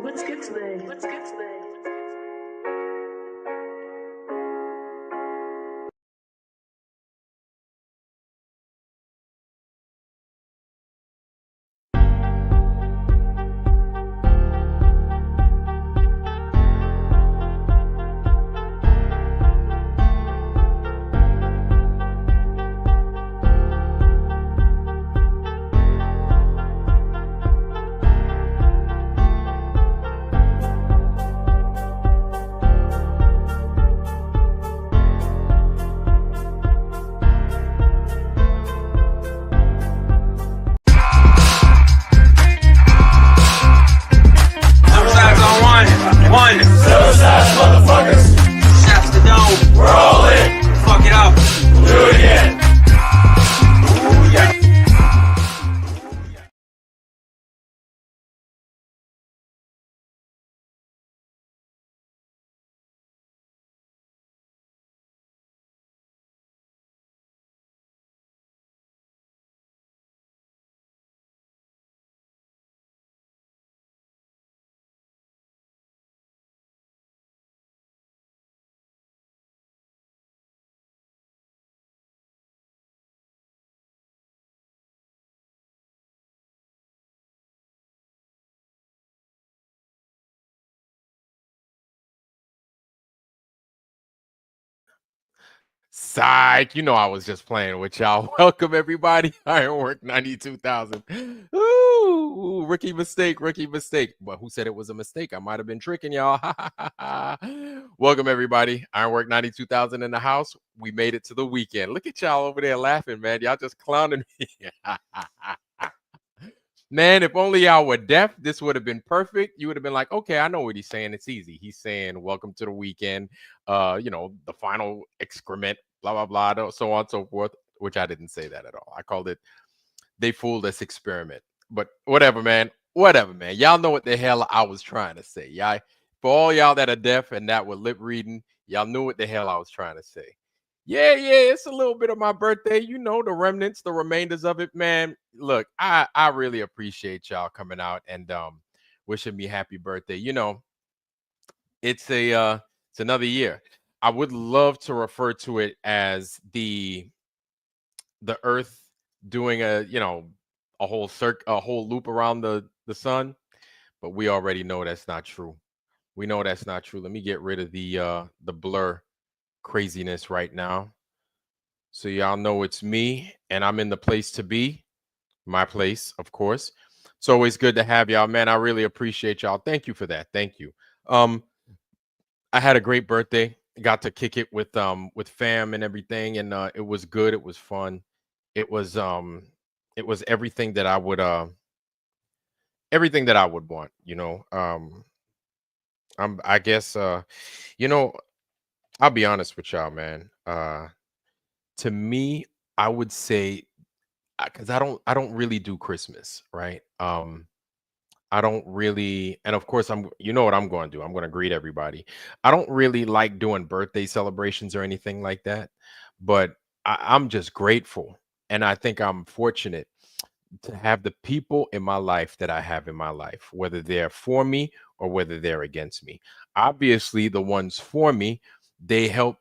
Let's get today. Let's get today. One. Suicide, motherfuckers. Shouts to Dome. We're all in. Fuck it up. Do it again. Ooh, yeah. Psych, you know I was just playing with y'all. Welcome everybody. Ironwork 92,000. Ooh, rookie mistake. But who said it was a mistake? I might have been tricking y'all. Welcome everybody. Ironwork 92,000 in the house. We made it to the weekend. Look at y'all over there laughing, man. Y'all just clowning me. Man, if only y'all were deaf, this would have been perfect. You would have been like, okay, I know what he's saying. It's easy. He's saying, welcome to the weekend. The final excrement, blah, blah, blah, so on and so forth, which I didn't say that at all. I called it, they fooled us experiment. But whatever, man. Y'all know what the hell I was trying to say. Y'all, for all y'all that are deaf and that were lip reading, y'all knew what the hell I was trying to say. Yeah, it's a little bit of my birthday, the remnants, the remainders of it, man. Look, I really appreciate y'all coming out and wishing me happy birthday. It's another year. I would love to refer to it as the earth doing a whole loop around the sun, but we already know that's not true. We know that's not true. Let me get rid of the blur craziness right now. So y'all know it's me and I'm in the place to be, my place, of course. It's always good to have y'all, man. I really appreciate y'all. Thank you for that. Thank you. I had a great birthday. got to kick it with fam and everything, and it was good. It was fun. It was um it was everything that I would want, you know. I guess you know, I'll be honest with y'all, man. To me, I would say, because I don't really do Christmas, right? I don't really, and of course, you know what I'm going to do. I'm going to greet everybody. I don't really like doing birthday celebrations or anything like that, but I'm just grateful, and I think I'm fortunate to have the people in my life that I have in my life, whether they're for me or whether they're against me. Obviously, the ones for me, they help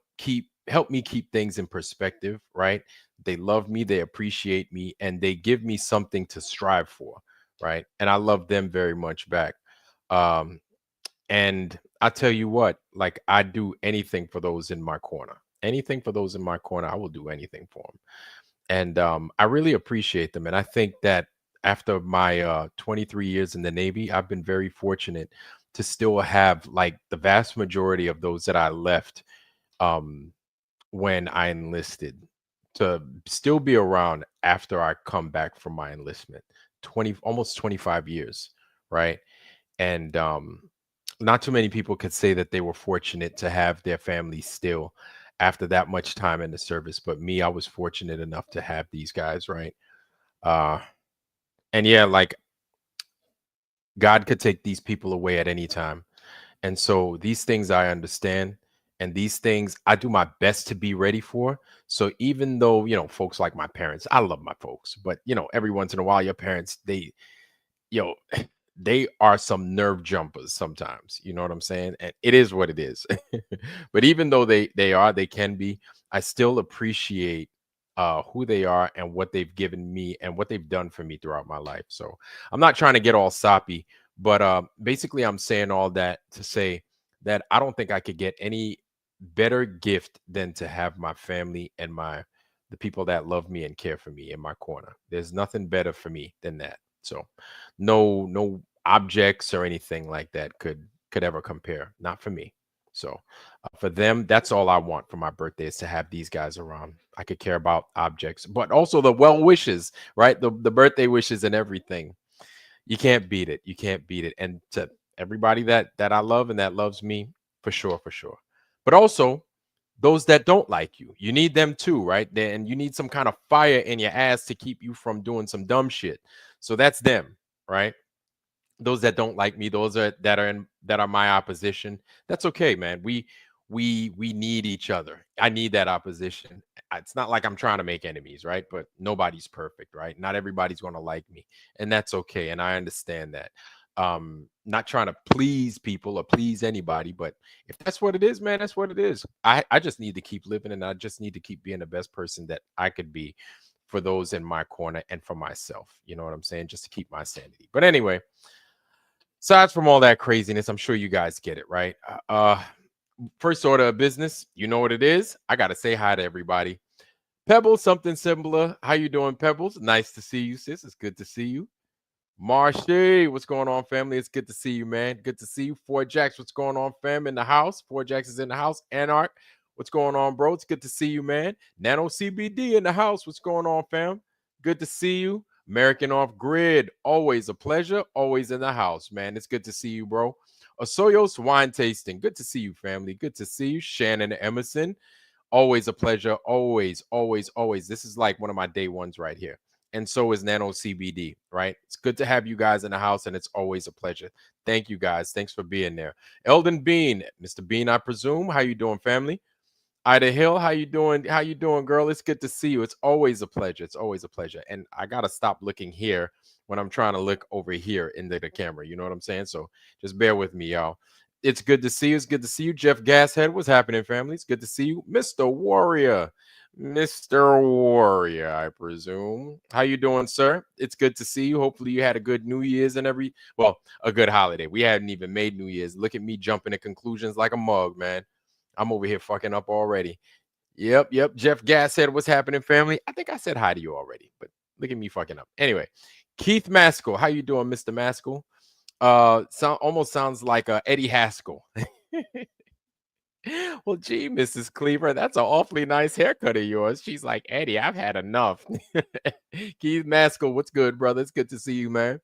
me keep things in perspective, right? They love me, they appreciate me, and they give me something to strive for, right? And I love them very much back. Um, and I tell you what, like I do anything for those in my corner. Anything for those in my corner, I will do anything for them, and I really appreciate them. And I think that after my 23 years in the Navy, I've been very fortunate to still have like the vast majority of those that I left um, when I enlisted to still be around after I come back from my enlistment. 20, almost 25 years, right? And not too many people could say that they were fortunate to have their family still after that much time in the service. But me, I was fortunate enough to have these guys, right? Uh, and yeah, like God could take these people away at any time. And so these things I understand. And these things I do my best to be ready for. So even though, folks like my parents, I love my folks, but every once in a while, your parents, yo, they are some nerve jumpers sometimes. You know what I'm saying? And it is what it is. But even though they can be, I still appreciate who they are and what they've given me and what they've done for me throughout my life. So I'm not trying to get all soppy, but basically I'm saying all that to say that I don't think I could get any better gift than to have my family and the people that love me and care for me in my corner. There's nothing better for me than that. So no objects or anything like that could ever compare. Not for me. So for them, that's all I want for my birthday is to have these guys around. I could care about objects, but also the well wishes, right? The birthday wishes and everything. You can't beat it. You can't beat it. And to everybody that I love and that loves me, for sure, for sure. But also those that don't like you, you need them too, right? And you need some kind of fire in your ass to keep you from doing some dumb shit. So that's them, right? Those that don't like me, those that are my opposition. That's okay, man. We need each other. I need that opposition. It's not like I'm trying to make enemies, right? But nobody's perfect, right? Not everybody's going to like me, and that's okay. And I understand that. Not trying to please people or please anybody, but if that's what it is, man, that's what it is. I just need to keep living, and I just need to keep being the best person that I could be for those in my corner and for myself. You know what I'm saying? Just to keep my sanity. But anyway, aside from all that craziness, I'm sure you guys get it, right? First order of business, you know what it is. I gotta say hi to everybody. Pebbles, something similar. How you doing, Pebbles? Nice to see you, sis. It's good to see you. Marshy, what's going on, family? It's good to see you, man. Good to see you. Four Jacks, what's going on, fam? In the house. Four Jacks is in the house. Anarch, what's going on, bro? It's good to see you, man. Nano CBD in the house. What's going on, fam? Good to see you. American Off Grid, always a pleasure. Always in the house, man. It's good to see you, bro. Osoyo's Wine Tasting. Good to see you, family. Good to see you. Shannon Emerson, always a pleasure. Always, always, always. This is like one of my day ones right here. And so is Nano CBD, right? It's good to have you guys in the house, and it's always a pleasure. Thank you, guys. Thanks for being there. Eldon Bean, Mr. Bean, I presume. How you doing, family? Ida Hill, how you doing? How you doing, girl? It's good to see you. It's always a pleasure. It's always a pleasure. And I gotta stop looking here when I'm trying to look over here into the camera. You know what I'm saying? So just bear with me, y'all. It's good to see you. It's good to see you, Jeff Gashead. What's happening, family? It's good to see you, Mr. Warrior. Mr. Warrior, I presume. How you doing, sir? It's good to see you. Hopefully you had a good New Year's and a good holiday. We hadn't even made New Year's. Look at me jumping to conclusions like a mug, man. I'm over here fucking up already. Yep. Jeff Gass said, "What's happening, family?" I think I said hi to you already, but look at me fucking up. Anyway, Keith Maskell, how you doing, Mr. Maskell? Almost sounds like Eddie Haskell. Well, gee, Mrs. Cleaver, that's an awfully nice haircut of yours. She's like, Eddie, I've had enough. Keith Maskell, what's good, brother? It's good to see you, man.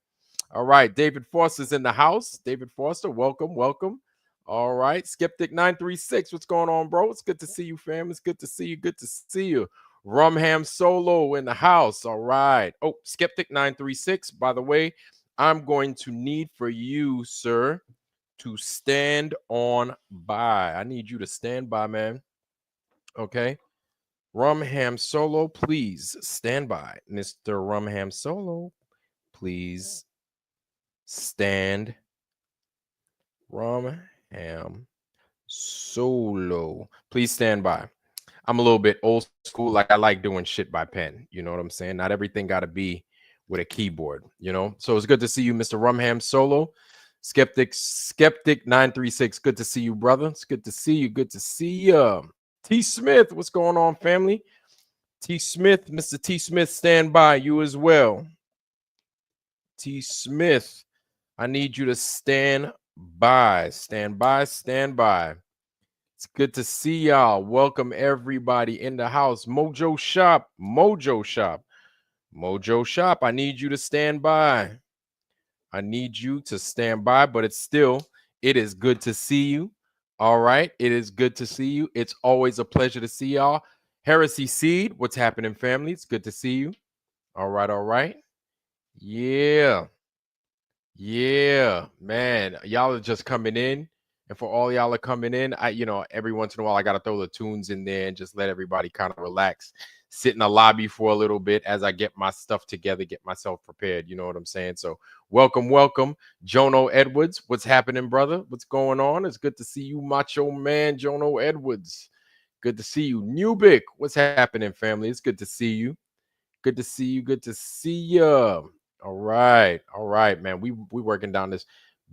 All right, David Foster's in the house. David Foster, welcome, welcome. All right, Skeptic 936, what's going on, bro? It's good to see you, fam. It's good to see you. Good to see you. Rumham Solo in the house. All right. Oh, Skeptic 936, by the way, I'm going to need for you, sir, to stand on by. I need you to stand by, man. Okay. Rumham Solo, please stand by. Mr. Rumham Solo, please stand. Rumham Solo, please stand by. I'm a little bit old school. Like I like doing shit by pen. You know what I'm saying? Not everything got to be with a keyboard, you know? So it's good to see you, Mr. Rumham Solo. Skeptic 936. Good to see you, brother. It's good to see you. Good to see you. T Smith, what's going on, family? T Smith, Mr. T Smith, stand by. You as well. T Smith, I need you to stand by. Stand by. Stand by. It's good to see y'all. Welcome everybody in the house. Mojo Shop. Mojo Shop. Mojo Shop. I need you to stand by. I need you to stand by, but it is good to see you. All right. It is good to see you. It's always a pleasure to see y'all. Heresy Seed, what's happening, family? It's good to see you. All right. All right. Yeah. Yeah, man. Y'all are just coming in. And for all y'all are coming in, every once in a while I gotta throw the tunes in there and just let everybody kind of relax, sit in the lobby for a little bit as I get my stuff together, get myself prepared. You know what I'm saying? So welcome, welcome, Jono Edwards. What's happening, brother? What's going on? It's good to see you, macho man, Jono Edwards. Good to see you, Newbick. What's happening, family? It's good to see you. Good to see you. Good to see you. All right, man. We working down this.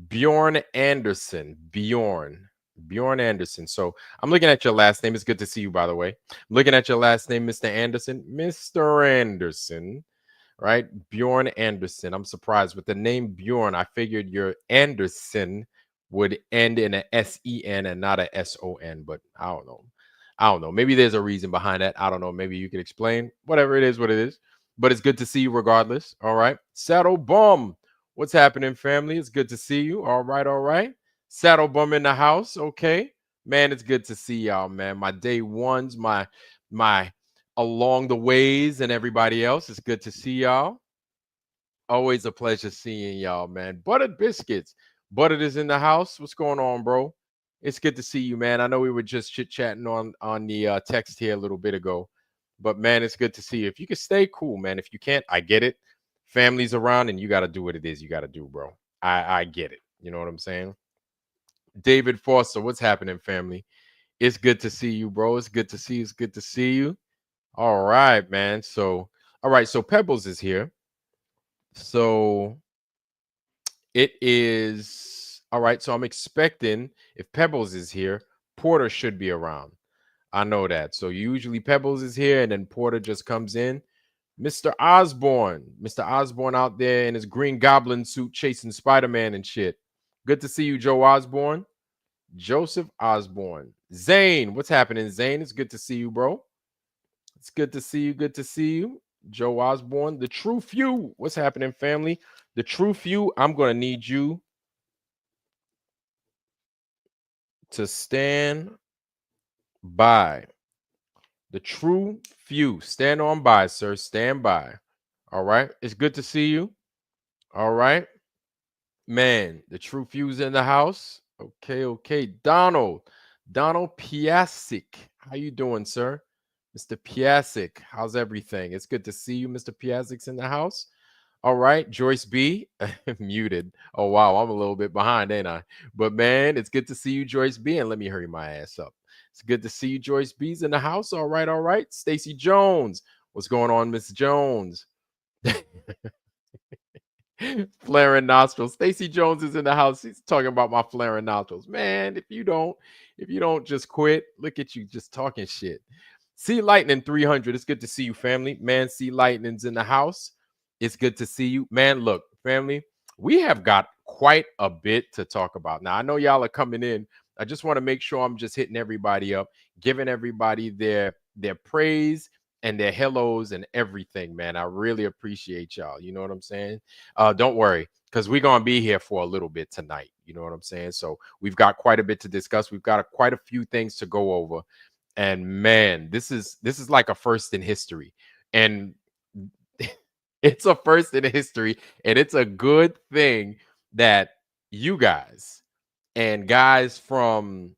Bjorn Anderson. Bjorn Anderson. So I'm looking at your last name. It's good to see you, by the way. I'm looking at your last name, Mr. Anderson. Mr. Anderson, right? Bjorn Anderson. I'm surprised with the name Bjorn. I figured your Anderson would end in a S-E-N and not a S-O-N, but I don't know. I don't know. Maybe there's a reason behind that. I don't know. Maybe you could explain. Whatever it is, what it is. But it's good to see you regardless. All right. Saddle Bum. What's happening, family? It's good to see you. All right. All right. Saddle Bum in the house. Okay. Man, it's good to see y'all, man. My day ones, my along the ways and everybody else. It's good to see y'all. Always a pleasure seeing y'all, man. Buttered Biscuits. Buttered is in the house. What's going on, bro? It's good to see you, man. I know we were just chit-chatting on the text here a little bit ago. But, man, it's good to see you. If you can stay cool, man. If you can't, I get it. Family's around, and you got to do what it is you got to do, bro. I get it. You know what I'm saying? David Foster, what's happening, family? It's good to see you, bro. It's good to see you. It's good to see you. All right, man. So Pebbles is here. So it is all right. So I'm expecting if Pebbles is here, Porter should be around. I know that. So usually Pebbles is here and then Porter just comes in. Mr. Osborne out there in his Green Goblin suit chasing Spider-Man and shit. Good to see you, Joe Osborne. Joseph Osborne. Zane, what's happening, Zane? It's good to see you, bro. It's good to see you. Good to see you. Joe Osborne. The True Few. What's happening, family? The True Few. I'm going to need you to stand by. The True Few. Stand on by, sir. Stand by. All right. It's good to see you. All right. Man, the True Few's in the house. Okay. Donald Piasik. How you doing, sir? Mr. Piasik, how's everything? It's good to see you. Mr. Piasik's in the house. All right, Joyce B. Muted. Oh, wow, I'm a little bit behind, ain't I? But, man, it's good to see you, Joyce B. And let me hurry my ass up. It's good to see you, Joyce B's in the house. All right. Stacy Jones. What's going on, Miss Jones? Flaring nostrils. Stacy Jones is in the house. He's talking about my flaring nostrils. Man, if you don't just quit, look at you just talking shit. See Lightning 300. It's good to see you, family. Man, see Lightning's in the house. It's good to see you. Man, look, family, we have got quite a bit to talk about. Now, I know y'all are coming in, I just want to make sure I'm just hitting everybody up, giving everybody their praise and their hellos and everything, man. I really appreciate y'all. You know what I'm saying? Don't worry, because we're gonna be here for a little bit tonight. You know what I'm saying? So we've got quite a bit to discuss. We've got quite a few things to go over. And man, this is like a first in history. And it's a first in history, and it's a good thing that you guys and guys from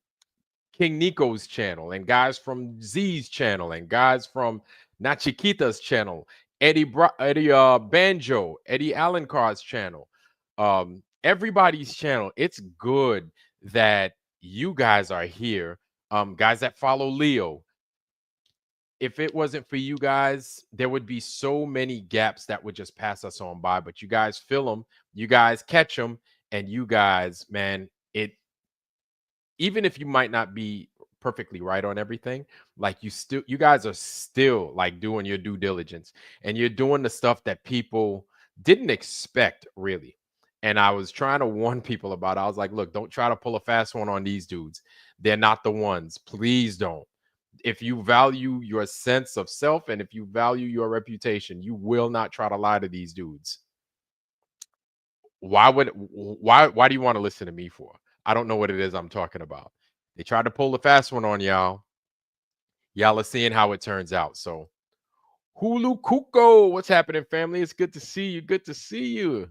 King Nico's channel and guys from Z's channel and guys from Nachikita's channel, Eddie Banjo, Eddie Alencar's channel, everybody's channel. It's good that you guys are here. Guys that follow Leo, if it wasn't for you guys, there would be so many gaps that would just pass us on by. But you guys fill them, you guys catch them, and you guys, man, it even if you might not be perfectly right on everything, like you guys are still like doing your due diligence and you're doing the stuff that people didn't expect really. And I was trying to warn people about it. I was like, look, don't try to pull a fast one on these dudes. They're not the ones. Please don't. If you value your sense of self and if you value your reputation, you will not try to lie to these dudes. Why do you want to listen to me for? I don't know what it is I'm talking about. They tried to pull the fast one on y'all. Y'all are seeing how it turns out. So Hulu Kuko, what's happening, family? It's good to see you. Good to see you.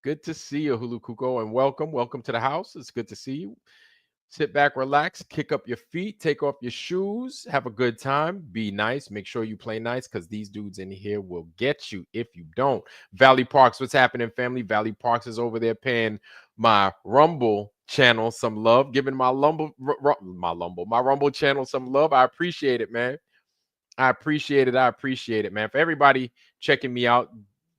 Good to see you, Hulu Kuko, and welcome. Welcome to the house. It's good to see you. Sit back, relax, kick up your feet, take off your shoes, have a good time, be nice, make sure you play nice because these dudes in here will get you if you don't. Valley Parks, what's happening, family? Valley Parks is over there paying my Rumble channel some love, giving my Rumble channel some love. I appreciate it, man. I appreciate it. I appreciate it, man. For everybody checking me out,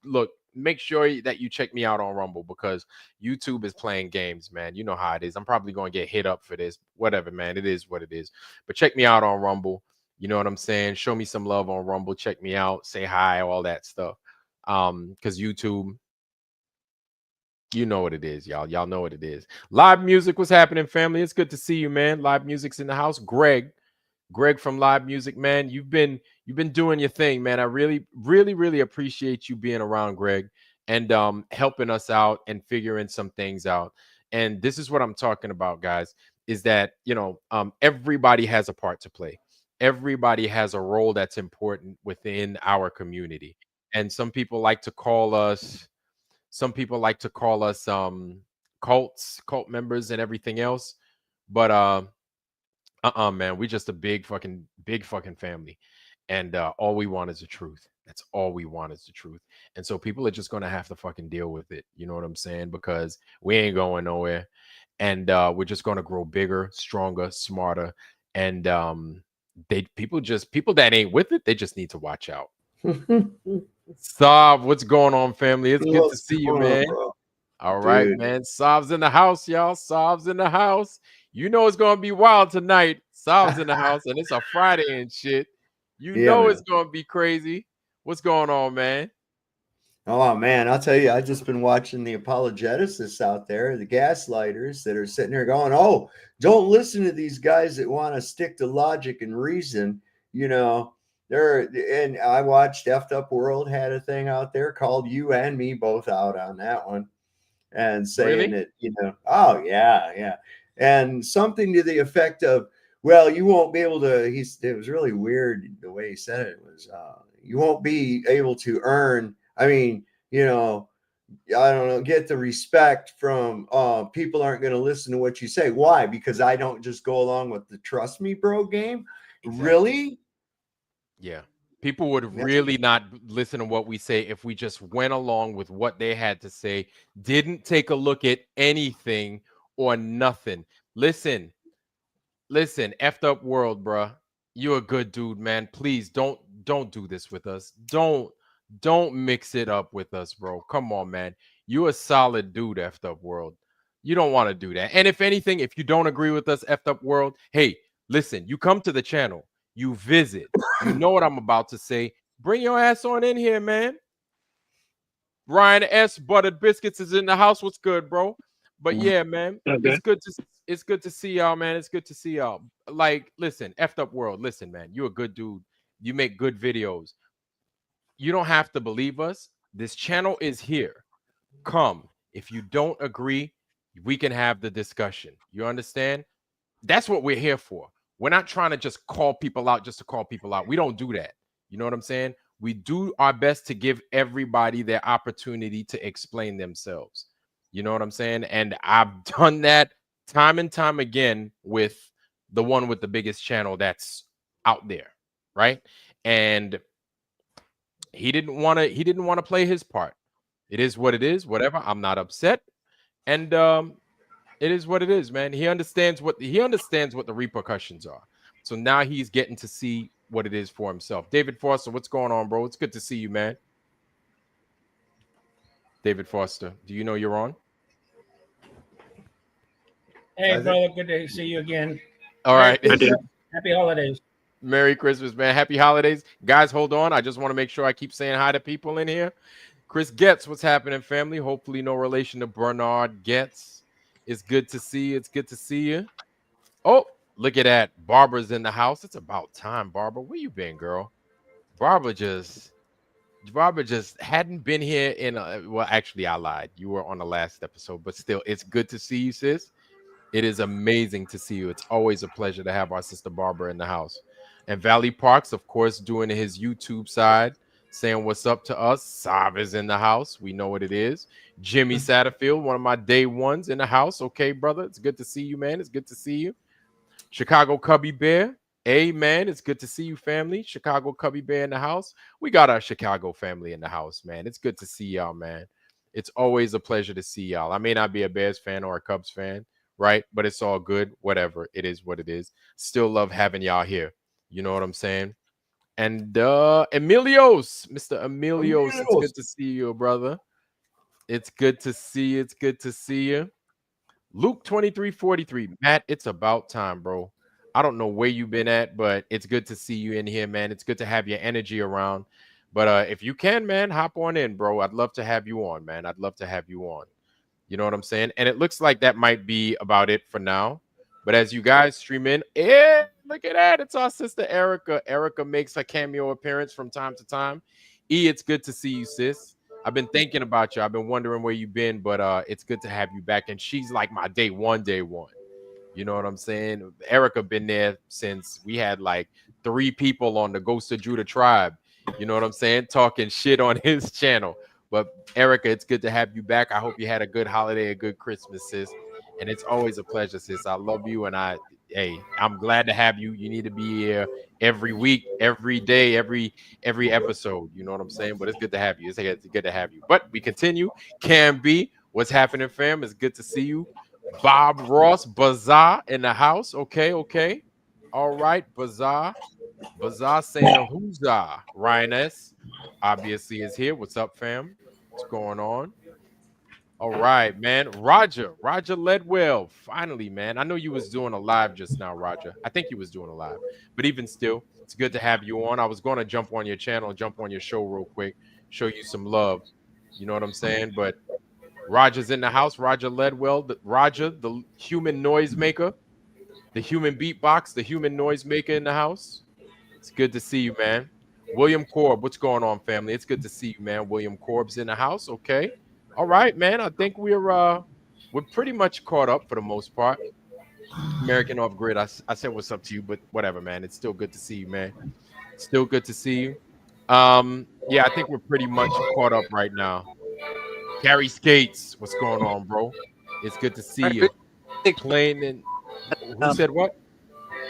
look, make sure that you check me out on Rumble because YouTube is playing games, man. You know how it is. I'm probably going to get hit up for this. Whatever, man. It is what it is. But check me out on Rumble. You know what I'm saying? Show me some love on Rumble. Check me out. Say hi, all that stuff. Because YouTube, you know what it is, y'all. Y'all know what it is. Live music, what's happening, family? It's good to see you, man. Live music's in the house. Greg from Live Music, man. You've been doing your thing, man. I really appreciate you being around, Greg, and helping us out and figuring some things out. And this is what I'm talking about, guys, is that, everybody has a part to play. Everybody has a role that's important within our community. And some people like to call us cult members and everything else. But man, we just a big fucking family. And all we want is the truth. That's all we want is the truth. And so people are just gonna have to fucking deal with it. You know what I'm saying? Because we ain't going nowhere. And we're just gonna grow bigger, stronger, smarter. And people that ain't with it, they just need to watch out. Saab, what's going on, family? It's good to What's see you, going on, man. bro? All right, Dude. man. Saab's in the house, y'all. Saab's in the house. You know it's gonna be wild tonight. Saab's in the house, and it's a Friday and shit. You Yeah, know man. it's gonna be crazy. What's going on, man? Oh man, I'll tell you, I've just been watching the apologeticists out there, the gaslighters that are sitting there going, "Oh, don't listen to these guys that want to stick to logic and reason." You know, and I watched Effed Up World had a thing out there called you and me both out on that one. And saying Really? that, oh yeah, yeah. And something to the effect of, well, you won't be able to, it was really weird the way he said it. It was, you won't be able to earn, I mean, I don't know, get the respect from people aren't going to listen to what you say. Why? Because I don't just go along with the trust me bro game. Exactly. Really? Yeah. People would That's really not listen to what we say if we just went along with what they had to say, didn't take a look at anything or nothing. Listen, effed up world, bruh. You're a good dude, man. Please don't do this with us. Don't mix it up with us, bro. Come on, man. You a solid dude, effed up world. You don't want to do that. And if anything, if you don't agree with us, effed up world, hey, listen, you come to the channel, you visit, you know what I'm about to say. Bring your ass on in here, man. Ryan S. Buttered Biscuits is in the house. What's good, bro? But yeah, man, Okay. it's good to see y'all, man. It's good to see y'all. Like, listen, effed up world. Listen, man, you're a good dude. You make good videos. You don't have to believe us. This channel is here. Come. If you don't agree, we can have the discussion. You understand? That's what we're here for. We're not trying to just call people out just to call people out. We don't do that. You know what I'm saying? We do our best to give everybody their opportunity to explain themselves. You know what I'm saying? And I've done that time and time again with the one with the biggest channel that's out there, right? And he didn't want to play his part. It is what it is, whatever. I'm not upset. And it is what it is, man. He understands what the repercussions are. So now he's getting to see what it is for himself. David Foster, what's going on, bro? It's good to see you, man. David Foster, do you know you're on? Hey, brother, good to see you again. All right. Happy holidays. Merry Christmas, man. Happy holidays. Guys, hold on. I just want to make sure I keep saying hi to people in here. Chris Getz, what's happening, family? Hopefully no relation to Bernard Getz. It's good to see you. It's good to see you. Oh, look at that. Barbara's in the house. It's about time, Barbara. Where you been, girl? Barbara just hadn't been here in well, actually, I lied. You were on the last episode, but still, it's good to see you, sis. It is amazing to see you. It's always a pleasure to have our sister Barbara in the house. And Valley Parks, of course, doing his YouTube side, saying what's up to us. Sav is in the house. We know what it is. Jimmy Satterfield, one of my day ones in the house. Okay, brother. It's good to see you, man. It's good to see you. Chicago Cubby Bear. Amen. It's good to see you, family. Chicago Cubby Bear in the house. We got our Chicago family in the house, man. It's good to see y'all, man. It's always a pleasure to see y'all. I may not be a Bears fan or a Cubs fan, right? But it's all good. Whatever. It is what it is. Still love having y'all here. You know what I'm saying? And Emilios, Mr. Emilios, it's good to see you, brother. It's good to see you. It's good to see you. Luke 2343. Matt, it's about time, bro. I don't know where you've been at, but it's good to see you in here, man. It's good to have your energy around. But if you can, man, hop on in, bro. I'd love to have you on, man. I'd love to have you on. You know what I'm saying? And it looks like that might be about it for now. But as you guys stream in, yeah, look at that. It's our sister Erica. Erica makes her cameo appearance from time to time. E, it's good to see you, sis. I've been thinking about you. I've been wondering where you've been, but it's good to have you back. And she's like my day one. You know what I'm saying? Erica been there since we had like 3 people on the Ghost of Judah tribe. You know what I'm saying? Talking shit on his channel. But Erica, it's good to have you back. I hope you had a good holiday, a good Christmas, sis. And it's always a pleasure, sis. I love you, and I'm glad to have you. You need to be here every week, every day, every episode. You know what I'm saying? But it's good to have you. It's good to have you. But we continue. Cam B, what's happening, fam? It's good to see you. Bob Ross, Bazaar in the house. Okay. All right, Bazaar. Bazaar saying a whoozah. Ryan S. obviously is here. What's up, fam? What's going on? All right, man. Roger Ledwell. Finally, man. I know you was doing a live just now, Roger. I think you was doing a live. But even still, it's good to have you on. I was going to jump on your channel, jump on your show real quick, show you some love. You know what I'm saying? But Roger's in the house. Roger Ledwell. Roger, the human noise maker, the human beatbox, the human noise maker in the house. It's good to see you, man. William Korb, what's going on, family? It's good to see you, man. William Korb's in the house. Okay. All right, man. I think we're pretty much caught up for the most part. American Off Grid. I said what's up to you, but whatever, man. It's still good to see you, man. Still good to see you. Yeah, I think we're pretty much caught up right now. Carrie Skates, what's going on, bro? It's good to see you. Playing in. Who said what?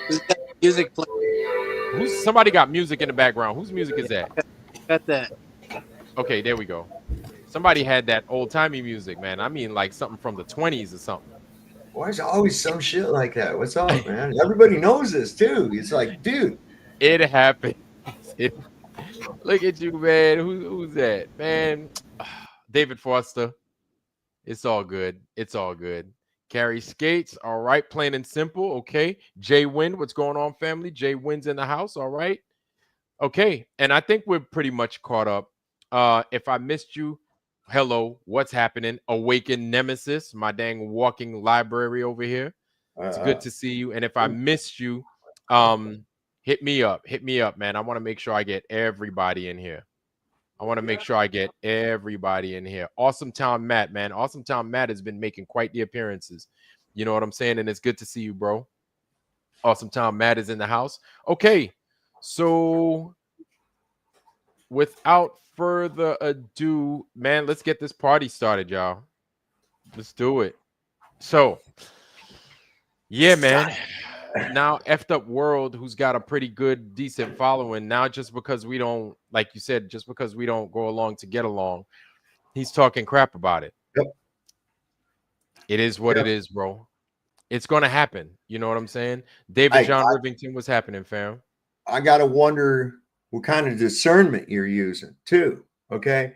Who's got music playing? Somebody got music in the background. Whose music is that? Got that. Okay, there we go. Somebody had that old-timey music, man. I mean, like something from the 20s or something. Why is always some shit like that? What's up, man? Everybody knows this, too. It's like, dude. It happens. Look at you, man. Who's that? Man, David Foster. It's all good. It's all good. Carrie Skates. All right. Plain and simple. Okay. Jay Wynn. What's going on, family? Jay Wynn's in the house. All right. Okay. And I think we're pretty much caught up. If I missed you, hello, what's happening? Awakened Nemesis, my dang walking library over here. It's good to see you. And if I missed you, hit me up. Hit me up, man. I want to make sure I get everybody in here. I want to make sure I get everybody in here. Awesome Town Matt, man. Awesome Town Matt has been making quite the appearances. You know what I'm saying? And it's good to see you, bro. Awesome Town Matt is in the house. Okay. So without further ado, man, let's get this party started, y'all. Let's do it. So, yeah, man. Now effed up world, who's got a pretty good, decent following. Now, just because we don't, like you said, just because we don't go along to get along, he's talking crap about it. Yep. It is what it is, bro. It's gonna happen. You know what I'm saying? David John Rivington, what's happening, fam? I gotta wonder what kind of discernment you're using too. Okay.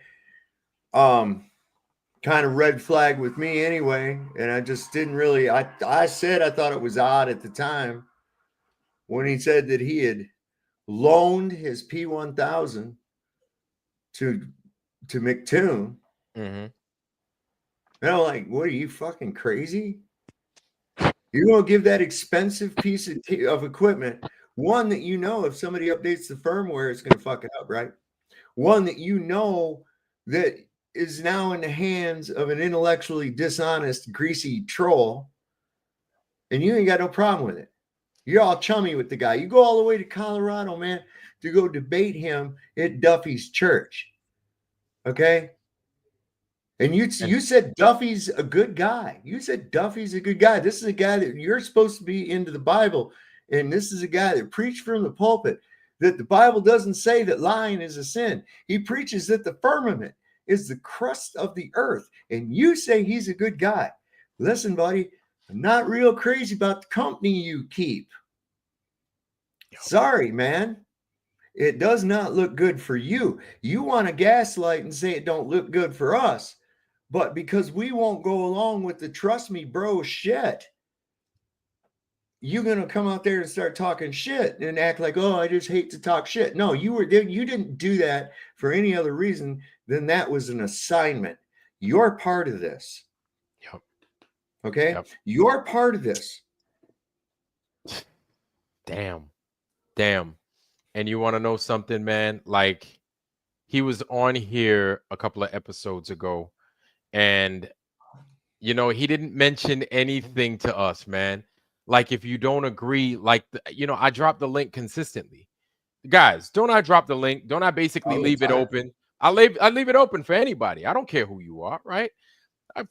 Kind of red flag with me anyway. And I just didn't really, I said I thought it was odd at the time when he said that he had loaned his P1000 to McToon. Mm-hmm. And I'm like, what are you fucking crazy? You're gonna give that expensive piece of equipment, one that you know if somebody updates the firmware, it's gonna fuck it up, right? One that you know that is now in the hands of an intellectually dishonest, greasy troll, and you ain't got no problem with it. You're all chummy with the guy. You go all the way to Colorado, man, to go debate him at Duffy's church. Okay? And you said Duffy's a good guy. You said Duffy's a good guy. This is a guy that you're supposed to be into the Bible, and this is a guy that preached from the pulpit that the Bible doesn't say that lying is a sin. He preaches that the firmament is the crust of the earth, and you say he's a good guy. Listen, buddy, I'm not real crazy about the company you keep. Sorry, man. It does not look good for you. You want to gaslight and say it don't look good for us, but because we won't go along with the trust me, bro shit, you're going to come out there and start talking shit and act like, oh, I just hate to talk shit. No, you didn't do that for any other reason than that was an assignment. You're part of this. Yep. Okay? Yep. You're part of this. Damn. And you want to know something, man? Like, he was on here a couple of episodes ago, and, you know, he didn't mention anything to us, man. Like, if you don't agree, like, I drop the link consistently. Guys, don't I drop the link? Don't I basically leave it open? I leave it open for anybody. I don't care who you are, right?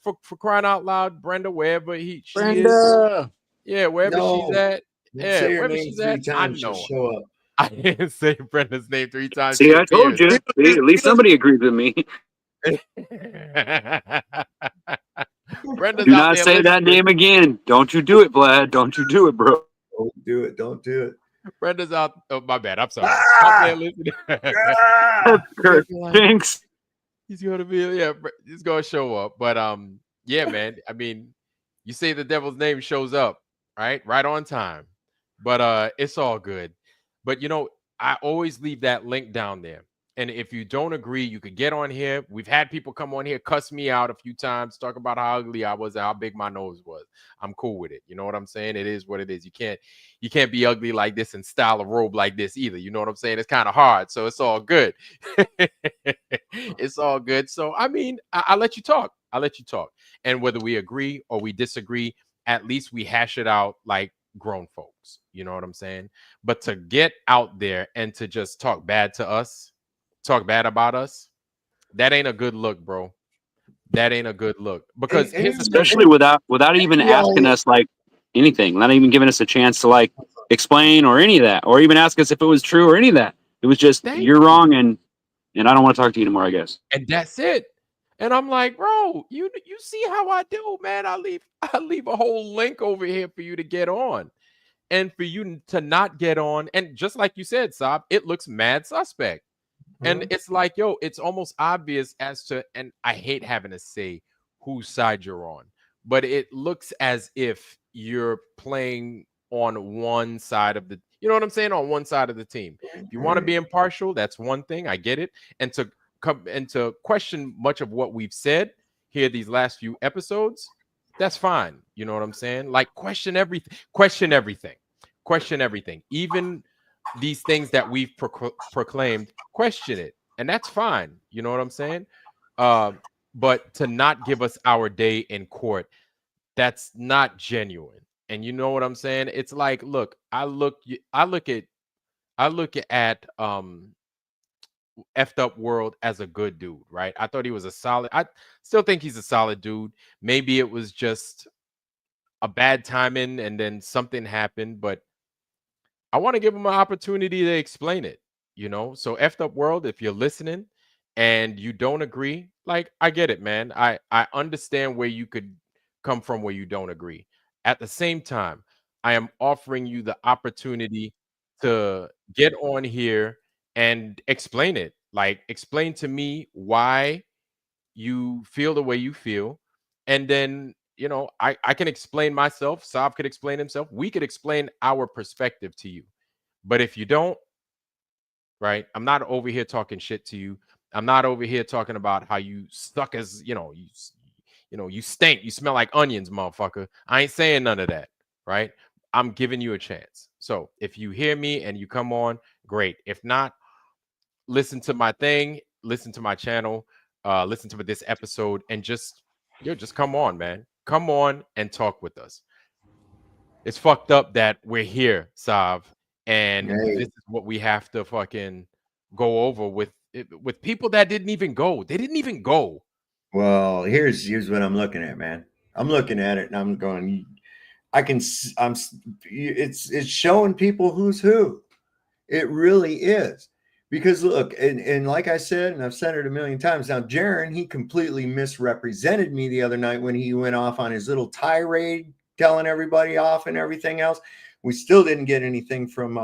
For crying out loud, Brenda, wherever she is. Yeah, wherever she's at. Yeah, wherever she's at, I know. Show up. I didn't say Brenda's name 3 times. See, I told you. See, at least somebody agreed with me. Brenda's Do out not there say that listening. name again. Don't you do it, Vlad. Don't you do it, bro. Don't do it. Brenda's out. Oh, my bad. I'm sorry. Out there listening. Kurt Jinx. He's gonna be he's gonna show up. But yeah, man. I mean, you say the devil's name shows up, right on time. But it's all good. But I always leave that link down there. And if you don't agree, you could get on here. We've had people come on here, cuss me out a few times, talk about how ugly I was and how big my nose was. I'm cool with it. You know what I'm saying? It is what it is. You can't be ugly like this and style a robe like this either. You know what I'm saying? It's kind of hard. So it's all good. It's all good. So, I mean, I'll let you talk. And whether we agree or we disagree, at least we hash it out like grown folks. You know what I'm saying? But to get out there and to just talk bad to us, talk bad about us, that ain't a good look, bro. That ain't a good look. Because especially without even asking us like anything, not even giving us a chance to like explain or any of that, or even ask us if it was true or any of that. It was just you're wrong and I don't want to talk to you anymore, I guess. And that's it. And I'm like, bro, you see how I do, man. I leave a whole link over here for you to get on. And for you to not get on, and just like you said, Saab, it looks mad suspect. And it's like, yo, it's almost obvious as to, and I hate having to say whose side you're on, but it looks as if you're playing on one side of on one side of the team. If you want to be impartial, that's one thing. I get it. And to come and to question much of what we've said here these last few episodes, that's fine. You know what I'm saying? Like question everything, even these things that we've proclaimed, question it, and that's fine. You know what I'm saying? But to not give us our day in court, that's not genuine. And you know what I'm saying? It's like, look, I look at effed up world as a good dude, right? I thought he was a solid. I still think he's a solid dude. Maybe it was just a bad timing and then something happened, but I want to give him an opportunity to explain it, you know? So effed up world, if you're listening and you don't agree, like I get it, man. I understand where you could come from where you don't agree. At the same time, I am offering you the opportunity to get on here and explain it. Like explain to me why you feel the way you feel, and then you know I can explain myself, Saab could explain himself, we could explain our perspective to you. But if you don't, right, I'm not over here talking shit to you. I'm not over here talking about how you suck as you stink, you smell like onions, motherfucker. I ain't saying none of that, right? I'm giving you a chance. So if you hear me and you come on, great. If not, listen to my thing, listen to my channel, listen to this episode, and just come on, man. Come on and talk with us. It's fucked up that we're here, Sav, and this is what we have to fucking go over with people that didn't even go. They didn't even go. Well, here's what I'm looking at, man. I'm looking at it and I'm going, it's showing people who's who. It really is. Because look, and like I said, and I've said it a million times now, Jaron, he completely misrepresented me the other night when he went off on his little tirade, telling everybody off and everything else. We still didn't get anything from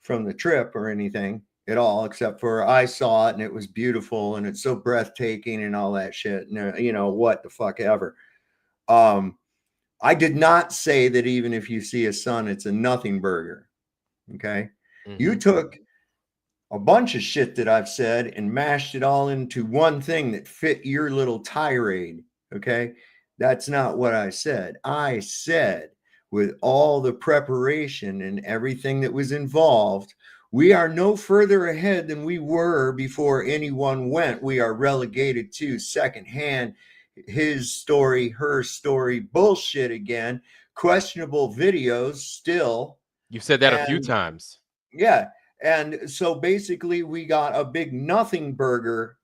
the trip or anything at all, except for I saw it and it was beautiful and it's so breathtaking and all that shit. And you know, what the fuck ever. I did not say that even if you see a sun, it's a nothing burger. Okay. Mm-hmm. You took a bunch of shit that I've said and mashed it all into one thing that fit your little tirade. Okay. That's not what I said. I said, with all the preparation and everything that was involved, we are no further ahead than we were before anyone went. We are relegated to secondhand, his story, her story, bullshit again, questionable videos still. You've said that a few times. Yeah. And so basically we got a big nothing burger,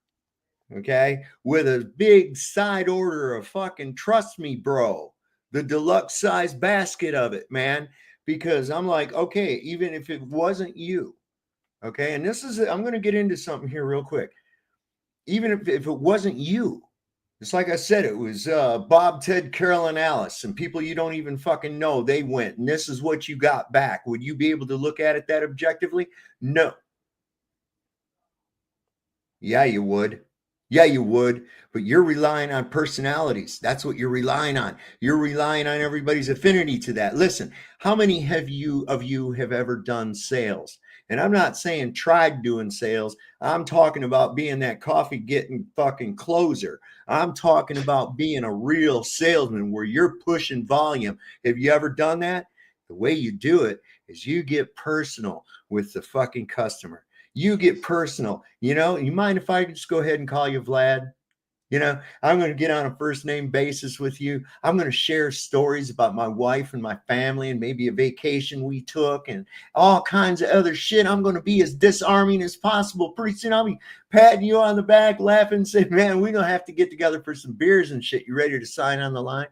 okay, with a big side order of fucking trust me, bro, the deluxe size basket of it, man, because I'm like, okay, even if it wasn't you, okay, and this is, I'm going to get into something here real quick. Even if it wasn't you, it's like I said, it was Bob, Ted, Carol, and Alice, and people you don't even fucking know. They went, and this is what you got back. Would you be able to look at it that objectively? No. Yeah, you would. Yeah, you would. But you're relying on personalities. That's what you're relying on. You're relying on everybody's affinity to that. Listen, how many of you have ever done sales? And I'm not saying tried doing sales. I'm talking about being that coffee getting fucking closer. I'm talking about being a real salesman where you're pushing volume. Have you ever done that? The way you do it is you get personal with the fucking customer. You get personal. You know, you mind if I just go ahead and call you Vlad? You know, I'm going to get on a first name basis with you. I'm going to share stories about my wife and my family and maybe a vacation we took and all kinds of other shit. I'm going to be as disarming as possible. Pretty soon I'll be patting you on the back, laughing, and saying, man, we're going to have to get together for some beers and shit. You ready to sign on the line?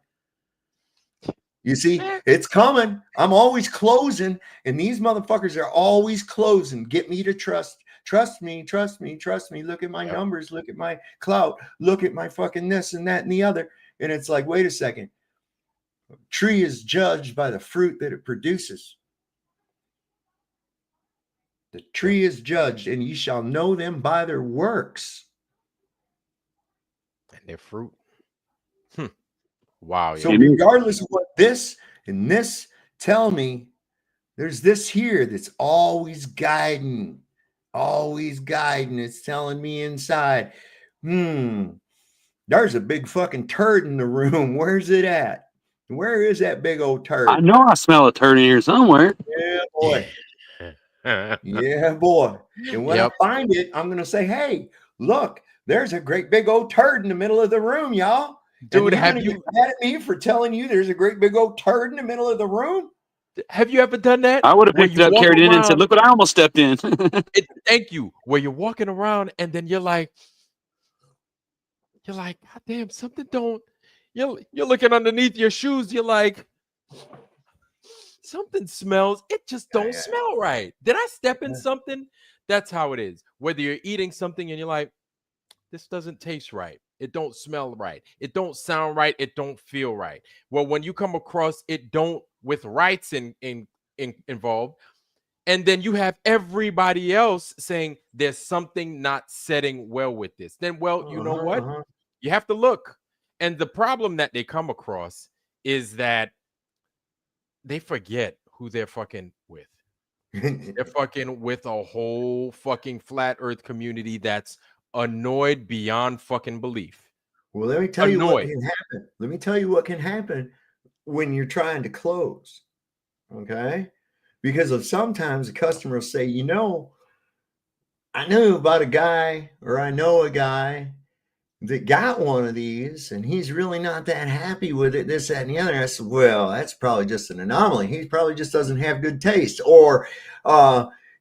You see, it's coming. I'm always closing, and these motherfuckers are always closing. Get me to trust. Trust me, trust me, trust me. Look at my numbers. Look at my clout. Look at my fucking this and that and the other. And it's like, wait a second. A tree is judged by the fruit that it produces. The tree is judged, and ye shall know them by their works. And their fruit. Wow. So regardless of what this tell me, there's this here that's always guiding always guiding. It's telling me inside, there's a big fucking turd in the room. Where's it at? Where is that big old turd? I know I smell a turd in here somewhere. Yeah, boy. Yeah, boy. And when I find it, I'm going to say, hey, look, there's a great big old turd in the middle of the room, y'all. Dude, have you get mad at me for telling you there's a great big old turd in the middle of the room? Have you ever done that? I would have picked it up, carried it in, and said, look what I almost stepped in. Thank you. Where you're walking around and then you're like, God damn, something don't, you're looking underneath your shoes. You're like, something smells. It just don't smell right. Did I step in something? That's how it is. Whether you're eating something and you're like, this doesn't taste right. It don't smell right. It don't sound right. It don't feel right. Well, when you come across it don't with rights involved, and then you have everybody else saying there's something not setting well with this, then, well, you know what? You have to look. And the problem that they come across is that they forget who they're fucking with. They're fucking with a whole fucking flat earth community that's annoyed beyond fucking belief. Well, let me tell you what can happen. Let me tell you what can happen when you're trying to close. Okay? Because of sometimes the customer will say, you know, I knew about a guy, or I know a guy that got one of these and he's really not that happy with it, this, that, and the other. And I said, well, that's probably just an anomaly. He probably just doesn't have good taste, or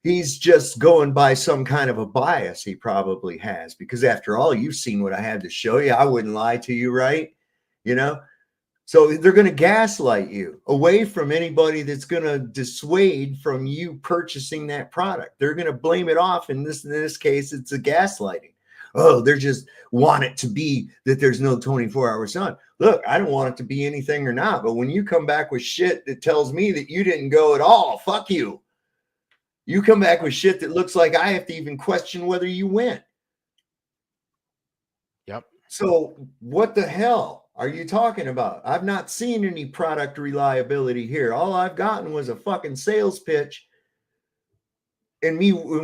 he's just going by some kind of a bias he probably has, because after all, you've seen what I had to show you. I wouldn't lie to you, right? You know? So they're going to gaslight you away from anybody that's going to dissuade from you purchasing that product. They're going to blame it off. In this case, it's a gaslighting. Oh, they're just want it to be that there's no 24-hour sun. Look, I don't want it to be anything or not. But when you come back with shit that tells me that you didn't go at all, fuck you. You come back with shit that looks like I have to even question whether you went. Yep. So what the hell are you talking about? I've not seen any product reliability here. All I've gotten was a fucking sales pitch and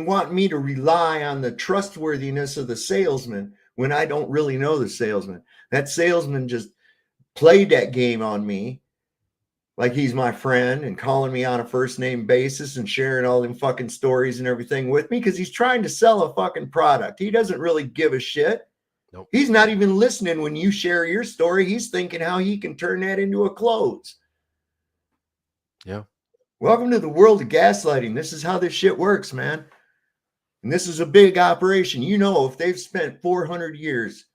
want me to rely on the trustworthiness of the salesman when I don't really know the salesman. That salesman just played that game on me like he's my friend and calling me on a first name basis and sharing all them fucking stories and everything with me because he's trying to sell a fucking product. He doesn't really give a shit. Nope. He's not even listening when you share your story. He's thinking how he can turn that into a close. Yeah. Welcome to the world of gaslighting. This is how this shit works, man. And this is a big operation. You know, if they've spent 400 years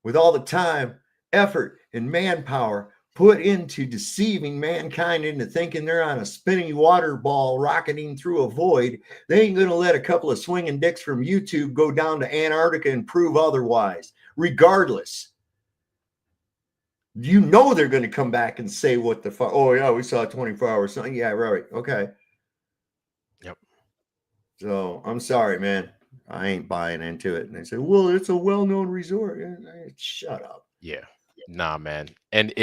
with all the time, effort, and manpower put into deceiving mankind into thinking they're on a spinning water ball rocketing through a void, they ain't going to let a couple of swinging dicks from YouTube go down to Antarctica and prove otherwise, regardless. You know they're going to come back and say what the fuck. Oh, yeah, we saw 24 hours. Yeah, right. Okay. Yep. So I'm sorry, man. I ain't buying into it. And they say, well, it's a well-known resort. Shut up. Yeah. Nah, man. And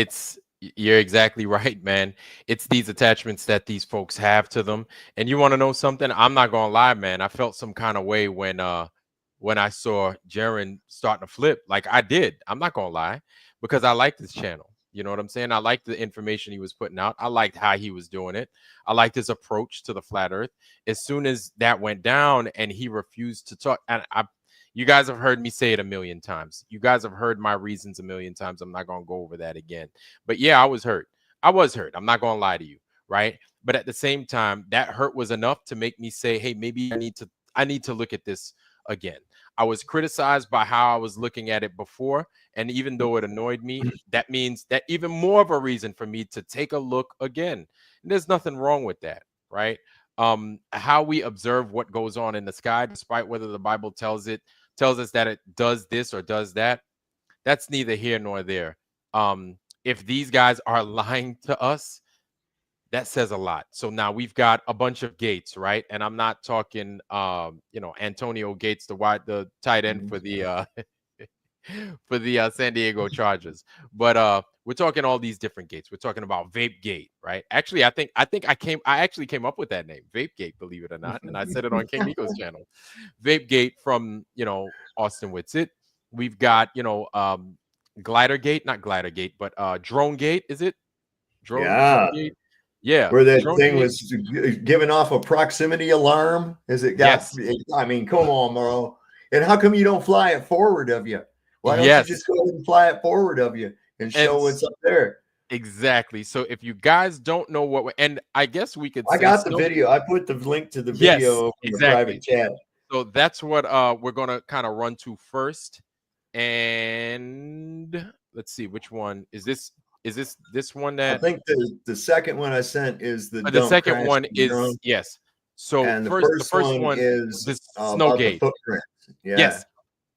you're exactly right, man. It's these attachments that these folks have to them. And you want to know something? I'm not going to lie, man. I felt some kind of way when I saw Jaren starting to flip. Like I did. I'm not going to lie, because I like this channel. You know what I'm saying? I liked the information he was putting out. I liked how he was doing it. I liked his approach to the flat earth. As soon as that went down and he refused to talk, and you guys have heard me say it a million times. You guys have heard my reasons a million times. I'm not going to go over that again. But yeah, I was hurt. I'm not going to lie to you, right? But at the same time, that hurt was enough to make me say, hey, maybe I need to look at this again. I was criticized by how I was looking at it before. And even though it annoyed me, that means that even more of a reason for me to take a look again. And there's nothing wrong with that, right? How we observe what goes on in the sky, despite whether the Bible tells us that it does this or does that, that's neither here nor there. If these guys are lying to us, that says a lot. So now we've got a bunch of Gates, right? And I'm not talking, Antonio Gates, the tight end for the for the San Diego Chargers, but we're talking all these different gates. We're talking about Vape Gate, right? Actually, I actually came up with that name, Vape Gate, believe it or not, and I said it on King Nico's channel. Vape Gate from Austin Witsit. We've got Glider Gate, not Glider Gate, but Drone Gate. Is it drone Gate? Yeah, where that drone thing gate. was giving off a proximity alarm as it got. Yes. I mean, come on, bro. And how come you don't fly it forward of you? Why don't Yes. you just go ahead and fly it forward of you and show what's up there? Exactly. So if you guys don't know and I guess we could I say got the video. I put the link to the video in the private chat. So that's what we're gonna kind of run to first. And let's see, which one is this? Is this one that I think the second one I sent is the second one is drone. Yes. So and the first one is the Snowgate footprint. Yeah. Yes.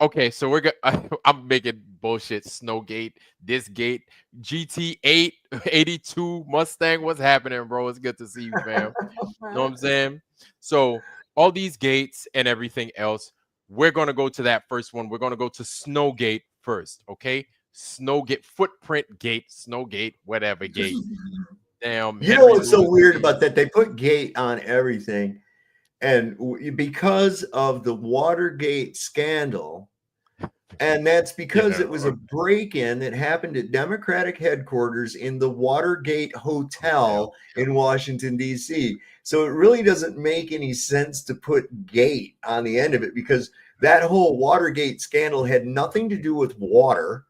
Okay, so we're gonna I'm making bullshit. Snowgate, this gate, GT8 82 Mustang. What's happening, bro? It's good to see you, fam. You know what I'm saying? So all these gates and everything else, we're gonna go to that first one. We're gonna go to Snowgate first, okay? Snowgate, footprint gate, Snowgate, whatever gate. Damn. You know what's so weird about that? They put gate on everything. And because of the Watergate scandal, and that's because it was a break-in that happened at Democratic headquarters in the Watergate Hotel in Washington, D.C. So it really doesn't make any sense to put gate on the end of it because that whole Watergate scandal had nothing to do with water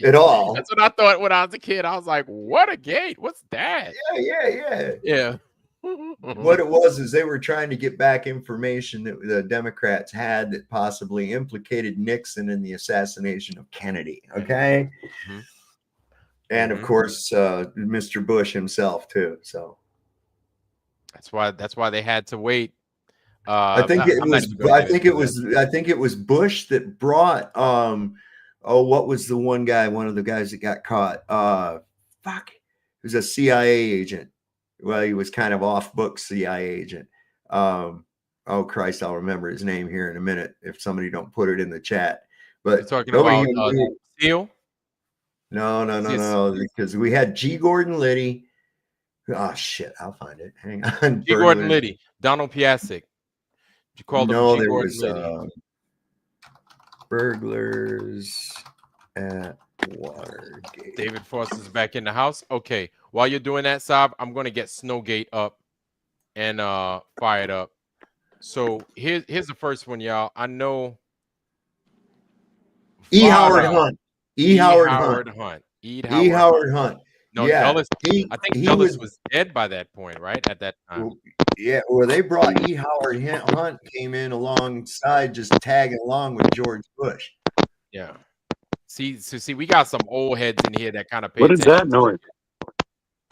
at all. That's what I thought when I was a kid. I was like, what a gate? What's that? Yeah. What it was is they were trying to get back information that the Democrats had that possibly implicated Nixon in the assassination of Kennedy. Okay. Mm-hmm. And of course, Mr. Bush himself too. So that's why they had to wait. I think it was Bush that brought what was the one of the guys that got caught? He was a CIA agent. Well, he was kind of off book CIA agent. Oh Christ, I'll remember his name here in a minute if somebody don't put it in the chat. But you're talking about Steele? No, because we had G. Gordon Liddy. Oh shit, I'll find it. Hang on. G. Gordon Liddy, Donald Piasek. You called him G. Gordon Liddy. Burglars at Watergate. David Foster's back in the house. Okay, while you're doing that, Saab, I'm going to get Snowgate up and fire it up. So here's the first one, y'all. I know E. Howard Hunt. E. Howard Hunt. No, yeah. Dulles, I think Dulles was dead by that point, right? At that time. Well, they brought E. Howard Hunt came in alongside, just tagging along with George Bush. Yeah. See, we got some old heads in here that kind of pay What is that noise?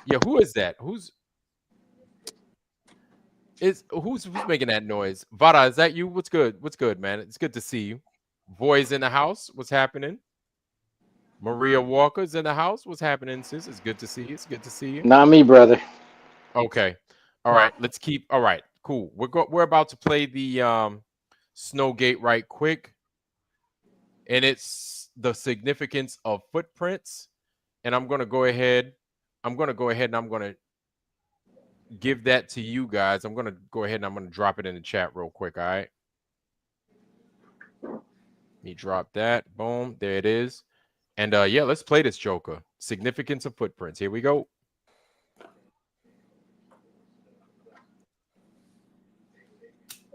Yeah, who is that? Who's making that noise? Vada, is that you? What's good? What's good, man? It's good to see you. Boys in the house. What's happening? Maria Walker's in the house. What's happening, sis? It's good to see you. It's good to see you. Not me, brother. Okay. All right. Let's keep. All right. Cool. We're about to play the Snowgate right quick, and it's the significance of footprints. And I'm gonna go ahead. I'm gonna give that to you guys. I'm gonna go ahead and I'm gonna drop it in the chat real quick. All right. Let me drop that. Boom. There it is. And yeah, let's play this Joker. Significance of footprints. Here we go.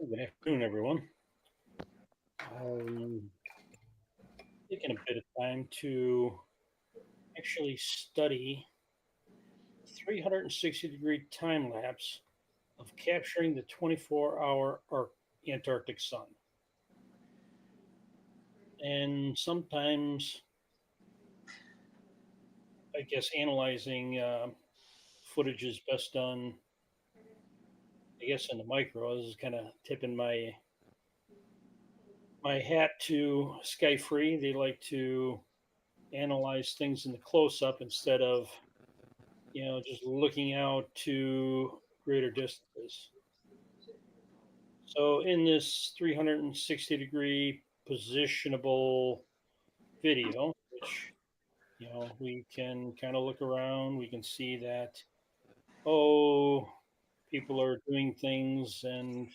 Good afternoon, everyone. Taking a bit of time to actually study 360-degree time lapse of capturing the 24-hour Antarctic sun. And sometimes, I guess, analyzing footage is best done, I guess, in the micro. This is kind of tipping my hat to Sky Free. They like to analyze things in the close-up instead of, just looking out to greater distances. So in this 360-degree positionable video, which we can kind of look around. We can see that, oh, people are doing things, and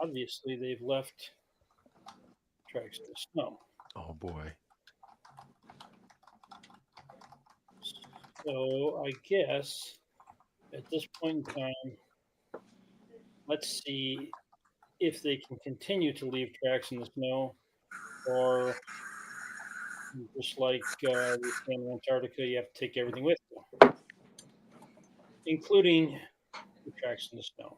obviously they've left tracks in the snow. Oh boy. So I guess at this point in time, let's see if they can continue to leave tracks in the snow, or just like they say in Antarctica, you have to take everything with you, including the tracks in the snow.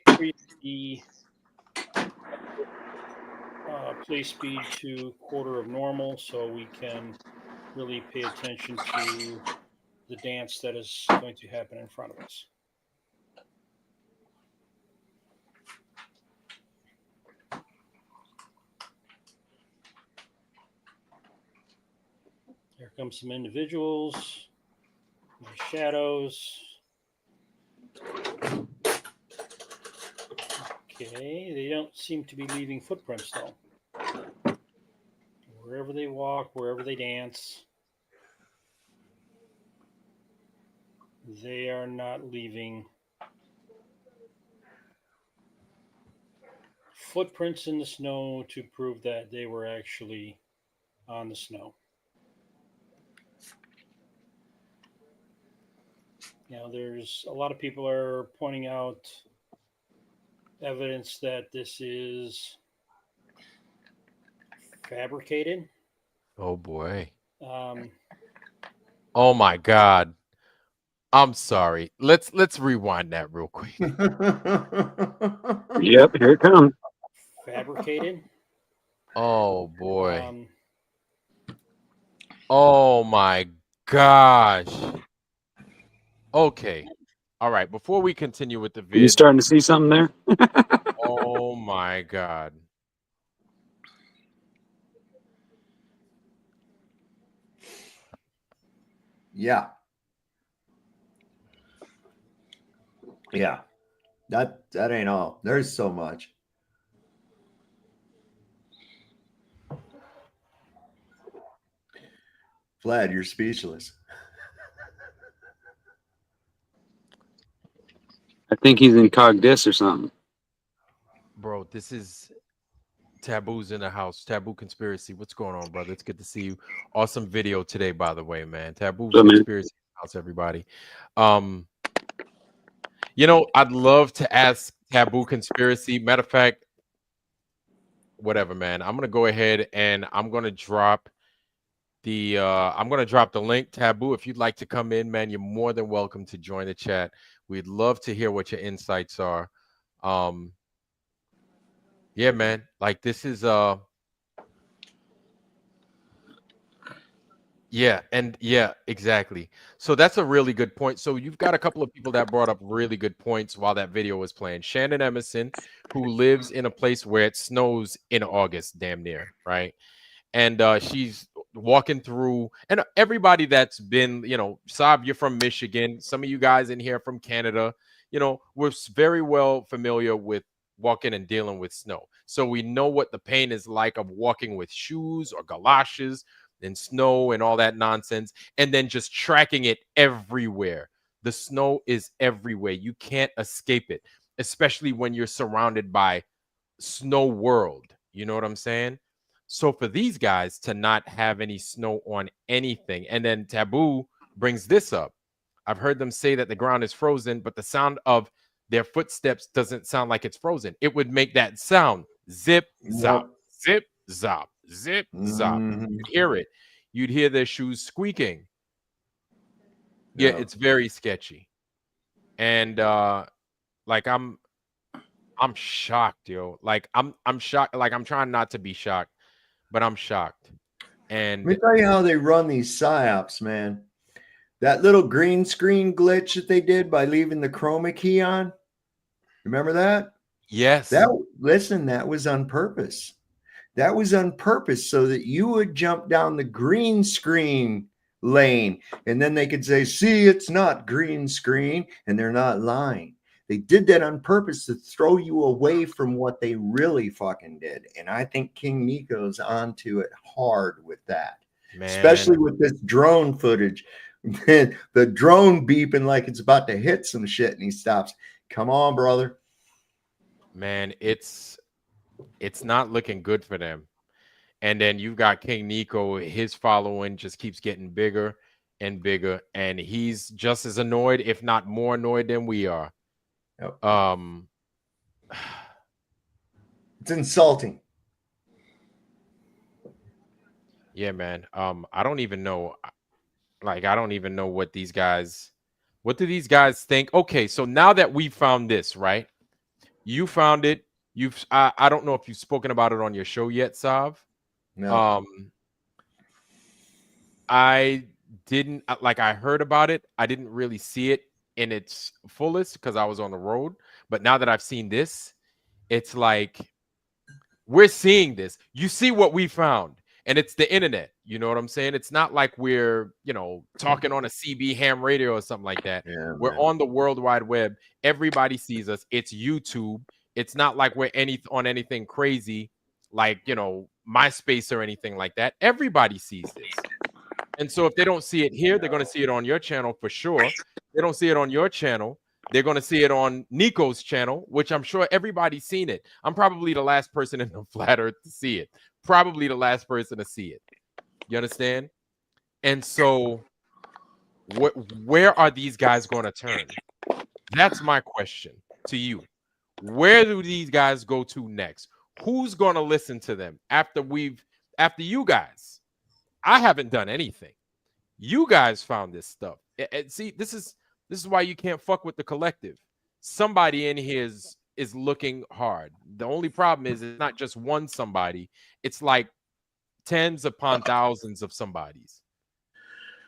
Increase the play speed to quarter of normal so we can really pay attention to the dance that is going to happen in front of us. Here come some individuals, my shadows. Okay, they don't seem to be leaving footprints though. Wherever they walk, wherever they dance, they are not leaving footprints in the snow to prove that they were actually on the snow. There's a lot of people are pointing out evidence that this is fabricated. Oh boy. Um, Oh my God. I'm sorry. Let's rewind that real quick. Yep, here it comes. fabricated. Oh boy. Um, Oh my gosh. Okay. All right. Before we continue with the You vid, starting to see something there? oh my God. Yeah. Yeah. That ain't all. There's so much. Vlad, you're speechless. I think he's in Cogdis or something. Bro, this is Taboo's in the house. Taboo Conspiracy. What's going on, brother? It's good to see you. Awesome video today, by the way, man. Taboo's So, man, Conspiracy house, everybody. I'd love to ask Taboo Conspiracy. Matter of fact, whatever, man. I'm gonna go ahead and I'm gonna drop the link. Taboo, if you'd like to come in, man, you're more than welcome to join the chat. We'd love to hear what your insights are. Yeah, man. Like this is yeah, exactly. So that's a really good point. So you've got a couple of people that brought up really good points while that video was playing. Shannon Emerson, who lives in a place where it snows in August, damn near, right? And she's walking through, and everybody that's been, Saab, you're from Michigan. Some of you guys in here from Canada, we're very well familiar with walking and dealing with snow. So we know what the pain is like of walking with shoes or galoshes and snow and all that nonsense, and then just tracking it everywhere. The snow is everywhere. You can't escape it, especially when you're surrounded by snow world. You know what I'm saying? So for these guys to not have any snow on anything, and then Taboo brings this up. I've heard them say that the ground is frozen, but the sound of their footsteps doesn't sound like it's frozen. It would make that sound zip, zop, zip, zop, zip, zop. You'd hear it. You'd hear their shoes squeaking. Yeah, it's very sketchy. And like I'm shocked, yo. Like I'm shocked. Like I'm trying not to be shocked, but I'm shocked. And let me tell you how they run these psyops, man. That little green screen glitch that they did by leaving the chroma key on. Remember that? yes. That was on purpose. That was on purpose so that you would jump down the green screen lane, and then they could say, see, it's not green screen, and they're not lying. They did that on purpose to throw you away from what they really fucking did. And I think King Nico's onto it hard with that. Man. Especially with this drone footage. The drone beeping like it's about to hit some shit, and he stops. Come on, brother. Man, it's not looking good for them. And then you've got King Nico, his following just keeps getting bigger and bigger, and he's just as annoyed, if not more annoyed than we are. Yep. It's insulting. Yeah, man. I don't even know. Like, I don't even know what do these guys think? Okay, so now that we found this, right? You found it. I don't know if you've spoken about it on your show yet, Sav. No. I didn't I heard about it. I didn't really see it in its fullest because I was on the road. But now that I've seen this, it's like we're seeing this. You see what we found, and it's the internet. You know what I'm saying? It's not like we're, talking on a CB ham radio or something like that. Yeah, We're on the World Wide Web. Everybody sees us. It's YouTube. It's not like we're on anything crazy like, MySpace or anything like that. Everybody sees this. And so if they don't see it here, they're going to see it on your channel for sure. They don't see it on your channel. They're going to see it on Nico's channel, which I'm sure everybody's seen it. I'm probably the last person in the flat earth to see it. Probably the last person to see it. You understand? And so where are these guys going to turn? That's my question to you. Where do these guys go to next? Who's going to listen to them after you guys? I haven't done anything. You guys found this stuff. See, this is why you can't fuck with the collective. Somebody in here is looking hard. The only problem is it's not just one somebody. It's like tens upon thousands of somebodies.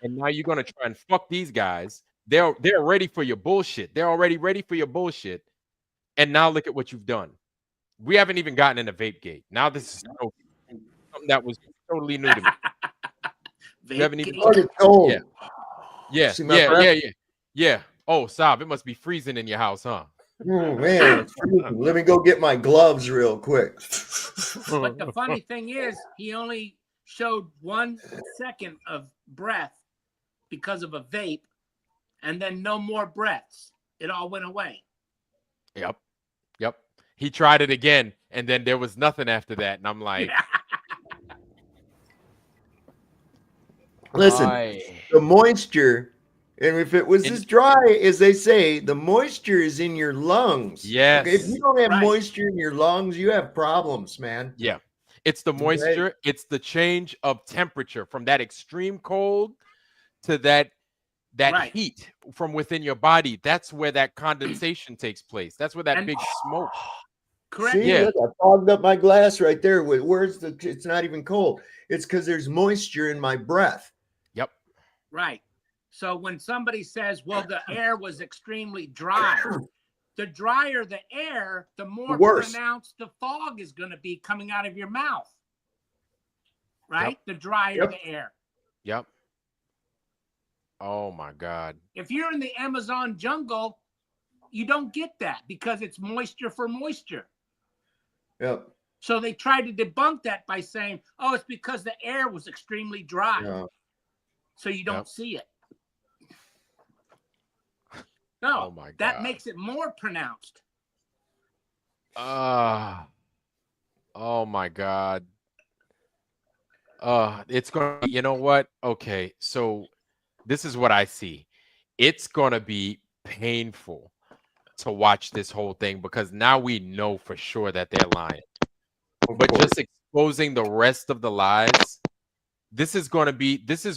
And now you're gonna try and fuck these guys. They're ready for your bullshit. They're already ready for your bullshit. And now look at what you've done. We haven't even gotten into Vape Gate. Now this is something that was totally new to me. You haven't even cold. Yeah. Oh, Sav, it must be freezing in your house, huh? Oh, man, let me go get my gloves real quick. But the funny thing is, he only showed 1 second of breath because of a vape, and then no more breaths. It all went away. Yep. He tried it again, and then there was nothing after that. And I'm like, listen, the moisture, and if it was as dry as they say, the moisture is in your lungs. Yes. Okay? If you don't have moisture in your lungs, you have problems, man. Yeah. It's the moisture. Okay. It's the change of temperature from that extreme cold to that heat from within your body. That's where that condensation takes place. That's where that big smoke. Correct. See, look, I fogged up my glass right there. It's not even cold. It's because there's moisture in my breath. Yep. Right. So when somebody says, well, the air was extremely dry, the drier the air, the more pronounced the fog is going to be coming out of your mouth. Right? Yep. The drier the air. Yep. Oh, my God. If you're in the Amazon jungle, you don't get that because it's moisture for moisture. Yep. So they tried to debunk that by saying, oh, it's because the air was extremely dry. Yeah. So you don't see it. No, oh my God. That makes it more pronounced. Oh my God. It's going to, you know what? Okay, so this is what I see. It's going to be painful to watch this whole thing because now we know for sure that they're lying. But just exposing the rest of the lies, this is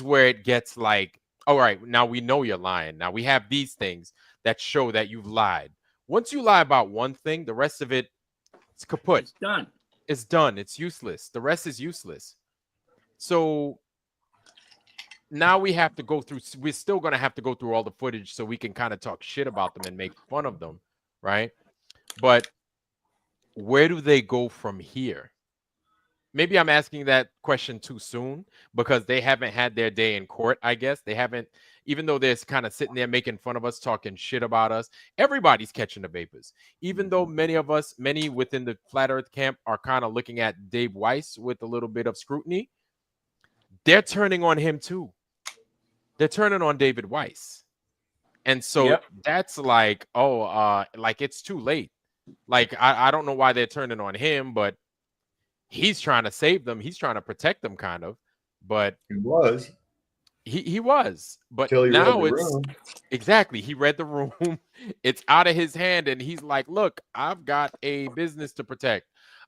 where it gets like, all right, now we know you're lying. Now we have these things that show that you've lied. Once you lie about one thing, the rest of it, it's kaput. It's done. It's done. It's useless. The rest is useless. So now we're still going to have to go through all the footage so we can kind of talk shit about them and make fun of them, right? But where do they go from here? Maybe I'm asking that question too soon because they haven't had their day in court, I guess. They haven't, even though they're kind of sitting there making fun of us, talking shit about us. Everybody's catching the vapors. Even though many within the Flat Earth camp are kind of looking at Dave Weiss with a little bit of scrutiny, they're turning on him too. They're turning on David Weiss. And so that's like, like it's too late. Like, I don't know why they're turning on him, but he's trying to save them. He's trying to protect them, kind of. But He was. He was. But Till he read now the it's room. exactly. He read the room. It's out of his hand. And he's like, look, I've got a business to protect.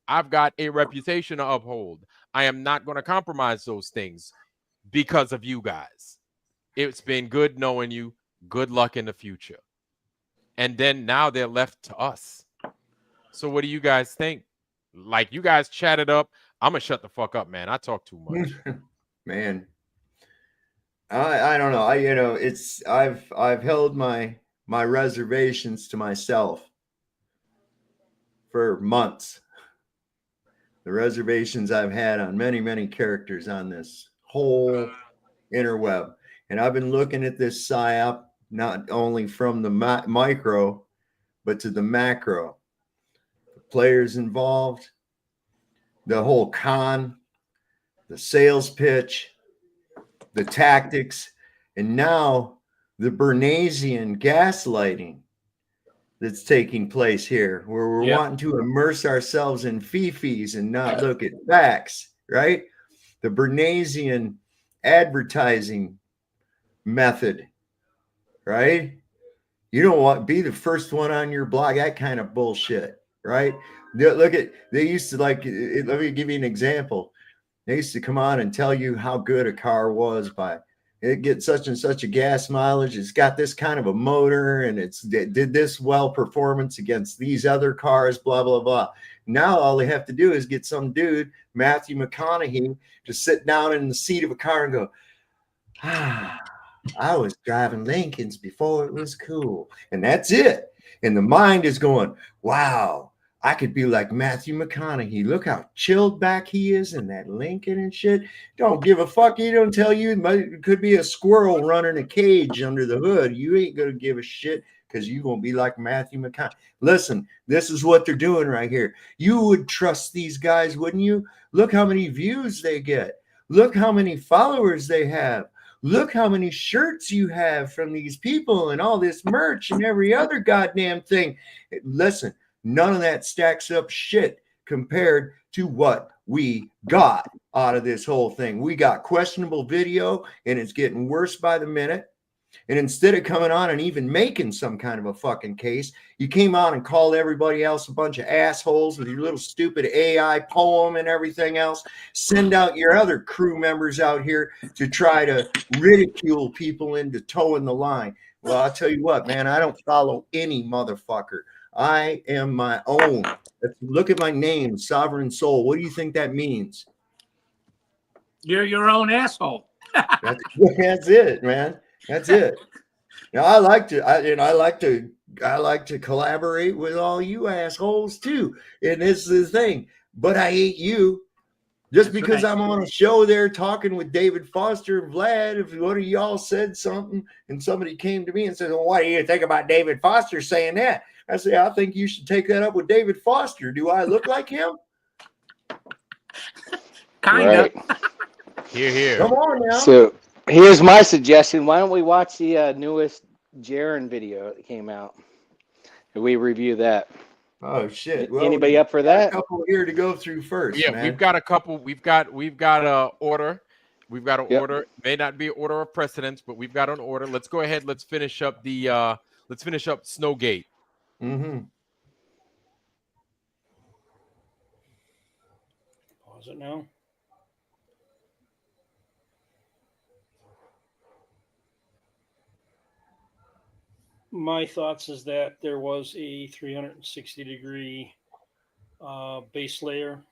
I've got a reputation to uphold. I am not going to compromise those things because of you guys. It's been good knowing you. Good luck in the future. And then now they're left to us. So what do you guys think? Like, you guys chatted up. I'm gonna shut the fuck up, man. I talk too much. Man, I don't know. I've held my reservations to myself for months. The reservations I've had on many characters on this whole interweb, and I've been looking at this psyop not only from the micro, but to the macro. The players involved, the whole con, the sales pitch, the tactics, and now the Bernaysian gaslighting that's taking place here, where we're wanting to immerse ourselves in fifis and not look at facts, right? The Bernaysian advertising method, right? You don't want to be the first one on your blog, that kind of bullshit, right? Look at, they used to let me give you an example. They used to come on and tell you how good a car was by it gets such and such a gas mileage. It's got this kind of a motor and it did this well performance against these other cars, blah, blah, blah. Now all they have to do is get some dude, Matthew McConaughey, to sit down in the seat of a car and go, I was driving Lincolns before it was cool. And that's it. And the mind is going, wow, I could be like Matthew McConaughey. Look how chilled back he is in that Lincoln and shit. Don't give a fuck. He don't tell you. It could be a squirrel running a cage under the hood. You ain't going to give a shit because you're going to be like Matthew McConaughey. Listen, this is what they're doing right here. You would trust these guys, wouldn't you? Look how many views they get. Look how many followers they have. Look how many shirts you have from these people and all this merch and every other goddamn thing. Listen, none of that stacks up shit compared to what we got out of this whole thing. We got questionable video and it's getting worse by the minute. And instead of coming on and even making some kind of a fucking case, you came on and called everybody else a bunch of assholes with your little stupid AI poem and everything else. Send out your other crew members out here to try to ridicule people into towing the line. Well, I'll tell you what, man, I don't follow any motherfucker. I am my own. Look at my name, Sovereign Soul. What do you think that means? You're your own asshole. That's it, man. That's it. Now I like to collaborate with all you assholes too. And this is the thing. But I hate you. Just because I'm on a show there talking with David Foster and Vlad, if one of y'all said something and somebody came to me and said, well, what do you think about David Foster saying that? I say, I think you should take that up with David Foster. Do I look like him? Kind of. Here. Come on now. So here's my suggestion. Why don't we watch the newest Jaron video that came out? And we review that. Oh shit! Well, anybody up for that? A couple here to go through first. Yeah, man. we've got a couple. We've got a order. We've got an order. May not be an order of precedence, but we've got an order. Let's go ahead. Let's finish up the. Let's finish up Snowgate. Mm-hmm. Pause it now. My thoughts is that there was a 360-degree base layer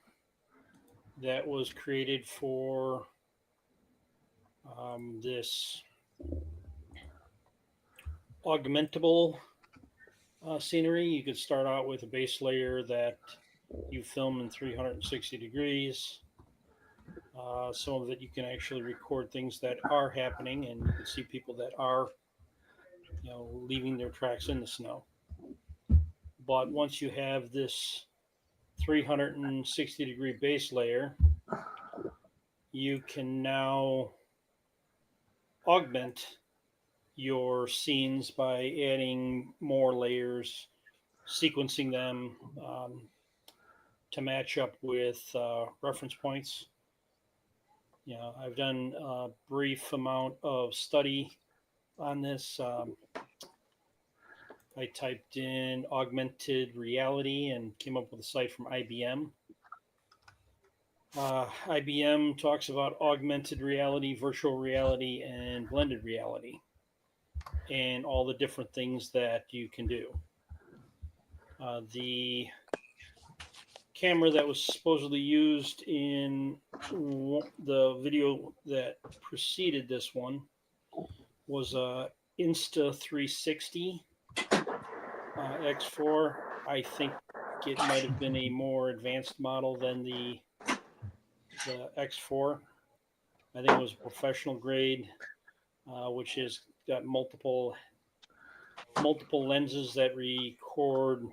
that was created for this augmentable scenery. You could start out with a base layer that you film in 360 degrees. So that you can actually record things that are happening and you can see people that are leaving their tracks in the snow. But once you have this 360-degree base layer, you can now augment your scenes by adding more layers, sequencing them to match up with reference points. I've done a brief amount of study on this. I typed in augmented reality and came up with a site from IBM. IBM talks about augmented reality, virtual reality, and blended reality, and all the different things that you can do. The camera that was supposedly used in the video that preceded this one was a Insta360 X4. I think it might have been a more advanced model than the X4. I think it was professional grade, which has got multiple lenses that record,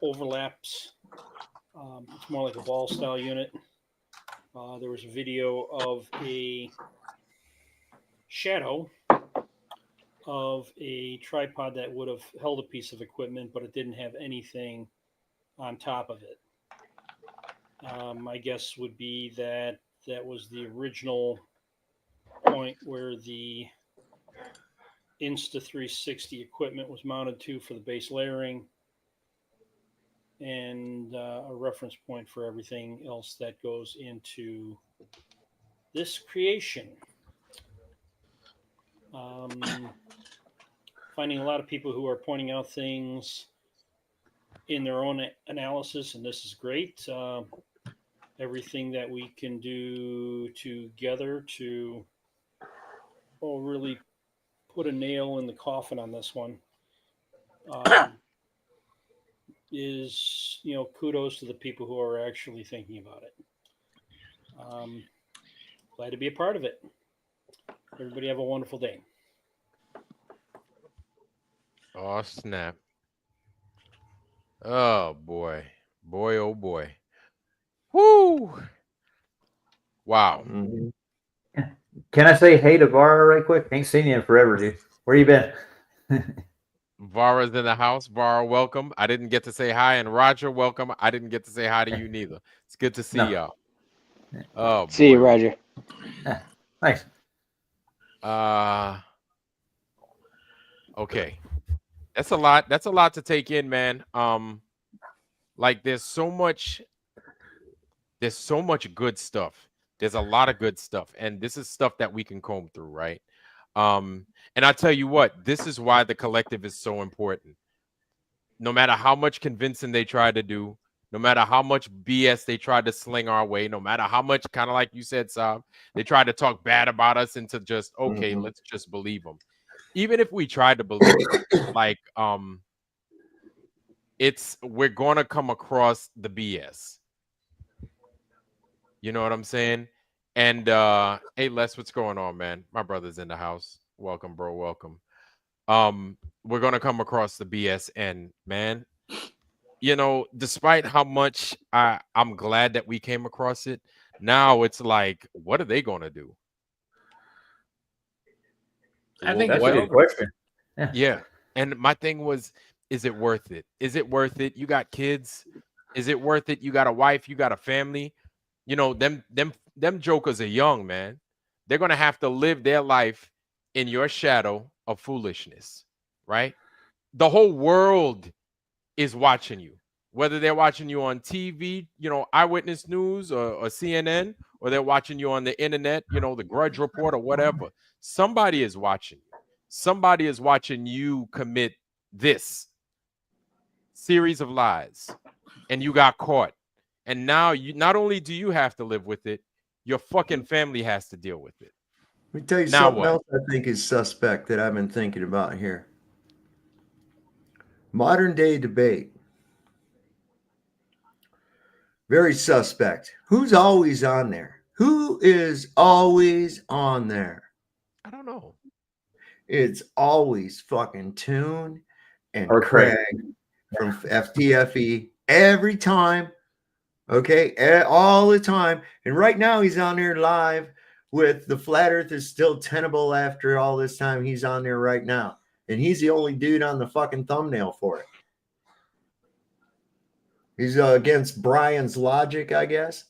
overlaps. It's more like a ball style unit. There was a video of a shadow of a tripod that would have held a piece of equipment, but it didn't have anything on top of it. My guess would be that was the original point where the Insta360 equipment was mounted to for the base layering, and a reference point for everything else that goes into this creation. Finding a lot of people who are pointing out things in their own analysis, and this is great. Everything that we can do together to really put a nail in the coffin on this one is, kudos to the people who are actually thinking about it. Glad to be a part of it. Everybody have a wonderful day. Oh, snap. Oh, boy. Boy, oh, boy. Woo! Wow. Mm-hmm. Can I say hey to Vara right quick? Ain't seen you in forever, dude. Where you been? Vara's in the house. Vara, welcome. I didn't get to say hi. And Roger, welcome. I didn't get to say hi to you neither. It's good to see y'all. Oh, boy. See you, Roger. Nice. Okay. That's a lot. That's a lot to take in, man. Like there's so much good stuff. There's a lot of good stuff. And this is stuff that we can comb through, right? And I tell you what, this is why the collective is so important. No matter how much convincing they try to do, no matter how much BS they try to sling our way, no matter how much, kind of like you said, Saab, they try to talk bad about us into just, okay, let's just believe them. Even if we try to believe them, like, we're going to come across the BS. You know what I'm saying? And hey, Les, what's going on, man? My brother's in the house. Welcome, bro. Welcome. We're gonna come across the BS, and man, despite how much I'm glad that we came across it, now it's like, what are they gonna do? I think that's a good question. Yeah. And my thing was, is it worth it? Is it worth it? You got kids? Is it worth it? You got a wife? You got a family? Them jokers are young, man. They're gonna have to live their life in your shadow of foolishness, right? The whole world is watching you, whether they're watching you on TV, Eyewitness News or CNN, or they're watching you on the internet, the Grudge Report or whatever. Somebody is watching you. Somebody is watching you commit this series of lies, and you got caught. And now not only do you have to live with it, your fucking family has to deal with it. Let me tell you something else I think is suspect that I've been thinking about here. Modern day debate. Very suspect. Who's always on there? Who is always on there? I don't know. It's always fucking Toon and Craig from FTFE every time. Okay, all the time. And right now he's on there live with the flat earth is still tenable after all this time. He's on there right now. And he's the only dude on the fucking thumbnail for it. He's against Brian's logic, I guess.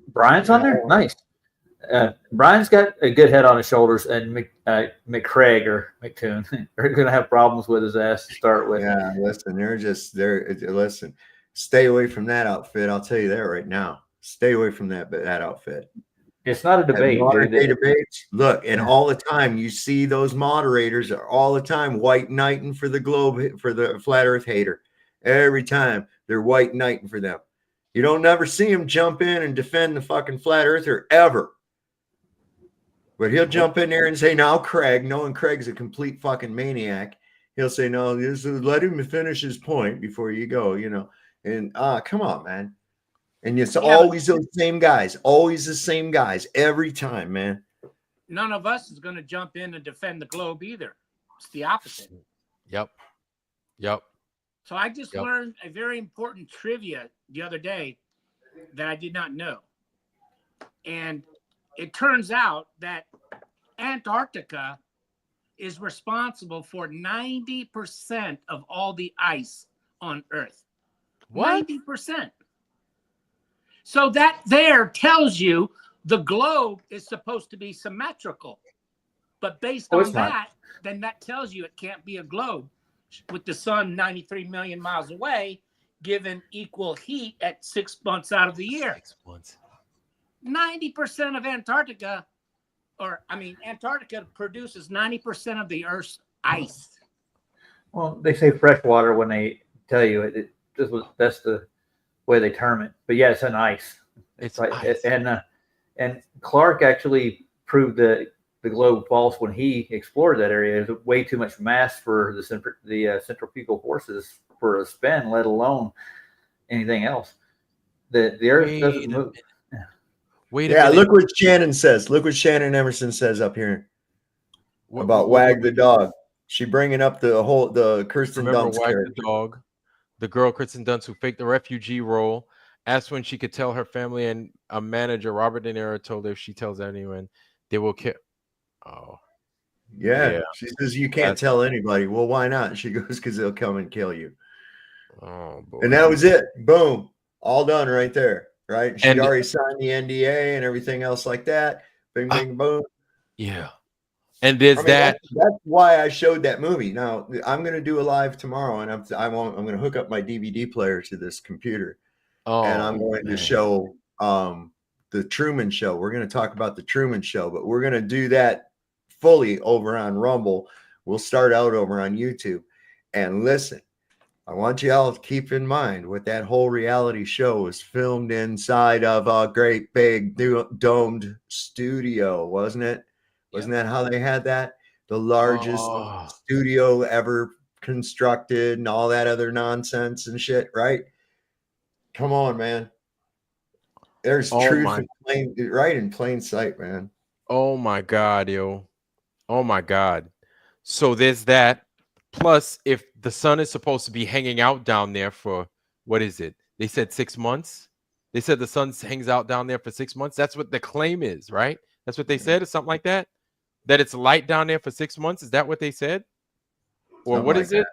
Brian's on there? Nice. Brian's got a good head on his shoulders, and McCraig or McToon are going to have problems with his ass to start with. Yeah, listen, listen, stay away from that outfit. I'll tell you that right now. Stay away from that outfit. It's not a debate. Debates. Look, and all the time you see those moderators are all the time white knighting for the globe, for the flat earth hater. Every time they're white knighting for them. You don't never see him jump in and defend the fucking flat earther ever. But he'll jump in there and say, now Craig, knowing Craig's a complete fucking maniac, he'll say, no, let him finish his point before you go, you know. And come on, man. And it's always those same guys, always the same guys every time, man. None of us is going to jump in and defend the globe either. It's the opposite. Yep. So I just learned a very important trivia the other day that I did not know. And it turns out that Antarctica is responsible for 90% of all the ice on Earth. What? 90%. So that there tells you the globe is supposed to be symmetrical. But based on that, then that tells you it can't be a globe with the sun 93 million miles away, given equal heat at 6 months out of the year. 6 months. 90% of Antarctica produces 90% of the Earth's ice. Well, they say fresh water when they tell you that's the way they term it. But yeah, it's an ice. It's like, ice. And Clark actually proved that the globe false when he explored that area. There's way too much mass for the centrifugal forces for a spin, let alone anything else. The Earth doesn't move. Wait a minute. Look what Shannon says. Look what Shannon Emerson says up here about Wag the dog. She bringing up the Kirsten Dunst Wag character. the dog, the girl Kirsten Dunst who faked the refugee role, asked when she could tell her family, and a manager, Robert De Niro, told her if she tells anyone, they will kill. Oh, yeah. She says you can't tell anybody. Well, why not? She goes, because they'll come and kill you. Oh, boy. And that was it. Boom, all done right there. Right? She already signed the NDA and everything else like that. Bing, bing, boom. Yeah. And there's that's why I showed that movie. Now I'm going to do a live tomorrow, and I'm going to hook up my DVD player to this computer, and I'm going to show the Truman Show. We're going to talk about the Truman Show, but we're going to do that fully over on Rumble. We'll start out over on YouTube. And listen, I want you all to keep in mind what that whole reality show was filmed inside of a great big domed studio, wasn't it? Wasn't that how they had that? The largest studio ever constructed and all that other nonsense and shit, right? Come on, man. There's truth in plain sight, man. Oh my God, yo. Oh my God. So there's that. Plus, if the sun is supposed to be hanging out down there for, what is it? They said 6 months. They said the sun hangs out down there for 6 months. That's what the claim is, right? That's what they said, or something like that? That it's light down there for 6 months. Is that what they said? Or something what is it?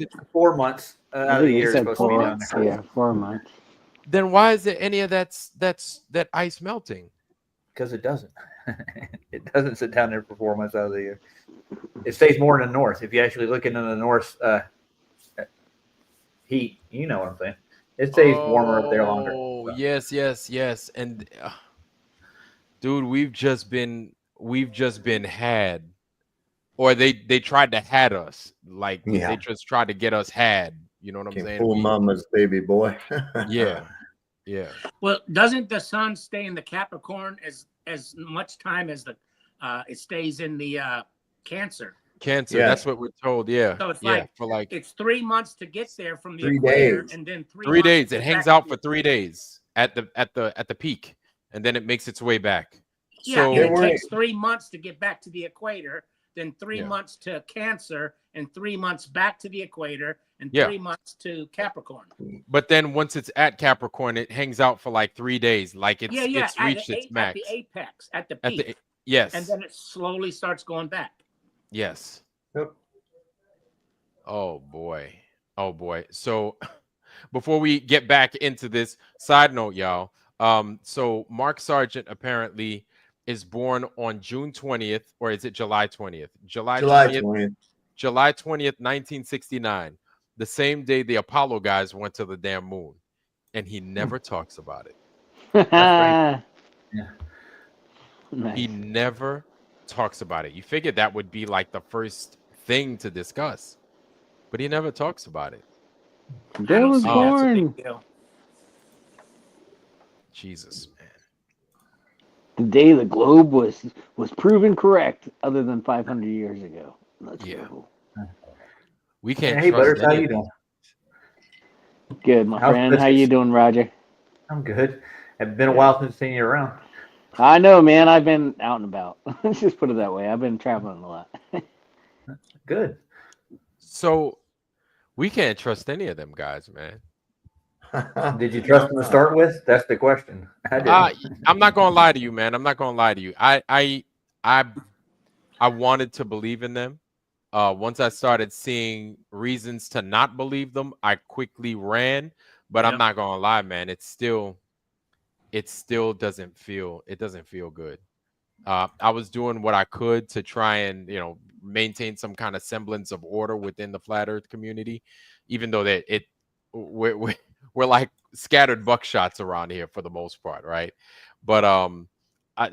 It's 4 months out of the year. Supposed to be down there. Yeah, 4 months. Then why is there any of that ice melting? Because it doesn't. It doesn't sit down there for 4 months out of the year. It stays more in the north. If you actually look into the north heat, you know what I'm saying. It stays warmer up there longer. Oh, yes. And dude, we've just been had, or they tried to had us. Like they just tried to get us had. You know what I'm saying? Fool mama's baby boy. Yeah. Well, doesn't the sun stay in the Capricorn as much time as it stays in the Cancer? Cancer. Yeah. That's what we're told. Yeah. So it's it's 3 months to get there from the 3 equator, days. and then 3 days. It hangs out for 3 days at the peak, and then it makes its way back. Yeah, so it takes 3 months to get back to the equator. then 3 Yeah. months to Cancer, and 3 months back to the equator, and Yeah. 3 months to Capricorn. But then once it's at Capricorn, it hangs out for like 3 days, like it's At reached its max. At the apex, at the At peak. the yes. And then it slowly starts going back. Yes. Yep. Oh boy. Oh boy. So before we get back into this, side note, y'all. So Mark Sargent apparently is born on June 20th, or is it July 20th? July 20th. July 20th, 1969. The same day the Apollo guys went to the damn moon. And he never talks about it. That's right. Yeah. Nice. He never talks about it. You figured that would be like the first thing to discuss, but he never talks about it. They was That's a born. big deal. Jesus, man. The day the globe was proven correct, other than 500 years ago. Let's go. We can't Hey, trust Butters, how any you of doing? Good, my How's friend. How business? you doing, Roger? I'm good. It's been a while since I've seen you around. I know, man. I've been out and about. Let's just put it that way. I've been traveling a lot. Good. So we can't trust any of them guys, man. Did you trust them to start with? That's the question. I didn't. I'm not gonna lie to you, man. I'm not gonna lie to you. I wanted to believe in them. Once I started seeing reasons to not believe them, I quickly ran. But I'm not gonna lie, man. It still doesn't feel good. I was doing what I could to try and maintain some kind of semblance of order within the flat Earth community, even though that we're like scattered buckshots around here for the most part, right? But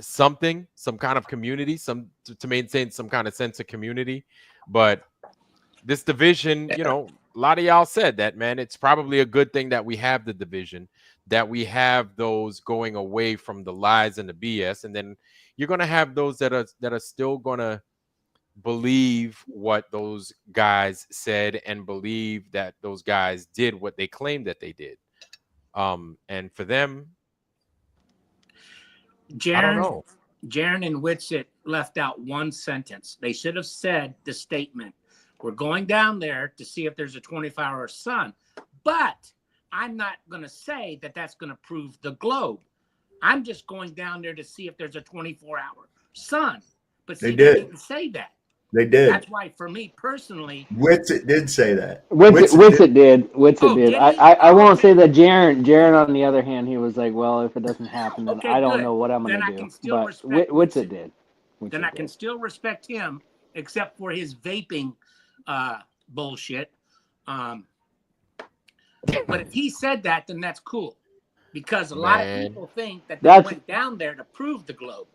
some kind of community, to maintain some kind of sense of community. But this division, a lot of y'all said that, man. It's probably a good thing that we have the division, that we have those going away from the lies and the BS, and then you're gonna have those that are still gonna believe what those guys said and believe that those guys did what they claimed that they did. And for them, I don't know. Jaron and Whitsitt left out one sentence. They should have said the statement, "We're going down there to see if there's a 24-hour sun." But I'm not going to say that that's going to prove the globe. I'm just going down there to see if there's a 24-hour sun. But see, they didn't say that. They did. That's why, for me personally, Whitsitt did say that. Whitsitt did. Whitsitt did. did he? I won't say that Jaron, on the other hand, he was like, well, if it doesn't happen, then Okay, I don't good. know what I'm going Then I to can do. still But respect Whitsitt did. then I can still respect him, except for his vaping bullshit. But if he said that, then that's cool. Because a lot of people think that they went down there to prove the globe.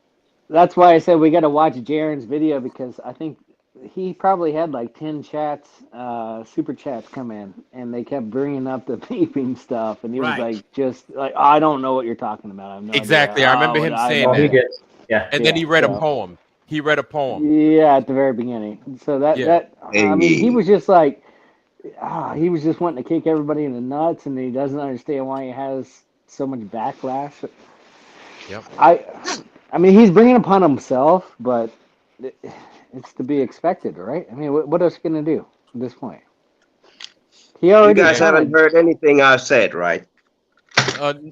That's why I said we got to watch Jaron's video, because I think he probably had like 10 chats, super chats come in, and they kept bringing up the vaping stuff, and he was like, I don't know what you're talking about. I have no exactly. idea. I remember him saying that. He did. Yeah. And then he read a poem. He read a poem. Yeah, at the very beginning. So I mean, he was just like, he was just wanting to kick everybody in the nuts, and he doesn't understand why he has so much backlash. Yep. I mean, he's bringing it upon himself, but it's to be expected, right? I mean, what else can he do at this point? You guys haven't heard anything I've said, right?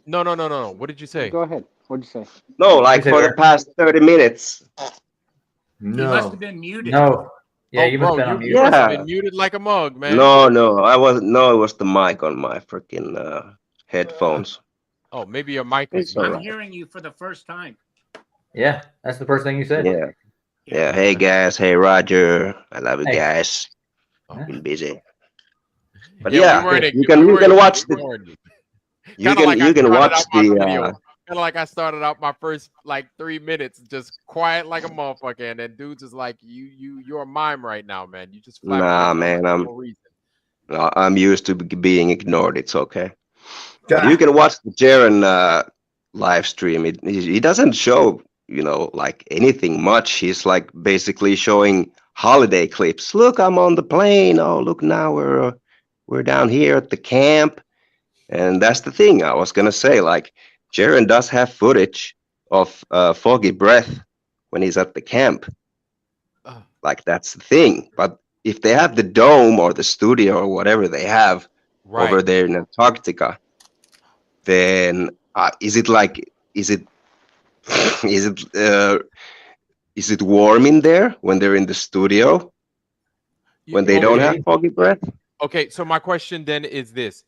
No. What did you say? Go ahead. What'd you say? No, like for the past 30 minutes. No. You must have been muted. No. Yeah, you must have been You must have been muted like a mug, man. No, I wasn't. No, it was the mic on my freaking headphones. Oh, maybe your mic was. I'm hearing you for the first time. Yeah, that's the first thing you said. Yeah. Hey guys. Hey Roger. I love you guys. I've been busy. But you can watch the. You can watch the. Kind of like I started out my first like 3 minutes just quiet like a motherfucker, and then dudes is like, you're a mime right now, man. You just nah, man. I'm used to being ignored. It's okay. You can watch the Jaron live stream. He doesn't show like anything much. He's like basically showing holiday clips. Look, I'm on the plane. Oh, look, now we're down here at the camp, and that's the thing I was gonna say. Like, Jaron does have footage of Foggy Breath when he's at the camp. like that's the thing. But if they have the dome or the studio or whatever they have over there in Antarctica, then is it is it is it warm in there when they're in the studio when they don't have foggy breath? Okay, so my question then is this.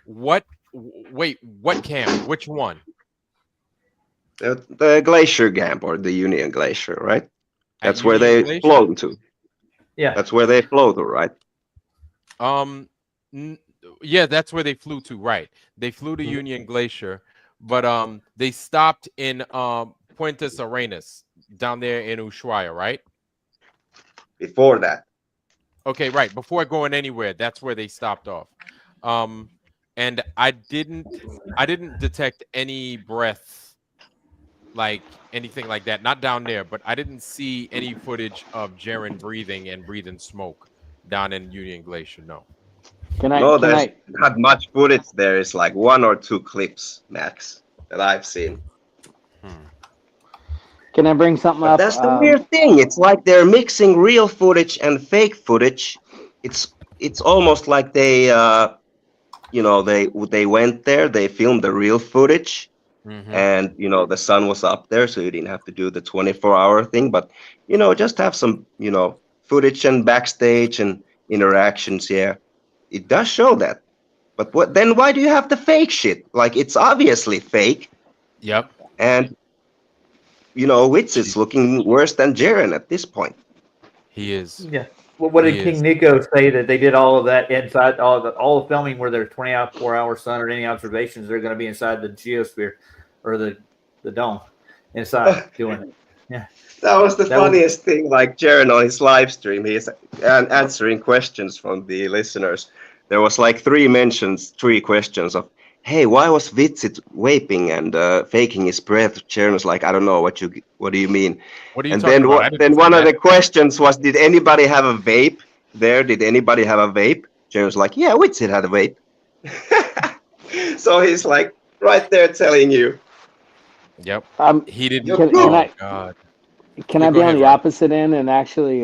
What camp? Which one? The glacier camp or the Union Glacier, right? That's where Union they Glacier? float to. Yeah. That's where they flew to, right? Yeah, that's where they flew to, right? They flew to Union Glacier, but they stopped in Puentes Arenas down there in Ushuaia, right? Before that. Okay, right. Before going anywhere, that's where they stopped off. And I didn't detect any breath, like anything like that. Not down there, but I didn't see any footage of Jaren breathing smoke down in Union Glacier. No. There's not much footage there. It's like 1 or 2 clips max that I've seen. Can I bring something up? That's the weird thing. It's like they're mixing real footage and fake footage. It's almost like they they went there, they filmed the real footage, and the sun was up there, so you didn't have to do the 24-hour thing. But just have some footage and backstage and interactions. Yeah, it does show that. But then why do you have the fake shit? Like, it's obviously fake. Yep. And Witz is looking worse than Jaren at this point. He is. Yeah. Well, what did King Nico say that they did all of that inside all the filming where there's 24-hour sun or any observations? They're going to be inside the geosphere or the dome inside doing it. Yeah. That was the funniest thing. Like Jaren on his live stream, he's answering questions from the listeners. There was like 3 questions of, hey, why was Vitsit vaping and faking his breath? Jaren was like, I don't know, what do you mean? What are you and talking about? Then one of the questions was, did anybody have a vape there? Did anybody have a vape? Jaren was like, yeah, Vitsit had a vape. So he's like right there telling you. Yep. He didn't. God. Can I be on the opposite end and actually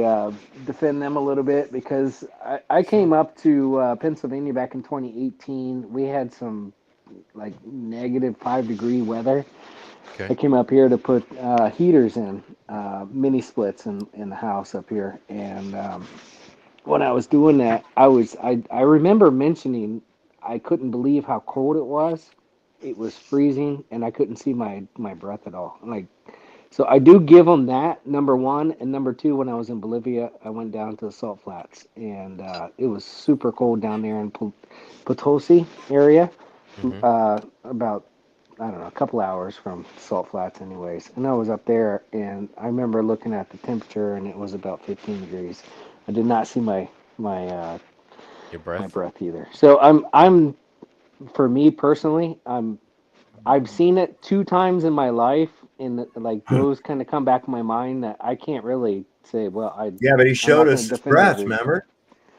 defend them a little bit? Because I came up to Pennsylvania back in 2018. We had some like -5-degree weather. Okay. I came up here to put heaters in, mini splits in the house up here. And when I was doing that, I remember mentioning I couldn't believe how cold it was. It was freezing, and I couldn't see my breath at all. So I do give them that, number one. And number two, when I was in Bolivia, I went down to the salt flats, and it was super cold down there in Potosi area, about, I don't know, a couple hours from salt flats anyways. And I was up there, and I remember looking at the temperature, and it was about 15 degrees. I did not see my breath either. So I'm for me personally, I've seen it 2 times in my life, and like those kind of come back in my mind that I can't really say. Well, yeah, but he showed us his breath. Remember,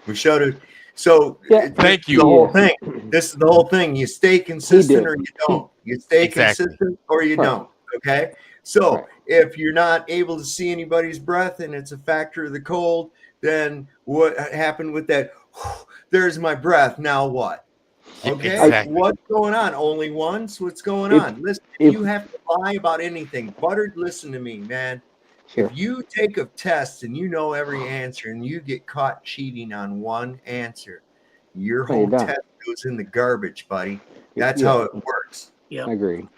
we showed it. So yeah, thank you. The whole thing. This is the whole thing. You stay consistent or you don't. You stay consistent or you don't. Okay. So if you're not able to see anybody's breath and it's a factor of the cold, then what happened with that? There's my breath. Now what? Okay, exactly. What's going on? Only once? What's going on? Listen, if you have to lie about anything, Buttered, listen to me, man. Sure. If you take a test and you know every answer and you get caught cheating on one answer, your whole test goes in the garbage, buddy. That's how it works. Yeah, agreed.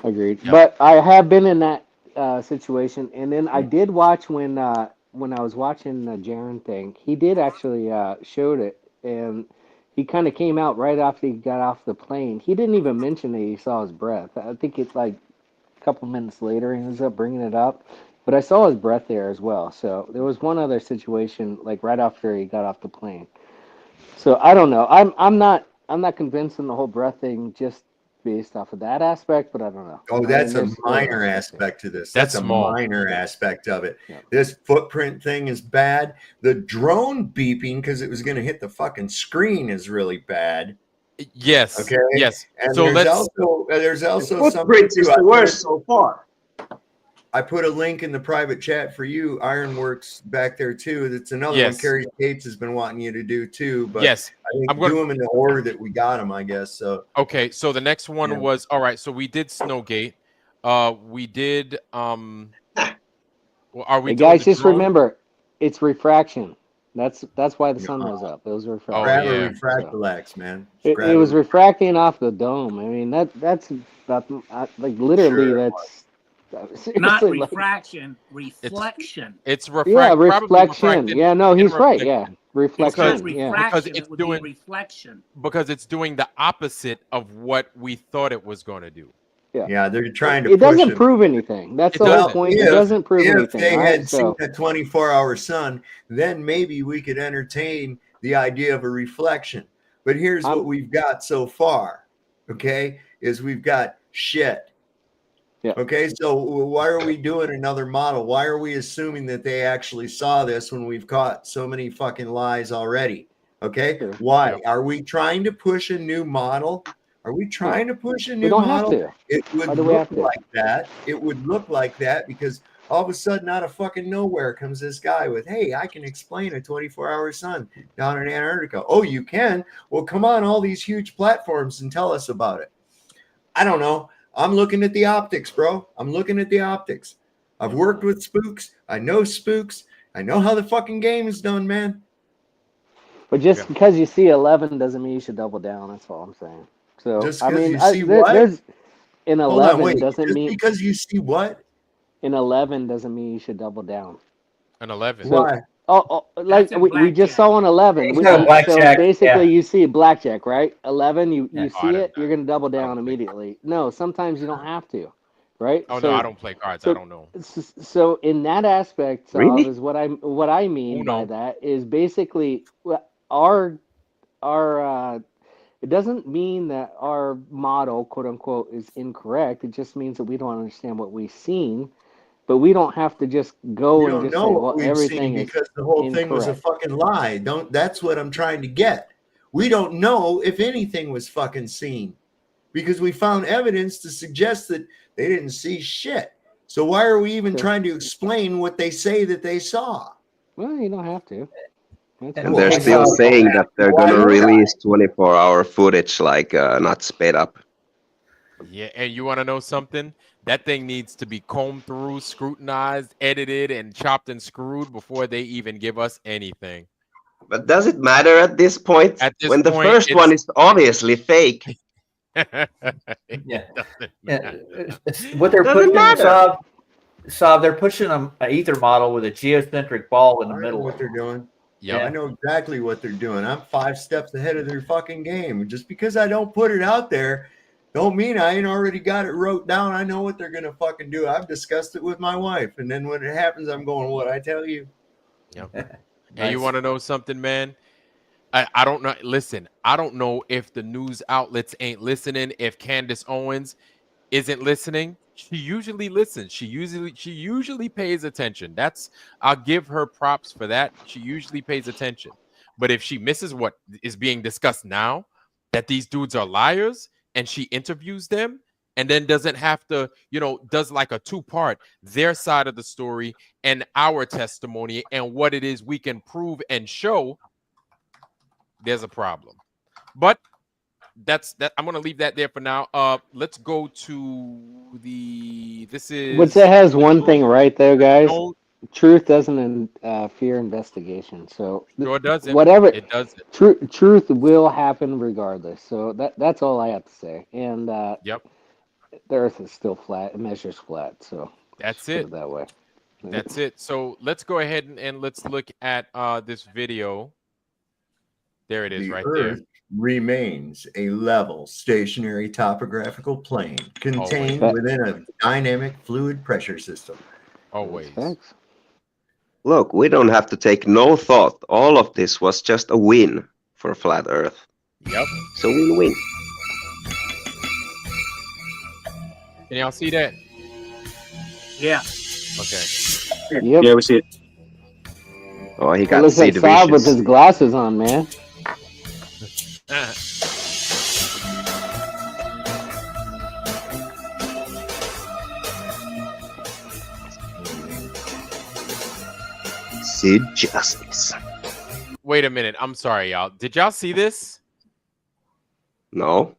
Yep. But I have been in that situation, and then I did watch when I was watching the Jaren thing. He did actually showed it, and he kind of came out right after he got off the plane. He didn't even mention that he saw his breath. I think it's like a couple minutes later he ends up bringing it up. But I saw his breath there as well. So there was one other situation like right after he got off the plane. So I don't know. I'm not convinced in the whole breath thing just based off of that aspect, but I don't know. Oh, that's a minor aspect to this. That's a minor aspect of it. Yeah. This footprint thing is bad. The drone beeping because it was going to hit the fucking screen is really bad. Yes. Okay. Yes. And so there's also the footprint is the worst so far. I put a link in the private chat for you. Ironworks back there too. That's another one. Carrie Cates has been wanting you to do too. But yes, I think do them in the order that we got them, I guess. So okay. So the next one was all right. So we did Snowgate. We did. Are we? Hey guys, just remember, it's refraction. That's why the sun was up. It was refraction. Refractilax, man. It was refracting off the dome. I mean, that's about, like literally that's not refraction, reflection. It's reflection. Yeah, no, he's right. Yeah, reflection. Because it's doing reflection. Because it's doing the opposite of what we thought it was going to do. Yeah, they're trying to. It doesn't prove anything. That's the whole point. It doesn't prove anything. If they had seen a 24-hour sun, then maybe we could entertain the idea of a reflection. But here's what we've got so far. Okay, is we've got shit. Yeah. Okay, so why are we doing another model? Why are we assuming that they actually saw this when we've caught so many fucking lies already? Okay, why are we trying to push a new model? Are we trying to push a new model? Have to. It would look like that. It would look like that because all of a sudden, out of fucking nowhere, comes this guy with, "Hey, I can explain a 24-hour sun down in Antarctica." Oh, you can? Well, come on, all these huge platforms and tell us about it. I don't know. I'm looking at the optics, bro. I'm looking at the optics. I've worked with spooks. I know spooks. I know how the fucking game is done, man. But just because you see 11 doesn't mean you should double down. That's all I'm saying. So just I mean, you see what? There's in 11 wait, doesn't mean because you see what? In 11 doesn't mean you should double down. An 11. So, why? Like we just saw an 11. So basically, you see blackjack, right? 11, you see it, you're gonna double down immediately. No, sometimes you don't have to, right? Oh no, I don't play cards. I don't know. So in that aspect, Really? is what I mean by that is basically our it doesn't mean that our model, quote unquote, is incorrect. It just means that we don't understand what we've seen. But we don't have to just go and just say, well, everything is because the whole thing was a fucking lie. That's what I'm trying to get. We don't know if anything was fucking seen because we found evidence to suggest that they didn't see shit. So why are we even trying to explain what they say that they saw? Well, you don't have to. And they're still saying that they're going to release 24-hour footage, like not sped up. Yeah, and you want to know something? That thing needs to be combed through, scrutinized, edited, and chopped and screwed before they even give us anything. But does it matter at this point? When the first one is obviously fake. What they're pushing, Saab, they're pushing an ether model with a geocentric ball in the middle. What they're doing. Yeah, I know exactly what they're doing. I'm 5 steps ahead of their fucking game. Just because I don't put it out there, don't mean I ain't already got it wrote down. I know what they're gonna fucking do. I've discussed it with my wife, and then when it happens, I'm going, "What I tell you?" Yep. And you want to know something, man? I don't know. Listen, I don't know if the news outlets ain't listening. If Candace Owens isn't listening, she usually listens. She usually pays attention. I'll give her props for that. She usually pays attention. But if she misses what is being discussed now, that these dudes are liars, and she interviews them and then doesn't have to, does like a 2-part, their side of the story and our testimony and what it is we can prove and show, there's a problem. But that's that. I'm going to leave that there for now. Let's go to this is. Which that has one thing right there, guys. Truth doesn't fear investigation. So sure doesn't. Whatever it doesn't. Truth will happen regardless. So that's all I have to say. And yep, the Earth is still flat. It measures flat. So that's it. That way. That's it. So let's go ahead and let's look at this video. There it is, the right Earth there. Remains a level, stationary topographical plane contained within a dynamic fluid pressure system. Always. Thanks. Look, we don't have to take no thought. All of this was just a win for Flat Earth. Yep. So win-win. Can y'all see that? Yeah. Okay. Yep. Yeah, we see it. Oh, he got looks to see like the Saab with visions. his glasses on, man. see justice. Wait a minute. I'm sorry, y'all. Did y'all see this? No.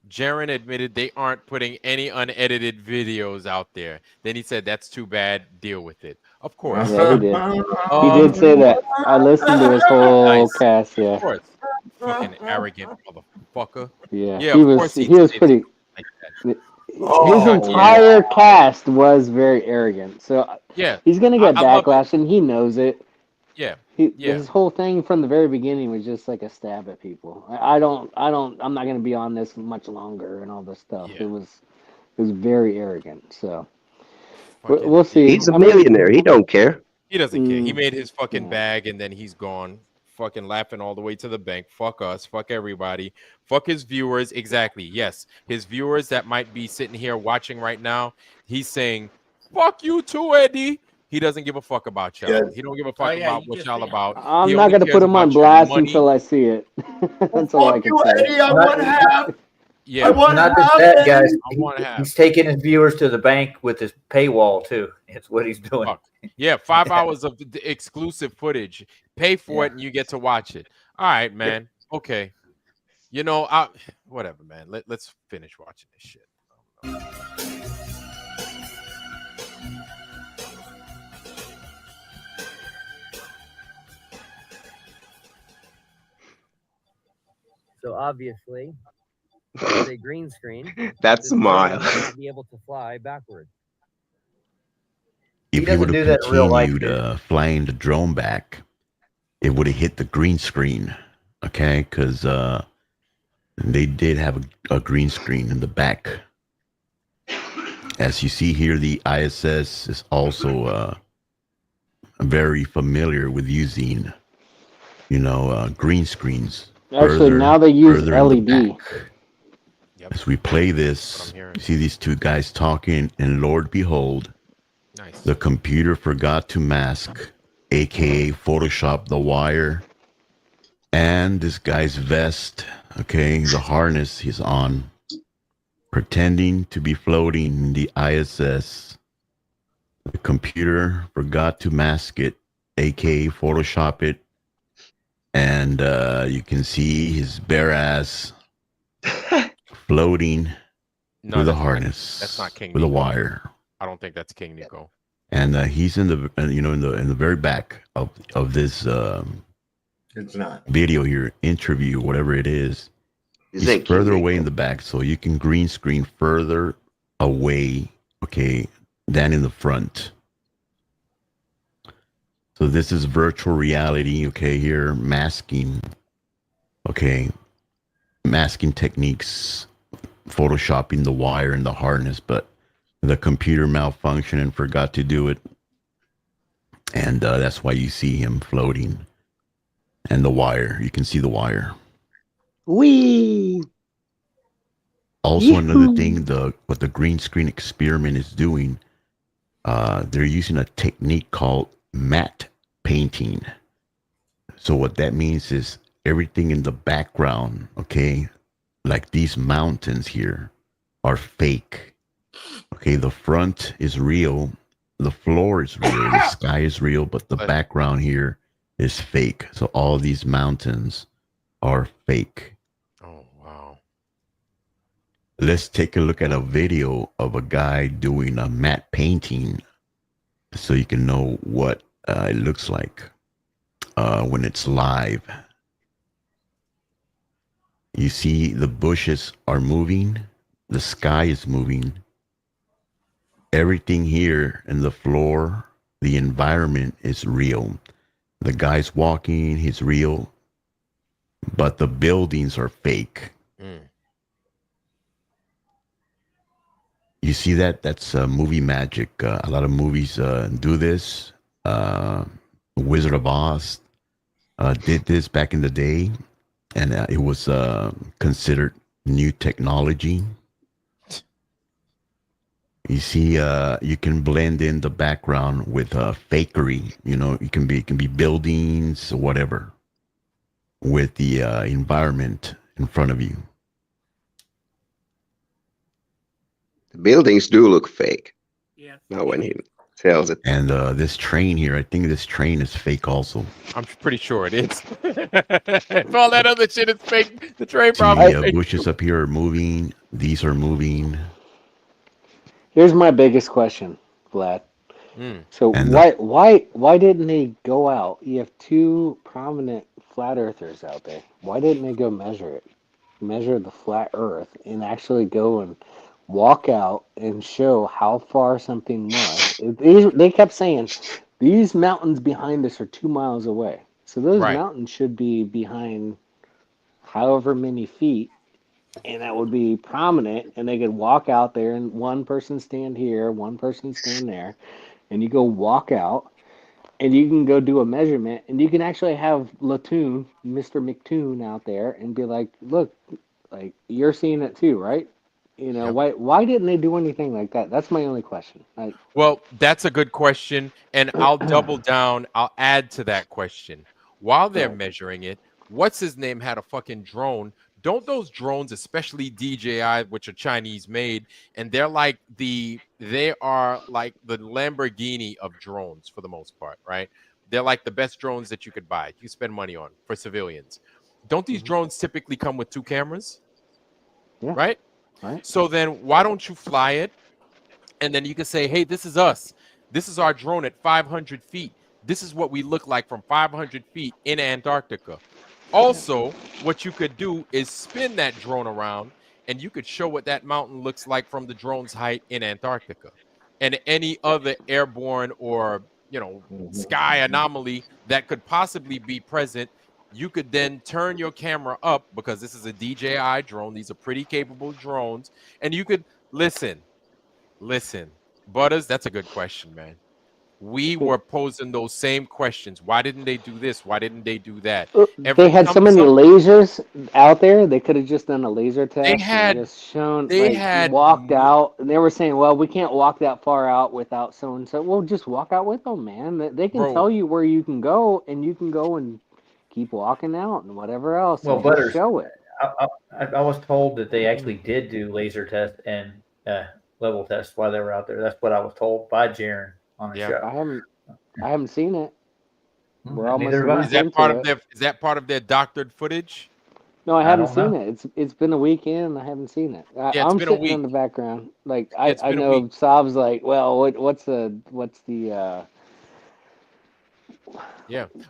Jaren admitted they aren't putting any unedited videos out there. Then he said, "That's too bad. Deal with it." Of course. Yeah, he did. He did say that. I listened to his whole cast. Yeah. Of course. Fucking arrogant motherfucker. Yeah. Yeah, He of was. course He he'd was say pretty. like that. His entire cast was very arrogant. So Yeah. he's gonna get I love it. backlash, and he knows it. Yeah. His whole thing from the very beginning was just like a stab at people. I'm not gonna be on this much longer and all this stuff. Yeah. It was very arrogant. So we'll see. He's a millionaire. He don't care. He doesn't care. He made his fucking bag and then he's gone. Fucking laughing all the way to the bank. Fuck us. Fuck everybody. Fuck his viewers. Exactly. Yes. His viewers that might be sitting here watching right now. He's saying, fuck you too, Eddie. He doesn't give a fuck about y'all. He don't give a fuck about what y'all about. I'm not gonna put him on blast until I see it. That's all I can say. Eddie, I want half. Yeah, I want Not half, just that, Eddie. guys. He's taking his viewers to the bank with his paywall too. It's what he's doing. Fuck. Yeah, 5 hours of exclusive footage. Pay for it and you get to watch it. All right, man. Okay. You know, whatever, man. Let's finish watching this shit. So obviously, with a green screen, That this smile. plane will not be able to fly backward. If he would have continued flying the drone back, it would have hit the green screen. Okay, because they did have a green screen in the back. As you see here, the ISS is also very familiar with using, green screens. Actually, now they use LED. As we play this, you see these two guys talking, and Lord behold, the computer forgot to mask, aka Photoshop the wire, and this guy's vest, the harness he's on, pretending to be floating in the ISS. The computer forgot to mask it, aka Photoshop it, and you can see his bare ass floating through the harness. That's not King with Nico. a wire. I don't think that's King Nico. And he's in the in the very back of this It's not video here, interview, whatever it is. He's further away in the back, so you can green screen further away, than in the front. So this is virtual reality, here, masking, masking techniques, photoshopping the wire and the harness, but the computer malfunctioned and forgot to do it. And that's why you see him floating. And the wire, you can see the wire. Wee. Also, another thing, what the green screen experiment is doing, they're using a technique called matte painting. So what that means is everything in the background, like these mountains here, are fake. The front is real, the floor is real, the sky is real, but the background here is fake. So all these mountains are fake. Oh, wow. Let's take a look at a video of a guy doing a matte painting so you can know what it looks like when it's live. You see the bushes are moving, the sky is moving. Everything here in the floor, the environment is real. The guy's walking, he's real, but the buildings are fake. You see that? That's movie magic. A lot of movies do this. Wizard of Oz did this back in the day, and it was considered new technology. You see, you can blend in the background with fakery. It can be buildings or whatever with the environment in front of you. The buildings do look fake. Yeah. Now when he tells it. And this train here, I think this train is fake also. I'm pretty sure it is. If all that other shit is fake, the train The probably fake. bushes up here are moving. These are moving. Here's my biggest question, Vlad. So And why didn't they go out? You have two prominent flat earthers out there. Why didn't they go measure the flat Earth, and actually go and walk out and show how far something was? They kept saying these mountains behind us are 2 miles away, so those Right. mountains should be behind however many feet, and that would be prominent, and they could walk out there and one person stand here, one person stand there, and you go walk out, and you can go do a measurement, and you can actually have Latoon, Mr. McToon, out there and be like, look, like, you're seeing it too, right? You know, why didn't they do anything like that? That's my only question. Well, that's a good question, and I'll double down. I'll add to that question. While they're measuring it, what's his name had a fucking drone. Don't those drones, especially DJI, which are Chinese made, and they are like the Lamborghini of drones for the most part, right? They're like the best drones that you could buy, you spend money on for civilians. Don't these drones typically come with 2 cameras? Yeah. Right? So then why don't you fly it? And then you can say, hey, this is us. This is our drone at 500 feet. This is what we look like from 500 feet in Antarctica. Also, what you could do is spin that drone around, and you could show what that mountain looks like from the drone's height in Antarctica. And any other airborne or, sky anomaly that could possibly be present, you could then turn your camera up, because this is a DJI drone. These are pretty capable drones. And you could listen, Butters, that's a good question, man. We were posing those same questions. Why didn't they do this? Why didn't they do that? They had so many lasers out there. They could have just done a laser test. They walked out, and they were saying, "Well, we can't walk that far out without so and so." Well, just walk out with them, man. They can tell you where you can go, and you can go and keep walking out and whatever else. Well, and Butters, just show it. I was told that they actually did do laser tests and level tests while they were out there. That's what I was told by Jaron on the show. I haven't seen it. We're almost is that part of their doctored footage? No, I haven't seen it. It's been a weekend and I haven't seen it. I'm been a sitting week. in the background. Like I know Saab's like, well, what's the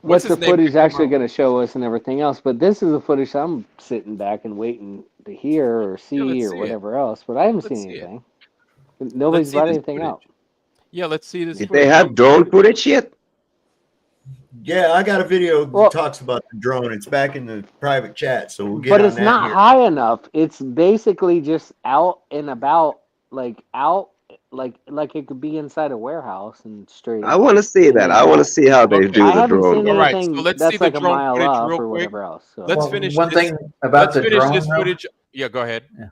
What's the footage actually going to show us and everything else? But this is the footage I'm sitting back and waiting to hear or see or whatever else. But I haven't seen anything. Nobody's brought anything out. Yeah, let's see this. Did they have drone footage yet? Yeah, I got a video that talks about the drone. It's back in the private chat, so we'll get on that. But it's not high enough. It's basically just out and about, like it could be inside a warehouse and straight. I want to see that. I want to see how they do the drone. All right, so let's see the drone footage real quick. So. Let's finish one thing about the drone. This footage. Yeah, go ahead. Yeah.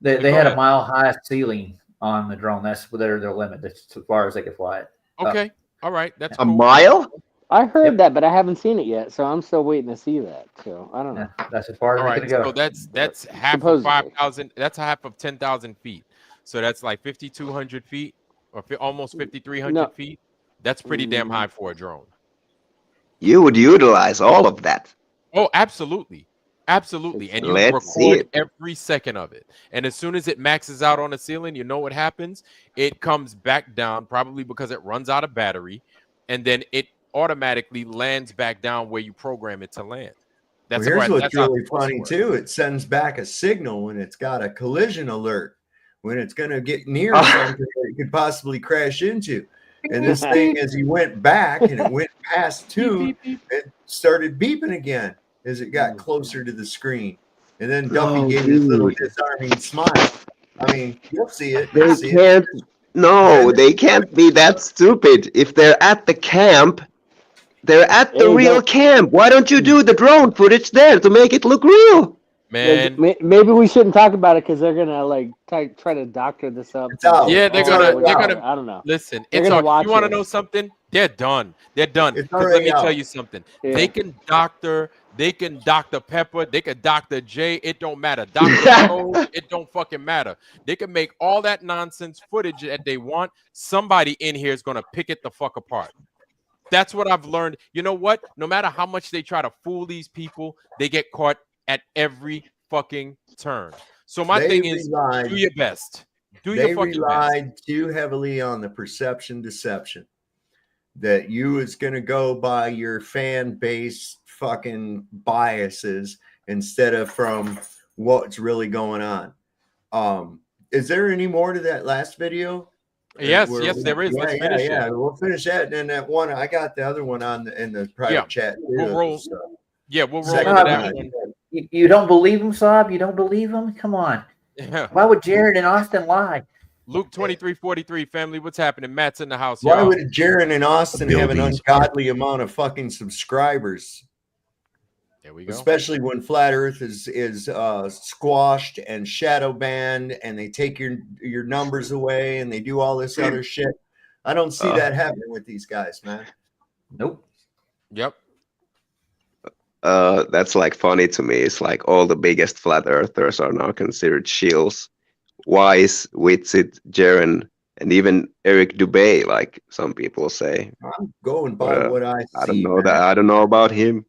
They had a mile-high ceiling on the drone. That's their limit. That's as far as they could fly it. Okay. All right. That's a mile. I heard that, but I haven't seen it yet, so I'm still waiting to see that. So I don't know. That's as far as they can go. So that's half of 5,000. That's half of 10,000 feet. So that's like 5,200 feet, or almost 5,300 feet. That's pretty damn high for a drone. You would utilize all of that. Oh, absolutely. Absolutely. And you record every second of it. And as soon as it maxes out on the ceiling, you know what happens? It comes back down, probably because it runs out of battery, and then it automatically lands back down where you program it to land. Here's what's really funny too. It sends back a signal when it's got a collision alert, when it's going to get near something that it could possibly crash into. And this thing, as he went back and it went past tune, it started beeping again as it got closer to the screen. And then Duffy gave his little disarming smile. I mean, you'll see it. You'll see it. No, they can't be that stupid. If they're at the camp, they're at the real camp. Why don't you do the drone footage there to make it look real? Man, maybe we shouldn't talk about it because they're gonna like try to doctor this up. Yeah, they're gonna. I don't know. Listen, it's all, you want to know something? They're done. They're done. Because let me tell you something. Yeah. They can doctor They can Dr. Pepper, they can Dr. J, it don't matter. Dr. Rose, it don't fucking matter. They can make all that nonsense footage that they want. Somebody in here is gonna pick it the fuck apart. That's what I've learned. You know what? No matter how much they try to fool these people, they get caught at every fucking turn. So my thing is, do your best. Do your fucking best. They relied too heavily on the perception deception that you is going to go by your fan base fucking biases instead of from what's really going on. Is there any more to that last video? Yes, there is. Let's finish it. Yeah, we'll finish that. And then that one, I got the other one in the private chat. We'll roll. Yeah, we'll roll into that one. You don't believe him, Saab? You don't believe him? Come on. Yeah. Why would Jared and Austin lie? Luke 23:43, family, what's happening? Matt's in the house. Why would Jared and Austin have an ungodly amount of fucking subscribers? There we go. Especially when Flat Earth is squashed and shadow banned, and they take your numbers away, and they do all this other shit. I don't see that happening with these guys, man. Nope. Yep. That's like funny to me. It's like all the biggest flat earthers are now considered shills. Wise, Witsit, Jaren, and even Eric Dubay, like some people say. I'm going by what I see. I don't know that. I don't know about him.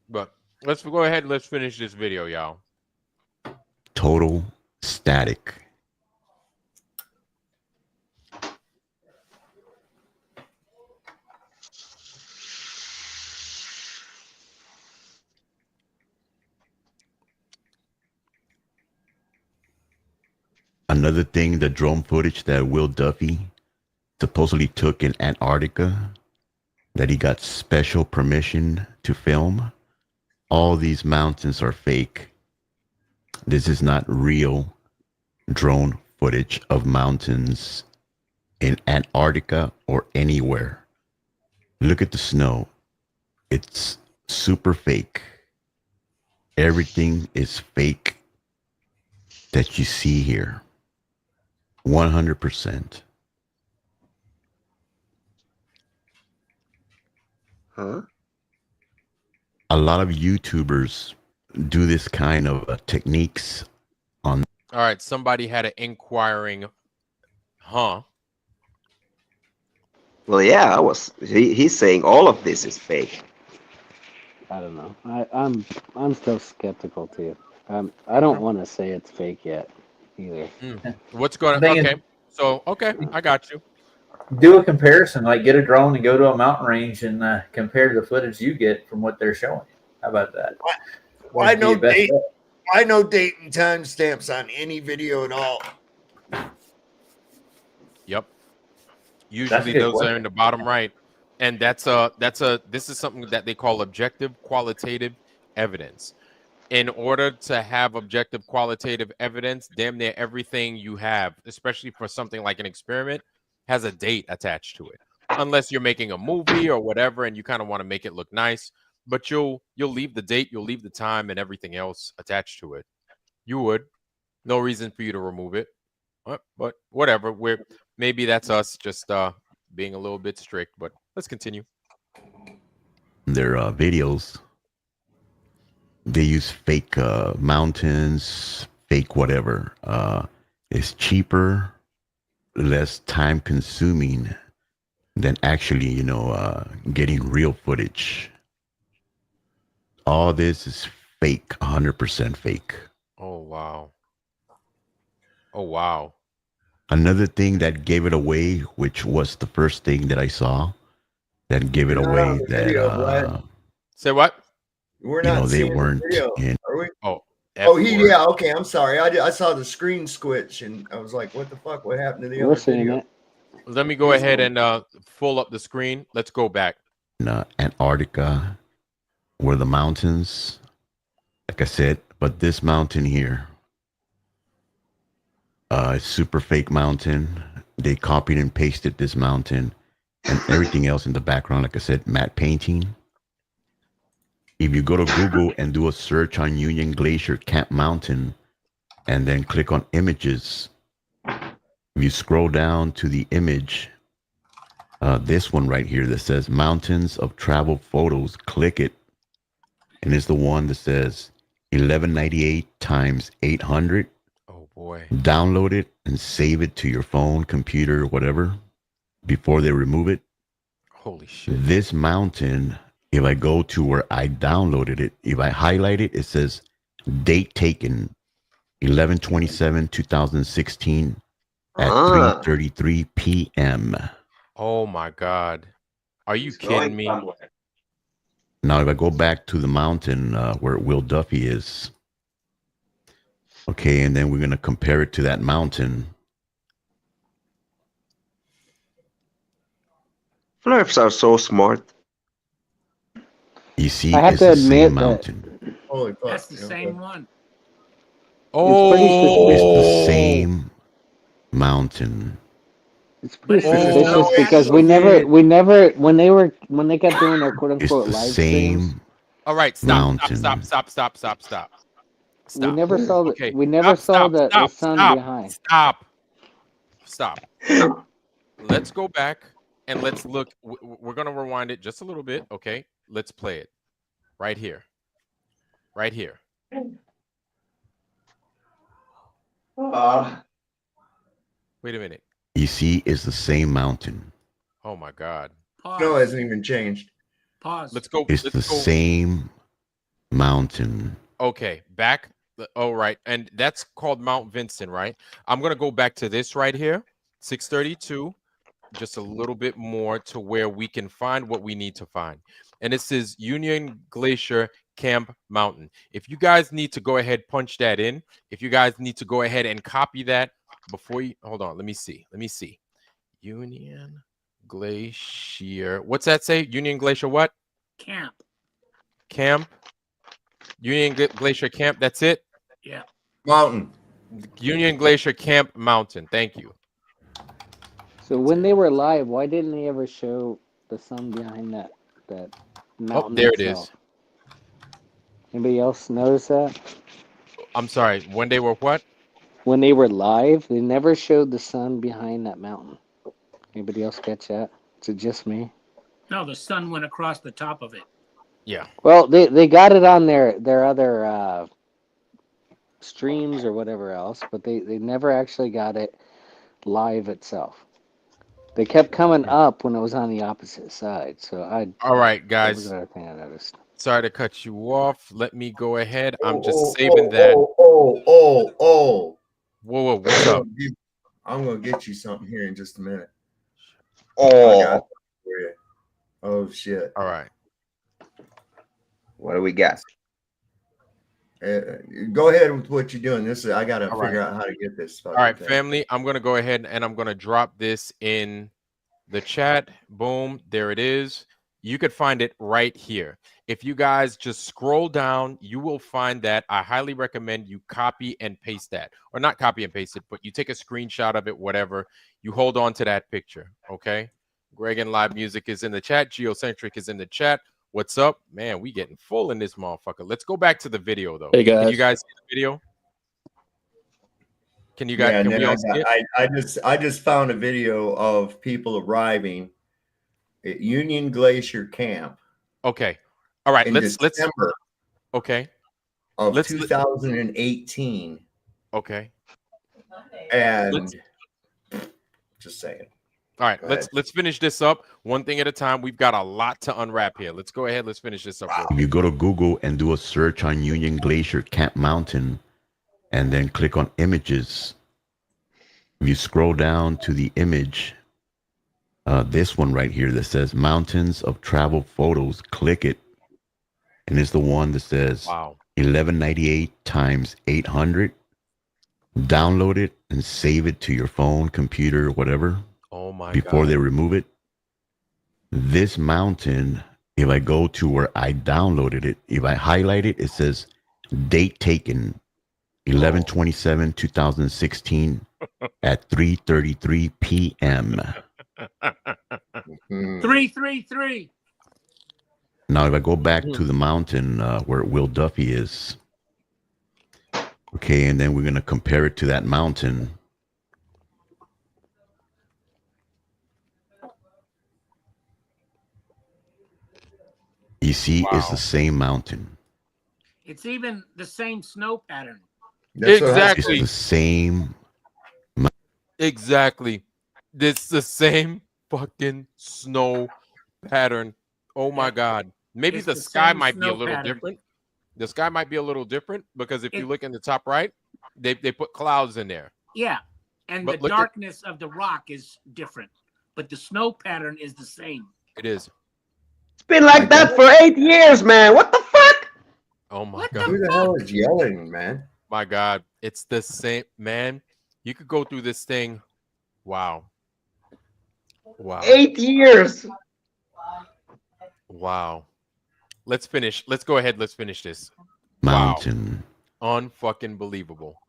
But let's go ahead and let's finish this video, y'all. Total static. Another thing, the drone footage that Will Duffy supposedly took in Antarctica, that he got special permission to film. All these mountains are fake. This is not real drone footage of mountains in Antarctica or anywhere. Look at the snow. It's super fake. Everything is fake that you see here. 100%. Huh? A lot of YouTubers do this kind of techniques on. All right, somebody had an inquiring, huh? Well, yeah, he's saying all of this is fake. I don't know. I'm still skeptical too. I don't want to say it's fake yet either. What's going on? Okay, so I got you. Do a comparison, like get a drone and go to a mountain range and compare the footage you get from what they're showing. How about that? Why no date? Why no date and time stamps on any video at all? Yep. Usually those are in the bottom right, and this is something that they call objective qualitative evidence. In order to have objective qualitative evidence, damn near everything you have, especially for something like an experiment, has a date attached to it. Unless you're making a movie or whatever and you kind of want to make it look nice, but you'll leave the date, you'll leave the time and everything else attached to it. You would. No reason for you to remove it. But whatever. Maybe that's us just being a little bit strict, but let's continue. Their videos, they use fake mountains, fake whatever. It's cheaper, less time consuming than actually, getting real footage. All this is fake, 100% fake. Oh, wow. Oh, wow. Another thing that gave it away, which was the first thing that I saw that gave it away, that say what? We're not they seeing weren't the video, in. are we? Oh, okay. I'm sorry. I saw the screen switch and I was like, what the fuck? What happened to the other video? Let me go ahead and pull up the screen. Let's go back. In Antarctica, where the mountains, like I said, but this mountain here, super fake mountain. They copied and pasted this mountain and everything else in the background, like I said, matte painting. If you go to Google and do a search on Union Glacier Camp Mountain and then click on images, if you scroll down to the image, this one right here that says Mountains of Travel Photos, click it, and it's the one that says 1198 times 800. Oh boy. Download it and save it to your phone, computer, whatever, before they remove it. Holy shit. This mountain, if I go to where I downloaded it, if I highlight it, it says date taken 11/27/2016 at 3:33 p.m. Oh my God. Are you kidding me? Now, if I go back to the mountain where Will Duffy is, okay, and then we're going to compare it to that mountain. Flurfs are so smart. You see, I have it's to the admit same that mountain. Holy fuck. That's the same one. Oh, It's the same mountain. It's pretty But suspicious Oh, because we never, when they kept doing their quote It's unquote the live streams, same all right. Stop. mountain. Stop. we never saw the Okay. we never saw the sun behind. Stop. Let's go back and let's look. We're going to rewind it just a little bit. Okay. Let's play it right here. Right here. Wait a minute. You see, it's the same mountain. Oh my God. Pause. No, it hasn't even changed. Pause. Let's go. It's the same mountain. Okay, back. Oh, right. And that's called Mount Vincent, right? I'm going to go back to this right here, 632, just a little bit more to where we can find what we need to find. And this is Union Glacier Camp Mountain. If you guys need to go ahead, punch that in. If you guys need to go ahead and copy that before you, hold on, let me see. Union Glacier. What's that say? Union Glacier what? Camp. Union Glacier Camp. That's it? Yeah. Mountain. Union Glacier Camp Mountain. Thank you. So when they were live, why didn't they ever show the sun behind that mountain? Oh, there itself? it is. Anybody else notice that? I'm sorry. When they were what? When they were live, they never showed the sun behind that mountain. Anybody else catch that? Is it just me? No, the sun went across the top of it. Yeah. Well, they got it on their other streams or whatever else, but they never actually got it live itself. They kept coming up when it was on the opposite side. So All right, that was guys. another thing I noticed. Sorry to cut you off. Let me go ahead. I'm just saving that. Whoa. Whoa, what's up? I'm gonna get you something here in just a minute. Oh, I got it for you. Oh shit. All right. What do we got? Go ahead with what you're doing. I gotta figure out how to get this. All right, family. I'm gonna go ahead and I'm gonna drop this in the chat. Boom, there it is. You could find it right here. If you guys just scroll down, you will find that. I highly recommend you copy and paste that, or not copy and paste it, but you take a screenshot of it, whatever. You hold on to that picture. Okay. Greg and Live Music is in the chat. Geocentric is in the chat. What's up, man? We getting full in this motherfucker. Let's go back to the video though. Hey guys. Can you guys see the video? Can you guys? Yeah, can we all see it? I just found a video of people arriving at Union Glacier Camp. Okay. All right. In Let's December. Okay. Of 2018. Okay. And just saying. All right, let's finish this up one thing at a time. We've got a lot to unwrap here. Let's go ahead. Let's finish this up. If you go to Google and do a search on Union Glacier Camp Mountain, and then click on images, if you scroll down to the image, this one right here that says Mountains of Travel Photos, click it, and it's the one that says 1198 times 800. Download it and save it to your phone, computer, whatever. Oh my before God. they remove it. This mountain, if I go to where I downloaded it, if I highlight it, it says date taken 11/27/2016 at 3:33 p.m. 333. Now, if I go back to the mountain where Will Duffy is, okay, and then we're going to compare it to that mountain. You see, it's the same mountain. It's even the same snow pattern. Exactly. It's the same. Exactly. It's the same fucking snow pattern. Oh my God. Maybe It's the the sky same might be a snow little pattern. different. The sky might be a little different because if you It- look in the top right, they put clouds in there. Yeah, and But the look at- darkness of the rock is different, but the snow pattern is the same. It is. It's been like that for 8 years, man. What the fuck? Oh my What God. Who the hell is yelling, man? My God. It's the same, man. You could go through this thing. Wow. Wow. 8 years. Wow. Let's finish. Let's go ahead. Let's finish this. Mountain. Wow. Unfucking believable.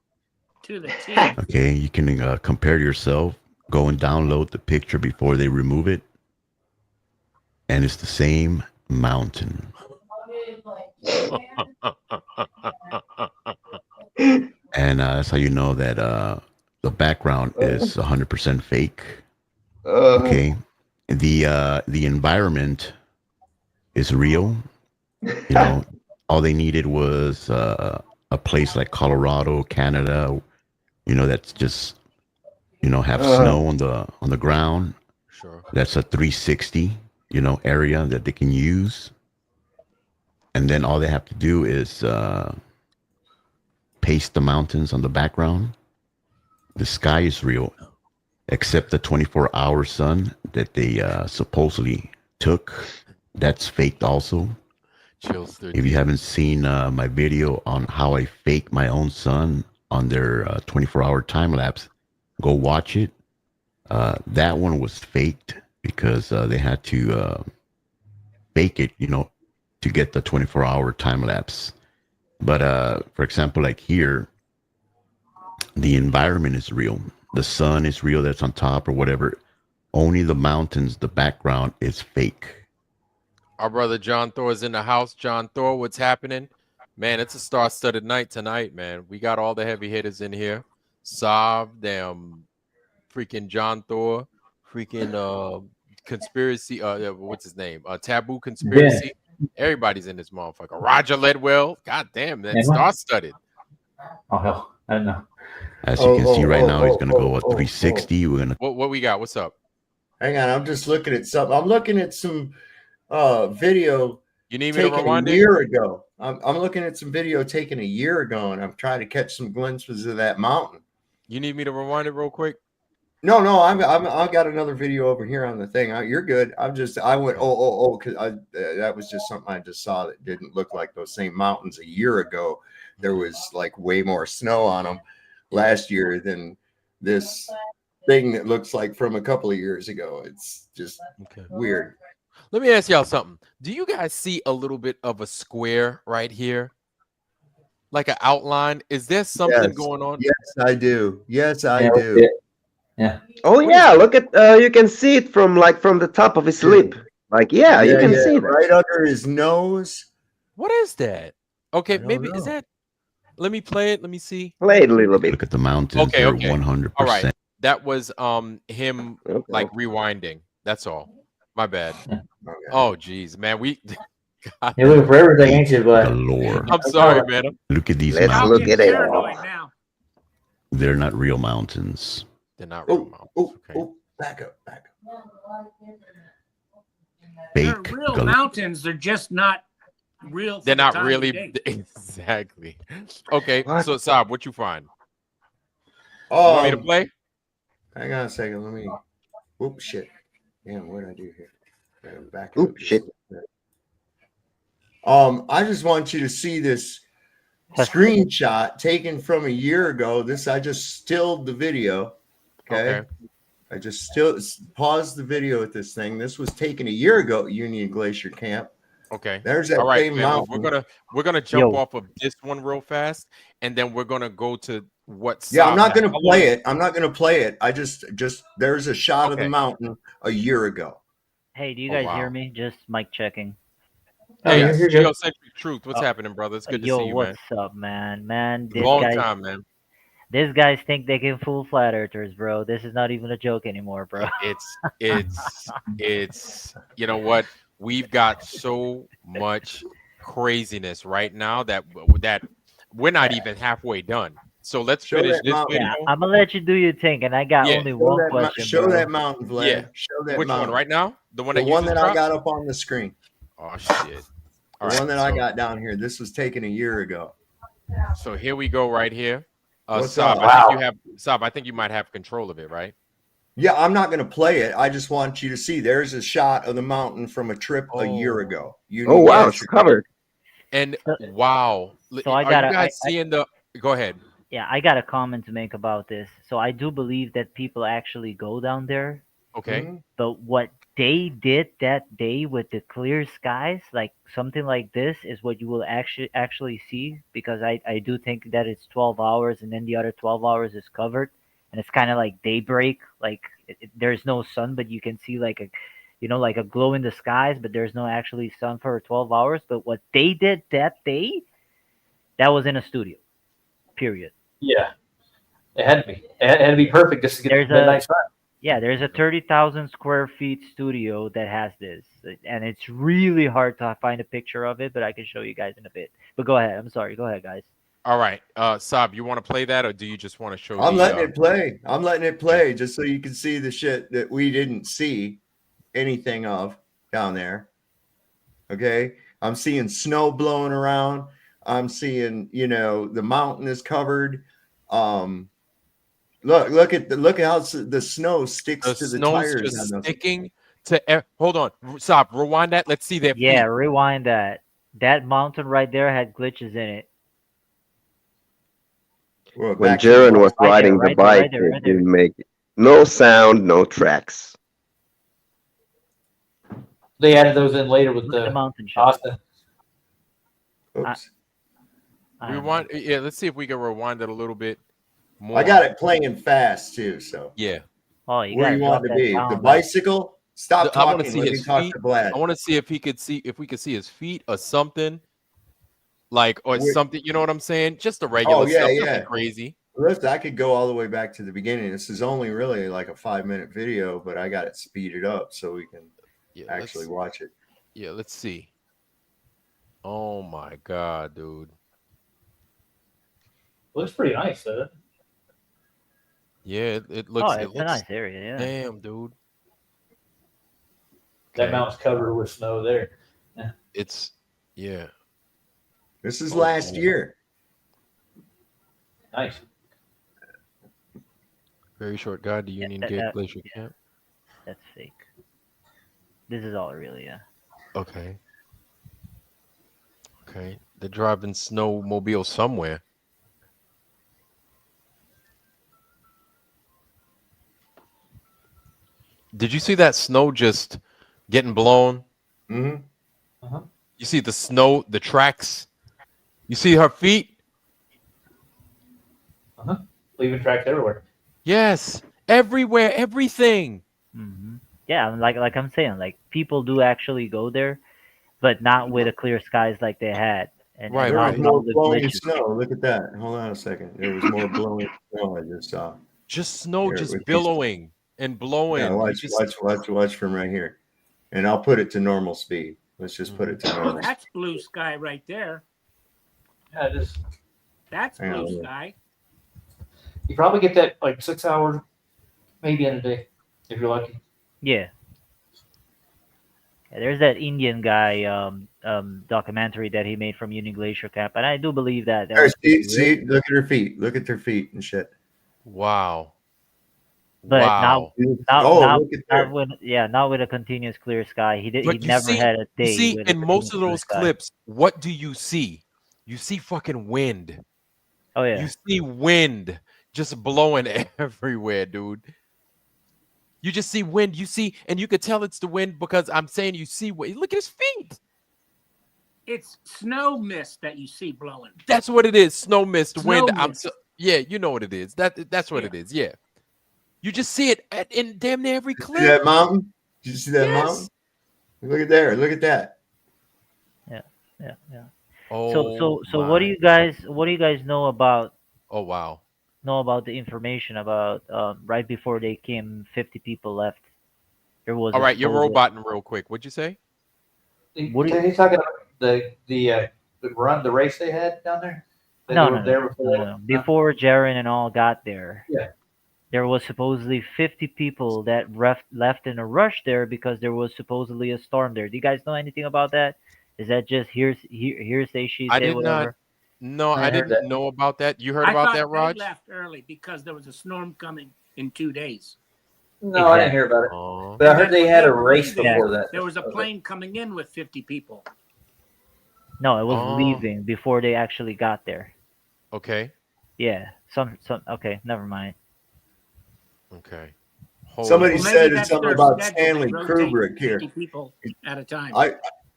To the T. Okay, you can compare yourself. Go and download the picture before they remove it, and it's the same mountain. And that's how you know that the background is 100% fake. Okay, the environment is real. You know, all they needed was a place like Colorado, Canada. You know, that's just have snow on the ground. Sure. That's a 360 area that they can use, and then all they have to do is paste the mountains on the background. The sky is real, except the 24-hour sun that they supposedly took. That's faked also. Chills. If you haven't seen my video on how I fake my own sun on their 24-hour time lapse, go watch it. That one was faked because they had to fake it, to get the 24-hour time lapse. But for example, like here, the environment is real. The sun is real that's on top or whatever. Only the mountains, the background is fake. Our brother John Thor is in the house. John Thor, what's happening? Man, it's a star-studded night tonight, man. We got all the heavy hitters in here. Sav, damn, freaking John Thor, freaking conspiracy. What's his name? Taboo Conspiracy. Yeah. Everybody's in this motherfucker. Roger Ledwell. God damn, man, star-studded. Oh hell, I don't know. As you can see right now, he's gonna go at 360. We're gonna. What we got? What's up? Hang on, I'm just looking at something. I'm looking at some video. You need me to rewind a year ago. I'm looking at some video taken a year ago, and I'm trying to catch some glimpses of that mountain. You need me to rewind it real quick? No, I've got another video over here on the thing. You're good. I went because that was just something I just saw that didn't look like those same mountains a year ago. There was like way more snow on them last year than this thing that looks like from a couple of years ago. It's just weird. Let me ask y'all something. Do you guys see a little bit of a square right here? Like an outline? Is there something going on? Yes, I do. Yes, I do. Yeah. Oh yeah, look at you can see it from the top of his lip. Like you can see that right under his nose. What is that? Okay, maybe is that? Let me play it. Let me see. Play it a little bit. Look at the mountains. Okay, They're okay. 100%. All right. That was him like rewinding. That's all. My bad. Oh geez, man. You're looking for everything, ain't you, bud? The lore. I'm sorry, man. Look at these Let's mountains. look at it. Now. They're not real mountains. They're not real mountains. Okay. Back up. Fake. They're real mountains. They're just not real. They're not really exactly. Okay, so Saab, what you find? You want me to play? Hang on a second. Let me. Oops, shit. Damn, what did I do here? Back Oops, shit. I just want you to see this screenshot taken from a year ago. I just stilled the video. Okay. I just still paused the video with this thing. This was taken a year ago at Union Glacier Camp. Okay. There's that same mountain. We're gonna jump off of this one real fast, and then we're gonna go to what's. Yeah, I'm not gonna play it. I'm not gonna play it. I just there's a shot of the mountain a year ago. Hey, do you guys hear me? Just mic checking. Hey, Geocentric Truth, what's happening, brother? It's good to see you, man. What's up, man? Man, Long time, man. These guys think they can fool flat earthers, bro. This is not even a joke anymore, bro. It's you know what? We've got so much craziness right now that we're not even halfway done. So let's Show finish that this mountain. video. Yeah, I'm gonna let you do your thing, and I got Yeah. only one question, Show bro. that mountain, Vlad. Yeah. Show that Which mountain. one right now? The one The that you one just that dropped? I got up on the screen. Oh shit. The one that I got down here. This was taken a year ago. So here we go right here. What's Saab, up? I think you might have control of it, right? Yeah, I'm not going to play it. I just want you to see. There's a shot of the mountain from a trip a year ago. Oh wow, it's covered. And wow. So I Are got you guys seeing the? Go ahead. Yeah, I got a comment to make about this. So I do believe that people actually go down there. Okay. But what they did that day with the clear skies, like something like this, is what you will actually see, because I do think that it's 12 hours and then the other 12 hours is covered, and it's kind of like daybreak. Like there's no sun, but you can see like like a glow in the skies, but there's no actually sun for 12 hours. But what they did that day, that was in a studio. Period. Yeah, it had to be. It had to be perfect just to get the midnight sun. Yeah, there's a 30,000 square feet studio that has this, and it's really hard to find a picture of it, but I can show you guys in a bit. But go ahead. I'm sorry. Go ahead, guys. All right, Saab, you want to play that, or do you just want to show? I'm letting it play. I'm letting it play just so you can see the shit that we didn't see anything of down there. Okay, I'm seeing snow blowing around. I'm seeing, the mountain is covered. Look at how the snow sticks to the tires. Just sticking to. Hold on, stop. Rewind that. Let's see that. Yeah, rewind that. That mountain right there had glitches in it. When Jaron was riding the bike, it didn't make it. No sound, no tracks. They added those in later with the mountain shot. Austin. Oops. Rewind. Yeah, let's see if we can rewind it a little bit more. I got it playing fast too. So yeah. Oh, you where you want to be? The bicycle. Stop talking. I want to see his talk feet. to Vlad. I want to see if we could see his feet or something, or something. You know what I'm saying? Just the regular stuff. Nothing crazy. Listen, I could go all the way back to the beginning. This is only really like a 5-minute video, but I got it speeded up so we can actually watch it. Yeah, let's see. Oh my god, dude. Looks pretty nice, though. Yeah, it looks. Oh, it's a nice area. Yeah. Damn, dude. That mountain's covered with snow there. Yeah. It's This is last year. Nice. Very short guide to Union Gate Glacier Camp. That's fake. This is all real, yeah. Okay. Okay. They're driving snowmobile somewhere. Did you see that snow just getting blown? Mm-hmm. Uh-huh. You see the snow, the tracks. You see her feet? Uh-huh. Leaving tracks everywhere. Yes. Everywhere. Everything. Mm-hmm. Yeah, like I'm saying, like people do actually go there, but not with a clear skies like they had. And right. There was more blowing snow. Look at that. Hold on a second. There was more blowing snow I just saw. Just snow just billowing and blowing. Yeah, watch from right here. And I'll put it to normal speed. Let's just put it to normal. That's blue sky right there. Yeah, it is. That's blue sky. You probably get that like 6 hours, maybe in a day, if you're lucky. Yeah. There's that Indian guy documentary that he made from Union Glacier Camp, and I do believe that. See, look at her feet. Look at their feet and shit. Wow. But wow. not with a continuous clear sky. He never had a day. You see, in most of those clips, what do you see? You see fucking wind. Oh yeah. You see wind just blowing everywhere, dude. You just see wind. You see, and you could tell it's the wind because I'm saying you see. Look at his feet. It's snow mist that you see blowing. That's what it is. Snow mist, wind. Mist. Yeah, you know what it is. That's what it is. Yeah. You just see it in damn near every clip. See that mountain? Did you see that mountain? Look at there. Look at that. Yeah. Oh. So what do you guys know about? Oh wow. Know about the information about right before they came, 50 people left. There was. All right, you're roboting real quick. What'd you say? What are you talking about? the race they had down there? No. Before Jaren and all got there, Yeah. there was supposedly 50 people that left in a rush there because there was supposedly a storm there. Do you guys know anything about that? Is that just hearsay, she I say, did whatever? not. No, I heard didn't that. know about that. You heard I about thought that, Raj? they left early because there was a storm coming in 2 days. No, I didn't hear about it. Oh. But I And heard then they when had a were race leaving, before that. There was a plane coming in with 50 people. No, it was Oh. leaving before they actually got there. Okay. Yeah, some. Okay, never mind. Okay. Somebody Well, maybe said that's something their about schedule. Stanley They rotate Kubrick here. 50 people at a time.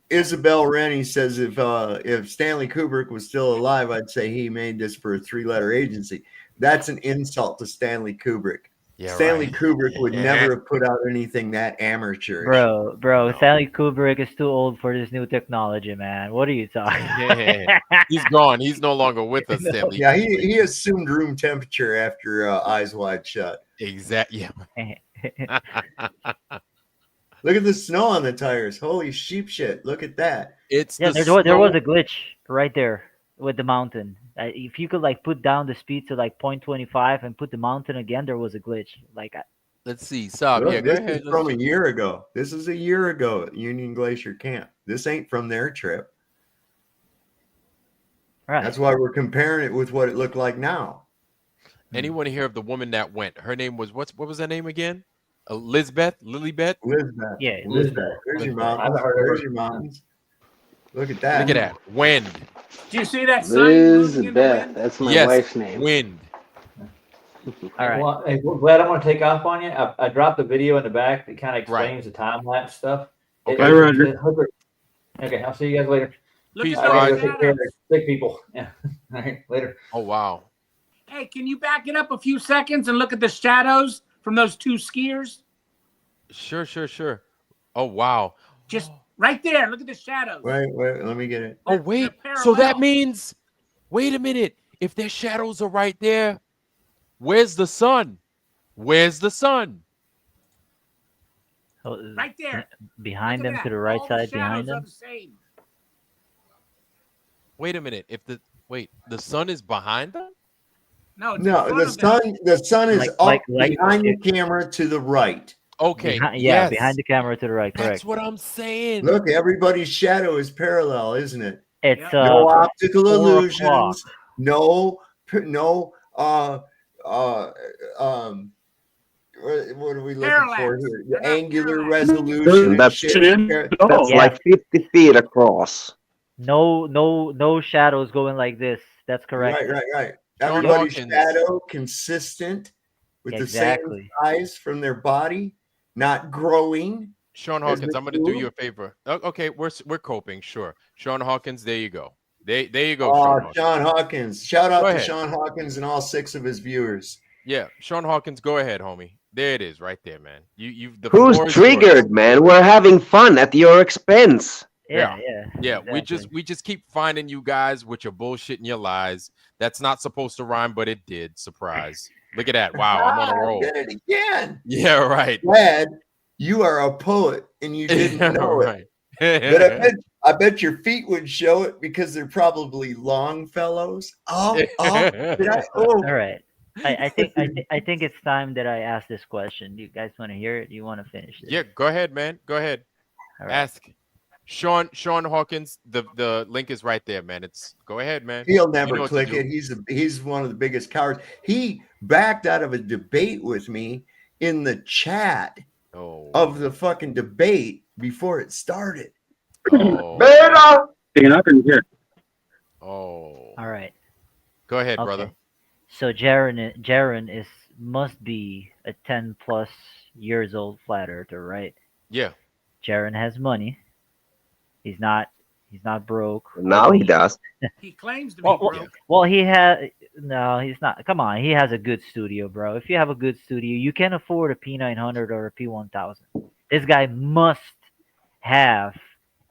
Isabel Rennie says if Stanley Kubrick was still alive, I'd say he made this for a 3-letter agency. That's an insult to Stanley Kubrick. Yeah, Stanley right. Kubrick would never have put out anything that amateurish. Bro, No. Stanley Kubrick is too old for this new technology, man. What are you talking? He's gone. He's no longer with us, Stanley. Yeah, he assumed room temperature after Eyes Wide Shut. Exactly. Yeah. Look at the snow on the tires. Holy sheep shit. Look at that. It's Yeah, the there was snow- a glitch right there with the mountain. If you could like put down the speed to like 0.25 and put the mountain again, there was a glitch. Like, Let's see. Stop. Look, Yeah, go this ahead. is from a year ago. This is a year ago at Union Glacier Camp. This ain't from their trip. right. That's why we're comparing it with what it looked like now. Anyone hear of the woman that went? Her name was what was her name again? Lilibet? Lisbeth. Yeah, Lisbeth. There's your mountains. I haven't heard of There's her. your mountains. Look at that. Look at that. Wind. Do you see that sign moving in the Lisbeth. wind? That's my Yes. wife's name. Wind. All right. Well, hey, Glad, I'm going to take off on you. I dropped the video in the back that kind of explains the time lapse stuff. Okay. Bye, Roger. Okay, I'll see you guys later. Look Peace, at I gotta those go take care of shadows. the sick people. Yeah. All right, later. Oh wow. Hey, can you back it up a few seconds and look at the shadows from those 2 skiers? Sure. Oh wow. Just right there. Look at the shadows. Wait, let me get it. Oh They're wait. parallel. So that means wait a minute. If their shadows are right there, where's the sun? Where's the sun? Right there. Behind Look them at to that. the right All side, the behind shadows are them. the same. Wait a minute. The sun is behind them? No, it's in No, front the of them. sun is Like- up like- behind the camera to the right. Okay. Behind the camera to the right. That's Correct. what I'm saying. Look, everybody's shadow is parallel, isn't it? It's No optical 4 illusions. o'clock. No. What are we looking for Parallax. here? They're The not angular parallax. resolution. That's shit. That's Yeah. like 50 feet across. No shadows going like this. That's correct. Right. Sean Everybody's Hawkins. shadow consistent with Exactly. the same size from their body, not growing. Sean As Hawkins, the I'm going to do two? you a favor. Okay, we're coping, sure. Sean Hawkins, there you go. There you go, Oh, Sean Hawkins. Sean Hawkins. Shout out Go to ahead. Sean Hawkins and all 6 of his viewers. Yeah, Sean Hawkins, go ahead, homie. There it is, right there, man. The Who's floor is triggered, yours. man? We're having fun at your expense. Yeah. We exactly. just keep finding you guys with your bullshit and your lies. That's not supposed to rhyme, but it did. Surprise. Look at that. Wow, I'm on a roll. Did it again. Yeah, right. Glad you are a poet and you didn't know it. Right. But I bet your feet would show it because they're probably long fellows. Oh, All right. I think it's time that I ask this question. Do you guys want to hear it? Do you want to finish it? Yeah, go ahead, man. Go ahead. All right. Ask. Sean Hawkins, the link is right there, man. Go ahead, man. He'll You never know what to click do. it. He's one of the biggest cowards. He backed out of a debate with me in the chat of the fucking debate before it started. Oh. All right. Go ahead, Okay. brother. So Jaren must be a 10 plus years old flat earther, right? Yeah. Jaren has money. He's not broke. Now he does. He claims to be broke. Well, he has. No, he's not. Come on, he has a good studio, bro. If you have a good studio, you can afford a P900 or a P1000. This guy must have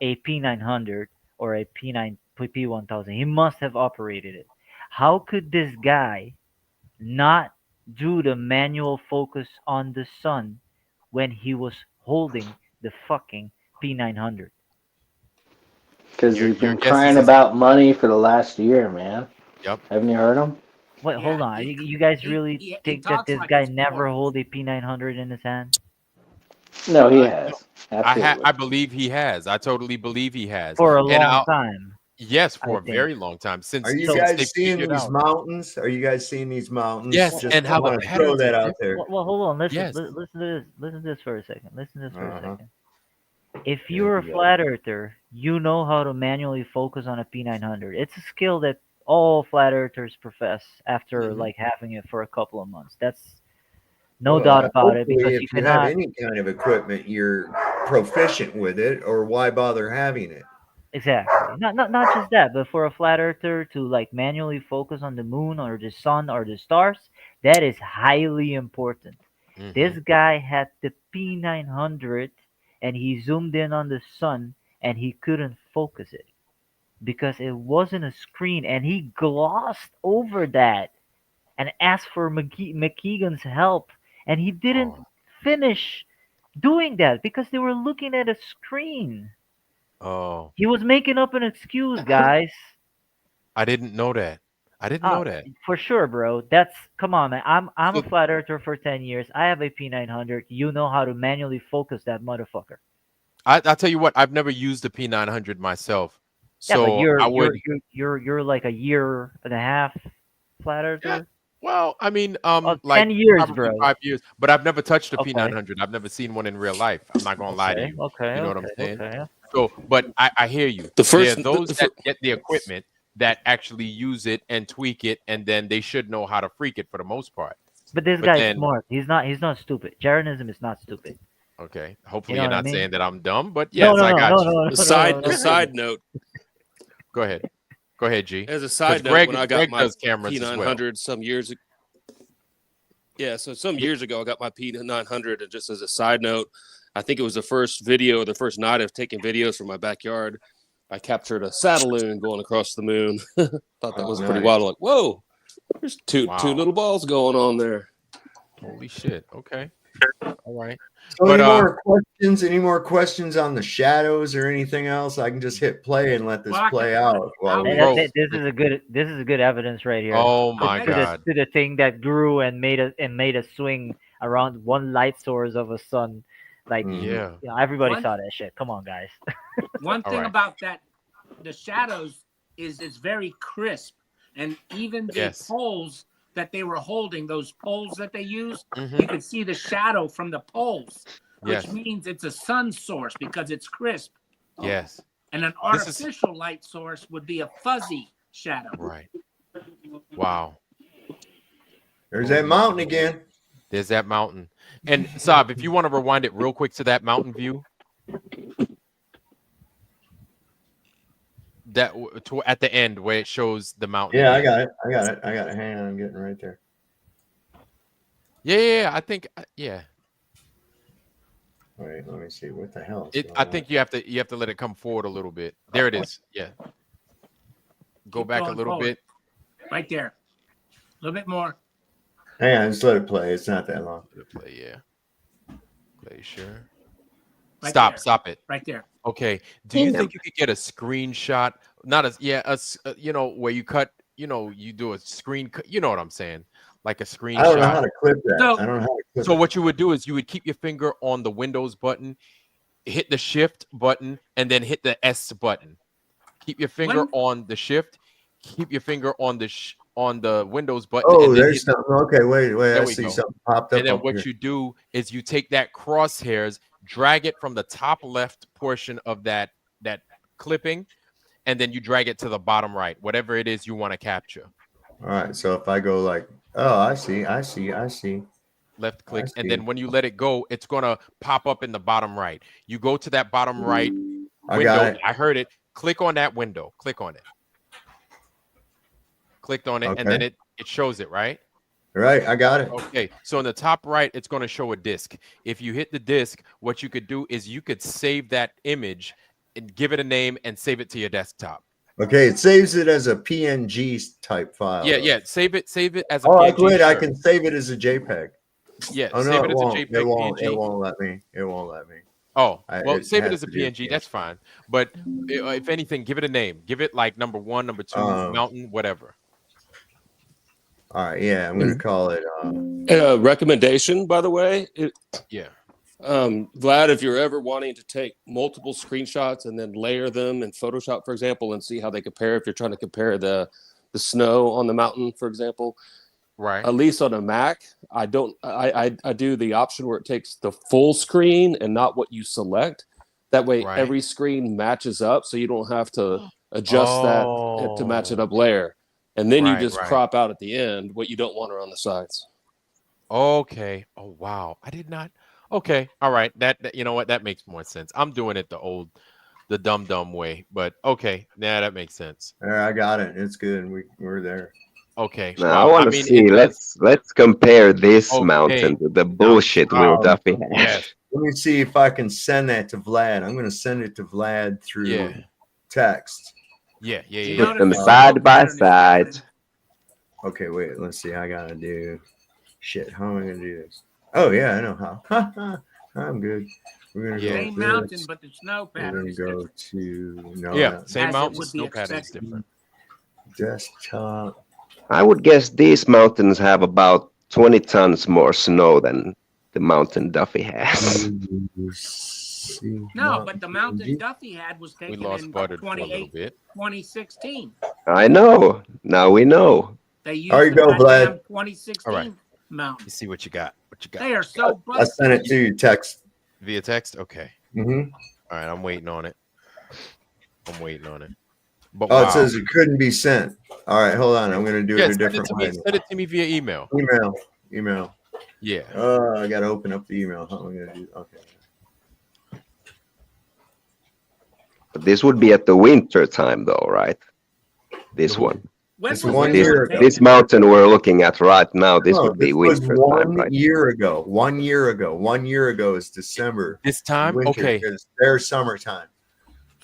a P900 or a P1000. He must have operated it. How could this guy not do the manual focus on the sun when he was holding the fucking P900? Because he's been crying about money for the last year, man. Yep. Haven't you heard him? Wait, hold on. You guys really think that this like guy it's never poor. hold a P900 in his hand? No, he has. Absolutely. I believe he has. I totally believe he has. For a And long time. Yes, for I a think. very long time. Are you since guys they seeing figured these out. mountains? Are you guys seeing these mountains? Yes, Just and how the want to throw patterns that are out there. Well, hold on. Listen, Yes. listen to this. Listen to this for a second. Listen to this for a Uh-huh. second. If you're a flat earther, you know how to manually focus on a P900. It's a skill that all flat earthers profess after like having it for a couple of months. That's no doubt about it, Hopefully, because if you you have cannot. any kind of equipment, you're proficient with it, or why bother having it? Exactly. Not just that, but for a flat earther to like manually focus on the moon or the sun or the stars, that is highly important. This guy had the P900 and he zoomed in on the sun and he couldn't focus it because it wasn't a screen, and he glossed over that and asked for McKeegan's help, and he didn't finish doing that because they were looking at a screen. Oh, He was making up an excuse, guys. I didn't know that. I didn't know that. For sure, bro. That's come on, man. I'm a flat earther for 10 years. I have a P900. You know how to manually focus that motherfucker. I'll tell you what. I've never used the P900 myself, Yeah, so but you're like a year and a half flat earther. Well, I mean, 10 like years, probably bro. 5 years, but I've never touched a Okay. P900. I've never seen one in real life. I'm not gonna lie to you. Okay. You know what I'm saying? Okay. So, but I hear you. There are those that get the equipment that actually use it and tweak it, and then they should know how to freak it for the most part. But this guy's smart. He's not stupid. Jeranism is not stupid. Okay. Hopefully, You know you're what I not mean? saying that I'm dumb, but yes, I got you. A side note. Go ahead. Go ahead, G. As a side note, Greg, when I got Greg my does cameras as well. P900 some years ago. Yeah, so some years ago, I got my P900, and just as a side note, I think it was the first night of taking videos from my backyard. I captured a saddle loon going across the moon. Thought that was pretty wild. Like, whoa, there's two little balls going on there. Holy shit. Okay. All right. So any more questions on the shadows or anything else? I can just hit play and let this play out. This is a good evidence right here. Oh my God. To the thing that grew and made a swing around one light source of a sun. Like, yeah, you know, everybody saw that shit. Come on, guys. One thing about that, the shadows is it's very crisp, and even the poles that they were holding, those poles that they use, you could see the shadow from the poles, which means it's a sun source because it's crisp. Yes. And an artificial light source would be a fuzzy shadow. Right. Wow. There's that mountain again. There's that mountain. And Saab, if you want to rewind it real quick to that mountain view. That at the end where it shows the mountain. Yeah, I got it. Hang on, I'm getting right there. Yeah. I think, yeah. Wait, let me see. What the hell? I think you have to let it come forward a little bit. There it is. Yeah. Go back a little bit. Right there. A little bit more. Hang on, just let it play. It's not that long. Let it play, yeah. Play, sure. Right Stop it. Right there. Okay. Do you think you could get a screenshot? Not as you know, where you cut, you know, you do a screen cut, you know what I'm saying? Like a screenshot. I don't know how to clip that. I don't know how to clip So what you would do is you would keep your finger on the Windows button, hit the shift button, and then hit the S button. Keep your finger on the shift, keep your finger on the Windows button. Oh, there's something. Okay, wait. I see something popped up. And then what you do is you take that crosshairs, drag it from the top left portion of that clipping, and then you drag it to the bottom right, whatever it is you want to capture. All right. So if I go like, oh, I see. Left click, and then when you let it go, it's gonna pop up in the bottom right. You go to that bottom right window. I heard it. Click on that window. Click on it. Clicked on it, and then it shows it, right? Right, I got it. Okay, so in the top right, it's going to show a disk. If you hit the disk, what you could do is you could save that image and give it a name and save it to your desktop. Okay, it saves it as a PNG type file. Yeah. Save it as a PNG. PNG. I can save it as a JPEG. Yeah, oh, no, save it as a JPEG. It won't let me. Oh, well, It save it has as a to do with PNG. That's fine. But if anything, give it a name. Give it like number 1, number 2, mountain, whatever. All right. Yeah, I'm gonna call it. Recommendation, by the way. Yeah. Vlad, if you're ever wanting to take multiple screenshots and then layer them in Photoshop, for example, and see how they compare, if you're trying to compare the snow on the mountain, for example, right? At least on a Mac, I do the option where it takes the full screen and not what you select. That way, every screen matches up, so you don't have to adjust that to match it up layer, and then you just crop out at the end what you don't want around the sides. Okay. Oh wow, I did not. Okay. All right. That you know what? That makes more sense. I'm doing it the dumb way, but okay. Yeah, that makes sense. I got it. It's good. We're there. Okay. Now, I want to see. Let's compare this mountain to the bullshit Will Duffy has. Yes. Let me see if I can send that to Vlad. I'm going to send it to Vlad through text. Yeah. Put them side by side. Okay, wait. Let's see. I gotta do. Shit. How am I gonna do this? Oh yeah, I know how. I'm good. We're gonna go same mountain, but the snow pattern. We're gonna go to same mountain. Snow pattern is different. Desktop. I would guess these mountains have about 20 tons more snow than the mountain Duffy has. No, but the mountain Duffy had was taken in 2016. I know. Now we know. They used There you go, Vlad. 2016 All right. mountain. Let's see what you got. They are so I sent it to you text. Via text? Okay. Mm-hmm. All right, I'm waiting on it. But it says it couldn't be sent. All right, hold on. I'm going to do it a different way. Send it to me via email. Email. Yeah. I got to open up the email. How am I going to do? Okay. But this would be at the winter time, though, right? This one. This mountain we're looking at right now. This would be winter time, right? 1 year ago. 1 year ago. 1 year ago is December. This time, winter, okay. It's their summertime.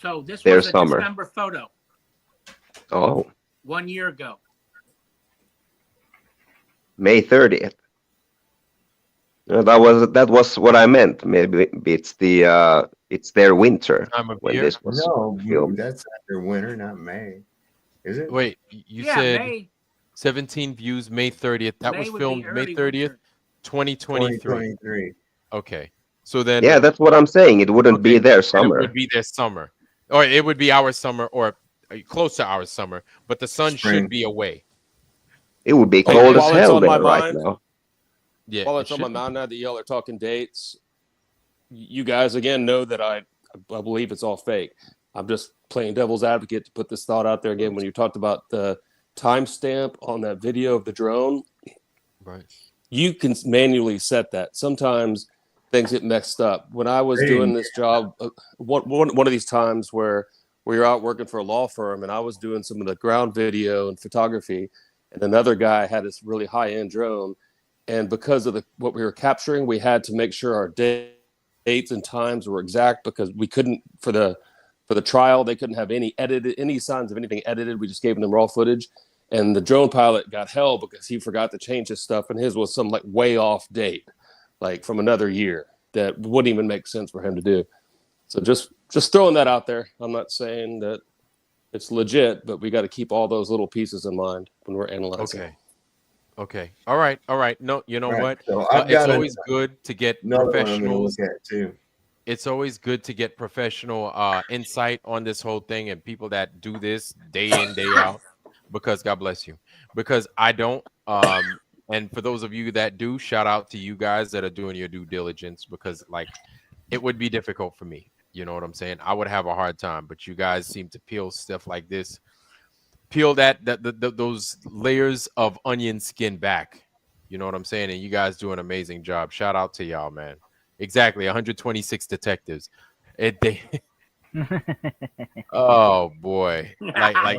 So this Their was a summer. December photo. Oh. 1 year ago. May 30th. That was what I meant. Maybe it's their winter time of when year? this was filmed. That's not their winter, not May. Is it? Wait, you Yeah, said May. 17 views May 30th. That May was would filmed be May early 30th, winter. 2023. Okay. So then Yeah, that's what I'm saying. It wouldn't be their summer. It would be their summer. Or it would be our summer or close to our summer, but the sun should be away. It would be cold as while it's hell on there my right mind- now. Yeah. While it's on my mind now that y'all are talking dates, you guys again know that I believe it's all fake. I'm just playing devil's advocate to put this thought out there again. When you talked about the timestamp on that video of the drone, right? You can manually set that. Sometimes things get messed up. When I was doing this job, one of these times where we were out working for a law firm, and I was doing some of the ground video and photography, and another guy had this really high-end drone, and because of what we were capturing, we had to make sure our dates and times were exact because we couldn't for the trial they couldn't have any signs of anything edited. We just gave them raw footage, and the drone pilot got hell because he forgot to change his stuff, and his was some like way off date, like from another year that wouldn't even make sense for him to do. So just throwing that out there. I'm not saying that it's legit, but we got to keep all those little pieces in mind when we're analyzing. Okay. All right. No, you know what? So It's always good to get professionals. Look at too. It's always good to get professional insight on this whole thing and people that do this day in, day out, because God bless you. Because I don't. And for those of you that do, shout out to you guys that are doing your due diligence, because like it would be difficult for me. You know what I'm saying? I would have a hard time, but you guys seem to peel stuff like this. Peel those layers of onion skin back. You know what I'm saying? And you guys do an amazing job. Shout out to y'all, man. Exactly. 126 detectives. Oh boy. Like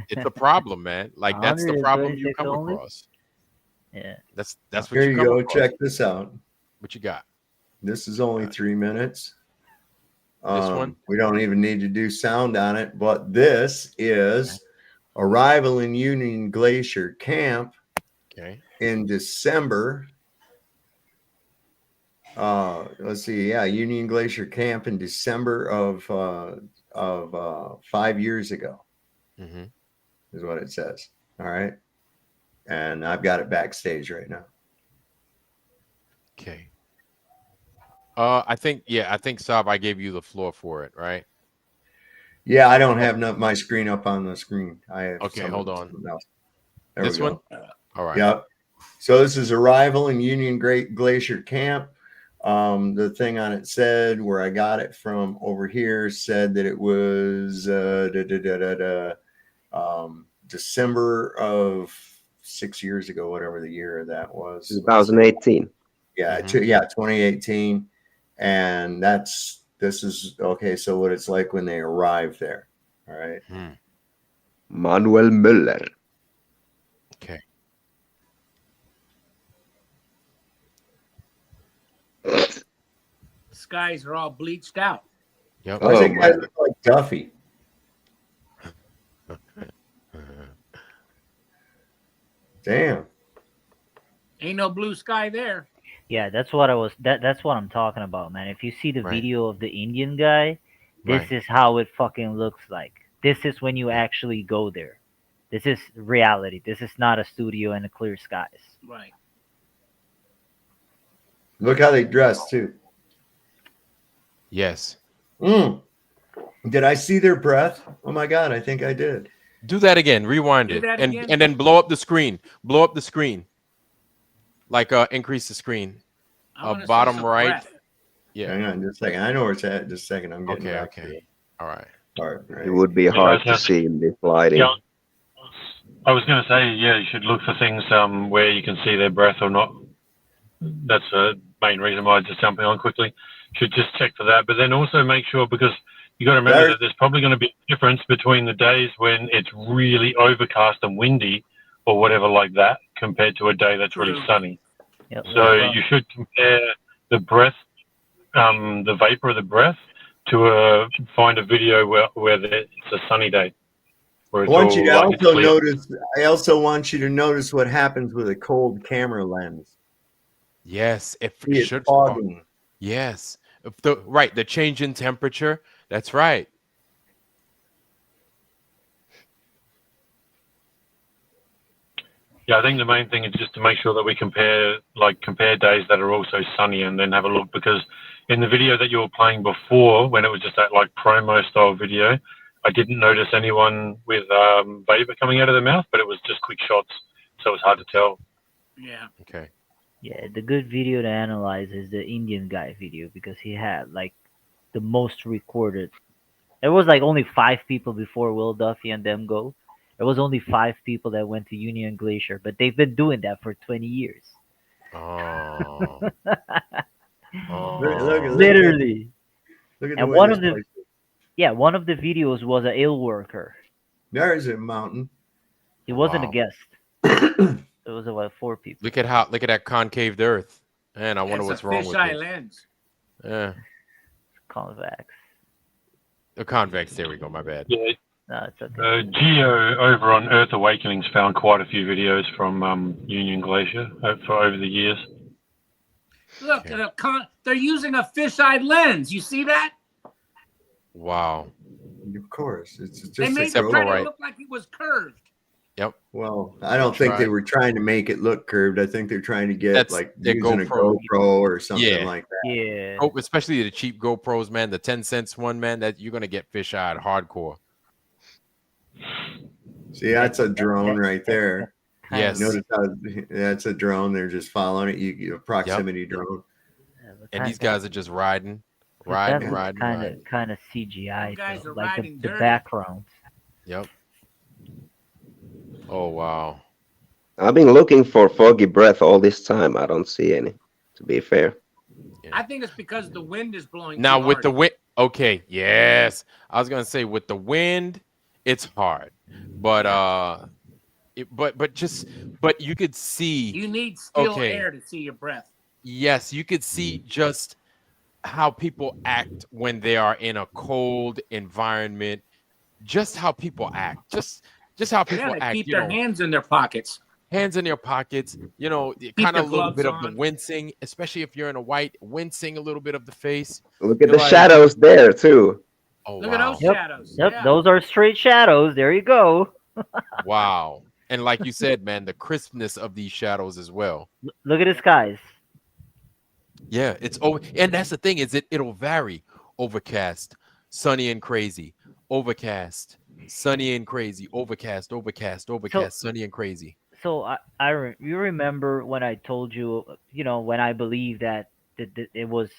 it's a problem, man. Like that's the problem you come across. Yeah. That's what Here you come go. across. Check this out. What you got? This is only 3 minutes. This one? We don't even need to do sound on it, but this is arrival in Union Glacier Camp in December Let's see. Yeah, Union Glacier Camp in December of 5 years ago. Mm-hmm. Is what it says. All right, and I've got it backstage right now. Okay. I think Saab, I gave you the floor for it, right? Yeah, I don't have my screen up on the screen. I have hold on. Else. There This we go. one? All right. Yep. So this is arrival in Union Glacier Camp. The thing on it said, where I got it from over here, said that it was December of 6 years ago, whatever the year that was. 2018. Yeah, 2018. And this is okay. So what it's like when they arrive there. All right. Manuel Müller. Okay. Skies are all bleached out. Yep. I think I look like Duffy. Damn. Ain't no blue sky there. Yeah, that's what that's what I'm talking about, man. If you see the video of the Indian guy, this is how it fucking looks like. This is when you actually go there. This is reality. This is not a studio and the clear skies. Right. Look how they dress too. Yes. Did I see their breath? Oh my God, I think I did. Do that again. Rewind it. And then blow up the screen. Blow up the screen. Like increase the screen. Bottom right. Breath. Yeah. Hang on just a second. I know where it's at. Just a second. I'm getting back to it. All right. It would be hard to see in this lighting. Yeah, I was going to say, you should look for things where you can see their breath or not. That's the main reason why I'm just jumping on quickly. Should just check for that, but then also make sure, because you got to remember that there's probably going to be a difference between the days when it's really overcast and windy or whatever like that compared to a day that's really sunny. Yep. So you should compare the breath, the vapor of the breath, to find a video where it's a sunny day. I want you to also notice. I also want you to notice what happens with a cold camera lens. Yes, it should fogging. Yes, the change in temperature. That's right. Yeah, I think the main thing is just to make sure that we compare days that are also sunny, and then have a look, because in the video that you were playing before, when it was just that like promo style video, I didn't notice anyone with vapor coming out of their mouth, but it was just quick shots, so it was hard to tell. Yeah. Okay. Yeah, the good video to analyze is the Indian guy video, because he had like the most recorded. There was like only 5 people before Will Duffy and them go. There was only 5 people that went to Union Glacier, but they've been doing that for 20 years. Oh. Literally. Look at and the one way of the one of the videos was an ill worker. There is a mountain. He wasn't a guest. It was about 4 people. Look at that concaved earth. Man, I wonder what's wrong with it. Lens. Yeah. Convex. The convex. There we go. My bad. Yeah. No, it's okay. Geo over on Earth Awakenings found quite a few videos from Union Glacier for over the years. Look, they're using a fisheye lens. You see that? Wow. Of course. It's just they made it look like it was curved. Yep. Well, I don't think they were trying to make it look curved. I think they're trying to get using a GoPro or something like that. Yeah. Oh, especially the cheap GoPros, man. The 10 cents one, man. That you're gonna get fish-eyed hardcore. See, that's a drone right there. Yes. Notice how that's a drone. They're just following it. You proximity drone. And these guys are just riding. Kind of CGI. Guys are like riding the dirty. background. Yep. Oh wow. I've been looking for foggy breath all this time. I don't see any, to be fair. I think it's because the wind is blowing. Now too with hard. the wind, okay, yes. I was gonna say with the wind, it's hard, but but you could see. You need still air to see your breath. Yes, you could see just how people act when they are in a cold environment. Just how people act. Just how people they act. keep their hands in their pockets. hands in your pockets, you know, kind of a little bit of the wincing, especially if you're in a white, wincing a little bit of the face. Look at the shadows there too. Oh, Look wow. at those shadows. Yep, Yeah. those are straight shadows. There you go. Wow. And like you said, man, the crispness of these shadows as well. Look at the skies. Yeah, it's over. And that's the thing is it'll vary. Overcast, sunny and crazy. Overcast, sunny and crazy. Overcast, sunny and crazy. So you remember when I told you, you know, when I believe that it was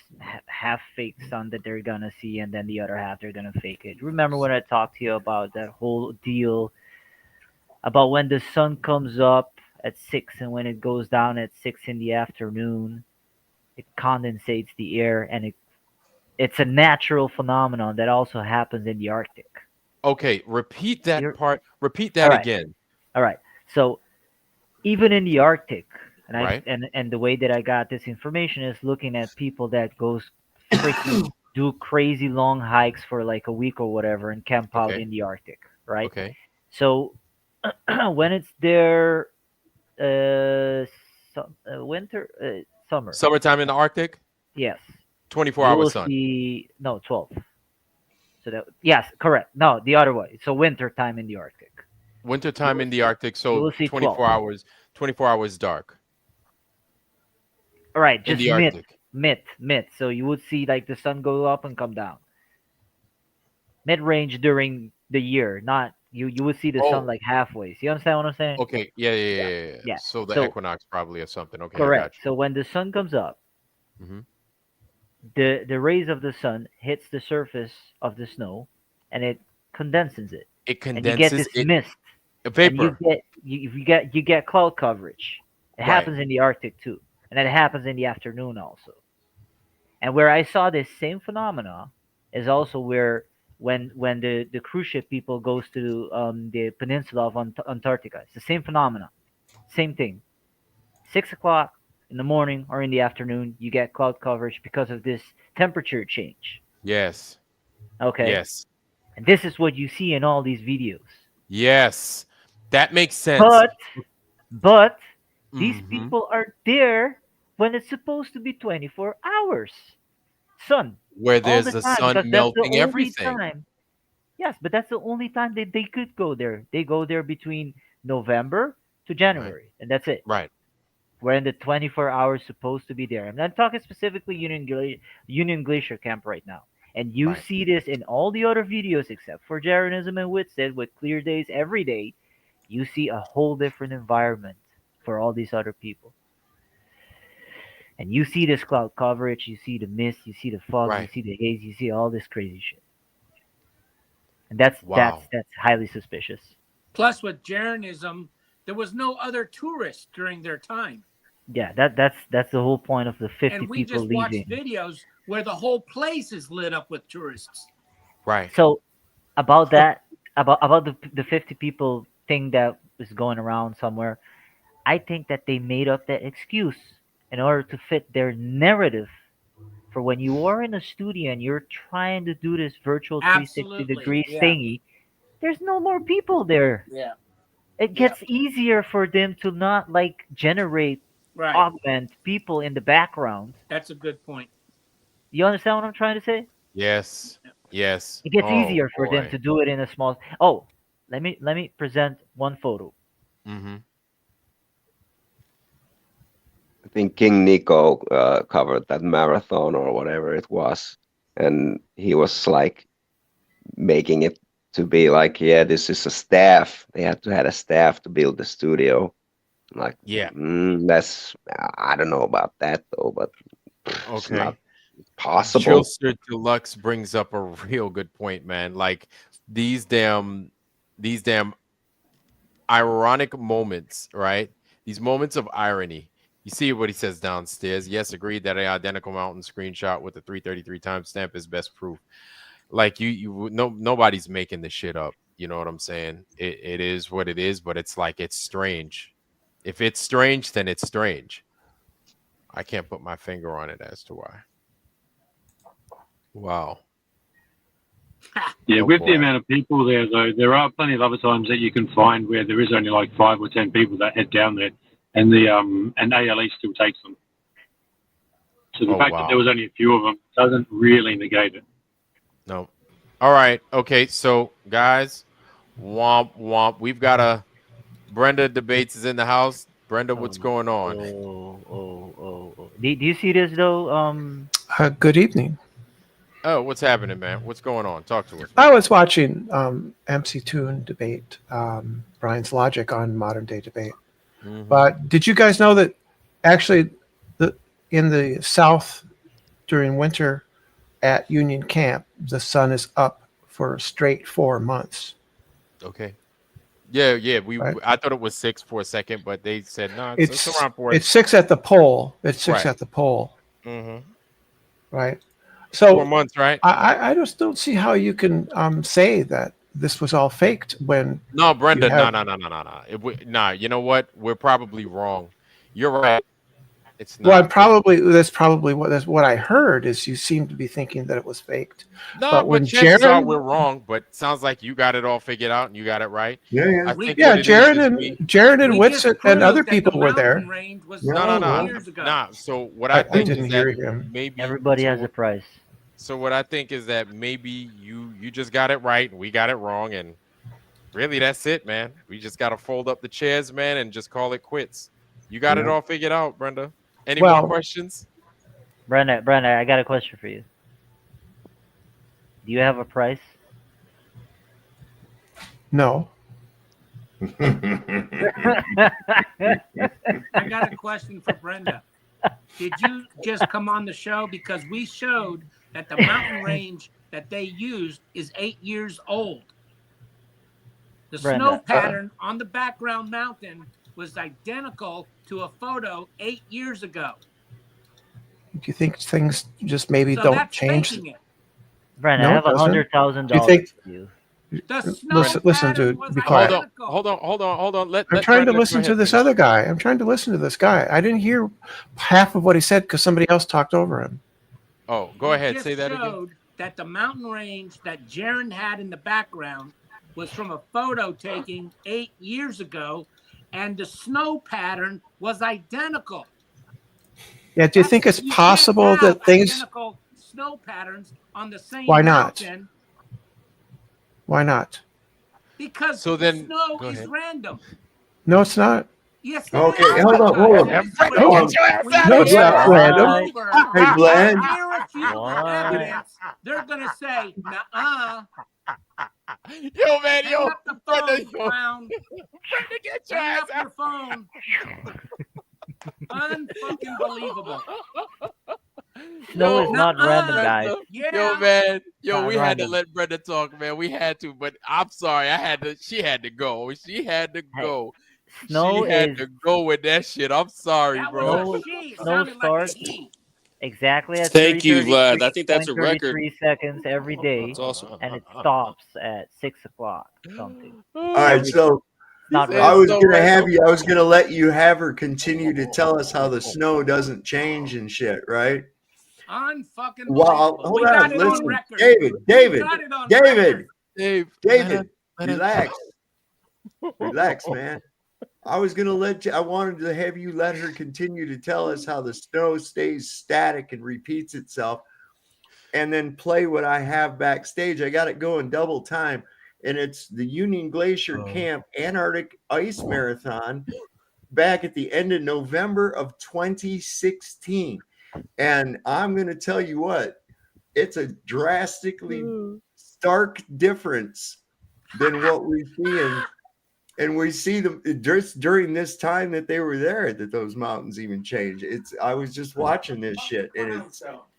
half fake sun that they're gonna see, and then the other half they're gonna fake it. Remember when I talked to you about that whole deal about when the sun comes up at 6 and when it goes down at 6 in the afternoon, it condensates the air, and it's a natural phenomenon that also happens in the Arctic. Okay, repeat that part. Repeat that All right. again. All right. So even in the Arctic, and Right. and the way that I got this information is looking at people that goes freaking do crazy long hikes for like a week or whatever and camp out Okay. in the Arctic, right? Okay. So when it's their summer, Summertime in the Arctic? yes, 24 you hour will sun. see 12. So that yes, correct. No, the other way. So winter time in the Arctic. Wintertime in the Arctic, you so will see 24 12. hours. 24 hours dark. All right, In just the Arctic. mid. So you would see like the sun go up and come down. Mid range during the year, not you would see the sun like halfway. See, you understand what I'm saying? Okay. Yeah. Yeah. So the equinox probably or something. Okay. I Correct. got So when the sun comes up, you. the rays of the sun hits the surface of the snow, and it condenses it. It and you get condenses this mist. a vapor. And you get cloud coverage. It Right. happens in the Arctic too, and it happens in the afternoon also. And where I saw this same phenomena is also where when the cruise ship people goes to the peninsula of Antarctica. It's the same phenomena, same thing. 6 o'clock in the morning or in the afternoon, you get cloud coverage because of this temperature change. Yes. Okay. Yes. And this is what you see in all these videos. Yes. That makes sense. But these people are there when it's supposed to be 24 hours. Sun. Where all there's the the time, sun because that's the melting only everything. time. Yes, but that's the only time that they could go there. They go there between November to January, and that's it. Right. We're in the 24 hours supposed to be there. I'm not talking specifically Union Glacier Camp right now. And you see this in all the other videos except for Jeranism and Whitstead with clear days every day. You see a whole different environment for all these other people. And you see this cloud coverage, you see the mist, you see the fog, you see the haze, you see all this crazy shit. And that's highly suspicious. Plus, with Jeranism, there was no other tourists during their time. Yeah, that's the whole point of the 50 and we people just leaving. watched videos where the whole place is lit up with tourists. Right. So about that, about the 50 people thing that is going around somewhere, I think that they made up that excuse in order to fit their narrative. For when you are in a studio and you're trying to do this virtual 360 degrees thingy, there's no more people there. Yeah. It gets easier for them to not like generate augment people in the background. That's a good point. You understand what I'm trying to say? Yes. Yes. It gets easier for them to do it in a small. Oh, let me present one photo. Mm-hmm. I think King Nico covered that marathon or whatever it was, and he was like making it to be like, yeah, this is a staff. They had to have a staff to build the studio. Like, that's I don't know about that though, but it's not possible. Chilster Deluxe brings up a real good point, man. Like these damn ironic moments, right? These moments of irony. You see what he says downstairs. Yes, agreed that an identical mountain screenshot with the 333 timestamp is best proof. Like nobody's making this shit up. You know what I'm saying? It is what it is, but it's like it's strange. If it's strange, then it's strange. I can't put my finger on it as to why. Wow. Yeah, Oh, with boy. the amount of people there, though, there are plenty of other times that you can find where there is only like 5 or 10 people that head down there, and the and ALE still takes them. So the Oh, fact that there wow. was only a few of them doesn't really negate it. No. All right. Okay. So, guys, womp womp. We've got a Brenda debates is in the house. Brenda, what's going on? Do you see this though? Good evening. Oh, what's happening, man? What's going on? Talk to us. I was watching MC Toon debate Brian's logic on modern day debate. Mhm. But did you guys know that actually in the South during winter at Union Camp, the sun is up for a straight 4 months? Okay. Yeah, yeah. Right. I thought it was 6 for a second, but they said no. It's around 4. It's 6 at the pole. It's 6 Right. at the pole. Mm-hmm. Right. So 4 months, right? I just don't see how you can say that this was all faked when No, Brenda, you have- no. You know what? We're probably wrong. You're right. It's not. Well, that's probably what I heard is you seem to be thinking that it was faked. No, but when chances are Jaron, we're wrong. But sounds like you got it all figured out and you got it right. Yeah. I think yeah, what it is Jaron and Whitson and other people were there. No. So what I think didn't is hear that him. maybe Everybody has a price. So what I think is that maybe you just got it right and we got it wrong, and really that's it, man. We just got to fold up the chairs, man, and just call it quits. You got it all figured out, Brenda. Any more questions? Brenda, I got a question for you. Do you have a price? No. I got a question for Brenda. Did you just come on the show because we showed that the mountain range that they used is 8 years old? The Brenda, snow pattern on the background mountain was identical to a photo 8 years ago. Do you think things just maybe So don't that's change? faking it. Brenda, No, I have it doesn't. $100,000 Do you think? for you. Listen, dude. Be quiet. Hold on. Let I'm trying to Brenda listen go to ahead, this finish. other guy. I'm trying to listen to this guy. I didn't hear half of what he said because somebody else talked over him. Oh, go ahead. Just Say that again. showed that the mountain range that Jaron had in the background was from a photo taking 8 years ago, and the snow pattern was identical. Yeah. Do you think it's possible Can't have that things? identical snow patterns on the same Why not? mountain Why not? because So the then, snow go is ahead. random. No, it's not. Yes, it Okay, is. hold on. No, it's not random. Hey, Glenn. Evidence, they're gonna say, "Nuh-uh." Yo, man, Hang up the phone, clown. Brenda, get your Hang ass up your phone. Unfucking believable. Snow is not random, guys. Yo, man. Yo, Not we had to random. let Brenda talk, man. We had to, but I'm sorry. She had to go. She had to go. Snow She had is to go with that shit. I'm sorry, bro. snow starts exactly at Thank you, 3:33 Vlad. I think that's a record. 33 seconds every day, That's awesome. and it stops at 6 o'clock something. All right, so Not I was random. I was gonna let you have her continue to tell us how the snow doesn't change and shit, right? Unfucking Well, believable. hold We got on, it on listen, record. David, We got it on record. David, relax, man. I was gonna I wanted to have you let her continue to tell us how the snow stays static and repeats itself, and then play what I have backstage. I got it going double time, and it's the Union Glacier Camp Antarctic Ice Marathon back at the end of November of 2016. And I'm going to tell you what, it's a drastically stark difference than what we see and we see them just during this time that they were there that those mountains even change. I was just watching this shit, and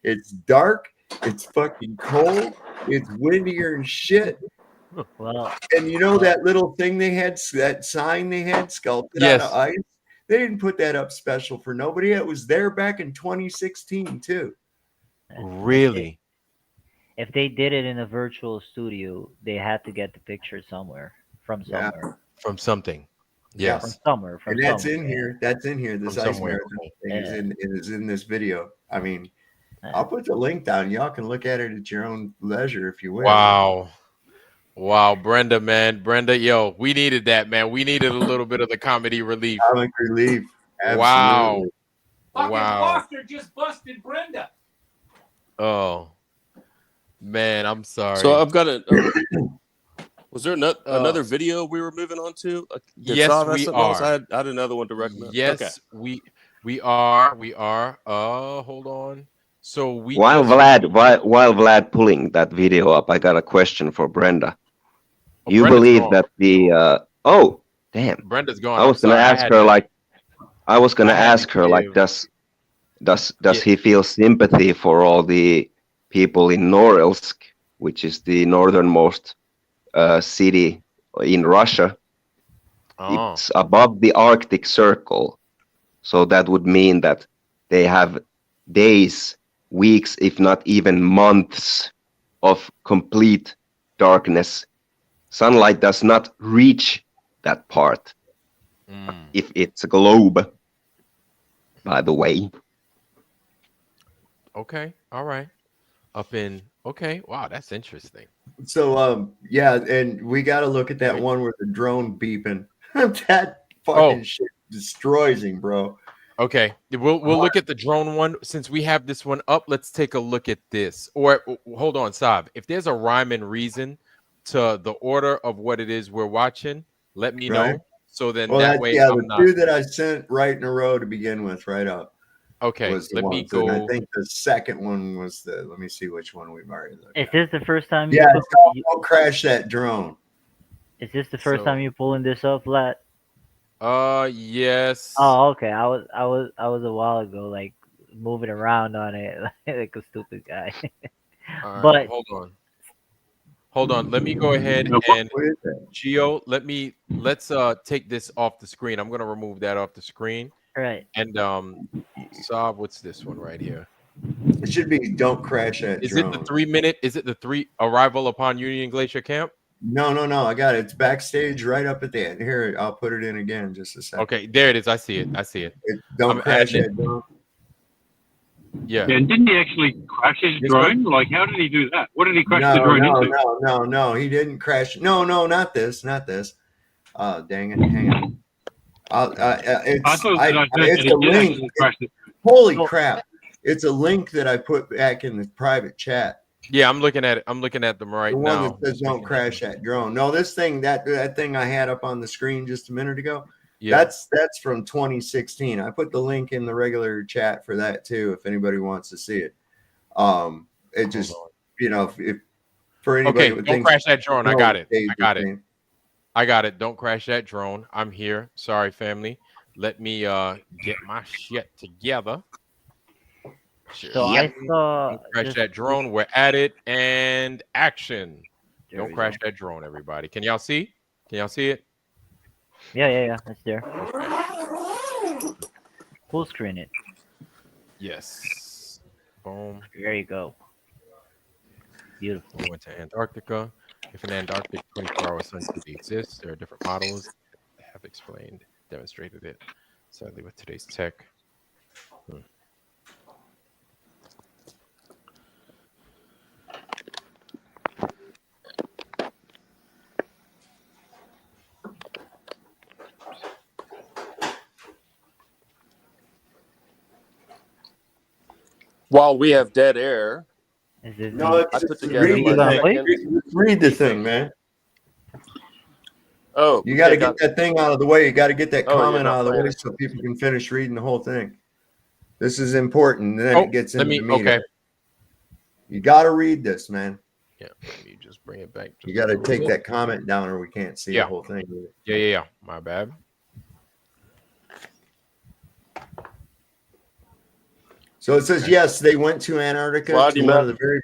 it's dark, it's fucking cold, it's windier and shit. Well, and you know that little thing they had, that sign they had sculpted out of ice? They didn't put that up special for nobody. It was there back in 2016 too. Really? If they did it in a virtual studio, they had to get the picture somewhere from somewhere. From something. Yeah. From somewhere. From And that's somewhere. in here. That's in here. This From ice somewhere. marathon thing is in this video. I mean, I'll put the link down. Y'all can look at it at your own leisure if you wish. Wow. Wow, Brenda, man. Brenda, yo, we needed that, man. We needed a little bit of the comedy relief. Comic relief. Wow. Absolutely. Fucking Wow. Foster just busted Brenda. Oh, man, I'm sorry. So I've got was there another video we were moving on to? Did Yes, Saab have we something else? are. I had another one to recommend. Yes, Okay. we are. Hold on. So we While just Vlad pulling that video up, I got a question for Brenda. You Brenda's believe gone. that the oh damn, Brenda's gone. I was I'm gonna sorry. ask her like, I was gonna I had to ask her like, give- does he feel sympathy for all the people in Norilsk, which is the northernmost city in Russia? Oh. It's above the Arctic Circle, so that would mean that they have days, weeks, if not even months of complete darkness. Sunlight does not reach that part if it's a globe, by the way. Okay. All right. Okay. Wow, that's interesting. So yeah, and we got to look at that one where the drone beeping. That fucking shit destroys him, bro. Okay, we'll look at the drone one. Since we have this one up, let's take a look at this. Or hold on, Saab. If there's a rhyme and reason to the order of what it is we're watching, let me know. So then that way I'm the not. two that I sent right in a row to begin with, right up. Okay, was the let me ones. And I go. think the second one was the. Let me see which one we've already looked. Is this the first time? Yeah, it's called Don't Crash That Drone. Is this the first time you pulling this up, Vlad? Yes. Oh, okay. I was a while ago, like moving around on it like a stupid guy. All But right, hold on. Let me go ahead and Gio. Let's take this off the screen. I'm gonna remove that off the screen. Right. And Saab, what's this one right here? It should be Don't Crash That Is Drone. it the 3 minute? Is it the 3 arrival upon Union Glacier Camp? No. I got it. It's backstage right up at the end. Here, I'll put it in again just a second. Okay, there it is. I see it. Don't crash adding that drone. Yeah. Yeah, and didn't he actually crash his drone? Like, how did he do that? What did he crash the drone into? No, he didn't crash. No, not this. Oh, dang it. Hang on. It's a link. Holy crap. It's a link that I put back in the private chat. Yeah, I'm looking at it. I'm looking at them right The now. one that says don't crash that drone. No, this thing, that thing I had up on the screen just a minute ago, that's from 2016. I put the link in the regular chat for that too, if anybody wants to see it. It just, if for anybody Okay, don't crash that drone. I got it. Don't crash that drone. I'm here. Sorry, family. Let me get my shit together. So I saw don't crash that drone. We're at it and action. Don't crash that drone, everybody. Can y'all see? Can y'all see it? Yeah. That's there. Full screen it. Yes. Boom. There you go. Beautiful. We went to Antarctica. If an Antarctic 24-hour sun city exists, there are different models that have demonstrated it. Sadly, with today's tech. While we have dead air, No, I put together my read the thing, man. Oh, you got to get that thing out of the way. You got to get that Oh, you're comment not out of the way playing it. so people can finish reading the whole thing. This is important. Then it gets into the meat of it. You got to read this, man. Yeah, let me just bring it back. You got to take that comment down, or we can't see the whole thing. Yeah. My bad. So it says, yes, they went to Antarctica, to one of the very,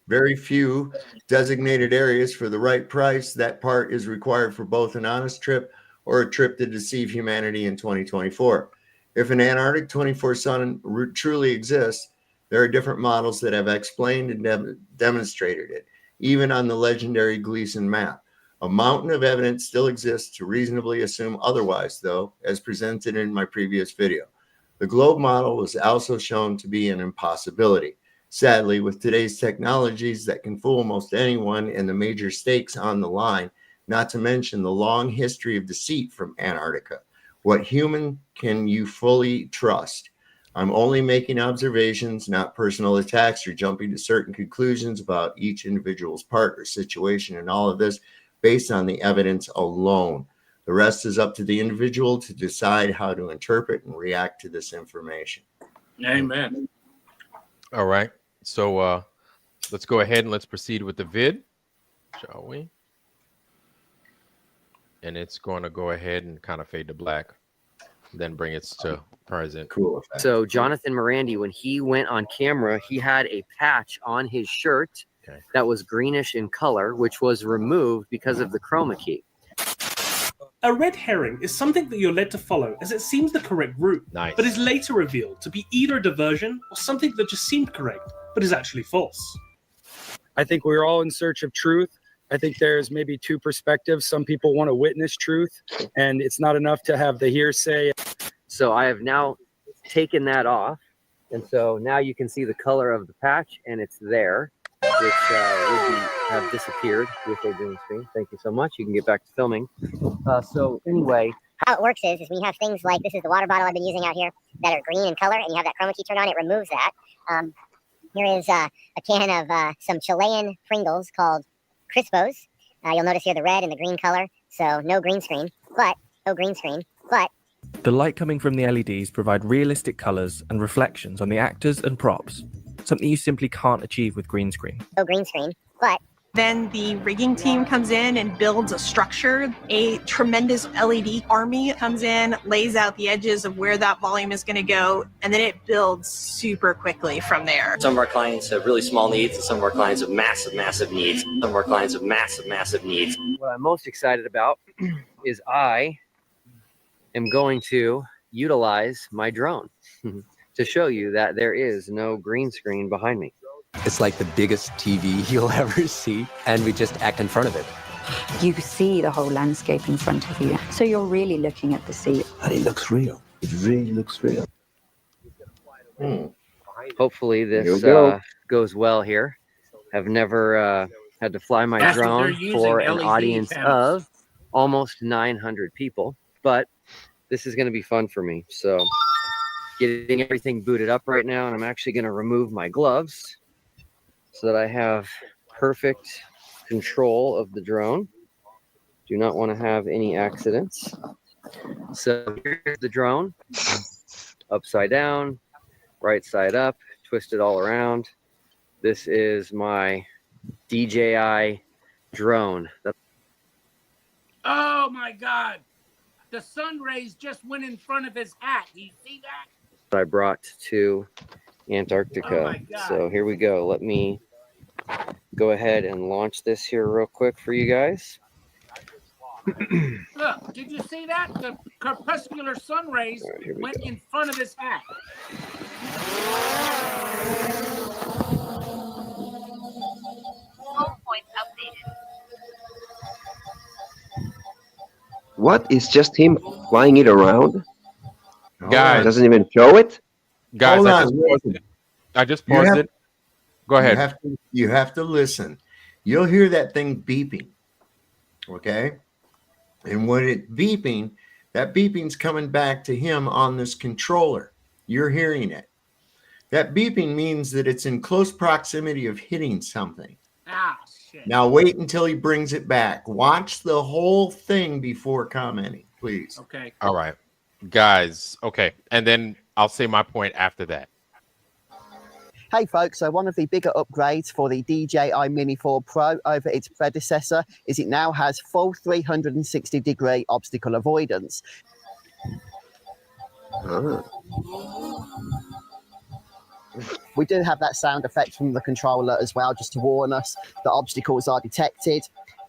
very few designated areas for the right price. That part is required for both an honest trip or a trip to deceive humanity in 2024. If an Antarctic 24 sun truly exists, there are different models that have explained and demonstrated it, even on the legendary Gleason map. A mountain of evidence still exists to reasonably assume otherwise, though, as presented in my previous video. The globe model was also shown to be an impossibility. Sadly, with today's technologies that can fool most anyone and the major stakes on the line, not to mention the long history of deceit from Antarctica, what human can you fully trust? I'm only making observations, not personal attacks or jumping to certain conclusions about each individual's part or situation and all of this based on the evidence alone. The rest is up to the individual to decide how to interpret and react to this information. Amen. All right. So let's go ahead and let's proceed with the vid, shall we? And it's going to go ahead and kind of fade to black, then bring it to present. Cool. So Jonathan Morandi, when he went on camera, he had a patch on his shirt that was greenish in color, which was removed because of the chroma key. A red herring is something that you're led to follow as it seems the correct route, but is later revealed to be either a diversion or something that just seemed correct, but is actually false. I think we're all in search of truth. I think there's maybe two perspectives. Some people want to witness truth, and it's not enough to have the hearsay. So I have now taken that off, and so now you can see the color of the patch, and it's there, which have disappeared with a green screen. Thank you so much. You can get back to filming. So anyway, how it works is we have things like, this is the water bottle I've been using out here that are green in color, and you have that chroma key turned on, it removes that. Here is a can of some Chilean Pringles called Crispos. You'll notice here the red and the green color, so no green screen, but the light coming from the LEDs provide realistic colors and reflections on the actors and props, something you simply can't achieve with green screen. But then the rigging team comes in and builds a structure. A tremendous LED army comes in, lays out the edges of where that volume is going to go, and then it builds super quickly from there. Some of our clients have really small needs, and some of our clients have massive needs. Some of our clients have massive needs. What I'm most excited about is I am going to utilize my drone to show you that there is no green screen behind me. It's like the biggest TV you'll ever see, and we just act in front of it. You see the whole landscape in front of you, so you're really looking at the sea. And it looks real. It really looks real. Hopefully this goes well here. I've never had to fly my drone for an audience of almost 900 people, but this is going to be fun for me. So getting everything booted up right now, and I'm actually going to remove my gloves so that I have perfect control of the drone. Do not want to have any accidents. So here's the drone, upside down, right side up, twisted all around. This is my DJI drone. Oh my God. The sun rays just went in front of his hat. Do you see that? I brought to Antarctica. So here we go. Let me go ahead and launch this here real quick for you guys. Look, did you see that? The crepuscular sun rays went in front of his hat. points updated. What? It's just him flying it around? Guys. It doesn't even show it? Guys, Hold I on, just paused it. I just paused it. Go ahead. You have to listen. You'll hear that thing beeping. Okay? And when it's beeping, that beeping's coming back to him on this controller. You're hearing it. That beeping means that it's in close proximity of hitting something. Ah, shit. Now wait until he brings it back. Watch the whole thing before commenting, please. Okay. All right. Guys, okay. And then I'll say my point after that. Hey folks, so one of the bigger upgrades for the DJI Mini 4 Pro over its predecessor is it now has full 360-degree obstacle avoidance. We do have that sound effect from the controller as well, just to warn us that obstacles are detected.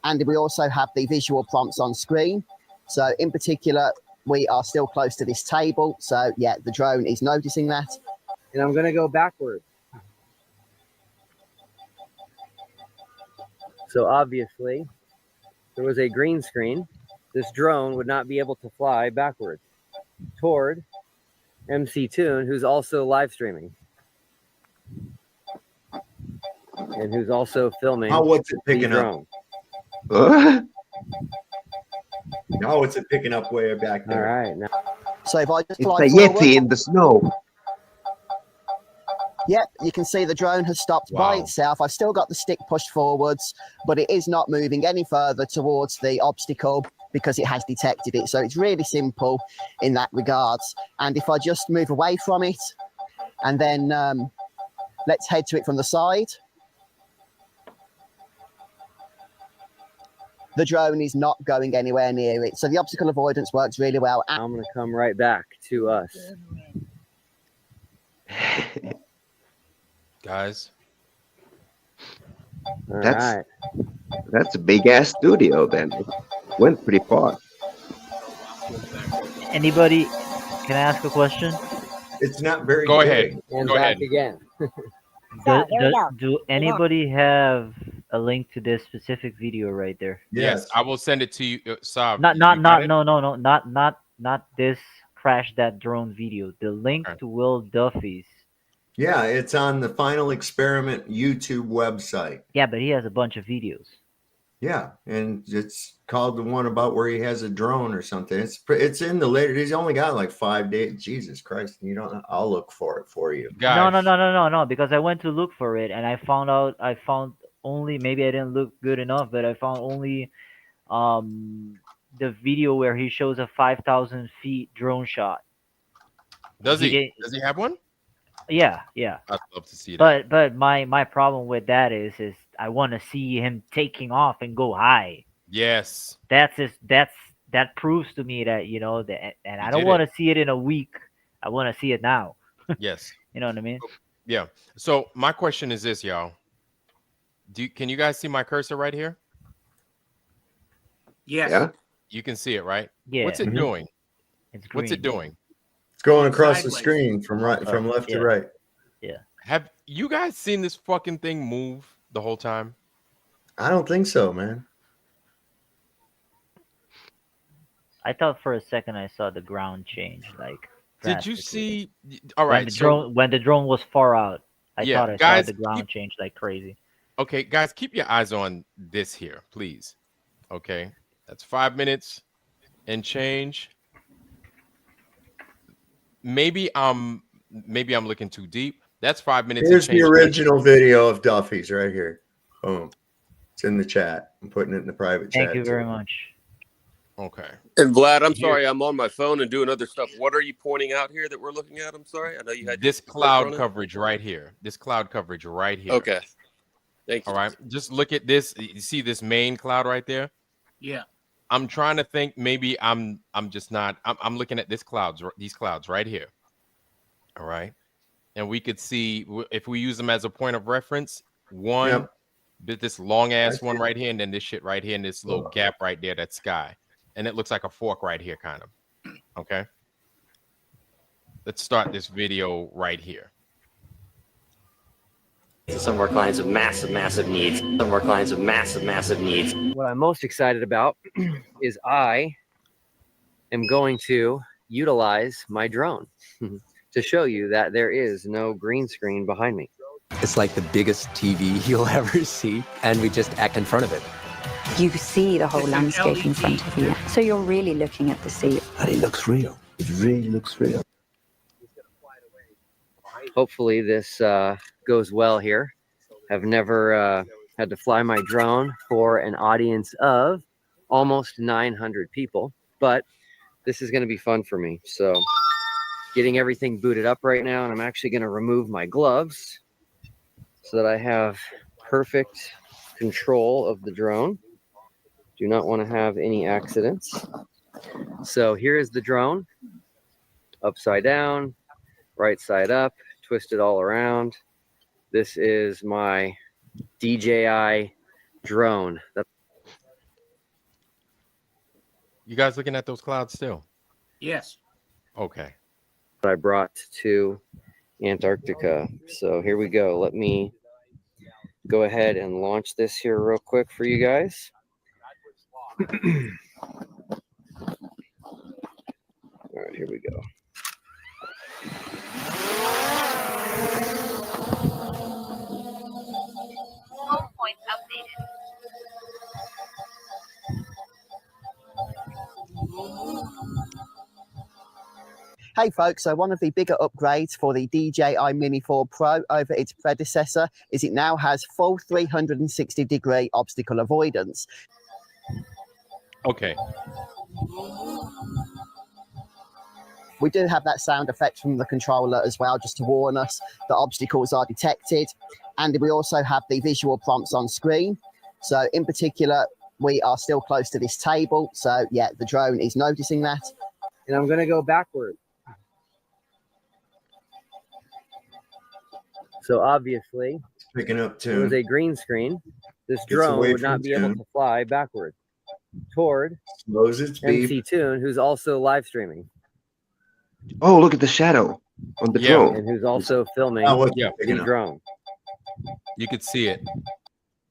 And we also have the visual prompts on screen. So in particular, we are still close to this table. So yeah, the drone is noticing that. And I'm going to go backwards. So obviously, if there was a green screen, this drone would not be able to fly backwards toward MC Toon, who's also live streaming. and who's also filming. What's it picking up? No, it's picking up way back there. All right. Now. So if I just It's fly a forward, Yeti in the snow. Yep, you can see the drone has stopped by itself. I've still got the stick pushed forwards, but it is not moving any further towards the obstacle because it has detected it. So it's really simple in that regards. And if I just move away from it, and then let's head to it from the side. The drone is not going anywhere near it. So the obstacle avoidance works really well. I'm going to come right back to us. Guys. That's a big ass studio then. It went pretty far. Anybody, can I ask a question? It's not very Go big. ahead. And Go back ahead. again. Do anybody have a link to this specific video right there? Yes, I will send it to you. Saab, Not this crash that drone video. The link to Will Duffy's. Yeah, it's on the Final Experiment YouTube website. Yeah, but he has a bunch of videos. Yeah, and it's called the one about where he has a drone or something. It's in the later. He's only got like 5 days. Jesus Christ! You don't. I'll look for it for you. Guys. No. Because I went to look for it and I found only, maybe I didn't look good enough, but I found only the video where he shows a 5,000 feet drone shot. Does he have one? Yeah. I'd love to see that. But my problem with that is I want to see him taking off and go high. Yes. That proves to me that, you know, and I don't want to see it in a week. I want to see it now. Yes. You know what I mean? Yeah. So my question is this, y'all. Can you guys see my cursor right here? Yes. Yeah. You can see it, right? Yeah. What's it doing? It's What's it doing? It's going across the screen from left to right. Yeah. Have you guys seen this fucking thing move the whole time? I don't think so, man. I thought for a second I saw the ground change. Like, did you see? All right. When the drone was far out, I thought I saw the ground change like crazy. Okay, guys, keep your eyes on this here, please. Okay, that's 5 minutes and change. Maybe I'm looking too deep. That's 5 minutes. Here's the original video of Duffy's right here. Boom. It's in the chat. I'm putting it in the private chat. Thank you very much. Okay. And Vlad, I'm sorry, I'm on my phone and doing other stuff. What are you pointing out here that we're looking at? I'm sorry. I know you had this cloud coverage right here. This cloud coverage right here. Okay. Thank you. All right. Just look at this. You see this main cloud right there? Yeah. I'm trying to think. Maybe I'm just not. I'm looking at these clouds right here. All right. And we could see if we use them as a point of reference. One, this long ass one right here, and then this shit right here, and this little gap right there. That's sky. And it looks like a fork right here, kind of. Okay. Let's start this video right here. Some of our clients have massive needs. Some of our clients have massive needs. What I'm most excited about is I am going to utilize my drone to show you that there is no green screen behind me. It's like the biggest TV you'll ever see, and we just act in front of it. You see the whole landscape in front of you. So you're really looking at the sea. And it looks real. It really looks real. Hopefully this goes well here. I've never had to fly my drone for an audience of almost 900 people, but this is going to be fun for me. So getting everything booted up right now, and I'm actually going to remove my gloves so that I have perfect control of the drone. Do not want to have any accidents. So here is the drone, upside down, right side up, twisted all around. This is my DJI drone. You guys looking at those clouds still? Yes. Okay. I brought to Antarctica. So here we go. Let me go ahead and launch this here real quick for you guys. All right, here we go. Hey folks, so one of the bigger upgrades for the DJI Mini 4 Pro over its predecessor is it now has full 360-degree obstacle avoidance. Okay. We do have that sound effect from the controller as well, just to warn us that obstacles are detected. And we also have the visual prompts on screen. So in particular, we are still close to this table. So yeah, the drone is noticing that. And I'm going to go backward. So obviously, picking up it was a green screen. This drone would not be able to fly backward toward MC Toon, who's also live streaming. Oh, look at the shadow on the drone. And who's also filming the drone. You could see it.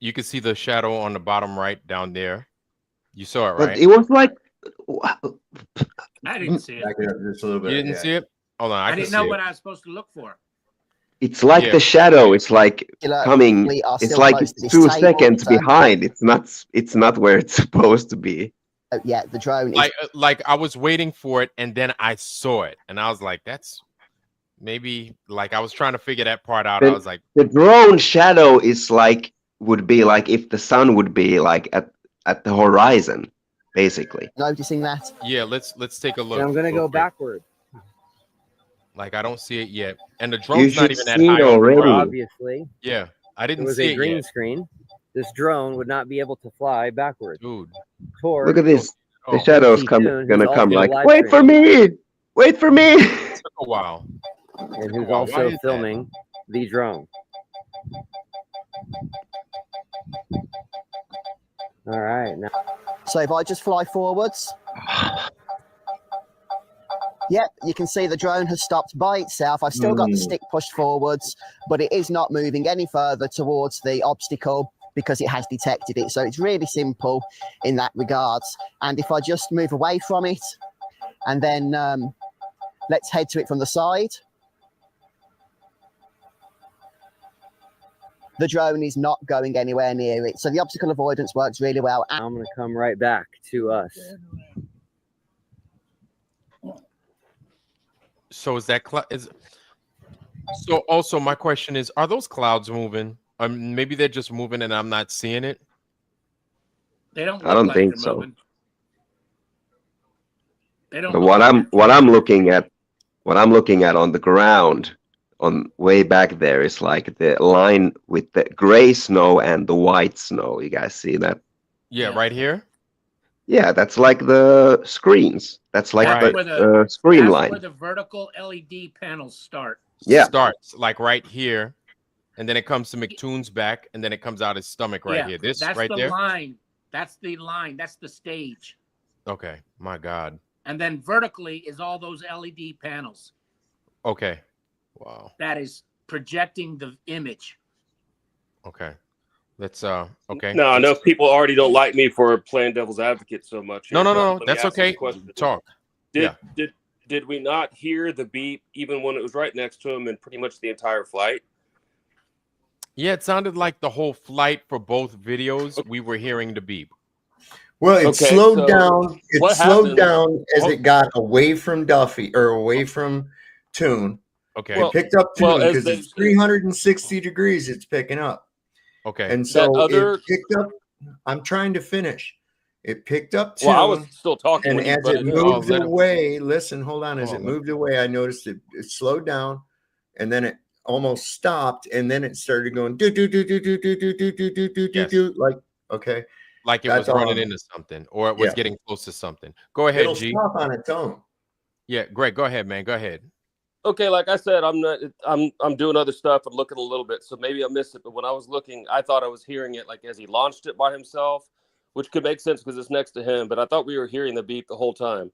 You could see the shadow on the bottom right down there. You saw it, right? But it was like... I didn't see it. Just a little bit. You didn't see it? Hold on, I didn't know what I was supposed to look for. It's like the shadow. It's like coming. It's like 2 seconds behind. It's not where it's supposed to be. Yeah, the drone. Like I was waiting for it, and then I saw it, and I was like, "That's maybe." Like I was trying to figure that part out. I was like, the drone shadow is like would be like if the sun would be like at the horizon, basically. Noticing that? Yeah, let's take a look. And I'm gonna go backward. Like I don't see it yet, and the drone's not even that see high already. Obviously, yeah, I didn't it was see a it green yet. screen. This drone would not be able to fly backward. Dude, Look at this. The Oh, shadow's gonna come like, wait for me! Wait for me! It took a while. And who's Why also is filming the drone. All right, now. So if I just fly forwards, yep, you can see the drone has stopped by itself. I've still got the stick pushed forwards, but it is not moving any further towards the obstacle because it has detected it. So it's really simple in that regards. And if I just move away from it, and then let's head to it from the side. The drone is not going anywhere near it. So the obstacle avoidance works really well. I'm going to come right back to us. So is that so also my question is, are those clouds moving? Maybe they're just moving and I'm not seeing it. They don't. I don't like think so. moving. They don't. But what I'm looking at on the ground, on way back there, is like the line with the gray snow and the white snow. You guys see that? Yeah, right here. Yeah, that's like the screens. That's like the screen line. Where the vertical LED panels start. Yeah, starts like right here, and then it comes to McToon's back, and then it comes out his stomach right here. This that's right the there. line. That's the line. That's the stage. Okay, my God. And then vertically is all those LED panels. Okay. Wow. That is projecting the image. Okay. Let's okay. No, I know people already don't like me for playing devil's advocate so much. No. That's okay. Talk. Did we not hear the beep even when it was right next to him and pretty much the entire flight? Yeah, it sounded like the whole flight for both videos. We were hearing the beep. Well, it slowed down. It slowed down as it got away from Duffy or away from Toon. Okay. It picked up Toon because it's 360 degrees. It's picking up. Okay. And so it picked up. I'm trying to finish. It picked up Toon. Well, I was still talking. And as it moved away, listen, hold on. As it moved away, I noticed it slowed down, and then it almost stopped, and then it started going do do do do do do do do do do do do do like okay. Like it was running into something, or it was getting close to something. Go ahead, It'll G. stop on its own. Yeah, Greg, go ahead, man. Go ahead. Okay, like I said, I'm doing other stuff and looking a little bit, so maybe I missed it. But when I was looking, I thought I was hearing it like as he launched it by himself, which could make sense because it's next to him. But I thought we were hearing the beep the whole time,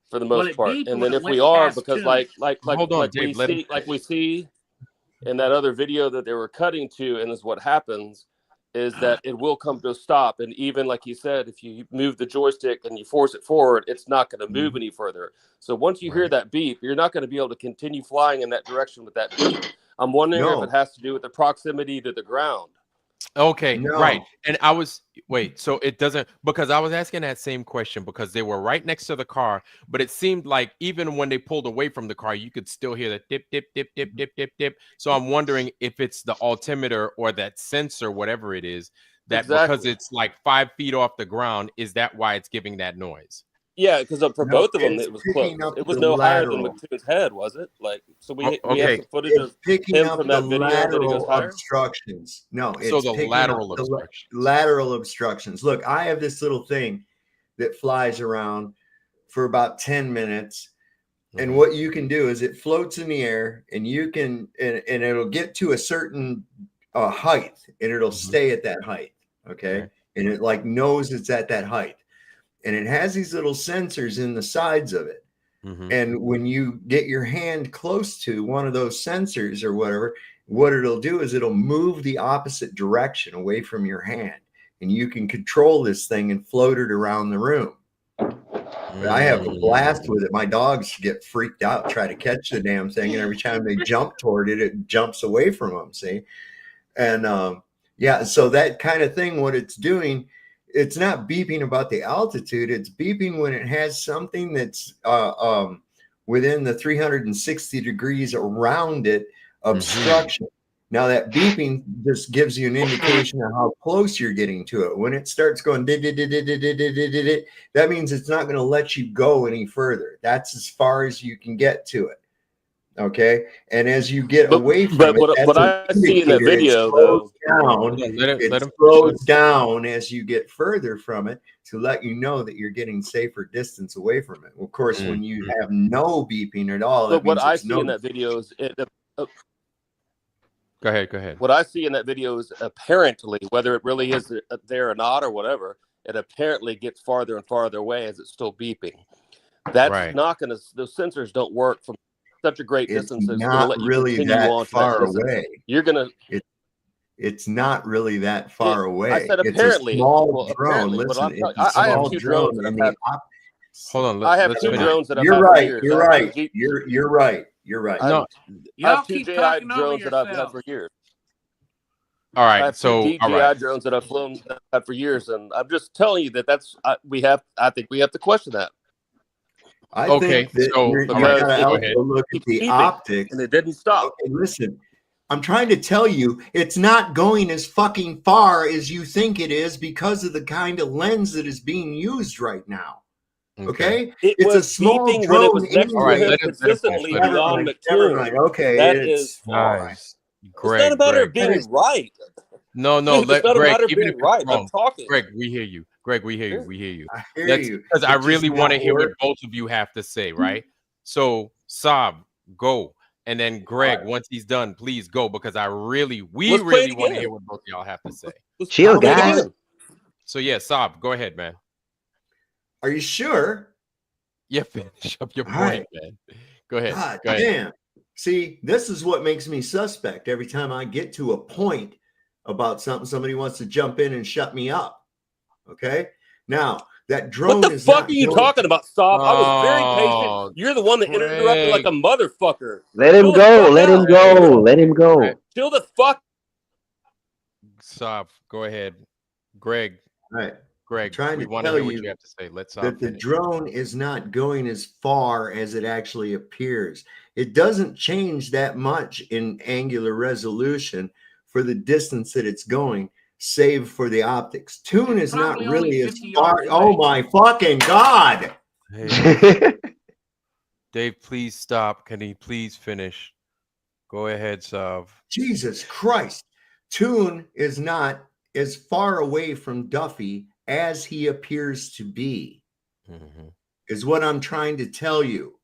for the most part. And then if we are, because we see in that other video that they were cutting to, and is what happens. Is that it will come to a stop. And even like you said, if you move the joystick and you force it forward, it's not going to move any further. So once you hear that beep, you're not going to be able to continue flying in that direction with that beep. I'm wondering if it has to do with the proximity to the ground. Okay, No. right. And I was so it doesn't, because I was asking that same question because they were right next to the car, but it seemed like even when they pulled away from the car, you could still hear the dip, dip, dip, dip, dip, dip, dip. So I'm wondering if it's the altimeter or that sensor, whatever it is, that because it's like 5 feet off the ground, is that why it's giving that noise? Yeah, because for both of them, it was close. It was no higher than McTune's head, was it? Like, so we have some footage of him from that video that he goes higher. Obstructions. No, it's so the lateral obstructions. Lateral obstructions. Look, I have this little thing that flies around for about 10 minutes. And what you can do is it floats in the air, and you can, and it'll get to a certain height, and it'll stay at that height. Okay. And it like knows it's at that height. And it has these little sensors in the sides of it. And when you get your hand close to one of those sensors or whatever, what it'll do is it'll move the opposite direction away from your hand. And you can control this thing and float it around the room. But I have a blast with it. My dogs get freaked out, try to catch the damn thing. And every time they jump toward it, it jumps away from them, see? And yeah, so that kind of thing, what it's doing, it's not beeping about the altitude. It's beeping when it has something that's within the 360 degrees around it, obstruction. Now that beeping just gives you an indication of how close you're getting to it. When it starts going, that means it's not going to let you go any further. That's as far as you can get to it. Okay, and as you get away from it, what I see in that video, though, it slows down as you get further from it to let you know that you're getting safer distance away from it. Well, of course, when you have no beeping at all, but what I see in that video is Go ahead. What I see in that video is apparently, whether it really is there or not or whatever, it apparently gets farther and farther away as it's still beeping. That's not going to. Those sensors don't work from such a great distance. It's not really that far away. You're gonna. It's not really that far away. I said apparently. It's a small drone. Listen, it's a small drone in the Hold on. I have two drones that I've You're had right. for years. You're right. You're right. You're right. No, I have two DJI drones that I've had for years. All right. I have So two DJI drones that I've flown for years, and I'm just telling you that that's I think we have to question that. I think that you're gonna also look at the optics, and it didn't stop. Okay, listen, I'm trying to tell you, it's not going as fucking far as you think it is because of the kind of lens that is being used right now. Okay, it's a small drone. When it was next to him consistently beyond McTuner. Okay, that is nice. Great. It's not a matter of being right. No. It's not a matter of being right. I'm talking. Greg, we hear you. We hear you. I hear you. Because I really want to hear what both of you have to say, right? So, Saab, go. And then Greg, once he's done, please go, because we really want to hear what both of y'all have to say. Chill, guys. So, yeah, Saab, go ahead, man. Are you sure? Yeah, finish up your point, man. Go ahead. God go ahead. damn. See, this is what makes me suspect. Every time I get to a point about something, somebody wants to jump in and shut me up. Okay. Now that drone. What the fuck are you talking about, Saab? I was very patient. You're the one that interrupted like a motherfucker. Let him go. Let him go. Let him go. Chill the fuck. Saab, go ahead. Greg. All right. Greg, trying to want tell to hear you what you have to say. Let's that the drone is not going as far as it actually appears. It doesn't change that much in angular resolution for the distance that it's going, save for the optics. Tune is not really as far. Oh my fucking God. Hey. Dave, please stop. Can he please finish? Go ahead, Sav. Jesus Christ. Tune is not as far away from Duffy as he appears to be, is what I'm trying to tell you.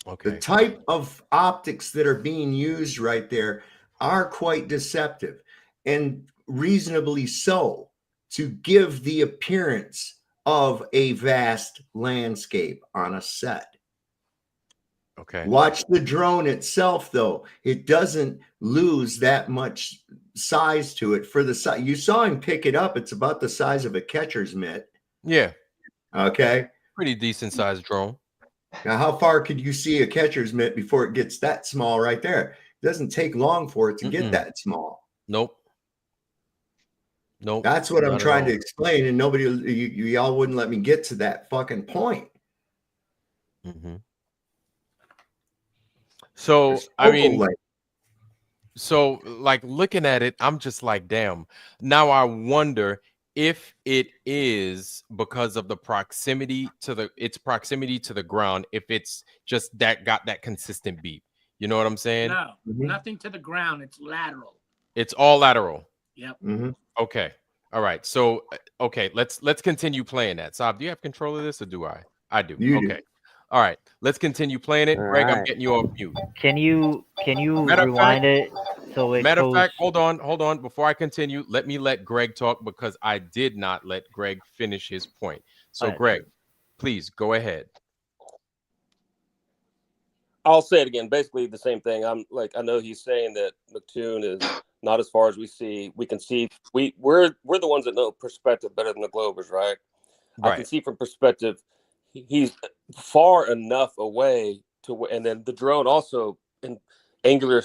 Okay. The type of optics that are being used right there are quite deceptive, and reasonably so, to give the appearance of a vast landscape on a set. Okay. Watch the drone itself, though. It doesn't lose that much size to it. For the size, you saw him pick it up. It's about the size of a catcher's mitt. Yeah. Okay. Pretty decent sized drone. Now, how far could you see a catcher's mitt before it gets that small right there? It doesn't take long for it to get that small. Nope. Nope. That's what I'm trying to explain, and nobody, y'all wouldn't let me get to that fucking point. Mm-hmm. So I mean, so like looking at it, I'm just like, damn. Now I wonder if it is because of the proximity to the ground, if it's just got that consistent beep. You know what I'm saying? No, nothing to the ground. It's lateral. It's all lateral. Yep. Okay. All right. So okay, let's continue playing that. Saab, do you have control of this or do I? I do. Okay. All right. Let's continue playing it. Greg, I'm getting you off mute. Can you rewind it so it Matter of goes? fact, hold on. Before I continue, let Greg talk because I did not let Greg finish his point. So, right, Greg, please go ahead. I'll say it again. Basically the same thing. I know he's saying that McToon is not as far as we see. We can see we're the ones that know perspective better than the Globers, right? I can see from perspective he's far enough away to, and then the drone also in angular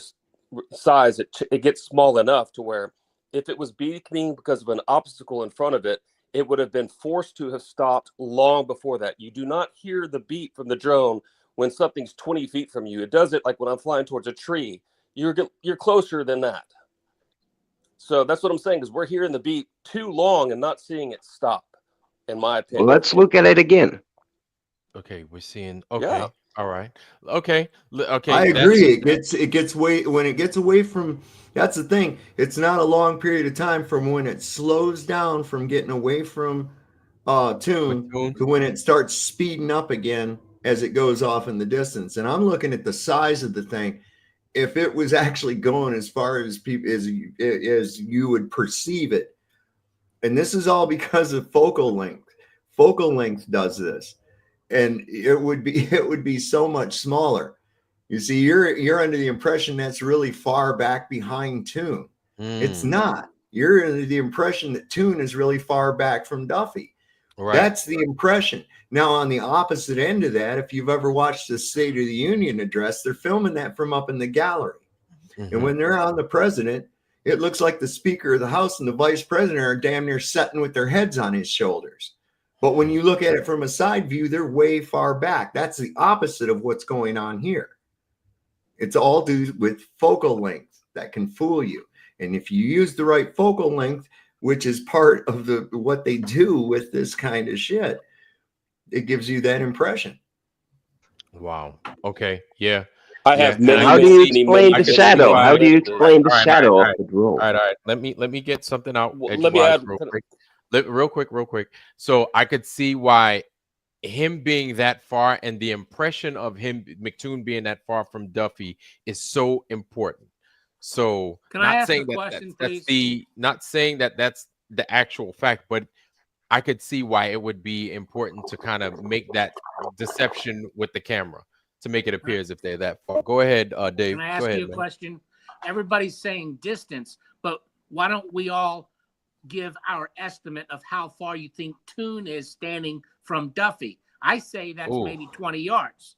size, it gets small enough to where if it was beaconing because of an obstacle in front of it, it would have been forced to have stopped long before that. You do not hear the beep from the drone when something's 20 feet from you. It does it like when I'm flying towards a tree. You're closer than that. So that's what I'm saying, is we're hearing the beep too long and not seeing it stop, in my opinion. Well, let's look at it again. Okay, we're seeing. Okay, yeah. All right. Okay. I agree. It gets way when it gets away from. That's the thing. It's not a long period of time from when it slows down from getting away from tune to when it starts speeding up again as it goes off in the distance. And I'm looking at the size of the thing. If it was actually going as far as people as you would perceive it, and this is all because of focal length. Focal length does this. And it would be so much smaller. You see, you're under the impression that's really far back behind Tune. It's not. You're under the impression that Tune is really far back from Duffy. Right. That's the impression. Now, on the opposite end of that, if you've ever watched the State of the Union address, they're filming that from up in the gallery. And when they're on the president, it looks like the Speaker of the House and the Vice President are damn near sitting with their heads on his shoulders. But when you look at it from a side view, they're way far back. That's the opposite of what's going on here. It's all due with focal length that can fool you. And if you use the right focal length, which is part of what they do with this kind of shit, it gives you that impression. Wow. Okay. Yeah. I have. How do you explain the shadow? How do you explain the shadow of the drone? All right. Let me get something out. Let me add real quick. So I could see why him being that far and the impression of him, McToon, being that far from Duffy is so important. So can I ask a question, please? Not saying that that's the actual fact, but I could see why it would be important to kind of make that deception with the camera to make it appear as if they're that far. Go ahead, Dave. Can I ask you a question? Everybody's saying distance, but why don't we all give our estimate of how far you think Tune is standing from Duffy? I say that's maybe 20 yards.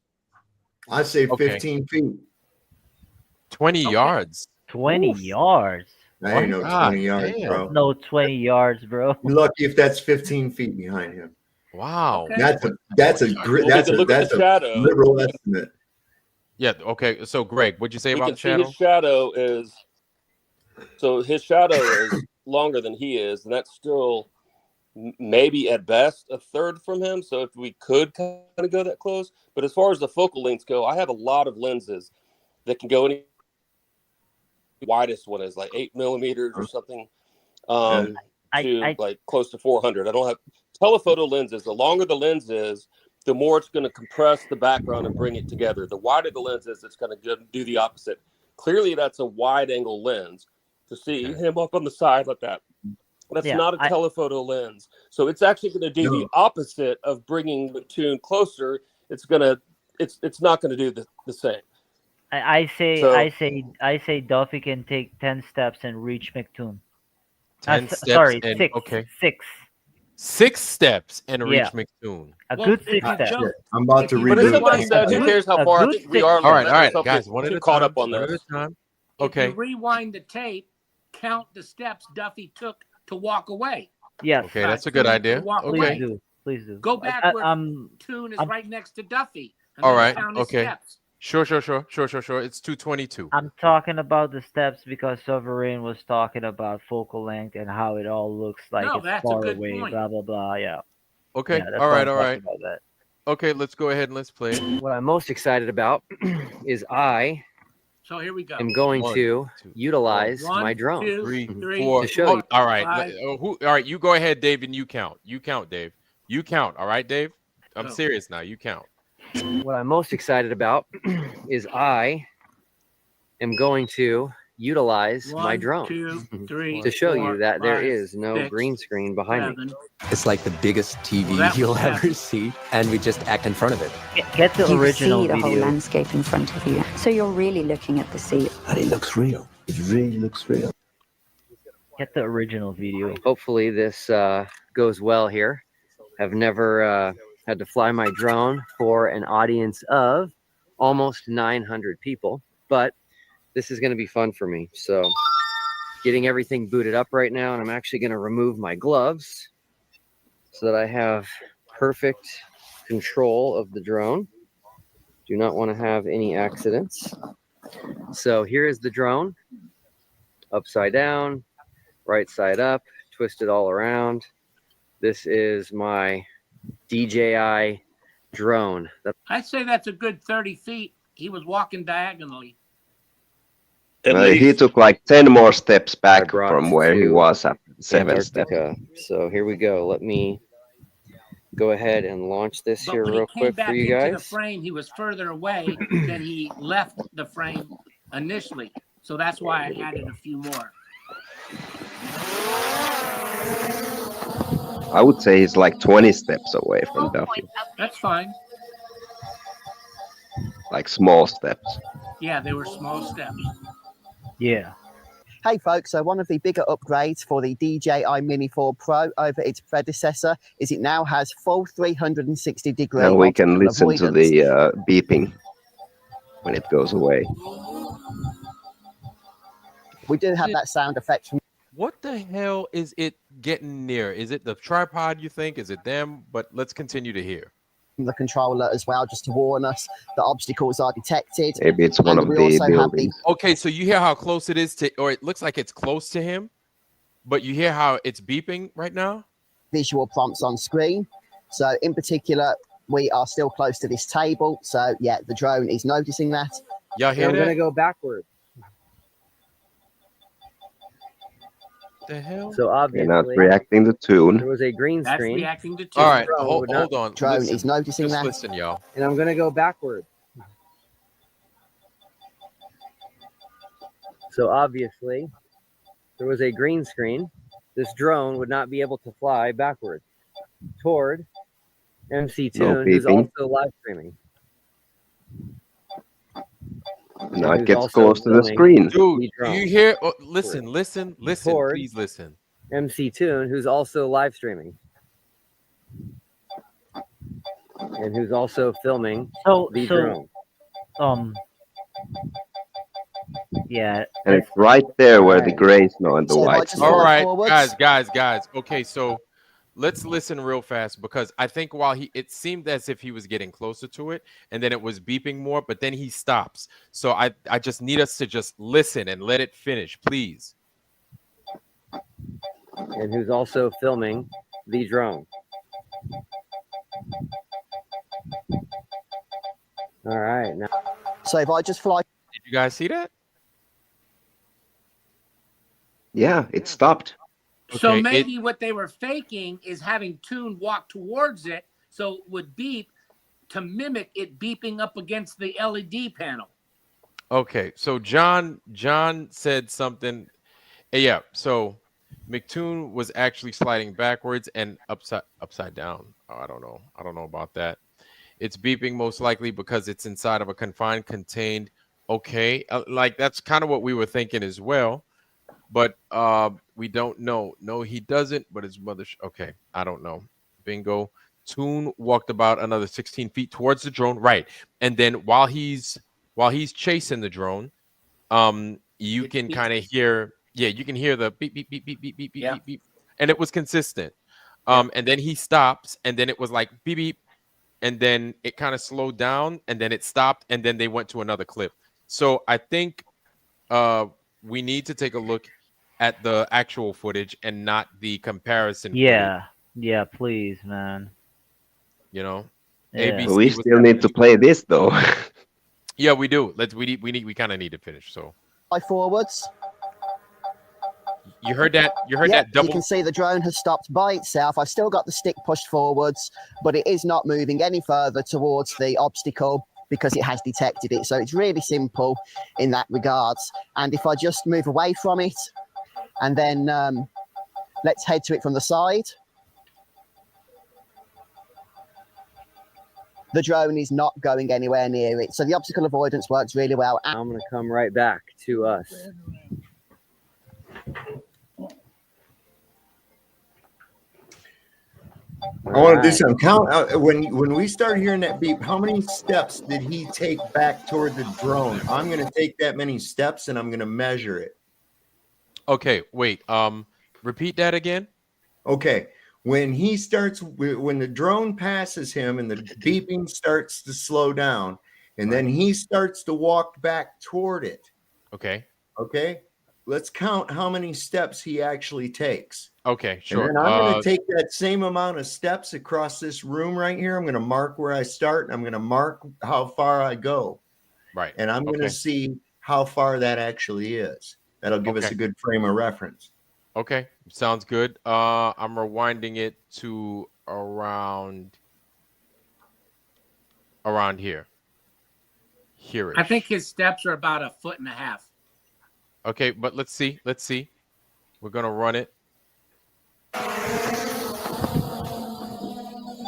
I say 15 feet. 20 yards. 20 yards. I ain't no 20 yards, bro. No 20 yards, bro. You're lucky if that's 15 feet behind him. Wow. Okay. That's a liberal estimate. Yeah. Okay. So, Greg, what'd you say about the shadow? His shadow is longer than he is, and that's still maybe at best a third from him. So if we could kind of go that close, but as far as the focal lengths go, I have a lot of lenses that can go any. Widest one is like 8 millimeters or something, like close to 400. I don't have telephoto lenses. The longer the lens is, the more it's going to compress the background and bring it together. The wider the lens is, it's going to do the opposite. Clearly, that's a wide angle lens. To see him up on the side like that, that's not a telephoto lens. So it's actually going to do the opposite of bringing the tune closer. It's not going to do the same. I say Duffy can take 10 steps and reach McToon. 10 steps. Sorry, and, 6. Okay. 6. 6 steps and reach McToon. A good 6 steps. I'm about to read it. Who cares how far? I think we are. All right, guys. One at a time. Caught up on this. Okay. If you rewind the tape, count the steps Duffy took to walk away. Yes. Okay, that's a good idea. Okay. Please do. Go back where Toon is right next to Duffy. And All then right. count his Okay. steps. Sure. It's 222. I'm talking about the steps because Sovereign was talking about focal length and how it all looks like No, it's that's a far good away, point. blah blah blah. Yeah. Okay. Yeah, that's all why right. I'm All talking right. about that. Okay, let's go ahead and let's play it. What I'm most excited about is I So here we go. am going One, to two, utilize One, my drone. two, Three, three, four. to show Oh, you. all right. Five. All right, you go ahead, Dave, and you count. You count, Dave. You count. All right, Dave? I'm Go. serious now. You count. What I'm most excited about is I am going to utilize my One, drone 2, 3, to show 4, you that there 5, is no 6, green screen behind me. 7. It's like the biggest TV Well, that you'll was ever heavy. see, and we just act in front of it. Get the You original see the whole video. landscape in front of you. So you're really looking at the sea. And it looks real. It really looks real. Get the original video. Hopefully this goes well here. I've never had to fly my drone for an audience of almost 900 people, but this is going to be fun for me. So getting everything booted up right now, and I'm actually going to remove my gloves so that I have perfect control of the drone. Do not want to have any accidents. So here is the drone, upside down, right side up, twisted all around. This is my DJI drone. I'd say that's a good 30 feet. He was walking diagonally. He took like 10 more steps back brought from where he to was at 7 steps. Antarctica. So here we go. Let me go ahead and launch this But here when real he came quick for back you into the guys. frame, he was further away than he left the frame initially. So that's why I added a few more. I would say he's like 20 steps away from Duffy. That's fine. Like small steps. Yeah, they were small steps. Yeah. Hey folks, so one of the bigger upgrades for the DJI Mini 4 Pro over its predecessor is it now has full 360 degree And we can optical listen to avoidance. the beeping when it goes away. We do have that sound effect from What the hell is it getting near? Is it the tripod, you think? Is it them? But let's continue to hear. the controller as well, just to warn us that obstacles are detected. Maybe it's one of we the also have buildings. Okay, so you hear how close it is to, or it looks like it's close to him, but you hear how it's beeping right now? Visual prompts on screen. So in particular, we are still close to this table. So yeah, the drone is noticing that. Y'all hear I'm that? going to go backward. The hell? So obviously, You're not reacting to tune. there was a green That's screen. reacting to 2. All right, Drone hold would not- on. Drone Listen, is noticing just that. listen, y'all. And I'm going to go backward. So obviously, there was a green screen. This drone would not be able to fly backward toward MC Toon, who's beeping. also live streaming. Now it Who's gets also close to the filming screen. Dude, the do drone. you hear? Oh, listen, listen, Toward- please listen. MC Toon, who's also live streaming. And who's also filming the drone. Yeah. And it's right there where the gray is now and the white. All right, guys. Okay, so let's listen real fast because I think while it seemed as if he was getting closer to it and then it was beeping more, but then he stops. So I just need us to just listen and let it finish, please. And who's also filming the drone. All right. Now, So if I just fly. Did you guys see that? Yeah, it stopped. So Okay, maybe what they were faking is having Toon walk towards it so it would beep to mimic it beeping up against the LED panel. Okay, so John said something. Yeah, so McToon was actually sliding backwards and upside down. Oh, I don't know about that. It's beeping most likely because it's inside of a contained. Okay, like that's kind of what we were thinking as well, but we don't know. No, he doesn't. But his mother. Okay, I don't know. Bingo. Toon walked about another 16 feet towards the drone, right? And then while he's chasing the drone, you can kind of hear Yeah, you can hear the beep, beep, beep, beep, beep, beep, beep, beep, beep. And it was consistent. And then he stops, and then it was like beep, beep. And then it kind of slowed down, and then it stopped, and then they went to another clip. So I think we need to take a look at the actual footage and not the comparison footage. Yeah, please, man. You know, Yeah. ABC We was still need to play this though. Yeah, we do. We kind of need to finish. So forwards. you heard that? You heard Yep, that double? You can see the drone has stopped by itself. I've still got the stick pushed forwards, but it is not moving any further towards the obstacle because it has detected it. So it's really simple in that regards. And if I just move away from it, and then let's head to it from the side. The drone is not going anywhere near it. So the obstacle avoidance works really well. I'm going to come right back to us. I want to do some count. When we start hearing that beep, how many steps did he take back toward the drone? I'm going to take that many steps and I'm going to measure it. Okay, wait. Repeat that again. Okay. When the drone passes him and the beeping starts to slow down, and then he starts to walk back toward it. Okay. Okay. Let's count how many steps he actually takes. Okay, sure. And then I'm going to take that same amount of steps across this room right here. I'm going to mark where I start, and I'm going to mark how far I go. Right. And I'm going to see how far that actually is. That'll give us a good frame of reference. Okay, sounds good. I'm rewinding it to around here. Here. I think his steps are about 1.5 feet. Okay, but let's see. We're gonna run it.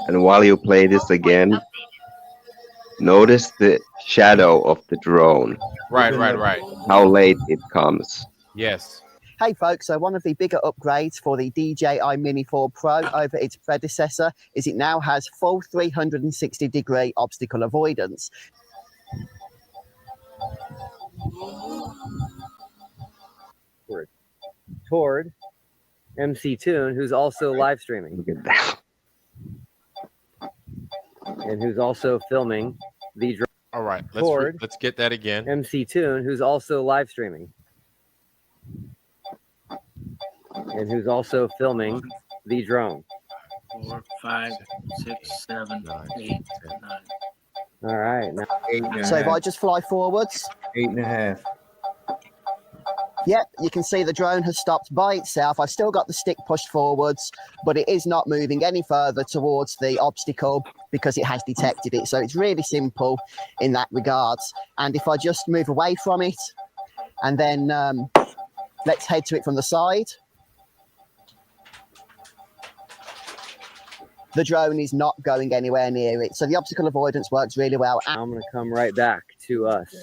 And while you play this again, notice the shadow of the drone. Right. How late it comes. Yes. Hey folks, so one of the bigger upgrades for the DJI Mini 4 Pro over its predecessor is it now has full 360-degree obstacle avoidance. Toward MC Toon, who's also live streaming. Look at that. And who's also filming the drone. All right, let's get that again. MC Toon, who's also live streaming. And who's also filming the drone. 4, 5, 6, 7, 8, 9. All right. Now, 8.5. So if I just fly forwards. 8.5. Yep, you can see the drone has stopped by itself. I've still got the stick pushed forwards, but it is not moving any further towards the obstacle because it has detected it. So it's really simple in that regards. And if I just move away from it, and then let's head to it from the side. The drone is not going anywhere near it. So the obstacle avoidance works really well. I'm going to come right back to us.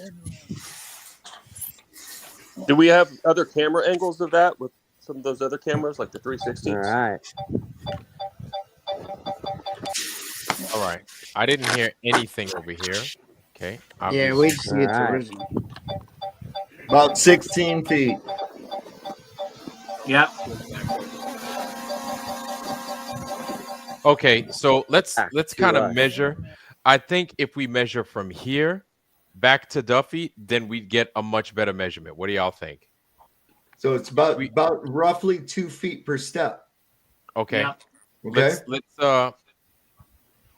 Do we have other camera angles of that with some of those other cameras, like the 360? All right. I didn't hear anything over here. Okay. Yeah, we see it's original. About 16 feet. Yep. Okay, so let's kind of measure. I think if we measure from here back to Duffy, then we'd get a much better measurement. What do y'all think? So it's about roughly 2 feet per step. Okay. Yep. Okay.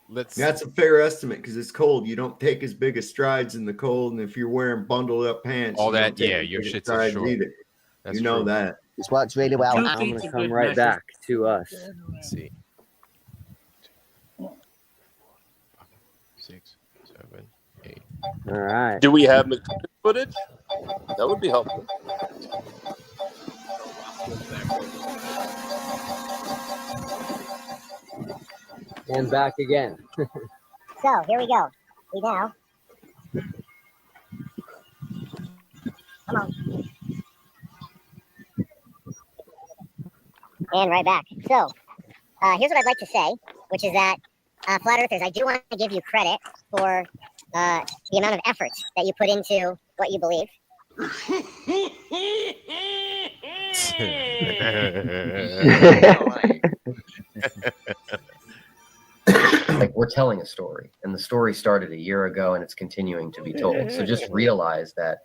Let's. That's a fair estimate because it's cold. You don't take as big of strides in the cold, and if you're wearing bundled up pants, all you that, don't take yeah, as your big of shit's so strides short. either. That's you know true. that. This works really well. I'm going to come right back to us. Let's see. 6, 7, 8. All right. Do we have footage? That would be helpful. And back again. So here we go. We now. Come on. And right back. So here's what I'd like to say, which is that Flat Earthers, I do want to give you credit for the amount of effort that you put into what you believe. Like we're telling a story, and the story started a year ago, and it's continuing to be told. So just realize that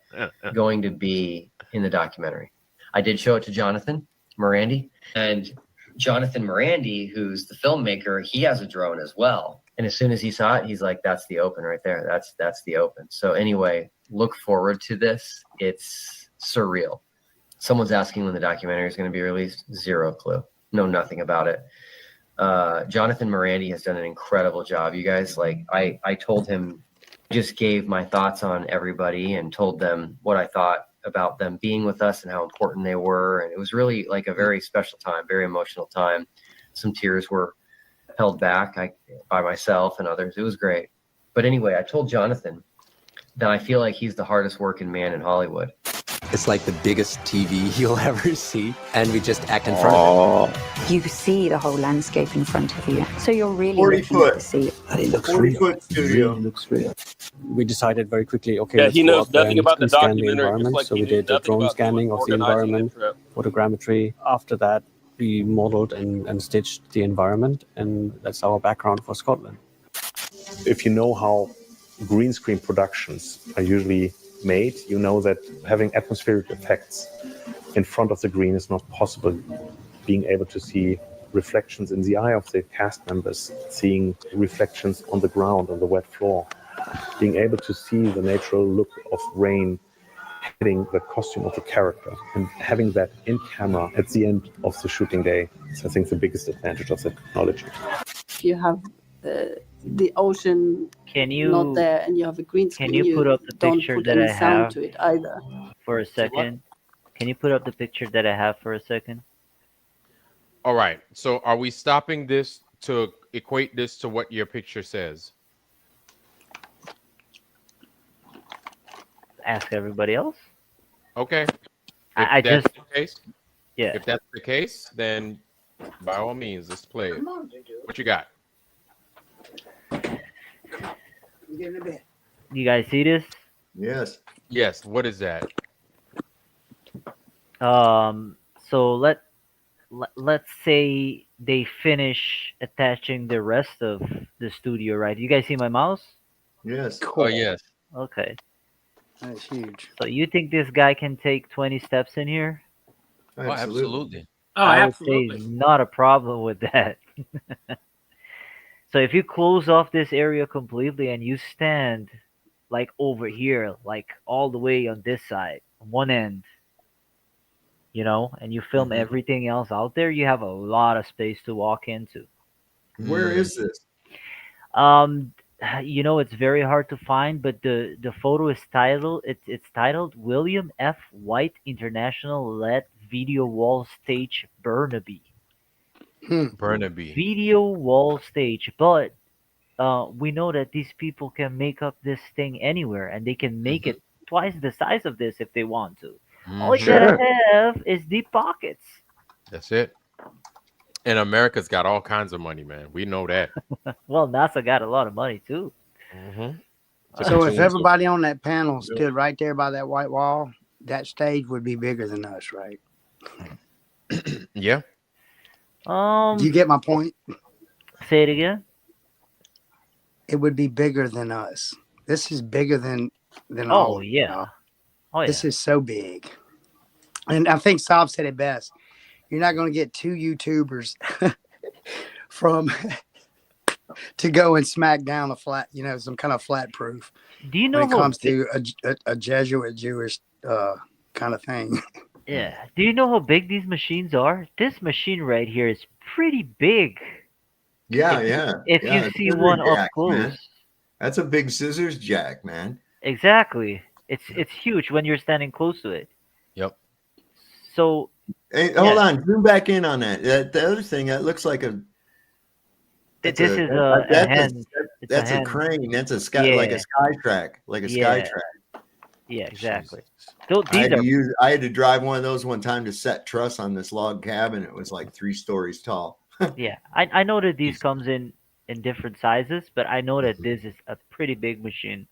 going to be in the documentary. I did show it to Jonathan Morandi, and Jonathan Morandi, who's the filmmaker, he has a drone as well. And as soon as he saw it, he's like, "That's the open right there. That's the open." So anyway, look forward to this. It's surreal. Someone's asking when the documentary is going to be released. Zero clue. Know nothing about it. Jonathan Morandi has done an incredible job. You guys, like I told him, just gave my thoughts on everybody and told them what I thought about them being with us and how important they were. And it was really like a very special time, very emotional time. Some tears were held back by myself and others. It was great. But anyway, I told Jonathan that I feel like he's the hardest working man in Hollywood. It's like the biggest TV you'll ever see, and we just act in front of it. You see the whole landscape in front of you, so you're really 40 looking foot. to see it. And it looks 40 real. foot studio. Really looks real. We decided very quickly, okay, Yeah, let's he go knows up there nothing and about the scan the documentary, just environment. like So he we knew did a nothing drone about scanning of the organizing the environment, trip. photogrammetry. After that, we modeled and stitched the environment, and that's our background for Scotland. If you know how green screen productions are usually made, you know that having atmospheric effects in front of the green is not possible. Being able to see reflections in the eye of the cast members, seeing reflections on the ground, on the wet floor, being able to see the natural look of rain hitting the costume of the character, and having that in camera at the end of the shooting day is, I think, the biggest advantage of the technology. You have the ocean not there, and you have a green screen. Can you put up the don't picture put that any I sound have to it either. for a second? Can you put up the picture that I have for a second? All right. So are we stopping this to equate this to what your picture says? Ask everybody else. Okay. I If that's just the case, yeah. If that's the case, then by all means, let's play it. What you got? You guys see this? Yes. Yes. What is that? So let's say they finish attaching the rest of the studio, right? You guys see my mouse? Yes. Oh, yes. Okay. That's huge. So you think this guy can take 20 steps in here? Oh, absolutely. Oh, I would absolutely. say not a problem with that. So if you close off this area completely and you stand like over here, like all the way on this side, one end, you know, and you film everything else out there, you have a lot of space to walk into. Where is this? You know, it's very hard to find, but the photo is titled it's titled William F. White International LED Video Wall Stage Burnaby. Burnaby. Video wall stage, but we know that these people can make up this thing anywhere, and they can make it twice the size of this if they want to. All you gotta have is deep pockets. That's it. And America's got all kinds of money, man. We know that. Well, NASA got a lot of money too. So if everybody on that panel stood right there by that white wall, that stage would be bigger than us, right? Yeah. Do you get my point? Say it again. It would be bigger than us. This is bigger than Oh all. yeah. Oh This is so big. And I think Saab said it best. You're not going to get two YouTubers from to go and smack down a flat, some kind of flat proof. Do you know when it how comes to a Jesuit Jewish kind of thing? Yeah. Do you know how big these machines are? This machine right here is pretty big. Yeah, If yeah. you see Scissors one up jack, close. man. That's a big scissors jack, man. Exactly. It's huge when you're standing close to it. Yep. So Hey, hold on, zoom back in on that. The other thing, that looks like a. This is a hand. It's That's a hand. crane. That's a sky, like a Yeah. sky track, like a sky track. Yeah, exactly. I had to drive one of those one time to set truss on this log cabin. It was like 3 stories tall. Yeah, I know that these comes in different sizes, but I know that this is a pretty big machine.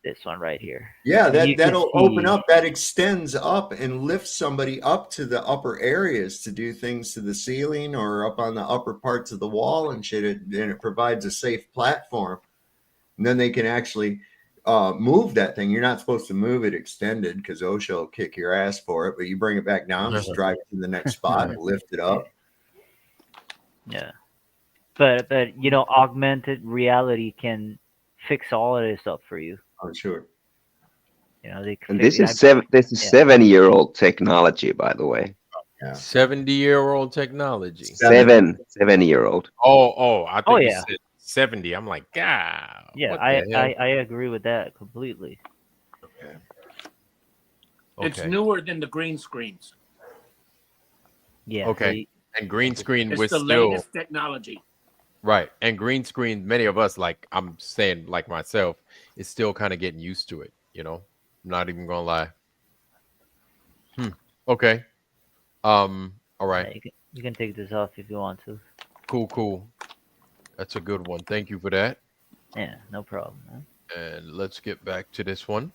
This one right here. Yeah, And that'll open up. That extends up and lifts somebody up to the upper areas to do things to the ceiling or up on the upper parts of the wall and shit. And it provides a safe platform. And then they can actually move that thing. You're not supposed to move it extended because OSHA will kick your ass for it. But you bring it back down, just drive it to the next spot and lift it up. Yeah. But augmented reality can fix all of this stuff for you. Oh, sure. They and this is 7-year-old technology, by the way. Yeah. 70-year-old technology. 7-year-old. Oh, I thought you yeah. said 70. I'm like, God. Yeah, what the hell? I agree with that completely. Okay. It's newer than the green screens. Yeah. Okay. And green screen It's was the still latest technology. right. And green screen, many of us, like I'm saying, like myself, is still kind of getting used to it. I'm not even gonna lie. Okay. All right. Yeah, you can take this off if you want to. Cool. That's a good one. Thank you for that. Yeah, no problem. Man. And let's get back to this one.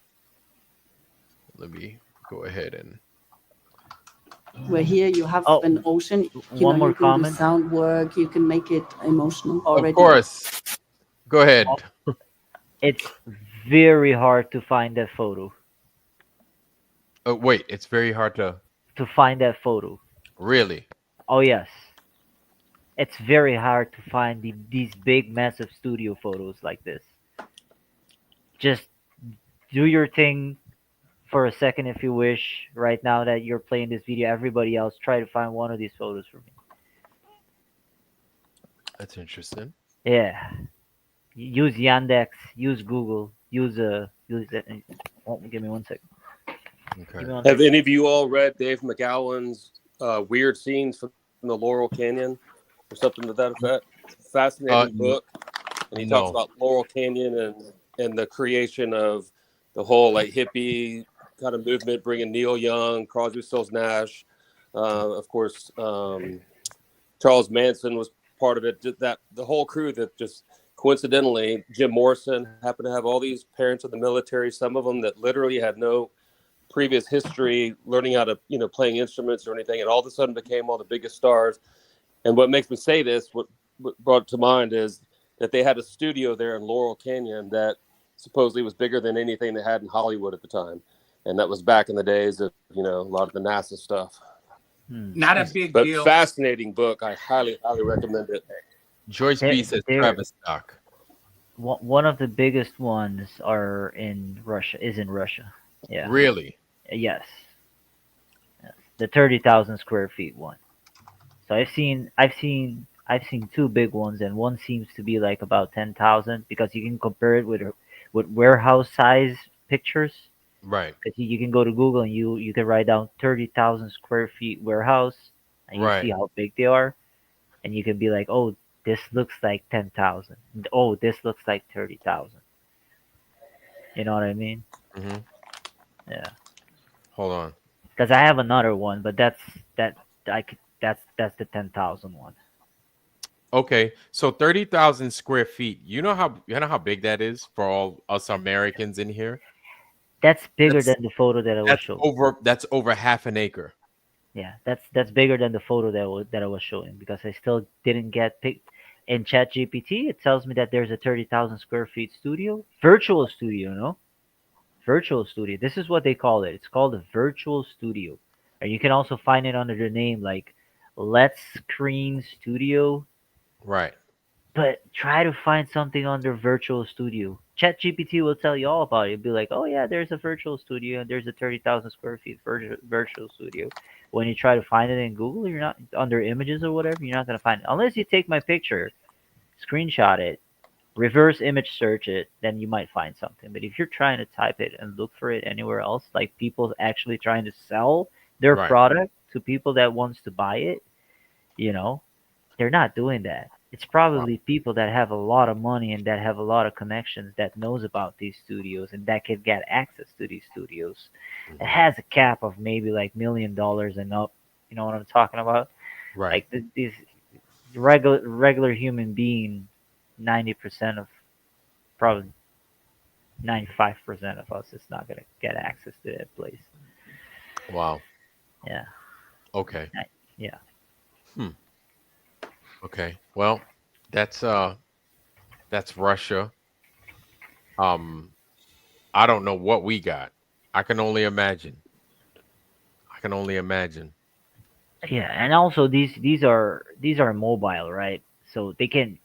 Let me go ahead and. Where here you have an ocean. One more you can comment. do sound work. You can make it emotional already. Of course. Go ahead. It's very hard to find that photo. Oh, wait. It's very hard to find that photo. Really? Oh, yes. It's very hard to find these big, massive studio photos like this. Just do your thing for a second if you wish. Right now that you're playing this video, everybody else try to find one of these photos for me. That's interesting. Yeah. Use Yandex, use Google, use that. Oh, give me 1 second. Okay. Have any of you all read Dave McGowan's Weird Scenes from the Laurel Canyon or something to that effect? Fascinating book. And he talks about Laurel Canyon and the creation of the whole like hippie kind of movement, bringing Neil Young, Crosby, Stills, Nash, of course, Charles Manson was part of it. That the whole crew that just coincidentally, Jim Morrison happened to have all these parents in the military. Some of them that literally had no previous history learning how to playing instruments or anything, and all of a sudden became all the biggest stars. And what makes me say this, what brought it to mind, is that they had a studio there in Laurel Canyon that supposedly was bigger than anything they had in Hollywood at the time, and that was back in the days of a lot of the NASA stuff. Not a big but deal. Fascinating book. I highly recommend it. Joyce B says Travis Stock. One of the biggest ones is in Russia. Yeah. Really? Yes. The 30,000 square feet one. So I've seen two big ones, and one seems to be like about 10,000 because you can compare it with warehouse size pictures. Right. Because you can go to Google and you can write down 30,000 square feet warehouse, and you see how big they are, and you can be like, oh, this looks like 10,000. Oh, this looks like 30,000. You know what I mean? Mm-hmm. Yeah. Hold on. Because I have another one, but that's the 10,000 one. Okay, so 30,000 square feet. You know how big that is for all us Americans in here? That's bigger than the photo that I was showing. That's over half an acre. Yeah, that's bigger than the photo that I was showing, because I still didn't get picked. In ChatGPT, it tells me that there's a 30,000 square feet studio, virtual studio, no? Virtual studio. This is what they call it. It's called a virtual studio. And you can also find it under the name like Let's Screen Studio. Right. But try to find something under virtual studio. ChatGPT will tell you all about it. It'll be like, oh yeah, there's a virtual studio and there's a 30,000 square feet virtual studio. When you try to find it in Google, you're not under images or whatever, you're not going to find it. Unless you take my picture, screenshot it, reverse image search it, then you might find something. But if you're trying to type it and look for it anywhere else, like people actually trying to sell their product to people that wants to buy it, they're not doing that. It's probably people that have a lot of money and that have a lot of connections that knows about these studios and that can get access to these studios. It has a cap of maybe like $1 million and up. You know what I'm talking about? Right. Like these regular human being, 90% of probably 95% of us is not gonna get access to that place. Wow. Yeah. Okay. Yeah. Okay. Well, that's Russia. I don't know what we got. I can only imagine. Yeah, and also these are mobile, right? So they can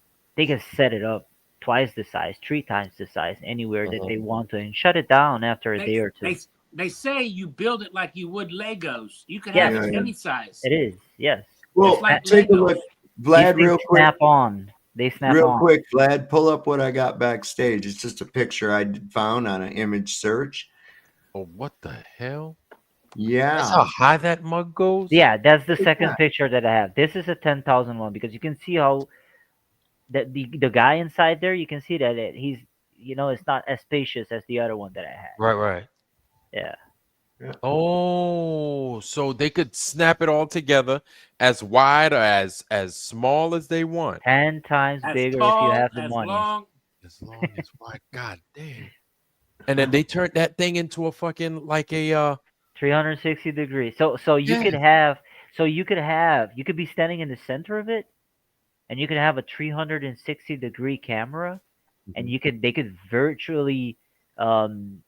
set it up twice the size, 3 times the size, anywhere that they want to, and shut it down after a day or two. They say you build it like you would Legos. You can Yes, have it any size. it is. Yes. Well, It's like take a Legos. look, These Vlad, things real quick. snap on. They snap Real on. quick, Vlad, pull up what I got backstage. It's just a picture I found on an image search. Oh, what the hell? Yeah. That's how high that mug goes? Yeah, that's the second that? picture that I have. This is a 10,000 one because you can see how the guy inside there. You can see that he's it's not as spacious as the other one that I had. Right. Yeah. Oh, so they could snap it all together as wide or as small as they want. 10 times As bigger tall, if you have the as money. long. As long as wide. God damn. And then they turned that thing into a fucking like a 360 degrees. So you Yeah. you could be standing in the center of it, and you could have a 360 degree camera, and they could virtually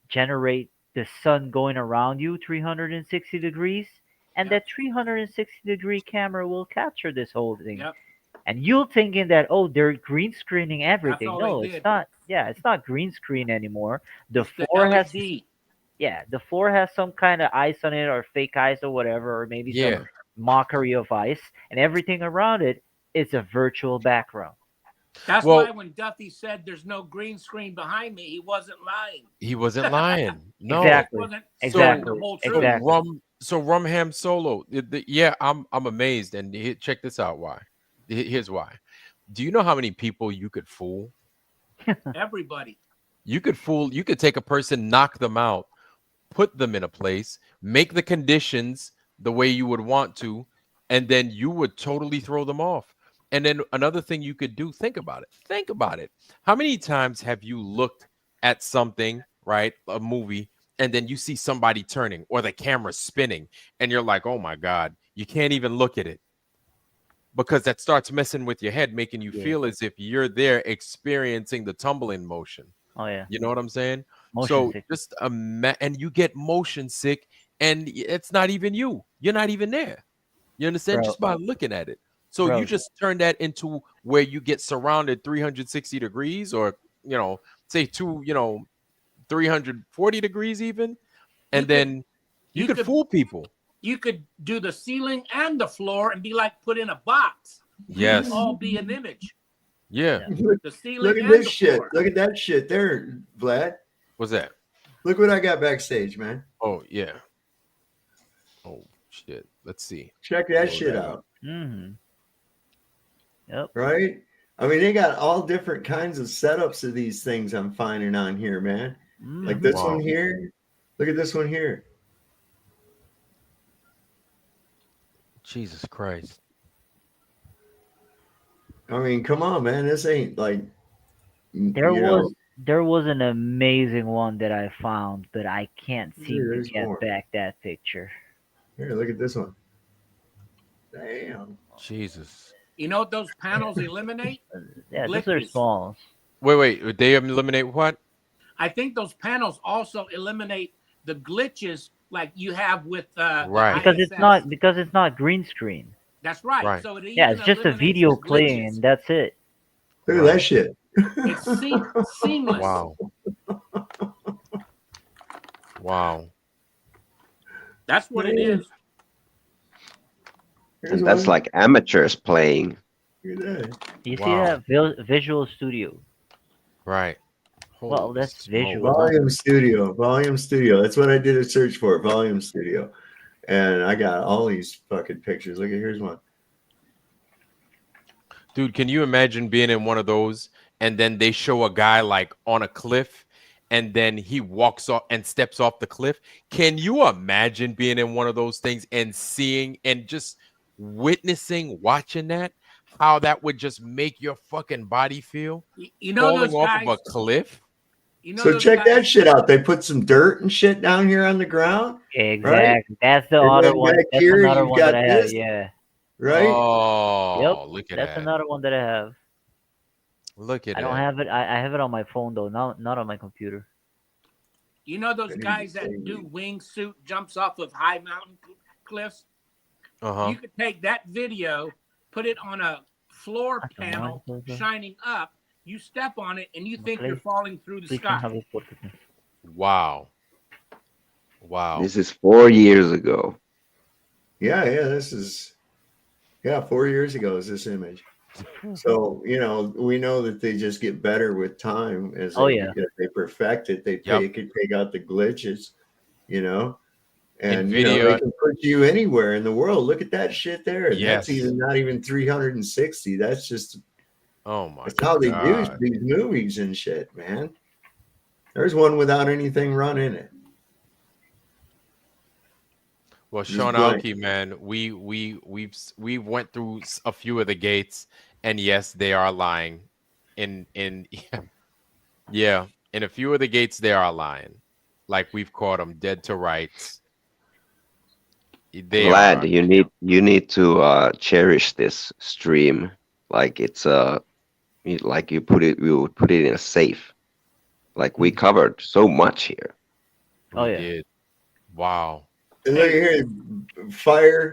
generate the sun going around you 360 degrees, and that 360 degree camera will capture this whole thing. Yep. And you're thinking that, oh, they're green screening everything. all No, they it's did. not. Yeah, it's not green screen anymore. The It's the floor has LED. the floor has some kind of ice on it, or fake ice, or whatever, or maybe Yeah. some mockery of ice, and everything around it is a virtual background. That's Well- why when Duffy said there's no green screen behind me, he wasn't lying. he wasn't lying. No. Exactly. Wasn't Exactly. the whole So truth. Exactly. Rumham Solo. Yeah, I'm amazed. And check this out. Why? Here's why. Do you know how many people you could fool? Everybody. You could take a person, knock them out, put them in a place, make the conditions the way you would want to, and then you would totally throw them off. And then another thing you could do, think about it. How many times have you looked at something, right? A movie, and then you see somebody turning or the camera spinning, and you're like, oh my God, you can't even look at it. Because that starts messing with your head, making you feel as if you're there experiencing the tumbling motion. Oh yeah. You know what I'm saying? Motion So sick. just and you get motion sick, and it's not even you. You're not even there. You understand? Bro. Just by looking at it. So Bro. you just turn that into where you get surrounded 360 degrees, or say 340 degrees even, and then you could fool people. You could do the ceiling and the floor and be like put in a box. Yes. All be an image. Yeah. The ceiling Look at and this the shit. floor. Look at that shit there, Vlad. What's that? Look what I got backstage, man. Oh yeah. Oh shit. Let's see. Check that shit out. Mm-hmm. Yep. Right? I mean, they got all different kinds of setups of these things I'm finding on here, man. Like this one here. Look at this one here. Jesus Christ. I mean, come on, man. This ain't like There was an amazing one that I found, but I can't seem to There's get more. back that picture. Here, look at this one. Damn. Jesus. You know what those panels eliminate? Yeah, those are Glitches. small. Wait. They eliminate what? I think those panels also eliminate the glitches like you have with Right. Because ISS. it's not green screen. That's right. Right. So it Yeah, even it's just a eliminates video the playing, glitches. and that's it. Look at that shit. It's seamless. Wow. Wow. That's what it is. Here's And that's one. like amateurs playing. Look at that. You see Wow. that Visual Studio? Right. Well, Holy that's smoke. visual. Volume Studio. That's what I did a search for. Volume Studio. And I got all these fucking pictures. Look at here's one. Dude, can you imagine being in one of those and then they show a guy like on a cliff and then he walks off and steps off the cliff? Can you imagine being in one of those things and seeing and just watching that? How that would just make your fucking body feel? You know Falling those off guys. of a cliff? So check that shit out. They put some dirt and shit down here on the ground. Exactly. Right? That's the And other then one. back That's here, another you've one that got I have. this, Yeah. right? Oh, Yep. look at That's that. another one that I have. Look at I don't that. have it. I have it on my phone though, not on my computer. You know those guys that do wingsuit jumps off of high mountain cliffs? Uh-huh. You could take that video, put it on a floor panel shining up. You step on it, and you think you're falling through the sky. Wow. Wow. This is 4 years ago. Yeah, this is 4 years ago is this image. So, we know that they just get better with time as they perfect it. They can take out the glitches, and they can put you anywhere in the world. Look at that shit there. And that's not even 360. That's just that's how they do these movies and shit, man. There's one without anything run in it. Well, Sean Alki, man, we went through a few of the gates, and yes, they are lying. In in a few of the gates, they are lying. Like we've caught them dead to rights. They Lad, are. you need to cherish this stream like it's like you would put it in a safe. Like we covered so much here. Oh yeah. Did. Wow. And look here, getting fire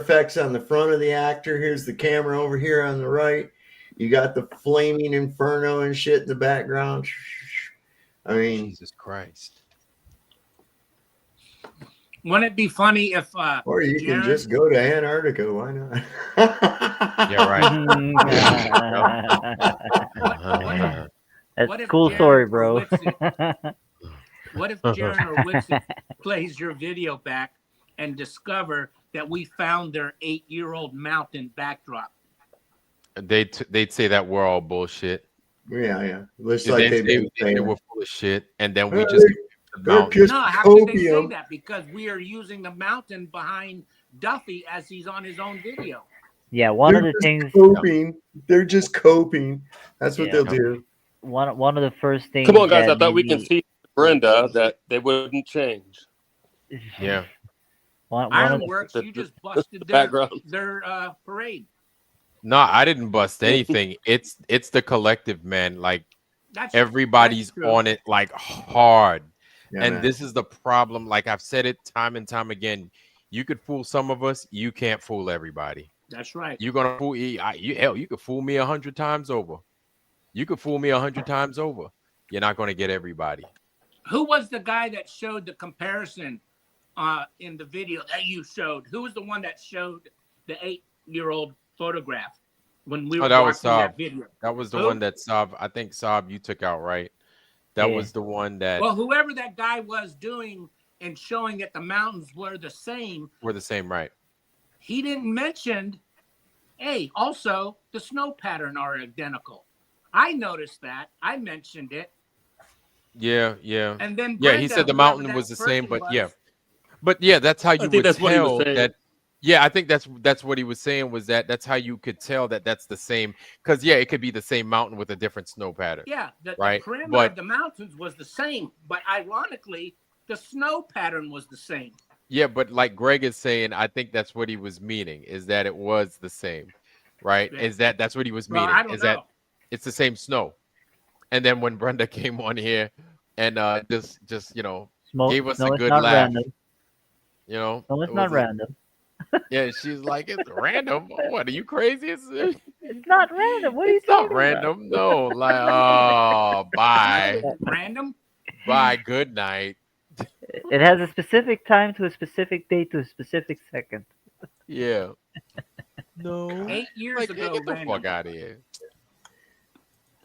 effects on the front of the actor. Here's the camera over here on the right. You got the flaming inferno and shit in the background. I mean, Jesus Christ. Wouldn't it be funny if or you can just go to Antarctica, why not? Yeah, right. That's a cool story, bro. What if Jaron or Wixit plays your video back and discover that we found their 8-year-old mountain backdrop? They'd say that we're all bullshit. Yeah. Looks like they were full of shit, and then we just No, how could they say that? Because we are using the mountain behind Duffy as he's on his own video. Yeah, one of the things they're just coping. That's what they'll do. One of the first things. Come on, guys! I thought we can see Brenda that they wouldn't change. Yeah. Ironworks, you just busted their parade. No, I didn't bust anything. It's the collective, man. Like everybody's on it like hard. Yeah, and man. This is the problem. Like I've said it time and time again. You could fool some of us. You can't fool everybody. That's right. You're gonna fool you could fool me 100 times over. You could fool me 100 times over. You're not gonna get everybody. Who was the guy that showed the comparison in the video that you showed? Who was the one that showed the 8-year-old photograph when we were watching that video? That was the one that Saab. I think Saab you took out, right? That was the one that. Well, whoever that guy was doing and showing that the mountains were the same. Were the same, right? He didn't mention. Hey, also the snow pattern are identical. I noticed that. I mentioned it. Yeah. And then he said the mountain was the same, but that's how you would tell that. Yeah, I think that's what he was saying was that's how you could tell that that's the same because it could be the same mountain with a different snow pattern. Yeah, the right. perimeter of the mountains was the same, but ironically, the snow pattern was the same. Yeah, but like Greg is saying, I think that's what he was meaning is that it was the same, right? Yeah. Is that's what he was meaning? I don't know. That it's the same snow? And then when Brenda came on here and just gave us a good laugh, random. No, it's not random. Yeah, she's like, it's random. What are you crazy? It's not random. What are you talking about? It's not random. No, like, oh, bye. Random. Bye. Good night. It has a specific time to a specific date to a specific second. Yeah. No. 8 years ago, get the fuck out of here.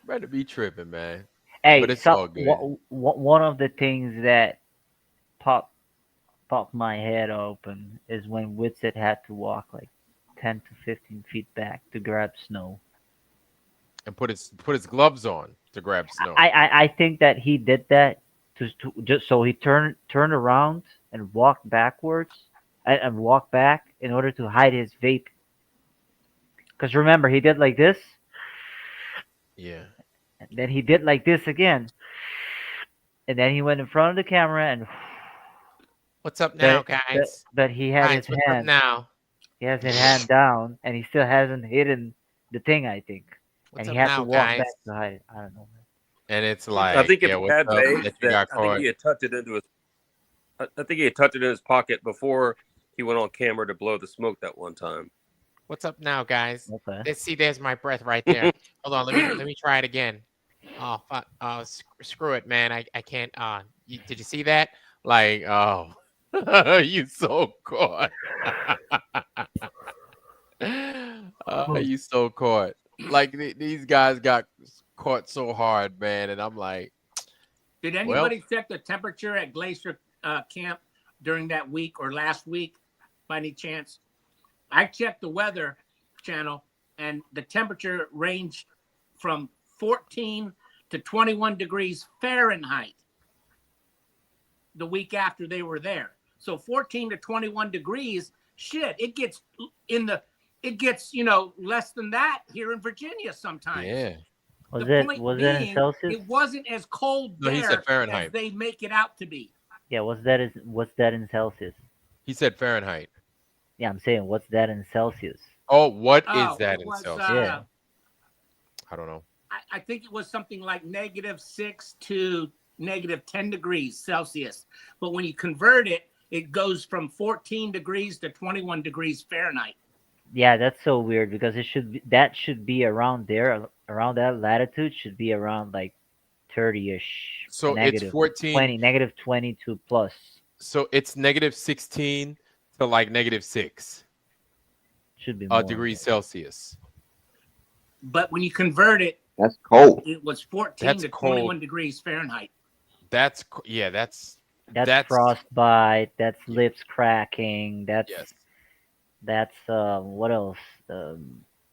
Better be tripping, man. Hey, but it's all good. One of the things that popped my head open is when Witsit had to walk like 10 to 15 feet back to grab snow. And put his gloves on to grab snow. I think that he did that to just so he turned around and walked backwards and walked back in order to hide his vape. Because remember, he did like this. Yeah. And then he did like this again. And then he went in front of the camera and what's up now, guys? But he had Guys, his what's up hand. now? He has his hand down, and he still hasn't hidden the thing, I think. What's And he up had to now, walk guys? back to hide it. I don't know. And it's like, I think if yeah, he what's had up bathed, that you got I think caught? he had tucked it into his. I think he had tucked it in his pocket before he went on camera to blow the smoke that one time. What's up now, guys? Okay. Let's see. There's my breath right there. Hold on. Let me try it again. Oh, fuck. Screw it, man. I can't. Did you see that? Like, oh, you so caught. You so caught. Like these guys got caught so hard, man. And I'm like, did anybody check the temperature at Glacier Camp during that week or last week by any chance? I checked the weather channel and the temperature ranged from 14 to 21 degrees Fahrenheit the week after they were there. So 14 to 21 degrees, shit, it gets less than that here in Virginia sometimes. Yeah. Was that in Celsius? It wasn't as cold No, he there said Fahrenheit. as they make it out to be. Yeah, what's that in Celsius? He said Fahrenheit. Yeah, I'm saying, what's that in Celsius? Oh, what is that in was, Celsius? Yeah. I don't know. I think it was something like -6 to -10 degrees Celsius. But when you convert it, it goes from 14 degrees to 21 degrees Fahrenheit. Yeah, that's so weird because that should be around there, around that latitude should be around like 30-ish. So it's 14, -22 plus. So it's -16 to like -6. Should be more degrees Celsius. But when you convert it, that's cold. It was 14 to 21 degrees Fahrenheit. That's That's frostbite. That's lips cracking. That's what else?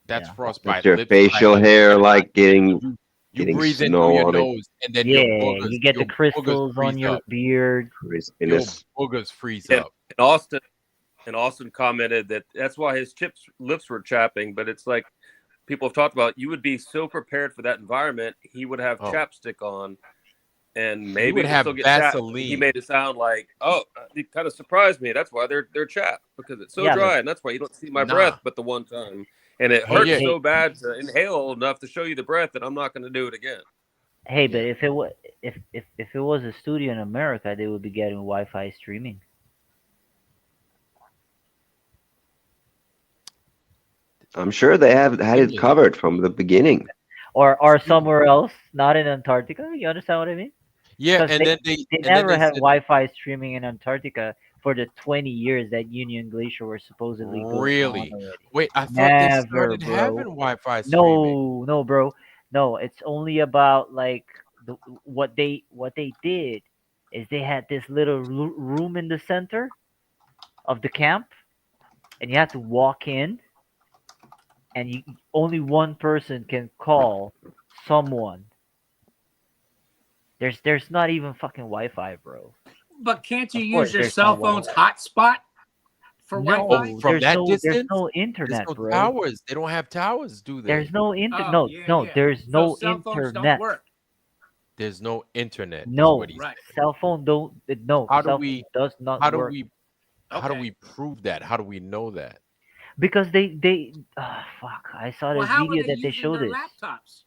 That's frostbite. Your facial hair like getting breathe in snow through your on it. nose, and then you get the crystals on your beard. Your boogers freeze up. And Austin commented that's why his lips were chapping. But it's like people have talked about. You would be so prepared for that environment. He would have chapstick on, and maybe would have still get Vaseline. He made it sound like, it kind of surprised me. That's why they're chapped because it's so dry, and that's why you don't see my breath. But the one time, and it hurts so bad to inhale enough to show you the breath that I'm not going to do it again. Hey, but if it was a studio in America, they would be getting Wi-Fi streaming. I'm sure they have had it covered from the beginning. Or somewhere else, not in Antarctica. You understand what I mean? Yeah, and they, then they never had said, Wi-Fi streaming in Antarctica for the 20 years that Union Glacier were supposedly going really. on already. Wait, I thought they started having Wi-Fi streaming. No, bro. No, it's only about like what they did is they had this little room in the center of the camp, and you had to walk in, and only one person can call someone. There's not even fucking Wi-Fi, bro. But can't you use your cell phone's hotspot for Wi-Fi? From that distance, there's no internet, there's no bro. towers. They don't have towers, do they? There's no internet. There's So no cell phones don't internet. work. There's no internet. No, is what he's cell phone don't. No, How do cell we? phone does not How do work. we? How do we prove that? How do we know that? Because they fuck. I saw this How video are they that they using showed their it. laptops?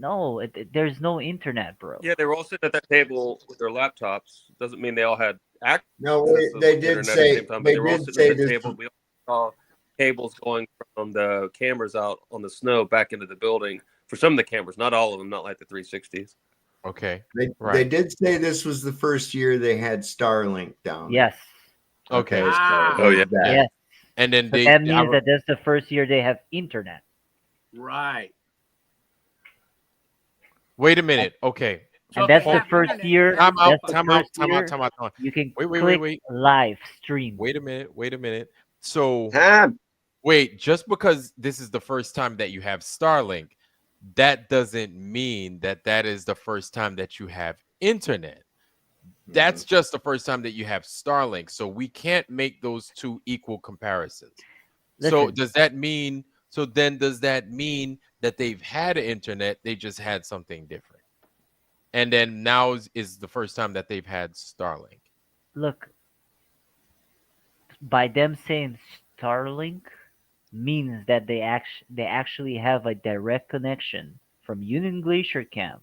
No, there's no internet, bro. Yeah, they were all sitting at that table with their laptops. Doesn't mean they all had access. No, to they the did internet say- at the same time, but they they were all did sitting say at the this- table. We all saw cables going from the cameras out on the snow back into the building for some of the cameras, not all of them, not like the 360s. Okay. They did say this was the first year they had Starlink down. Yes. Okay. Oh, yeah. Yes. And then So that means that that's the first year they have internet. Right. Wait a minute. Okay. And that's the first year. Time out. That's the Time out. first Time year out. Time out. Time out. You can wait, click live stream. Wait a minute. Wait a minute. So wait, just because this is the first time that you have Starlink, that doesn't mean that that is the first time that you have internet. That's just the first time that you have Starlink. So we can't make those two equal comparisons. So Listen. does that mean? So then does that mean that they've had internet? They just had something different. And then now is the first time that they've had Starlink. Look, by them saying Starlink means that they actually have a direct connection from Union Glacier Camp,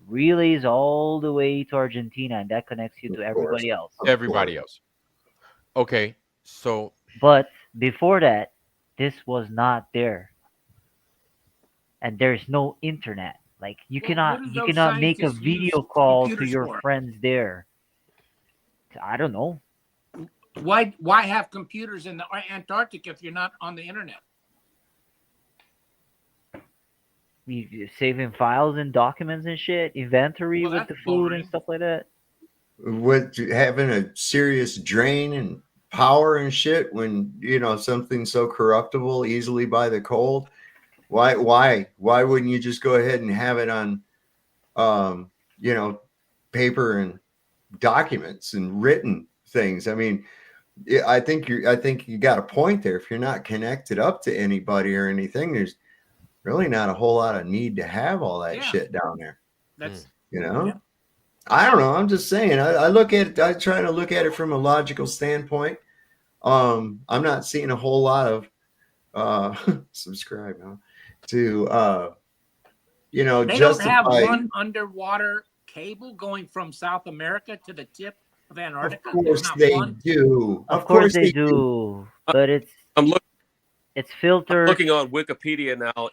relays all the way to Argentina, and that connects you to everybody else. Everybody else. Okay, so. But before that, this was not there, and there's no internet. Like you cannot make a video call to your friends there. I don't know. Why have computers in the Antarctic if you're not on the internet? You saving files and documents and shit, inventory with the food and stuff like that. With having a serious drain and power and shit when something's so corruptible easily by the cold. Why wouldn't you just go ahead and have it on paper and documents and written things? I mean, I think you got a point there. If you're not connected up to anybody or anything, there's really not a whole lot of need to have all that shit down there. That's I don't know. I'm just saying. I look at it. I try to look at it from a logical standpoint. I'm not seeing a whole lot of subscribe now to they justify. don't have one underwater cable going from South America to the tip of Antarctica. Of course they do. Of course they do. But it's filtered. I'm looking on Wikipedia now,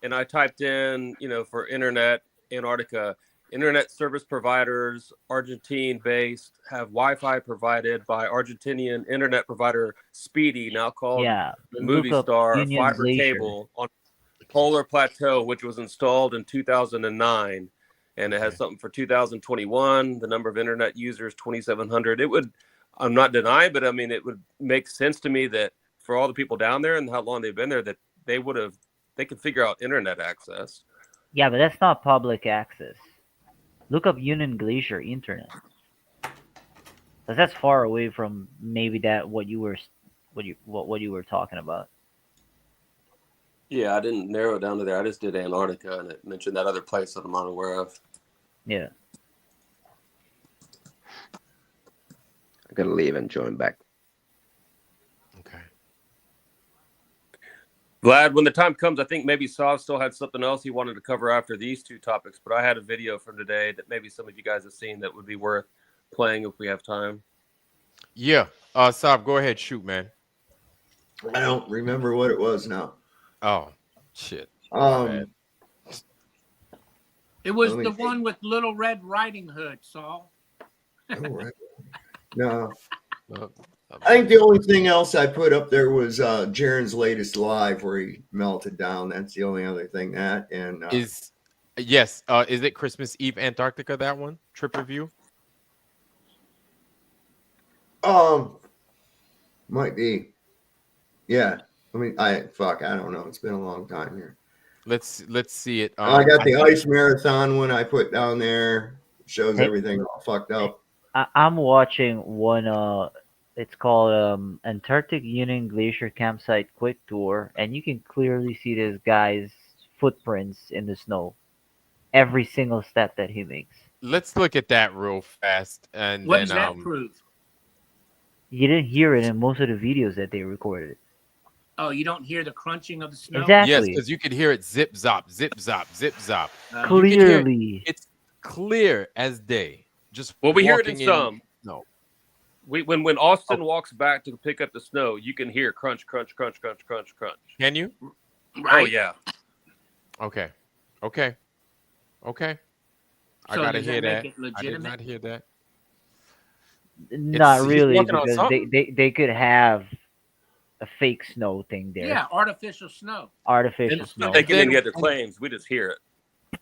and I typed in, for internet, Antarctica. Internet service providers, Argentine-based, have Wi-Fi provided by Argentinian internet provider Speedy, now called Movie Star, a fiber cable on Polar Plateau, which was installed in 2009. And it has something for 2021. The number of internet users, 2,700. I'm not denying, but I mean, it would make sense to me that for all the people down there and how long they've been there, that they could figure out internet access. Yeah, but that's not public access. Look up Union Glacier internet. Because that's far away from maybe what you were talking about. Yeah, I didn't narrow it down to there. I just did Antarctica, and it mentioned that other place that I'm not aware of. Yeah. I'm gonna leave and join back. Okay. Vlad, when the time comes, I think maybe Sav still had something else he wanted to cover after these two topics, but I had a video from today that maybe some of you guys have seen that would be worth playing if we have time. Yeah. Sav, go ahead, shoot, man. I don't remember what it was now. Oh, shit. It was the one with Little Red Riding Hood, Saul. No. I think the only thing else I put up there was Jaron's latest live where he melted down. That's the only other thing is it Christmas Eve Antarctica, that one? Trip review? Might be. Yeah. I don't know. It's been a long time here. Let's see it. I got the ice marathon one I put down there. Shows everything all fucked up. I'm watching one. It's called Antarctic Union Glacier Campsite Quick Tour, and you can clearly see this guy's footprints in the snow. Every single step that he makes. Let's look at that real fast. And what does that prove? You didn't hear it in most of the videos that they recorded. Oh, you don't hear the crunching of the snow? Exactly. Yes, because you could hear it zip, zop, zip, zop, zip, zop. Clearly. It's clear as day. We hear it in some. No. When Austin walks back to pick up the snow, you can hear crunch, crunch, crunch, crunch, crunch, crunch. Can you? Right. Oh, yeah. Okay. I So gotta does hear that that. make it I did legitimate? not hear that. Not really, walking on because something. they could have a fake snow thing there. Yeah, artificial snow. Artificial snow. They can get their claims. We just hear it.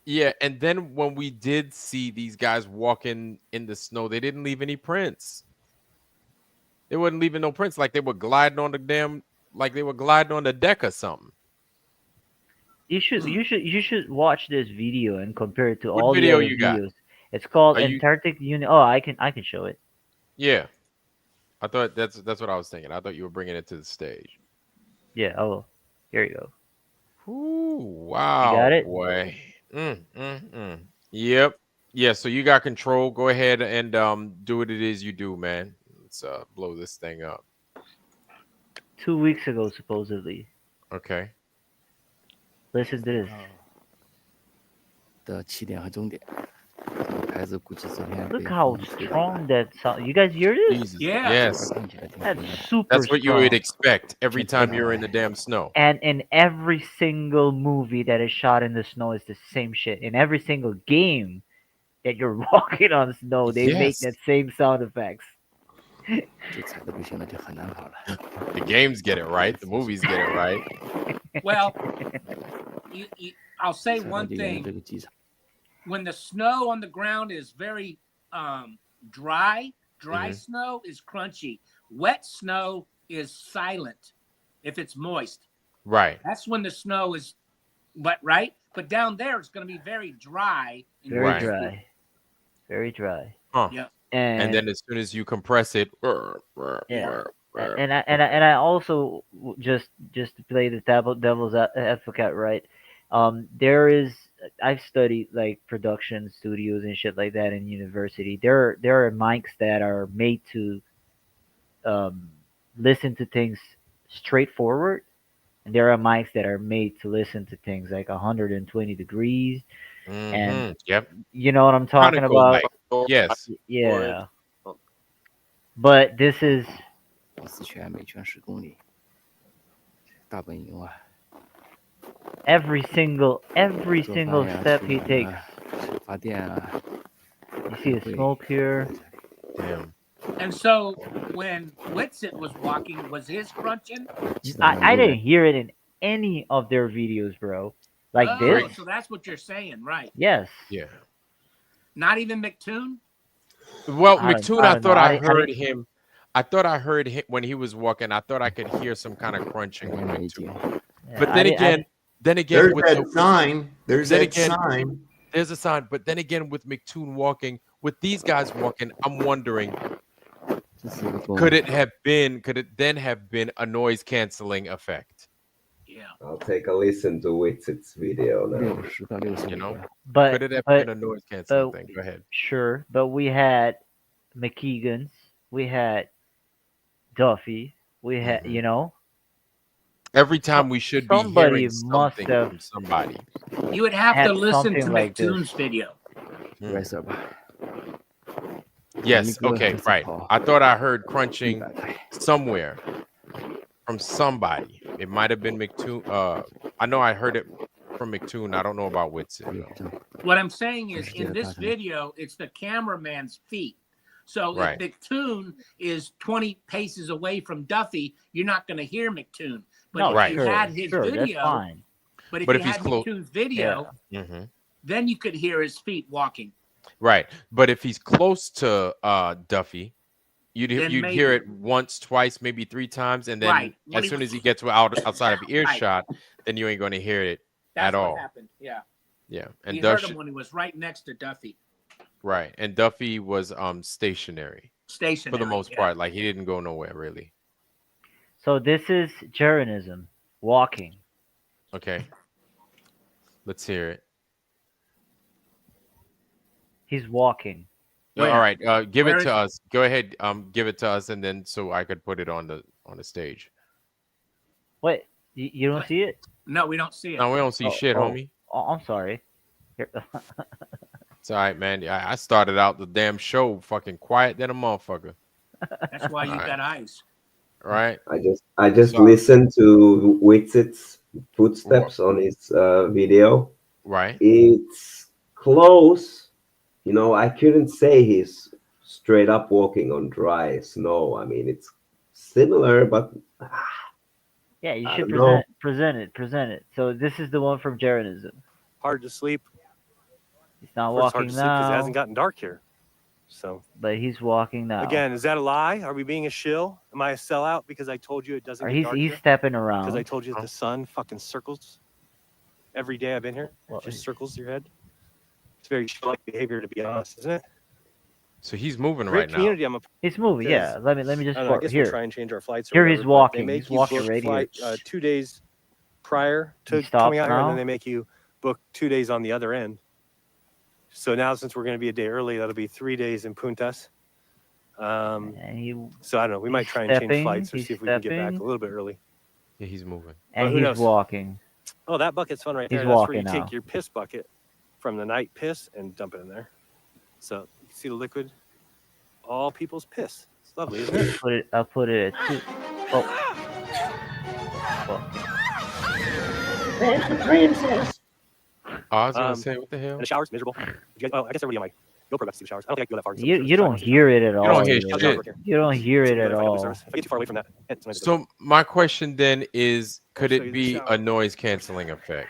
Yeah, and then when we did see these guys walking in the snow, they didn't leave any prints. They wasn't leaving no prints, like they were gliding on the deck or something. You should watch this video and compare it to What all the video other you got? videos. It's called Are you- Antarctic Union. Oh, I can show it. Yeah, I thought that's what I was thinking. I thought you were bringing it to the stage. Yeah. Oh, here you go. Ooh, wow, You got it? boy. Yep. Yeah. So you got control. Go ahead and do what it is you do, man. Let's blow this thing up. 2 weeks ago, supposedly. Okay. Listen to this. 的起点和终点。牌子估计昨天 Look how strong that sound. You guys hear this? Jesus. Yes. That's super That's what you strong. would expect every time you're in the damn snow. And in every single movie that is shot in the snow is the same shit. In every single game that you're walking on snow, they make that same sound effects. The games get it right. The movies get it right. Well, I'll say one thing. When the snow on the ground is very dry snow is crunchy. Wet snow is silent if it's moist. Right. That's when the snow is wet, right? But down there, it's going to be very dry. Very dry. Very dry. Huh. Yeah. And then as soon as you compress it, yeah. And I also just to play the devil's advocate, right? I've studied like production studios and shit like that in university. There are mics that are made to listen to things straightforward, and there are mics that are made to listen to things like 120 degrees. And yep, you know what I'm talking about? Yes. Yeah. But this is 4次全每圈10公里，大本营啊。 every single step he takes. 发电啊。 You see the smoke here. Damn. And so when Whitsitt was walking, was his crunching? I didn't hear it in any of their videos, bro. Like this. So that's what you're saying, right? Yes. Yeah. Not even McToon? Well, McToon, I thought I heard him. I thought I heard him when he was walking. I thought I could hear some kind of crunching with McToon. But then again, there's with that sign. There's that sign. There's a sign. But then again, with McToon walking, with these guys walking, I'm wondering, could it then have been a noise canceling effect? Yeah. I'll take a listen to Witsitt's video now. You know, but could it have been a noise canceling thing? Go ahead. Sure, but we had McKeegan's, we had Duffy, we had you know. Every time we should be hearing something from somebody. You would have to listen to McToon's video. Yes. Okay. Right. I thought I heard crunching somewhere from somebody. It might have been McToon. I know I heard it from McToon. I don't know about Witsitt. What I'm saying is, in this video, it's the cameraman's feet. So if McToon is 20 paces away from Duffy, you're not going to hear McToon. But if you had his video, that's fine. But if you had McToon's video, then you could hear his feet walking. Right. But if he's close to Duffy, you'd hear it once, twice, maybe 3 times, and then as soon as he gets outside of earshot, then you ain't going to hear it at all. That's what happened. Yeah. Yeah. And he heard him when he was right next to Duffy. Right. And Duffy was stationary. Stationary. For the most part. Like he didn't go nowhere really. So this is Jeranism walking. Okay. Let's hear it. He's walking. All right. Give it to us. Go ahead. Give it to us, and then so I could put it on the stage. Wait, you don't see it? No, we don't see it. No, we don't see shit, homie. Oh, I'm sorry. It's all right, man. I started out the damn show fucking quiet than a motherfucker. That's why you got eyes. Right. I just listened to Witsitt's footsteps on his video. Right. It's close. You know, I couldn't say he's straight up walking on dry snow. I mean, it's similar, but yeah, you should present it. So this is the one from Jeranism. Hard to sleep. He's not walking now because it hasn't gotten dark here. So, but he's walking now. Again, is that a lie? Are we being a shill? Am I a sellout because I told you it doesn't get dark he's here? stepping around. Because I told you that the sun fucking circles every day I've been here. Well, just circles your head. It's very shill-like behavior, to be honest, isn't it? So he's moving Great right community, now. He's moving, yeah. Let me just I guess here. we'll try and change our flights. Here he's walking. They make He's you walking book right flight, here. 2 days prior to He stops coming out here, now. and then they make you book 2 days on the other end. So now, since we're going to be a day early, that'll be 3 days in Puntas. So I don't know. We might try and change flights or see if we can get back a little bit early. Yeah, he's moving. And he's walking. Oh, that bucket's fun right He's there. That's where walking you now. take your piss bucket from the night piss and dump it in there. So you can see the liquid. All people's piss. It's lovely, isn't it? I'll put it at 2. Oh. That's the princess. I was gonna say, what the hell? And the shower's miserable. I guess everybody on my GoPro got to see the showers. I don't think I can go that far. You don't hear it at all. You don't hear shit. You don't hear it at all. If I get too far away from that. So my question then is, could it be a noise canceling effect?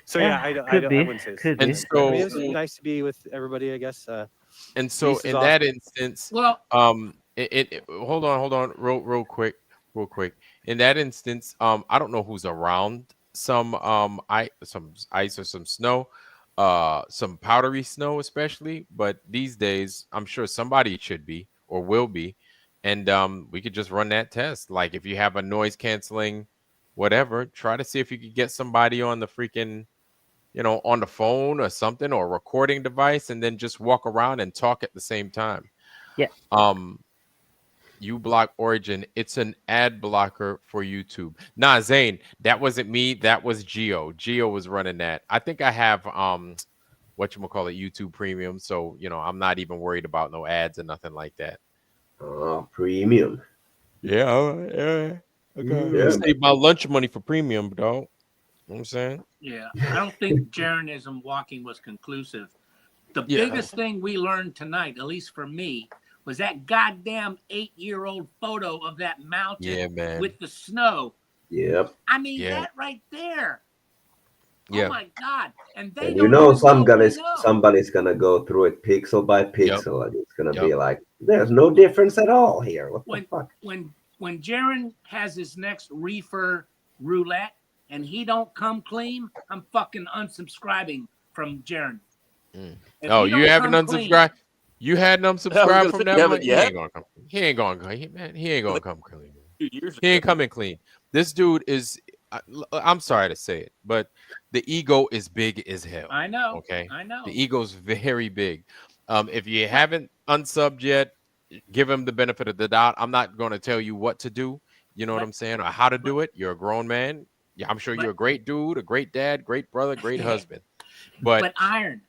So yeah, I wouldn't say Could so. be. And so- I mean, it's nice to be with everybody, I guess. And so Lisa's in off. that instance, well, hold on, real quick. In that instance, I don't know who's around some ice or some snow, some powdery snow especially, but these days I'm sure somebody should be or will be, and we could just run that test. Like if you have a noise canceling, whatever, try to see if you could get somebody on the freaking, on the phone or something, or a recording device, and then just walk around and talk at the same time. Yeah. uBlock Origin, it's an ad blocker for YouTube. Nah, Zane, that wasn't me. That was Geo. Geo was running that. I think I have whatchamacallit, YouTube Premium. So, I'm not even worried about no ads and nothing like that. Oh, premium. Yeah. Okay. Yeah. Save my lunch money for premium, dog. You know what I'm saying? Yeah, I don't think Jaronism walking was conclusive. The biggest thing we learned tonight, at least for me, was that goddamn 8-year-old photo of that mountain Yeah, man. with the snow. Yep. I mean, Yeah. that right there. Yeah. Oh my God! And they And don't you know, even somebody's know. somebody's gonna go through it pixel by pixel, and it's gonna be like, there's no difference at all here. What the fuck? When Jaron has his next reefer roulette and he don't come clean, I'm fucking unsubscribing from Jaron. If Oh, he you don't haven't come clean- unsubscribed? You hadn't unsubscribed from that haven't one? He yet. ain't gonna come. He ain't gonna come clean. He ain't coming clean. This dude is. I'm sorry to say it, but the ego is big as hell. I know. Okay. I know. The ego's very big. If you haven't unsubbed yet, give him the benefit of the doubt. I'm not going to tell you what to do. You know what I'm saying, or how to do it. You're a grown man. Yeah, I'm sure you're a great dude, a great dad, great brother, great husband. But Iron.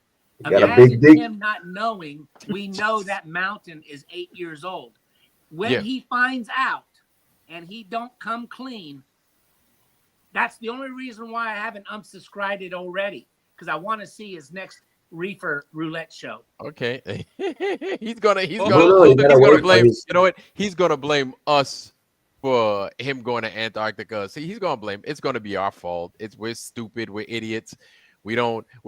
got a Imagine big dick. him not knowing. We know that mountain is 8 years old. When Yeah. he finds out and he don't come clean, that's the only reason why I haven't unsubscribed it already, because I want to see his next reefer roulette show. okay, he's gonna work blame. on his- You know what? He's gonna blame us for him going to Antarctica. See, he's gonna blame. It's gonna be our fault. We're stupid. We're idiots. We're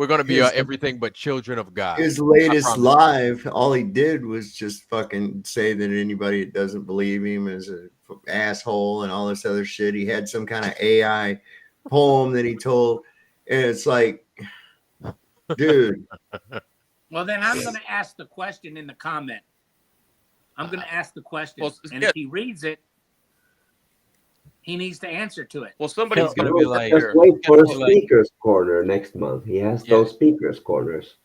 gonna be everything but children of God. His I latest promise. live, all he did was just fucking say that anybody that doesn't believe him is a asshole and all this other shit. He had some kind of AI poem that he told, and it's like, dude. Well, then I'm going to ask the question in the comment. I'm going to ask the question, and if he reads it, he needs to answer to it. Well, somebody's Just wait for a speakers corner next month. He has those speakers corners.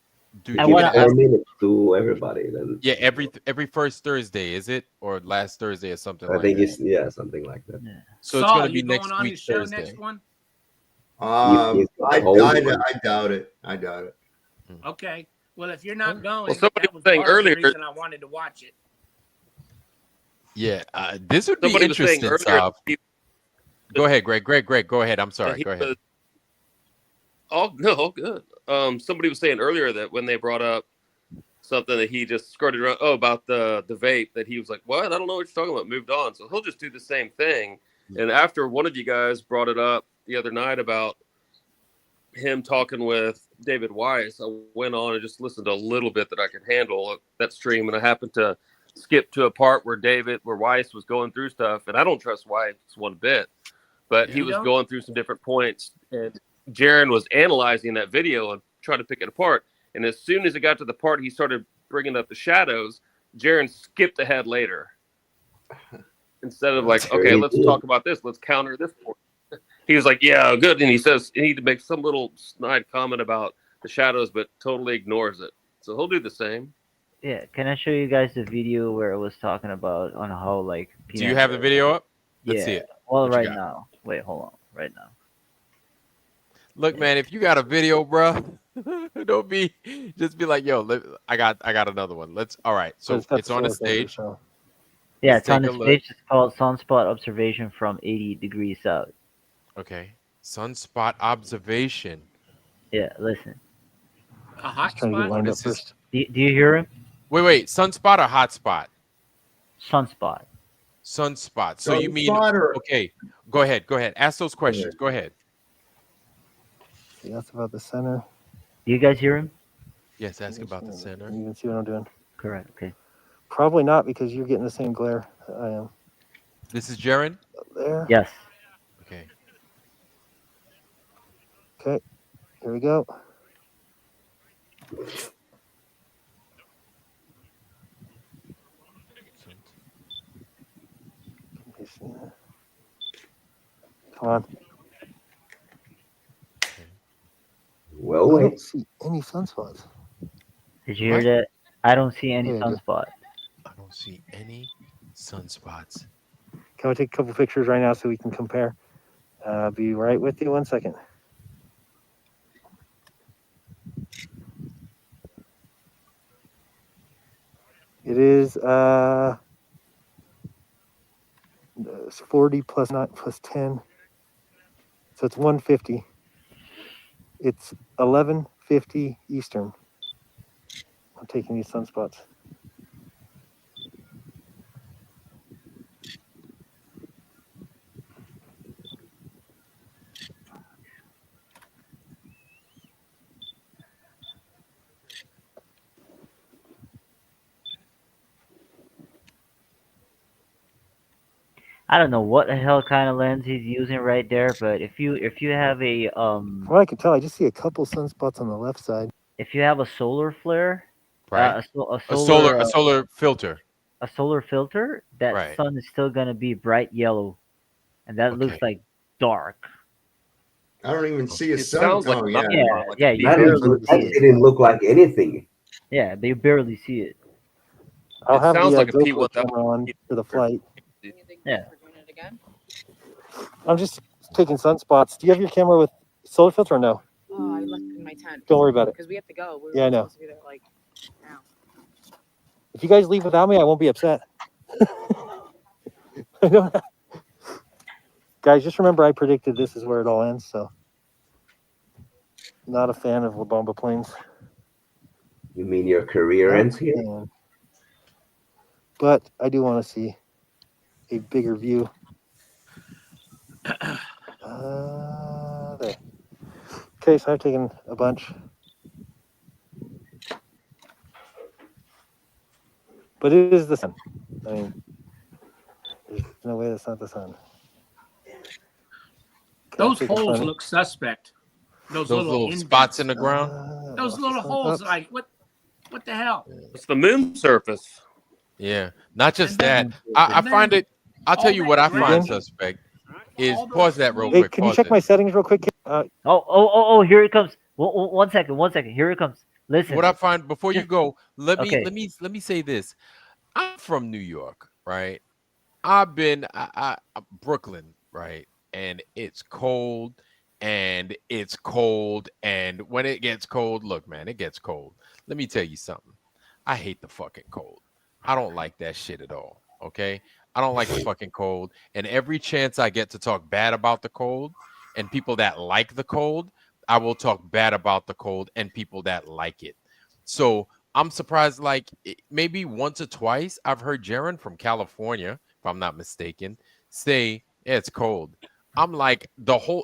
Dude, Give it 4 minutes to everybody. Then Yeah, every first Thursday, is it, or last Thursday or something? I like think that? it's something like that. So it's Saul, gonna be you going next on week his show Thursday. next one? I I doubt it. I doubt it. Okay. Well, if you're not going, somebody that was was saying part of the earlier- reason I wanted to watch it. Yeah, this would be Somebody was saying interesting. earlier. Go ahead, Greg. Greg, go ahead. I'm that sorry. he Go ahead. was- Oh no, all good. Somebody was saying earlier that when they brought up something that he just skirted around, about the vape, that he was like, "What? I don't know what you're talking about." Moved on. So he'll just do the same thing. And after one of you guys brought it up the other night about him talking with David Weiss, I went on and just listened to a little bit that I could handle of that stream, and I happened to skip to a part where Weiss was going through stuff, and I don't trust Weiss one bit, but he was going through some different points, and Jaron was analyzing that video and trying to pick it apart. And as soon as it got to the part he started bringing up the shadows, Jaron skipped ahead later. Instead of like, okay, let's talk about this. Let's counter this point. He was like, yeah, good. And he says he need to make some little snide comment about the shadows, but totally ignores it. so he'll do the same. Yeah, can I show you guys the video where it was talking about on how like Do you have the video up? Let's see Yeah. it. Well, What you right got? now. Wait, hold on. Right now. Look, man, if you got a video, bro, don't be just be like, yo, I got another one. All right. So it's on the stage. Yeah, Let's it's on take the a look. stage. It's called Sunspot Observation from 80 degrees south. Okay. Sunspot observation. Yeah, listen. A hot Trying to get spot. lined up This is first. Do you hear him? wait, sunspot or hotspot? Sunspot. Sunspot. So you mean Sunspot or- okay? Go ahead. Ask those questions. Go ahead. He asked about the center. Do you guys hear him? Yes, ask about the center. You can see what I'm doing. Correct. Okay. Probably not because you're getting the same glare that I am. This is Jaron? There. Yes. Okay. Okay. Here we go. Come on. Well, I don't wait. see any sunspots. Did you hear that? I don't see any Yeah, I do. sunspot. I don't see any sunspots. Can we take a couple pictures right now so we can compare? I'll be right with you. 1 second. It is 40 plus 9 plus 10. So it's 150. It's 11:50 Eastern. I'm taking these sunspots. I don't know what the hell kind of lens he's using right there, but if you have a From what I can tell, I just see a couple sunspots on the left side. if you have a solar flare, Right. a solar solar filter. a solar filter, that Right. sun is still gonna be bright yellow, and that looks Okay. like dark. I don't even see a It sun. sounds like Oh, a yeah. Yeah, like yeah, a you That, barely that see it. didn't look like anything. Yeah, they barely see it. I'll It have sounds the like a GoPro P1000. camera on for the flight. Yeah. I'm just taking sunspots. Do you have your camera with solar filter or no? Oh, I left in my tent. Don't worry about it. Because we have to go. We're Yeah, I know. supposed to be there like now. If you guys leave without me, I won't be upset. I know that. Guys, just remember I predicted this is where it all ends, so not a fan of La Bamba planes. You mean your career ends here? But I do want to see a bigger view. There. Okay, so I've taken a bunch. But it is the sun. I mean, there's no way that's not the sun. Those take a holes funny. look suspect. Those little spots in the ground. Those little holes, like what the hell? It's the moon surface. Yeah. Not just that. And I then find it. I'll tell all you that what I gray- find suspect is pause that real Hey, quick. can you Pause check it. my settings real quick? Oh, here it comes. 1 second, 1 second. Here it comes. Listen. What I find before you go, let Okay. me say this. I'm from New York, right? I've been Brooklyn, right? And it's cold, and when it gets cold, look, man, it gets cold. Let me tell you something. I hate the fucking cold. I don't like that shit at all. Okay? I don't like the fucking cold. And every chance I get to talk bad about the cold and people that like the cold, I will talk bad about the cold and people that like it. So I'm surprised, like maybe once or twice, I've heard Jaron from California, if I'm not mistaken, say, yeah, it's cold. I'm like,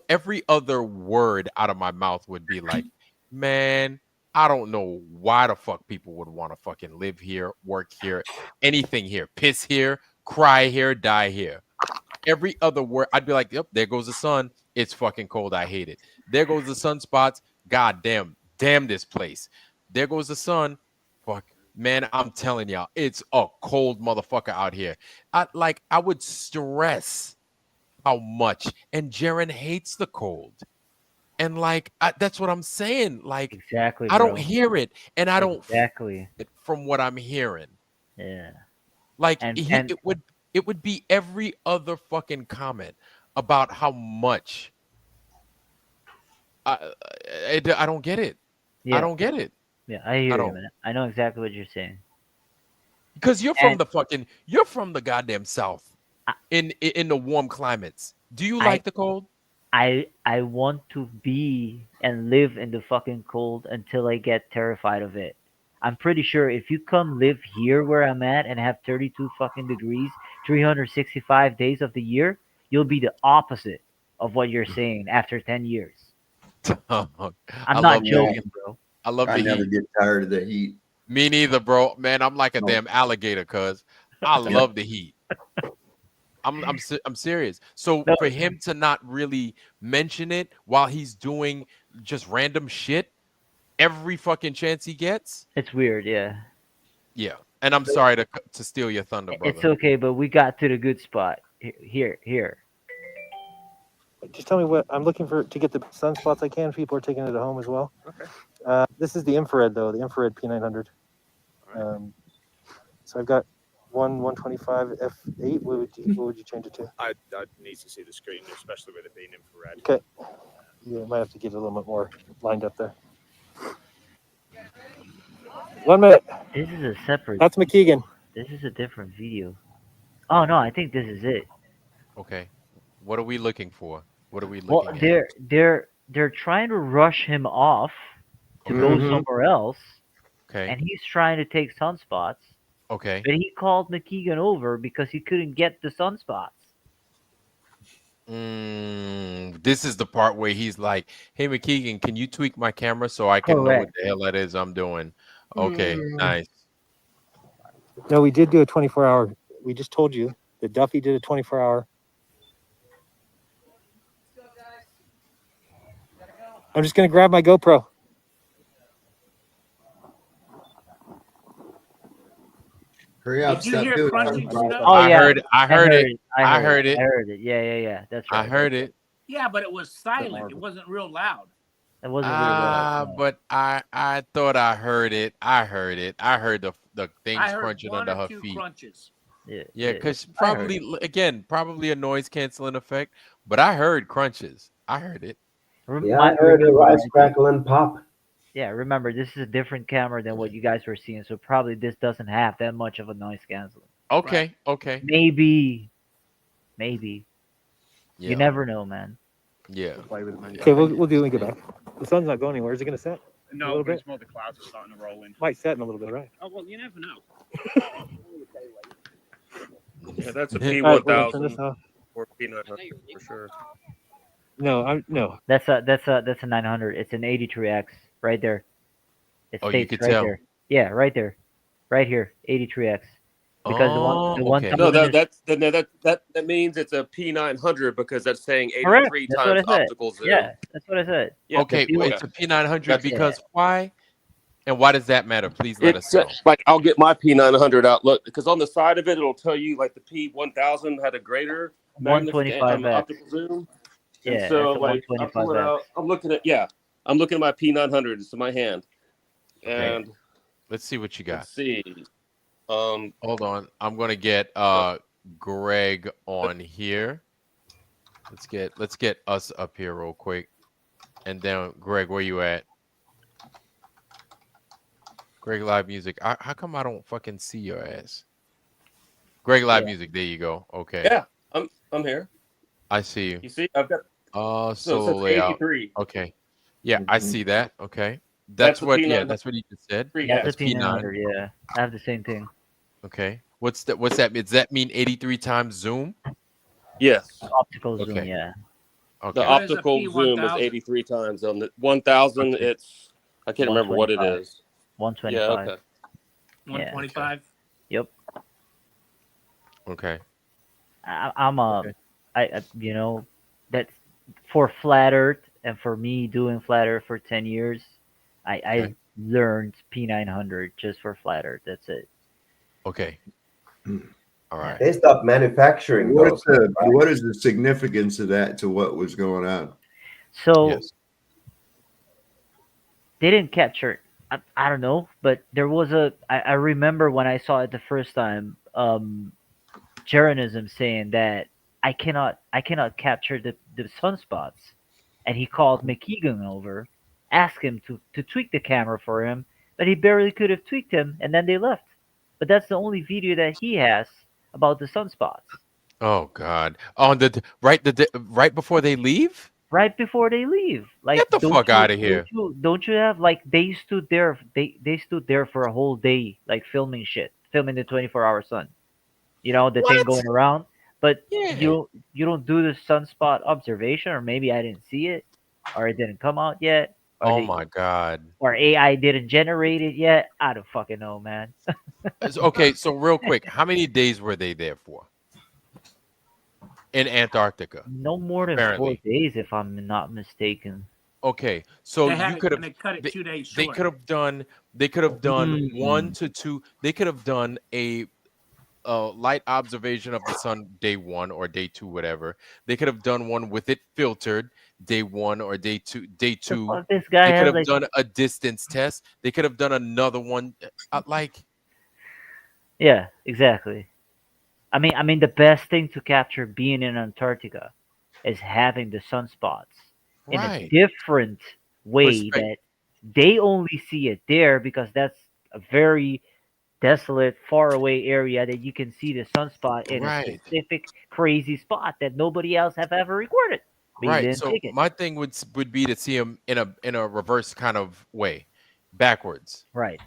every other word out of my mouth would be like, man, I don't know why the fuck people would want to fucking live here, work here, anything here, piss here, cry here, die here. Every other word, I'd be like, yep, there goes the sun. It's fucking cold. I hate it. There goes the sunspots. God damn this place. There goes the sun. Fuck, man, I'm telling y'all, it's a cold motherfucker out here. I would stress how much, and Jaron hates the cold. And like that's what I'm saying. Like exactly, I don't bro. hear it, and I don't feel exactly it from what I'm hearing. Yeah. Like And it would be every other fucking comment about how much I don't get it. I yeah, don't get it. yeah, I I hear you, don't. man. I know exactly what you're saying. Because you're And from the goddamn South in the warm climates. Do you I like the cold? I want to be and live in the fucking cold until I get terrified of it. I'm pretty sure if you come live here where I'm at and have 32 fucking degrees, 365 days of the year, you'll be the opposite of what you're saying after 10 years. I'm I not love joking, the bro. I love I the never heat. get tired of the heat. Me neither, bro. Man, I'm like a No. damn alligator, cuz I love the heat. I'm serious. So No. for him to not really mention it while he's doing just random shit every fucking chance he gets. It's weird, yeah. Yeah. And I'm sorry to steal your thunder, brother. It's okay, but we got to the good spot. Here. Just tell me what I'm looking for to get the sunspots I can. People are taking it at home as well. Okay. This is the infrared though, the infrared P900. So I've got 125 f8. What would you change it to? I'd need to see the screen, especially with it being infrared. Okay. Yeah, might have to get a little bit more lined up there. 1 minute. This is a separate. That's McKeegan. This is a different video. Oh no, I think this is it. Okay. What are we looking for? What are we Well, looking at? they're trying to rush him off to go somewhere else. Okay. And he's trying to take sunspots. Okay. But he called McKeegan over because he couldn't get the sunspots. This is the part where he's like, "Hey McKeegan, can you tweak my camera so I can know what the hell that is I'm doing?" Okay, nice. No, we did do a 24-hour. We just told you that Duffy did a 24-hour. I'm just gonna grab my GoPro. Hurry up! Did you hear crunching stuff? Oh I yeah, heard it. I heard it. I heard it. Yeah. That's right. I heard it. Yeah, but it was silent. It wasn't real loud. It wasn't real loud. But I thought I heard it. I heard it. I heard the things I heard crunching one under or her two feet. crunches. Yeah, because probably a noise canceling effect. But I heard crunches. I heard it. Yeah, I heard a rice crackle and pop. Yeah, remember this is a different camera than what you guys were seeing, so probably this doesn't have that much of a noise canceling. Okay, okay. Maybe. Yeah. You never know, man. Yeah. Okay, we'll do it when we get back. The sun's not going anywhere. Is it going to set? A No, little but bit? it's more the clouds are starting to roll in. Might set in a little bit, right? Oh, well, you never know. Yeah, that's a All right, we're gonna turn this P1000 off. or P900 for sure. No. That's a 900. It's an 83X right there. It Oh, you states could right tell. there. Yeah, right there, right here, 83X. Because the one okay. No, thousand is- that means it's a P900 because that's saying Correct. 83 That's what I times said. optical zoom. Yeah, that's what I said. Yeah, Okay, the it's a P900 That's- because why? And why does that matter? Please let us know. Like I'll get my P900 out. Look, because on the side of it, it'll tell you like the P1000 had a greater 125X. optical zoom. Yeah, And so that's a like I'm 125X. looking at my P900. It's in my hand, and Let's see what you got. let's see. Hold on. I'm gonna get Greg on here. Let's get us up here real quick. And then Greg, where you at? Greg Live Music. How come I don't fucking see your ass? Greg Live Music. There you go. Okay. Yeah, I'm here. I see you. You see, I've got Solo so it's layout. 83. Okay. Yeah, I see that. Okay. That's That's the what. P900. Yeah, that's what he just said. Yeah, That's that's a P900. Yeah, I have the same thing. Okay. What's that? What's that? Does that mean 83 times zoom? Yes. Optical zoom. Okay. Yeah. Okay. The optical zoom is 83 times. On the 1000, it's I can't remember what it is. 125. Yeah. Okay. 125. Yep. Okay. I you know, that's for flat Earth and for me doing flat Earth for 10 years, I learned P900 just for flat Earth. That's it. Okay. All right. They stopped manufacturing What those. is the significance of that to what was going on? So Yes. they didn't capture. I don't know, but there was I remember when I saw it the first time. Jeranism saying that I cannot capture the sunspots, and he called McKeegan over, asked him to tweak the camera for him, but he barely could have tweaked him, and then they left. But that's the only video that he has about the sunspots. Oh God! On right before they leave. Right before they leave, like Get the fuck out of here! Don't you have like they stood there? They stood there for a whole day, like filming the 24-hour sun. You know the thing going around, but you don't do the sunspot observation, or maybe I didn't see it, or it didn't come out yet, or Oh my God! or AI didn't generate it yet. I don't fucking know, man. Okay, so real quick, how many days were they there for? In Antarctica? No more than Apparently. 4 days, if I'm not mistaken. Okay, so They had you it could when have. they cut it 2 days They short. could have done. They could have done 1 to 2. They could have done a light observation of the sun day 1 or day 2, whatever. They could have done one with it filtered day 1 or day 2. Day 2. This guy They could has have like done a distance test. They could have done another one. Like, yeah, exactly. I mean, the best thing to capture being in Antarctica is having the sunspots in a right. different way that they only see it there, because that's a very desolate, far away area that you can see the sunspot in a Right. specific crazy spot that nobody else have ever recorded. But you Right. didn't So take it. my thing would be to see them in a reverse kind of way, backwards. Right.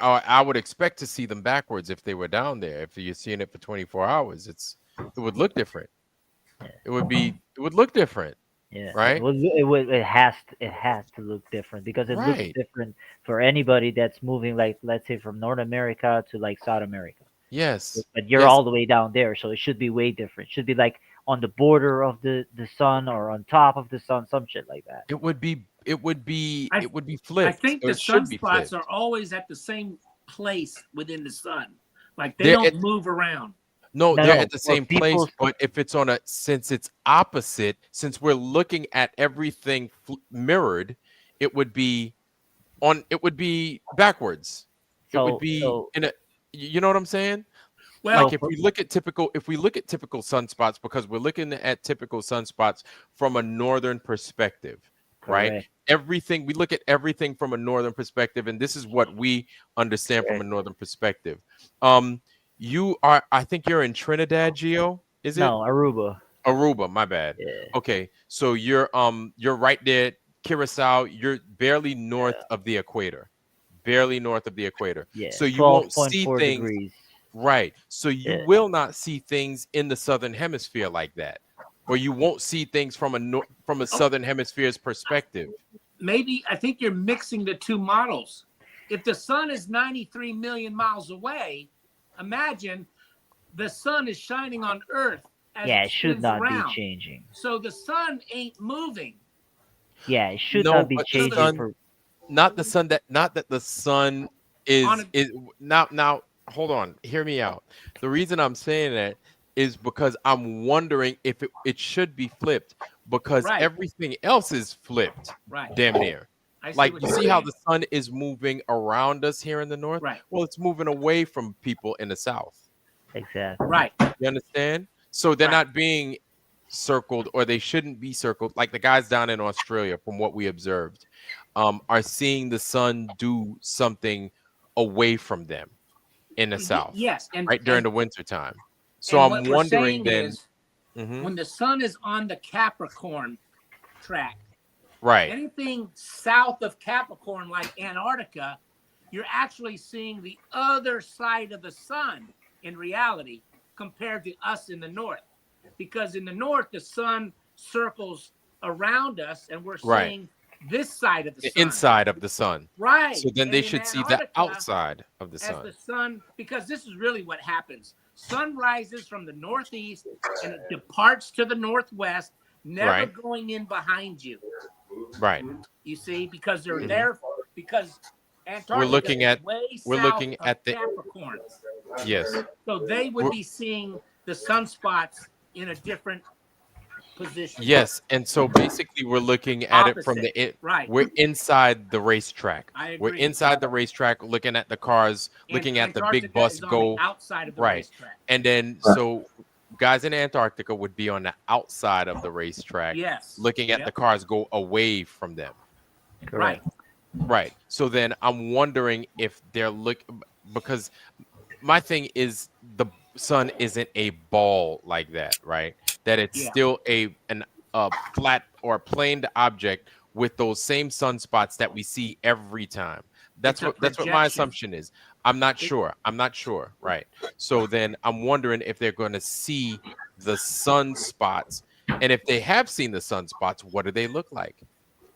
I would expect to see them backwards if they were down there. If you're seeing it for 24 hours, it would look different. It would look different. Yeah. Right. It has to look different, because it looks Right. different for anybody that's moving, like, let's say, from North America to like South America. Yes. But you're Yes. all the way down there, so it should be way different. It should be like on the border of the sun, or on top of the sun, some shit like that. It would be flipped. I think or the it should be sunspots flipped. are always at the same place within the sun. Like they They're don't at- move around. No, they're at the for same place, people's- but if it's since it's opposite, since we're looking at everything mirrored, it would be backwards. It would be you know what I'm saying? Well, Like if we look at typical sunspots, because we're looking at typical sunspots from a northern perspective, right? Correct. We look at everything from a northern perspective, and this is what we understand from a northern perspective. I think you're in Trinidad, Gio, is it? No, Aruba. Aruba, my bad. Yeah. Okay, so you're right there, Curacao. You're barely north of the equator, Yeah. So you won't see 12.4 things. degrees. Right. So you will not see things in the southern hemisphere like that, or you won't see things from a southern hemisphere's perspective. maybe I think you're mixing the two models. If the sun is 93 million miles away, imagine the sun is shining on Earth. As Yeah, it should spins not around. be changing. So the sun ain't moving. Yeah, it should not be but the changing sun- for. not that the sun is now hold on, hear me out. The reason I'm saying that is because I'm wondering if it should be flipped, because Right. everything else is flipped. Right. Damn near. I see Like what you you're see how saying. the sun is moving around us here in the north? Right. Well, it's moving away from people in the south. Exactly. Right. You understand? So they're not being circled, or they shouldn't be circled. Like the guys down in Australia, from what we observed, are seeing the sun do something away from them in the south. Yes, and right during and- the winter time. So and I'm what we're wondering saying then. is, Mhm. when the sun is on the Capricorn track, Right. anything south of Capricorn, like Antarctica, you're actually seeing the other side of the sun in reality compared to us in the north. Because in the north, the sun circles around us and we're Right. seeing this side of the The sun. inside of the sun. Right. So then And they in should see the Antarctica, outside of the as sun. the sun, because this is really what happens. Sun rises from the northeast and it departs to the northwest, never Right. going in behind you. Right. You see, because they're Mhm. there, because Antarctica We're looking is at way we're south looking of at the Capricorn. yes. So they would We're- be seeing the sunspots in a different position. Yes, and so basically we're looking at it from Opposite, right. We're inside the racetrack. I We're agree. inside the racetrack, looking at the cars, looking at the big bus is on go the outside of the right, racetrack. and then so guys in Antarctica would be on the outside of the racetrack, Yes. looking at the cars go away from them. Right. Right. So then I'm wondering if they're because my thing is the sun isn't a ball like that, right? That it's still a flat or planed object with those same sunspots that we see every time. That's what my assumption is. I'm not sure. Right. So then I'm wondering if they're going to see the sunspots, and if they have seen the sunspots, what do they look like?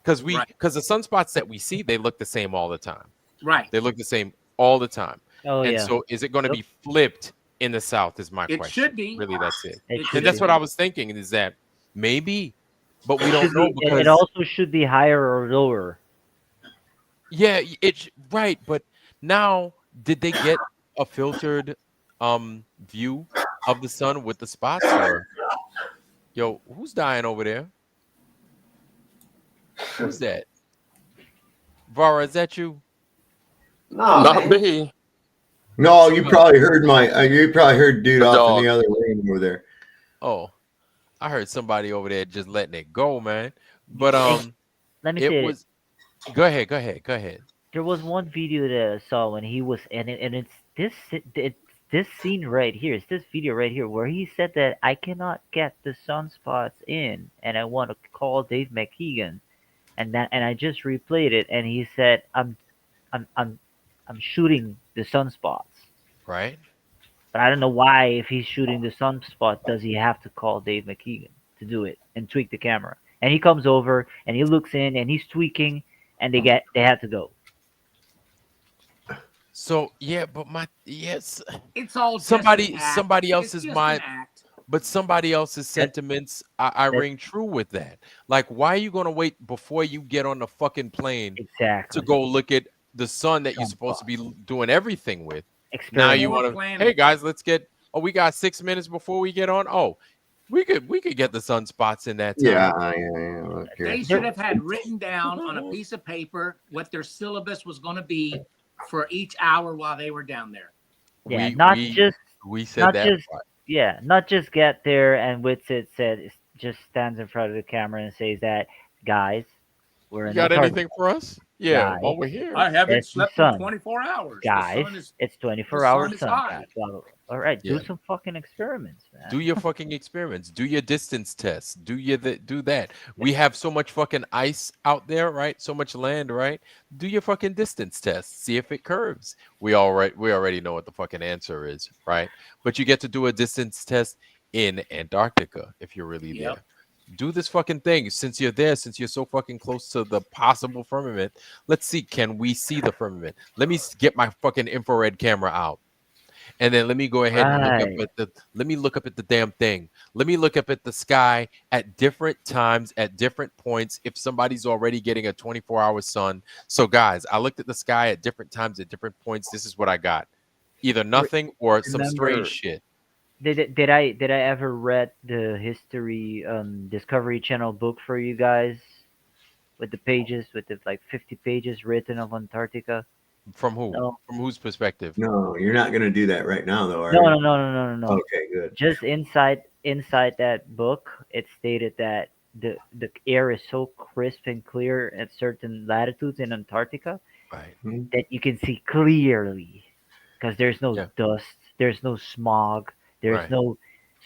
Because the sunspots that we see, they look the same all the time. Right. They look the same all the time. Oh, and yeah. so is it going to be flipped in the South is my question. It should be. Really, that's it. It And that's what I was thinking, is that maybe, but we don't know because it also should be higher or lower. yeah, right. But now, did they get a filtered view of the sun with the spots? Or yo, who's dying over there? Who's that? Vara, is that you? No, not me. No, you probably heard dude The off dog. in the other lane over there. Oh, I heard somebody over there just letting it go, man. But Let me it say was. Go ahead. There was one video that I saw when he was and it's this scene right here. It's this video right here where he said that I cannot get the sunspots in, and I want to call Dave McKeegan, and I just replayed it, and he said I'm shooting the sunspots. Right. But I don't know why, if he's shooting the sunspot, does he have to call Dave McKeegan to do it and tweak the camera? And he comes over and he looks in and he's tweaking, and they had to go. So yeah, but it's all somebody just an act. somebody It's else's just mind, an act. but somebody else's sentiments. I ring true with that. Like, why are you gonna wait before you get on the fucking plane to go look at the sun that you're supposed to be doing everything with? Now you want to, hey guys, let's get. Oh, we got 6 minutes before we get on. Oh, we could get the sunspots in that time. Yeah. They should have had written down on a piece of paper what their syllabus was going to be for each hour while they were down there. Yeah, we said that. Not just get there and Whitsitt said just stands in front of the camera and says that, guys, we're in You got Antarctica. anything for us? Yeah, Guys, while we're here. I haven't it's the slept in sun. 24 hours. Guys, it's 24 the hour sun is sun. high. Guys. Well, all right, Yeah. do some fucking experiments, man. Do your fucking experiments. Do your distance tests. Do that. We have so much fucking ice out there, right? So much land, right? Do your fucking distance test. See if it curves. We already know what the fucking answer is, right? But you get to do a distance test in Antarctica if you're really there. Do this fucking thing. Since you're there, since you're so fucking close to the possible firmament, let's see, can we see the firmament? Let me get my fucking infrared camera out. And then let me go ahead and look up at the damn thing. Let me look up at the sky at different times, at different points, if somebody's already getting a 24-hour sun. So guys, I looked at the sky at different times, at different points. This is what I got. Either nothing or some strange shit. Did I ever read the history Discovery Channel book for you guys with the pages, with the like 50 pages written of Antarctica? From who? No. From whose perspective? No, you're not going to do that right now, though, are No, you? no. Okay, good. Just inside that book, it stated that the air is so crisp and clear at certain latitudes in Antarctica that you can see clearly because there's no dust, there's no smog, there's no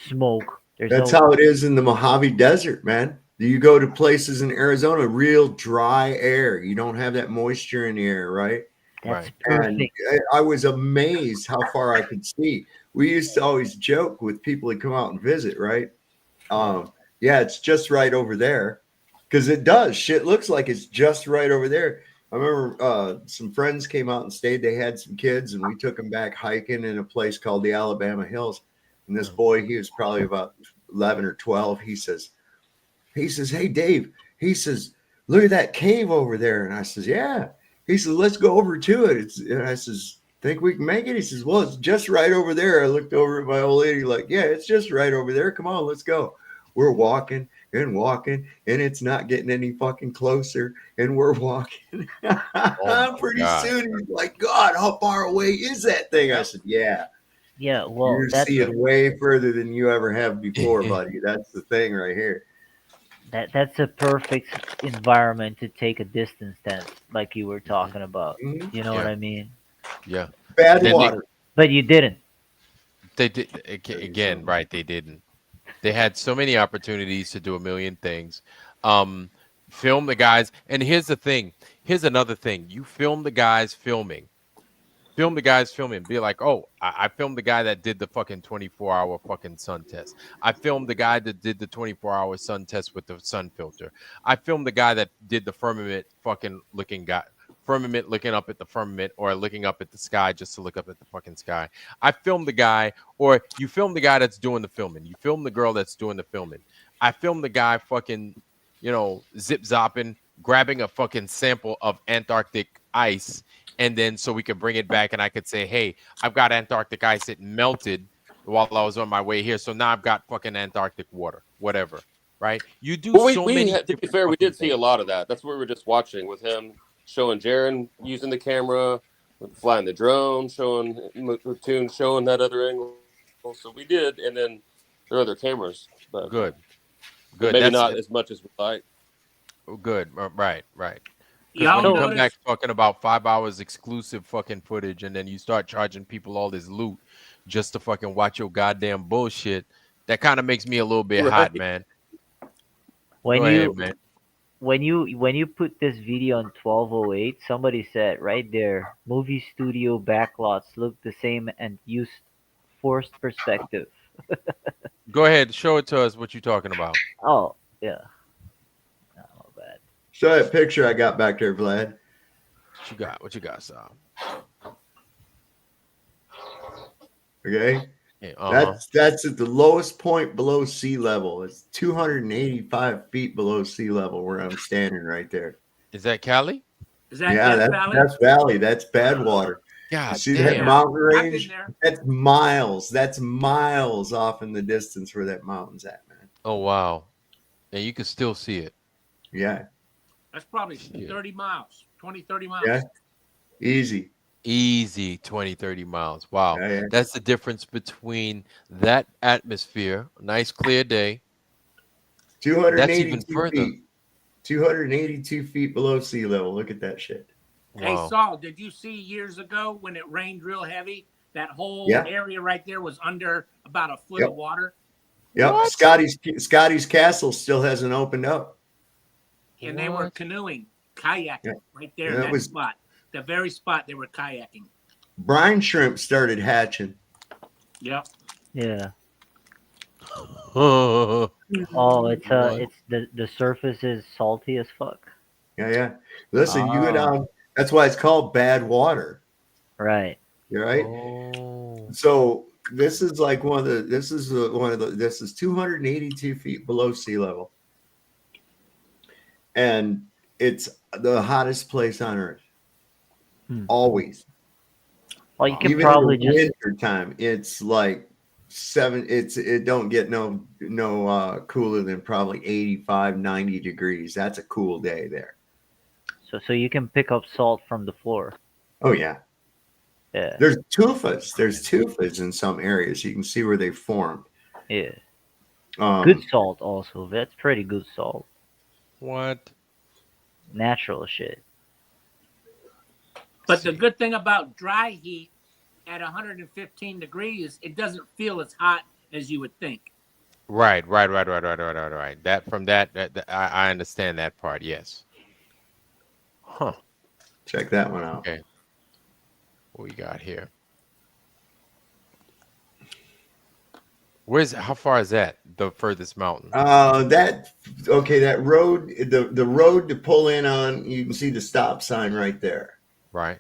smoke. That's how it is in the Mojave Desert, man. You go to places in Arizona, real dry air. You don't have that moisture in the air, right? That's And perfect. I was amazed how far I could see. We used to always joke with people that come out and visit, right? Yeah, it's just right over there. Because it does. Shit looks like it's just right over there. I remember some friends came out and stayed. They had some kids, and we took them back hiking in a place called the Alabama Hills. And this boy, he was probably about 11 or 12. He says, hey, Dave, he says, look at that cave over there. And I says, yeah. He says, let's go over to it. And I says, think we can make it? He says, well, it's just right over there. I looked over at my old lady like, yeah, it's just right over there. Come on, let's go. We're walking. and walking, and it's not getting any fucking closer, and we're walking. Pretty soon he's like, God, how far away is that thing? I said, yeah. Yeah, well, You're seeing way further than you ever have before, buddy. That's the thing right here. That's a perfect environment to take a distance dance, like you were talking about. You know what I mean? Yeah. Bad water. But you didn't. They did again, right? They didn't. They had so many opportunities to do a million things. Film the guys, and here's the thing. Here's another thing. You film the guys filming. Film the guys filming. Be like, oh, I filmed the guy that did the fucking 24-hour fucking sun test. I filmed the guy that did the 24-hour sun test with the sun filter. I filmed the guy that did the firmament fucking looking guy. Firmament looking up at the firmament or looking up at the sky just to look up at the fucking sky. I filmed the guy, or you film the guy that's doing the filming. You film the girl that's doing the filming. I filmed the guy fucking, zip zopping, grabbing a fucking sample of Antarctic ice, and then so we could bring it back and I could say, hey, I've got Antarctic ice. It melted while I was on my way here. So now I've got fucking Antarctic water, whatever. Right? You do so many. To be fair, we did see a lot of that. That's what we were just watching with him. Showing Jaron using the camera, flying the drone, showing Platoon showing that other angle. So we did, and then there are other cameras. But good. Maybe not as much as we like. Good. Right. Because when you come back talking about 5 hours exclusive fucking footage, and then you start charging people all this loot just to fucking watch your goddamn bullshit, that kind of makes me a little bit hot, man. Go ahead, man. When you put this video on 1208, somebody said right there, movie studio backlots look the same and use forced perspective. Go ahead, show it to us what you're talking about. Oh, yeah. Not bad. Show that picture I got back there, Vlad. What you got, Sal? Okay. That's at the lowest point below sea level. It's 285 feet below sea level where I'm standing right there. Is that Cali? Is that Death Valley? That's Valley. That's bad water. God, you see damn. that mountain range? That's miles. That's miles off in the distance where that mountain's at, man. Oh wow. And you can still see it. Yeah. That's probably 30 miles, 20, 30 miles. Yeah. Easy 20, 30 miles. Wow. Yeah. That's the difference between that atmosphere, nice clear day. 282 feet. 282 feet below sea level. Look at that shit. Hey, Saul, did you see years ago when it rained real heavy? That whole area right there was under about a foot of water. Yep. What? Scotty's Castle still hasn't opened up. And they were canoeing, kayaking right there in that spot. The very spot they were kayaking. Brine shrimp started hatching. Yep. Yeah. Oh, it's the surface is salty as fuck. Yeah. Listen, you go down. That's why it's called bad water. Right. You're right. Oh. So this is like this is 282 feet below sea level, and it's the hottest place on earth. Always. Well, you can even probably in the winter time. It's like it don't get no cooler than probably 85, 90 degrees. That's a cool day there. So you can pick up salt from the floor. Oh yeah. Yeah. There's tufas in some areas. You can see where they formed. Yeah. Good salt also. That's pretty good salt. What? Natural shit. But the good thing about dry heat at 115 degrees, it doesn't feel as hot as you would think. Right. That from that I understand that part. Yes. Huh. Check that one out. Okay. What we got here? How far is that? The furthest mountain? That road, the road to pull in on, you can see the stop sign right there. Right.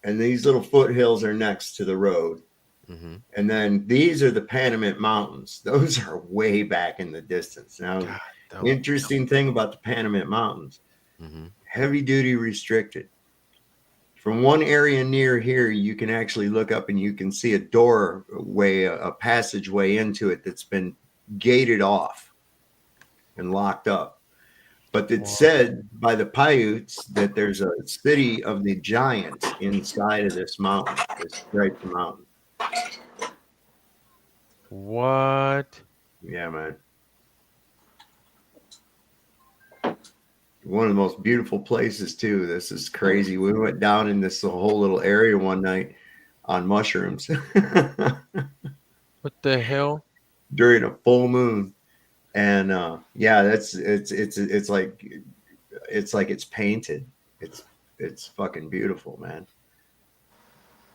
And these little foothills are next to the road. Mm-hmm. And then these are the Panamint Mountains. Those are way back in the distance. Now, interesting thing about the Panamint Mountains, heavy duty restricted. From one area near here, you can actually look up and you can see a doorway, a passageway into it that's been gated off. and locked up. But it's said by the Paiutes that there's a city of the giants inside of this mountain, this great mountain. What? Yeah, man. One of the most beautiful places too. This is crazy. We went down in this whole little area one night on mushrooms. What the hell? During a full moon. And yeah, it's like it's painted. It's fucking beautiful, man.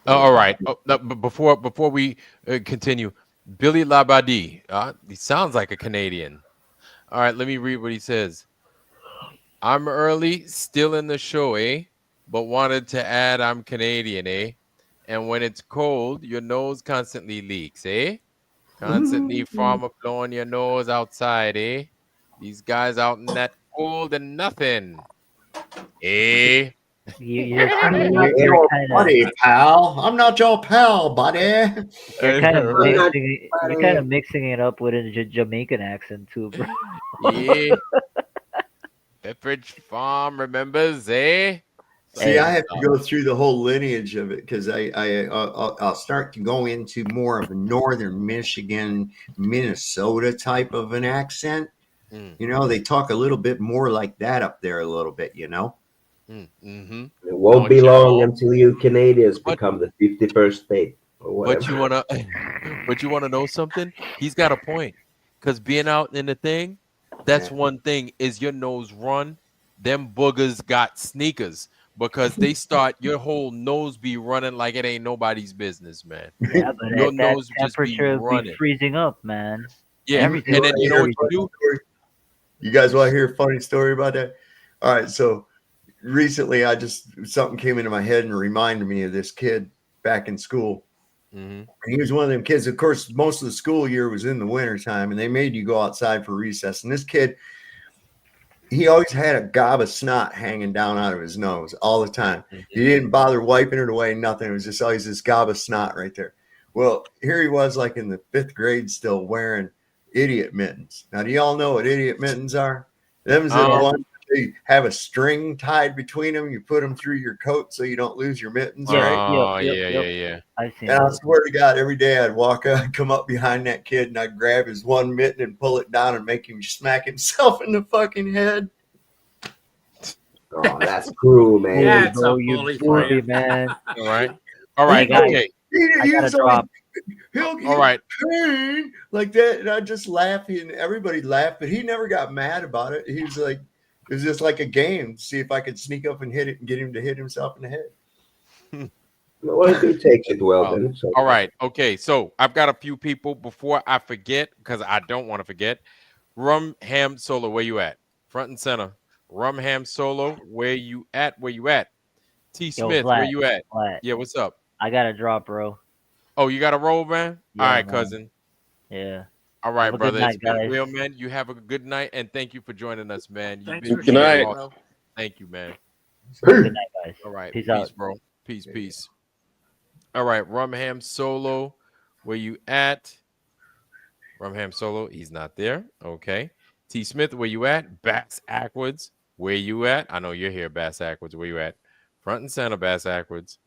Oh, all right. Oh, no, but before we continue, Billy Labadie. He sounds like a Canadian. All right, let me read what he says. I'm early, still in the show, eh? But wanted to add I'm Canadian, eh? And when it's cold, your nose constantly leaks, eh? Constantly farmer blowing your nose outside, eh? These guys out in that cold and nothing, eh? You're buddy, pal. I'm not your pal, buddy. You're kind of Right? mixing it up with a Jamaican accent too, bro. Yeah. Pepperidge Farm remembers, eh? See, I have to go through the whole lineage of it because I'll start to go into more of a northern Michigan, Minnesota type of an accent. You know, they talk a little bit more like that up there, a little bit. You know. Mm-hmm. It won't be long until you Canadians become the 51st state or whatever. But you wanna know something? He's got a point. Because being out in the thing, that's one thing is your nose run. Them boogers got sneakers because they start your whole nose be running like it ain't nobody's business, man. Yeah, but Your that nose just be temperature will running. be freezing up, man. Yeah, Everything. and then you know what you do? You guys want to hear a funny story about that? All right, so recently something came into my head and reminded me of this kid back in school. Mm-hmm. He was one of them kids. Of course, most of the school year was in the winter time, and they made you go outside for recess. And this kid, he always had a gob of snot hanging down out of his nose all the time. He didn't bother wiping it away, nothing. It was just always this gob of snot right there. Well, here he was, like in the 5th grade, still wearing idiot mittens. Now, do y'all know what idiot mittens are? Them's the ones they have a string tied between them. You put them through your coat so you don't lose your mittens, right? Oh, yeah. I've seen And I those. swear to God, every day I'd walk up, I'd come up behind that kid, and I'd grab his one mitten and pull it down and make him smack himself in the fucking head. Oh, that's cruel, man. That's a bully for you, man. All right, okay. He'll All right. pain like that, and I just laugh, and everybody laughed, but he never got mad about it. He was like, it was just like a game. See if I could sneak up and hit it and get him to hit himself in the head. Well, if he takes it well, then it's okay. All right. Okay. So I've got a few people before I forget, because I don't want to forget. Rum Ham Solo, where you at? Front and center. Rum Ham Solo, where you at? Where you at? T Smith, where you at? Yeah, what's up? I got to drop, bro. Oh, you got a roll, man? Yeah, all right, man. cousin. Yeah. All right, Have a brother. good night, It's been guys. real, man. You have a good night, and thank you for joining us, man. You've Thanks been for Good night. awesome. Thank you, man. Good night, guys. All right. Peace Peace, out. bro. Peace. All right, Rum Ham Solo, where you at? Rum Ham Solo, he's not there. Okay. T Smith, where you at? Bass Ackwards, where you at? I know you're here, Bass Ackwards. Where you at? Front and center, Bass Ackwards.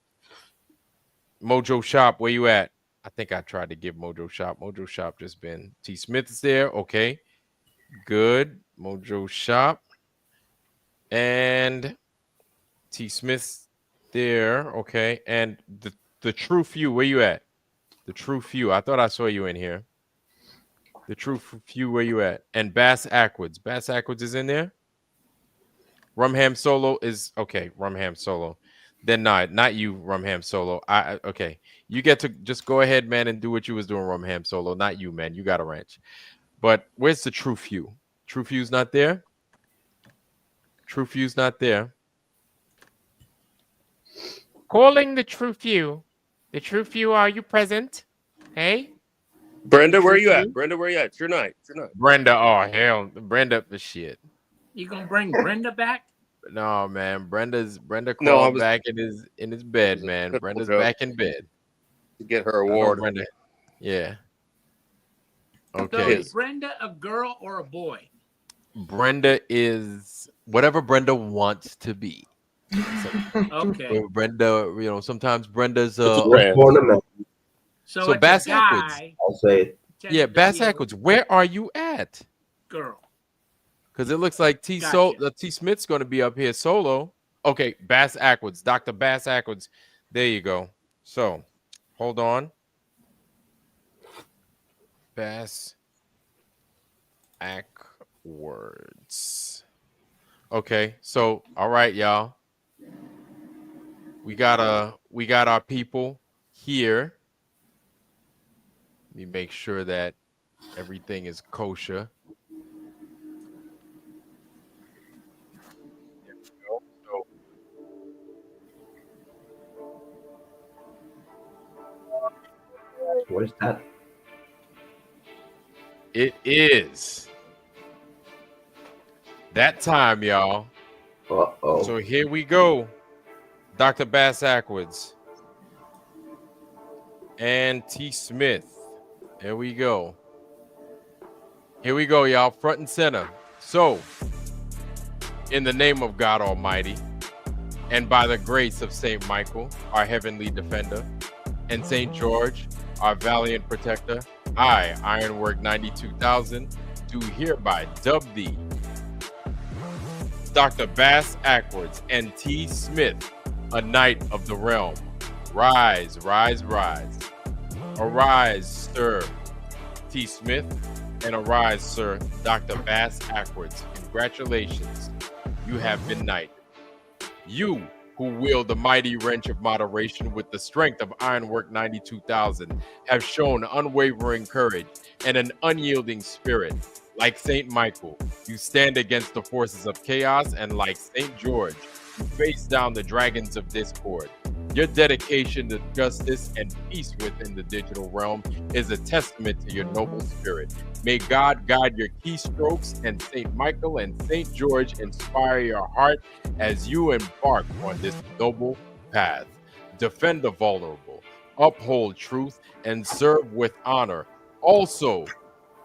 Mojo Shop, where you at? I think I tried to give Mojo Shop. Mojo Shop just been. T Smith is there. Okay. Good. Mojo Shop. And T Smith's there. Okay. And the True Few, where you at? The True Few. I thought I saw you in here. The True Few, where you at? And Bass Ackwards. Bass Ackwards is in there. Rum Ham Solo is okay. Rum Ham Solo. Then not you, Rum Ham Solo. Okay. You get to just go ahead, man, and do what you was doing, Rum Ham Solo. Not you, man. You got a ranch. But where's the True Few? True Few's not there. True Few's not there. Calling the True Few. The True Few, are you present? Hey? Brenda, where are you at? Brenda, where are you at? It's your night. Brenda, oh hell. Brenda, the shit. You gonna bring Brenda back? No, man. Brenda crawled back in his bed, man. Brenda's joke. back in bed. To get her I know award. Brenda. Yeah. So Okay. is Brenda a girl or a boy? Brenda is whatever Brenda wants to be. Okay. Brenda, sometimes Brenda's So it's Bass a Ackwards. guy. I'll say it. Yeah, Bass Ackwards. Where are you at? Girl. Because it looks like T Smith's going to be up here solo. Okay, Bass Ackwards, Dr. Bass Ackwards. There you go. So, hold on. Bass Ackwards. Okay, so all right, y'all. We got our people here. Let me make sure that everything is kosher. There we go. So, what is that? It is that time, y'all. Uh-oh. So here we go. Dr. Bass Ackwards and T. Smith. There we go. Here we go, y'all. Front and center. So, in the name of God Almighty, and by the grace of St. Michael, our heavenly defender, and St. George, our valiant protector, I, Ironwork 92,000, do hereby dub thee Dr. Bass Ackwards and T. Smith, a knight of the realm. Rise, rise, rise. Arise, Sir T. Smith, and arise, Sir Dr. Bass Ackwards. Congratulations, you have been knighted. You who wield the mighty wrench of moderation with the strength of Ironwork 92,000 have shown unwavering courage and an unyielding spirit. Like St. Michael, you stand against the forces of chaos, and like St. George, you face down the dragons of discord. Your dedication to justice and peace within the digital realm is a testament to your noble spirit. May God guide your keystrokes, and St. Michael and St. George inspire your heart as you embark on this noble path. Defend the vulnerable, uphold truth, and serve with honor. Also,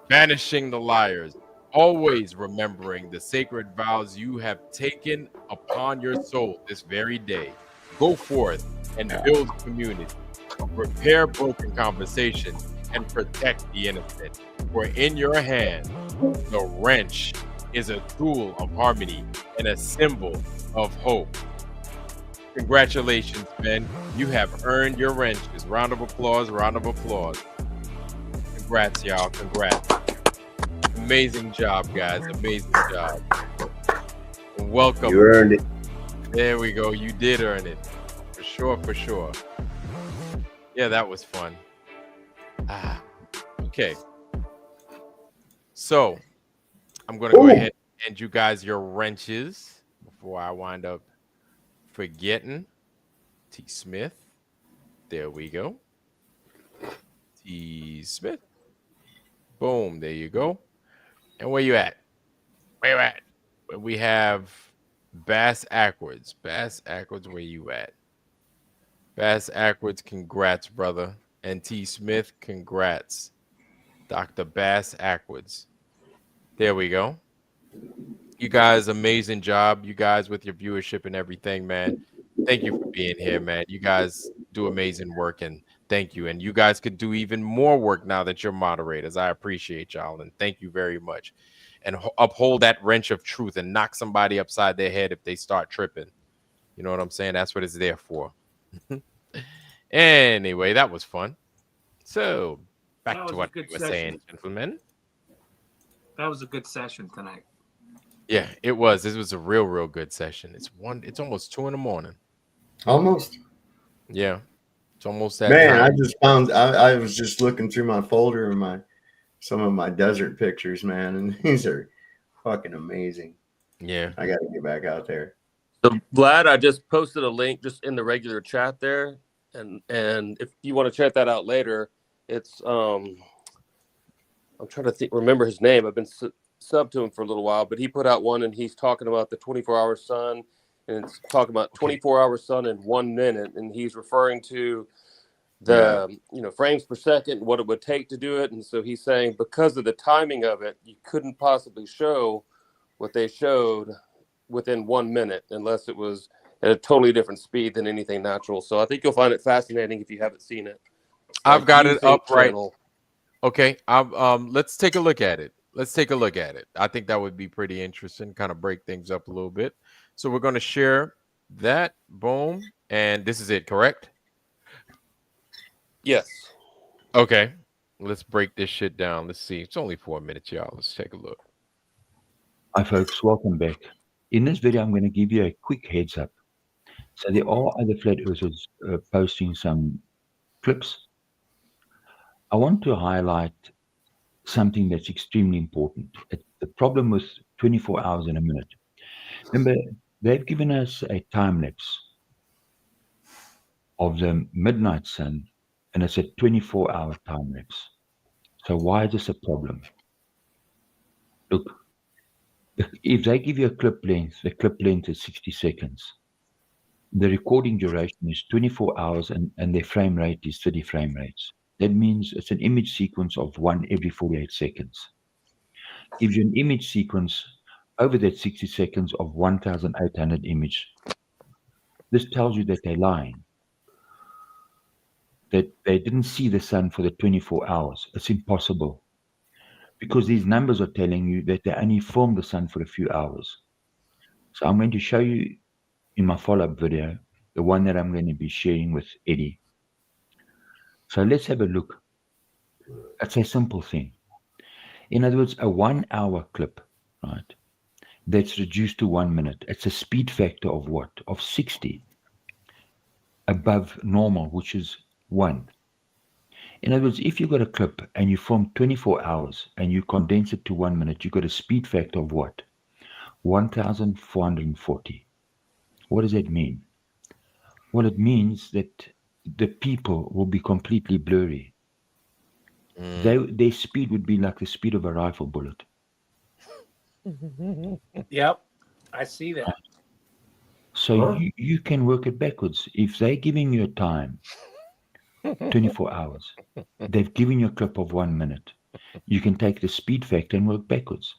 banishing the liars, always remembering the sacred vows you have taken upon your soul this very day. Go forth and build community, repair broken conversations, and protect the innocent. For in your hand, the wrench is a tool of harmony and a symbol of hope. Congratulations, Ben. You have earned your wrenches. Round of applause, round of applause. Congrats, y'all. Congrats. Amazing job, guys. Amazing job. And welcome. You earned it. There we go. You did earn it. For sure, for sure. Yeah, that was fun. Okay. So, I'm going to go ahead and hand you guys your wrenches before I wind up forgetting. T. Smith. There we go. T. Smith. Boom. There you go. And where you at? Where you at? We have Bass Ackwards. Bass Ackwards, where you at? Bass Ackwards, congrats, brother. And T. Smith, congrats. Dr. Bass Ackwards. There we go. You guys, amazing job. You guys with your viewership and everything, man. Thank you for being here, man. You guys do amazing work, and thank you. And you guys could do even more work now that you're moderators. I appreciate y'all, and thank you very much. And uphold that wrench of truth and knock somebody upside their head if they start tripping. You know what I'm saying? That's what it's there for. Anyway, that was fun. So, back to what we were saying, gentlemen. That was a good session tonight. Yeah, it was. This was a real good session. It's almost 2 a.m. Almost. Yeah. It's almost that Man, time. I just found I was just looking through my folder and some of my desert pictures, man, and these are fucking amazing. Yeah. I gotta get back out there. So Vlad, I just posted a link just in the regular chat there. And if you want to check that out later, it's I'm trying to remember his name. I've been sub to him for a little while, but he put out one and he's talking about the 24-hour sun, and it's talking about 24-hour sun in 1 minute, and he's referring to the frames per second, what it would take to do it. And so he's saying because of the timing of it, you couldn't possibly show what they showed within 1 minute, unless it was at a totally different speed than anything natural. So I think you'll find it fascinating if you haven't seen it. I've got it up right. Channel. Okay, let's take a look at it. Let's take a look at it. I think that would be pretty interesting, kind of break things up a little bit. So we're going to share that. Boom. And this is it, correct? Yes. Okay. Let's break this shit down. Let's see. It's only 4 minutes, y'all. Let's take a look. Hi, folks. Welcome back. In this video, I'm going to give you a quick heads up. So there are other flat earthers posting some clips. I want to highlight something that's extremely important. The problem with 24 hours in a minute. Remember, they've given us a time lapse of the midnight sun, and it's a 24-hour time lapse. So why is this a problem? Look, if they give you a clip length, the clip length is 60 seconds. The recording duration is 24 hours and their frame rate is 30 frame rates. That means it's an image sequence of 1 every 48 seconds. Gives you an image sequence over that 60 seconds of 1,800 images. This tells you that they're lying. That they didn't see the sun for the 24 hours. It's impossible. Because these numbers are telling you that they only filmed the sun for a few hours. So I'm going to show you in my follow-up video, the one that I'm going to be sharing with Eddie. So let's have a look. It's a simple thing. In other words, a 1 hour clip, right? That's reduced to 1 minute. It's a speed factor of what? Of 60 above normal, which is 1. In other words, if you got a clip and you film 24 hours and you condense it to 1 minute, you got a speed factor of what? 1,440. What does that mean? Well, it means that the people will be completely blurry. Their speed would be like the speed of a rifle bullet. Yep, I see that. So you can work it backwards. If they're giving you a time, 24 hours, they've given you a clip of 1 minute, you can take the speed factor and work backwards.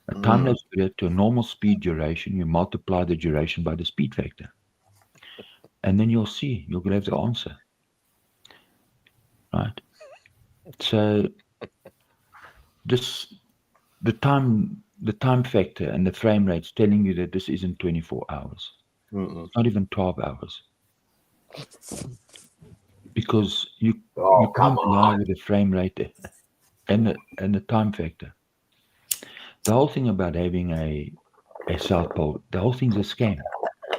A time-lapse video to a normal speed duration, you multiply the duration by the speed factor. And then you'll see, you'll have the answer. Right? So the time factor and the frame rate's telling you that this isn't 24 hours. It's not even 12 hours. Because you can't lie with the frame rate and the time factor. The whole thing about having a South Pole, the whole thing's a scam.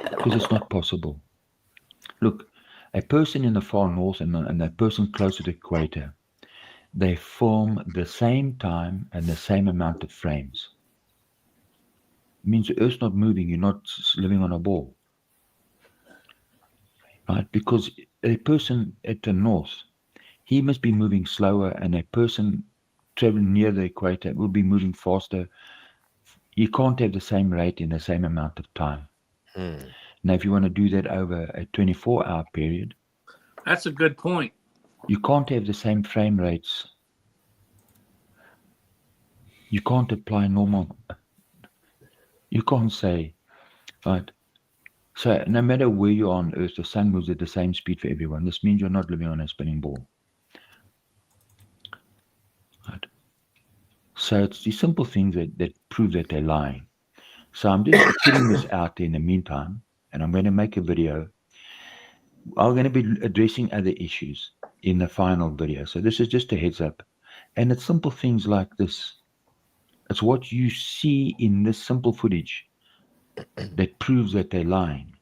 Because it's not possible. Look, a person in the far north and a person close to the equator, they form the same time and the same amount of frames. It means the Earth's not moving, you're not living on a ball. Right? Because a person at the north, he must be moving slower, and a person traveling near the equator will be moving faster. You can't have the same rate in the same amount of time. Now, if you want to do that over a 24-hour period, that's a good point. You can't have the same frame rates. You can't apply normal. You can't say, right? So no matter where you are on Earth, the sun moves at the same speed for everyone. This means you're not living on a spinning ball. Right? So it's these simple things that prove that they're lying. So I'm just putting this out there in the meantime, and I'm going to make a video. I'm going to be addressing other issues in the final video. So this is just a heads up. And it's simple things like this. It's what you see in this simple footage that proves that they're lying.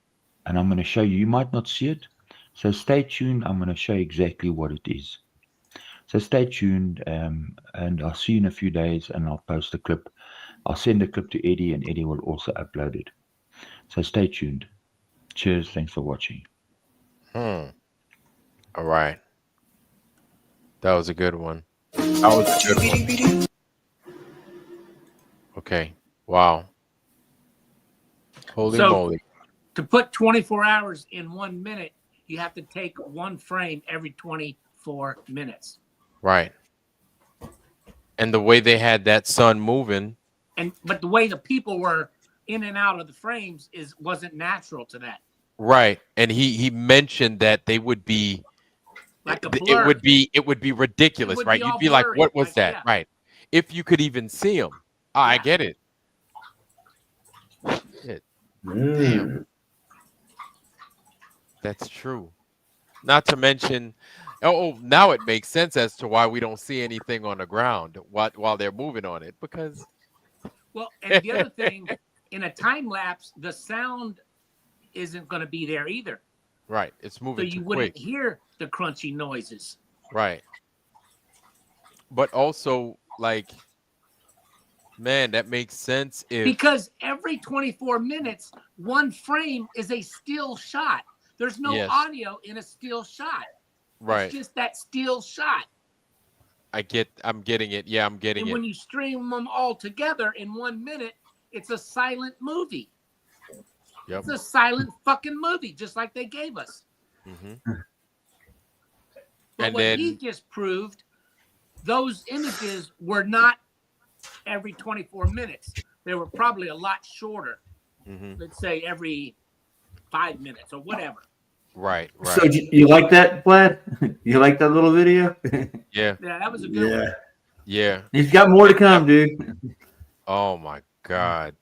And I'm going to show you. You might not see it. So stay tuned. I'm going to show you exactly what it is. So stay tuned, and I'll see you in a few days, and I'll post a clip. I'll send a clip to Eddie, and Eddie will also upload it. So stay tuned. Cheers. Thanks for watching. All right. That was a good one. That was a good one. Okay. Wow. Holy moly. To put 24 hours in 1 minute, you have to take one frame every 24 minutes. Right. And the way they had that sun moving, but the way the people were in and out of the frames wasn't natural to that. Right. And he mentioned that they would be like a it blur. would be ridiculous, right? You'd be like, what was that? Yeah. Right. If you could even see them. Oh, I get it. Shit. Damn. That's true. Not to mention, now it makes sense as to why we don't see anything on the ground while they're moving on it, because. Well, and the other thing, in a time lapse, the sound isn't going to be there either. Right, it's moving so you too wouldn't quick. hear the crunchy noises. Right. But also, like, man, that makes sense because every 24 minutes, one frame is a still shot. There's no audio in a still shot. Right. It's just that still shot. I'm getting it. Yeah, I'm getting and it. When you stream them all together in 1 minute, it's a silent movie. Yep. It's a silent fucking movie, just like they gave us. Mm-hmm. But and what then he just proved, those images were not every 24 minutes. They were probably a lot shorter. Mm-hmm. Let's say every 5 minutes or whatever. Right. So you like that, Vlad? You like that little video? Yeah. Yeah, that was a good one. Yeah. He's got more to come, dude. Oh my God.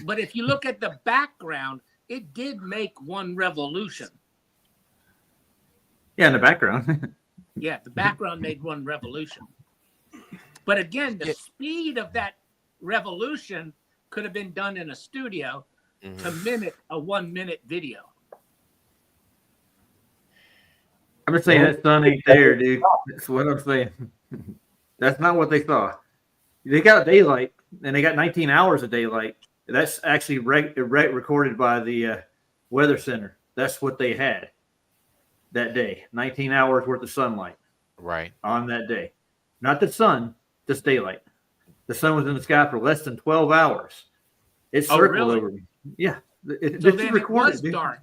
But if you look at the background, it did make one revolution. Yeah, in the background. Yeah, the background made one revolution. But again, the speed of that revolution could have been done in a studio to mimic a 1 minute video. I'm just saying that sun ain't there, dude. That's what I'm saying. That's not what they saw. They got daylight, and they got 19 hours of daylight. That's actually recorded by the Weather Center. That's what they had that day. 19 hours worth of sunlight. Right. On that day. Not the sun, just daylight. The sun was in the sky for less than 12 hours. It circled over me. Yeah. So then it was dark.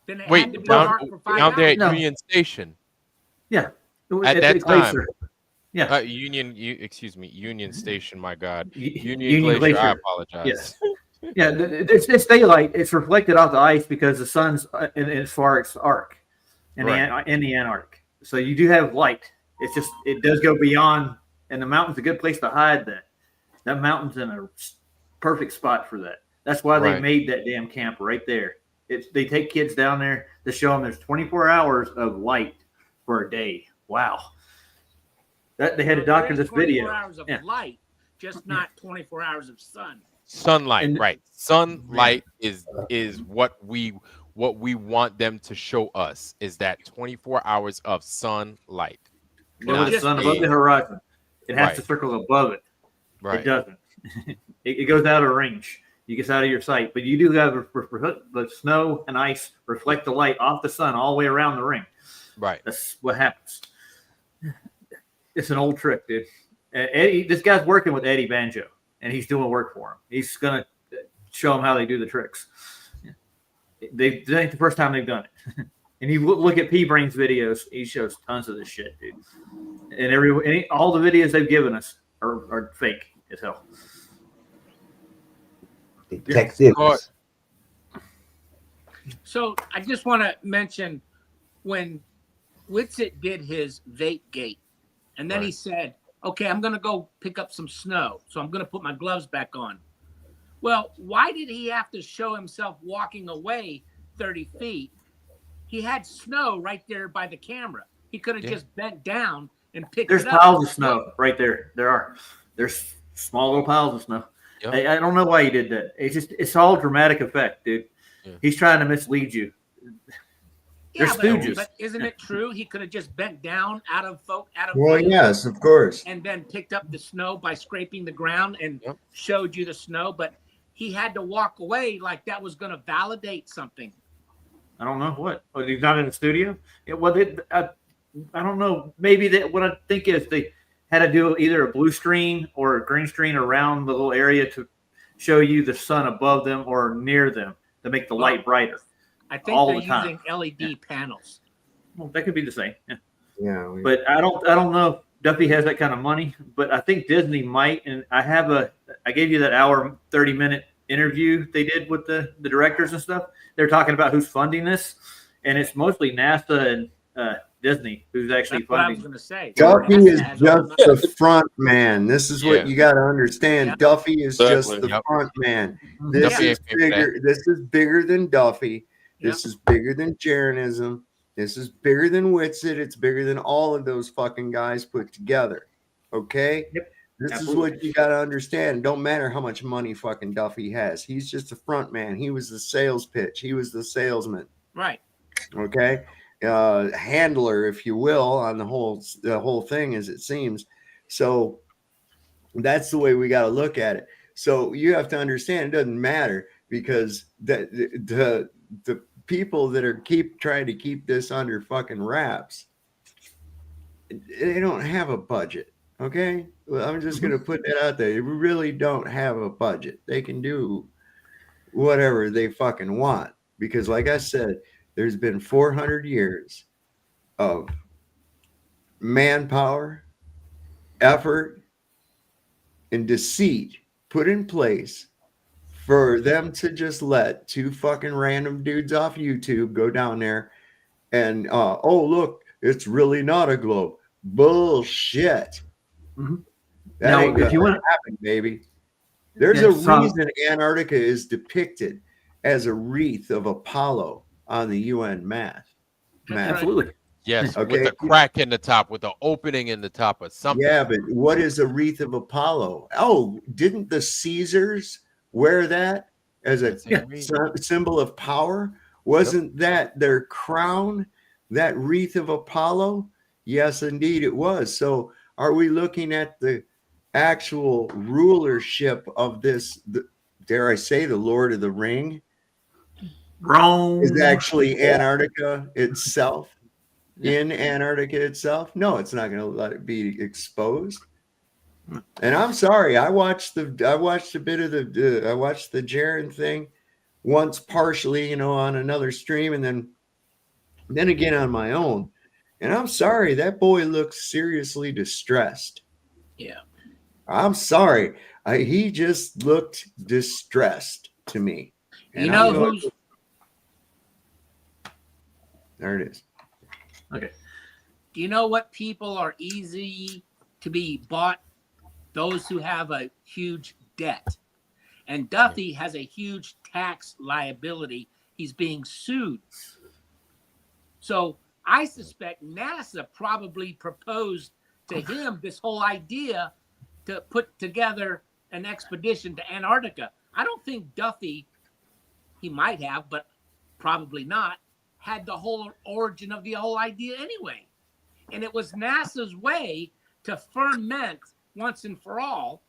Then it had to be down, dark for 5 down there hours. at Union Station. Yeah. At that time. Yeah. Union Station, my God. Union Glacier, I apologize. Yes. Yeah, it's daylight. It's reflected off the ice because the sun's in its farthest arc in the Antarctic. So you do have light. It's just, it does go beyond, and the mountain's a good place to hide that. That mountain's in a perfect spot for that. That's why they made that damn camp right there. They take kids down there to show them there's 24 hours of light for a day. Wow. They had to doctor this video. 24 hours of light, just not 24 hours of sun. Sunlight, right? Sunlight is what we want them to show us, is that 24 hours of sunlight. No, the sun above the horizon. It has Right. to circle above it. Right. It doesn't. It goes out of range. It gets out of your sight. But you do have the snow and ice reflect the light off the sun all the way around the ring. Right. That's what happens. It's an old trick, dude. Eddie, this guy's working with Eddie Banjo, and he's doing work for him. He's gonna show them how they do the tricks. This ain't the first time they've done it. And you look at P Brain's videos; he shows tons of this shit, dude. And all the videos they've given us are fake as hell. Detectives. So I just want to mention when Whitsitt did his vape gate, and then he said, okay, I'm going to go pick up some snow. So I'm going to put my gloves back on. Well, why did he have to show himself walking away 30 feet? He had snow right there by the camera. He could have just bent down and picked There's it up. piles of snow right there. There's small little piles of snow. Yep. I don't know why he did that. It's all dramatic effect, dude. Yeah. He's trying to mislead you. They're stooges. But isn't it true? He could have just bent down out of Well, yes, of course. and then picked up the snow by scraping the ground and showed you the snow. But he had to walk away like that was going to validate something. I don't know what. Oh, he's not in the studio? Yeah, well, I don't know. Maybe what I think is they had to do either a blue screen or a green screen around the little area to show you the sun above them or near them to make the light brighter. I think all they're the time. using LED panels. Well, that could be the same. Yeah. Yeah. But I don't know if Duffy has that kind of money, but I think Disney might. And I have I gave you that hour 30-minute interview they did with the directors and stuff. They're talking about who's funding this, and it's mostly NASA and Disney who's actually That's what I was funding. going to say. Duffy NASA is has all just the the front man. This is what you got to understand. Yeah. Duffy is just Exactly. the front man. This Duffy is ain't paying for bigger. This is bigger than Duffy. This is bigger than Jaronism. This is bigger than Whitsitt. It's bigger than all of those fucking guys put together. Okay? Yep. This Absolutely. is what you got to understand. It don't matter how much money fucking Duffy has. He's just the front man. He was the sales pitch. He was the salesman. Right. Okay? Handler, if you will, on the whole thing, as it seems. So that's the way we got to look at it. So you have to understand it doesn't matter, because the people that are trying to keep this under fucking wraps, they don't have a budget. Okay, well, I'm just going to put that out there. They really don't have a budget. They can do whatever they fucking want, because like I said, there's been 400 years of manpower, effort, and deceit put in place for them to just let two fucking random dudes off YouTube go down there and, oh, look, it's really not a globe. Bullshit. That Now, ain't if you gonna want, happen, baby. There's a reason Antarctica is depicted as a wreath of Apollo on the UN map. Absolutely. Yes, Okay. with a crack in the top, with an opening in the top of something. Yeah, but what is a wreath of Apollo? Oh, didn't the Caesars wear that as a symbol of power? Wasn't that their crown, that wreath of Apollo? Yes, indeed it was. So are we looking at the actual rulership of this, dare I say, the Lord of the Ring? Rome is actually Antarctica itself. In Antarctica itself? No, it's not going to let it be exposed. And I'm sorry, I watched a bit of the I watched the Jaron thing once partially, on another stream, and then again on my own. And I'm sorry, that boy looks seriously distressed. Yeah. I'm sorry. He just looked distressed to me. And You know who's there it is. Okay. Do you know what people are easy to be bought? Those who have a huge debt. And Duffy has a huge tax liability. He's being sued. So I suspect NASA probably proposed to him this whole idea to put together an expedition to Antarctica. I don't think Duffy, he might have, but probably not, had the whole origin of the whole idea anyway. And it was NASA's way to ferment once and for all,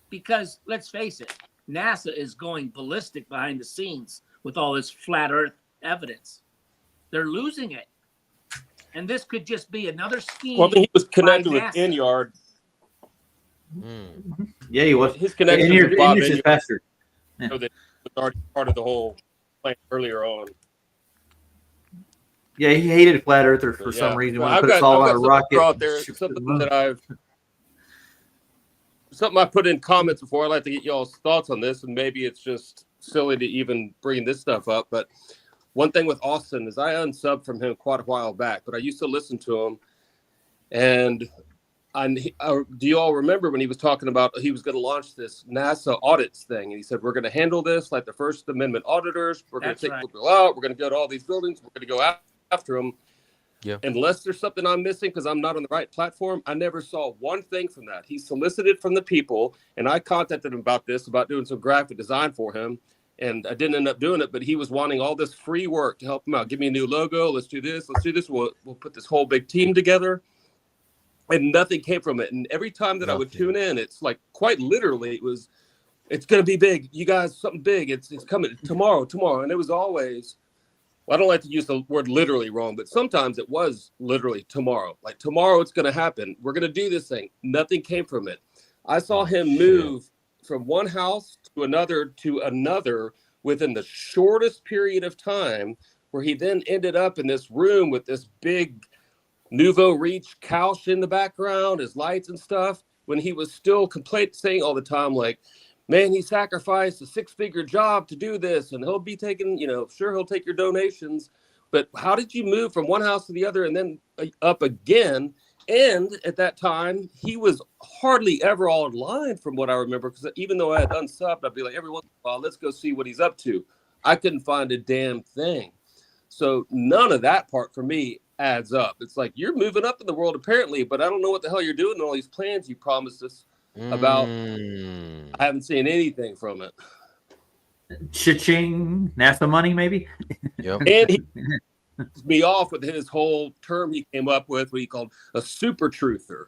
because let's face it, NASA is going ballistic behind the scenes with all this flat earth evidence. They're losing it. And this could just be another scheme. Well, I think he was connected with NASA. Inyard. Yeah, he was. His connection Inyard, with Bob Inyard's his Inyard. pastor. So that was already part of the whole plan earlier on. Yeah, he hated flat earthers for some reason. When he put us all on a rocket. Out there, something I put in comments before. I'd like to get y'all's thoughts on this, and maybe it's just silly to even bring this stuff up. But one thing with Austin is I unsubbed from him quite a while back, but I used to listen to him. And do you all remember when he was talking about he was going to launch this NASA audits thing? And he said, we're going to handle this like the First Amendment auditors. We're going to take people out. We're going to go to all these buildings. We're going to go after them. Yeah. Unless there's something I'm missing because I'm not on the right platform, I never saw one thing from that. He solicited from the people, and I contacted him about doing some graphic design for him, and I didn't end up doing it, but he was wanting all this free work to help him out. Give me a new logo. Let's do this. Let's do this. We'll put this whole big team together, and nothing came from it. And every time that I would tune in, it's like quite literally it's going to be big. You guys, something big. It's coming tomorrow. And it was always, I don't like to use the word literally wrong, but sometimes it was literally tomorrow. Like tomorrow it's going to happen. We're going to do this thing. Nothing came from it. I saw him move from one house to another within the shortest period of time, where he then ended up in this room with this big Nouveau Reach couch in the background, his lights and stuff, when he was still saying all the time, like, man, he sacrificed a 6-figure job to do this, and he'll be taking, sure, he'll take your donations. But how did you move from one house to the other and then up again? And at that time, he was hardly ever online from what I remember, because even though I had unsubbed, I'd be like, every once in a while, let's go see what he's up to. I couldn't find a damn thing. So none of that part for me adds up. It's like, you're moving up in the world apparently, but I don't know what the hell you're doing. All these plans you promised us about. I haven't seen anything from it. Cha-ching, NASA money, maybe? Yep. And he me off with his whole term he came up with, what he called a super truther.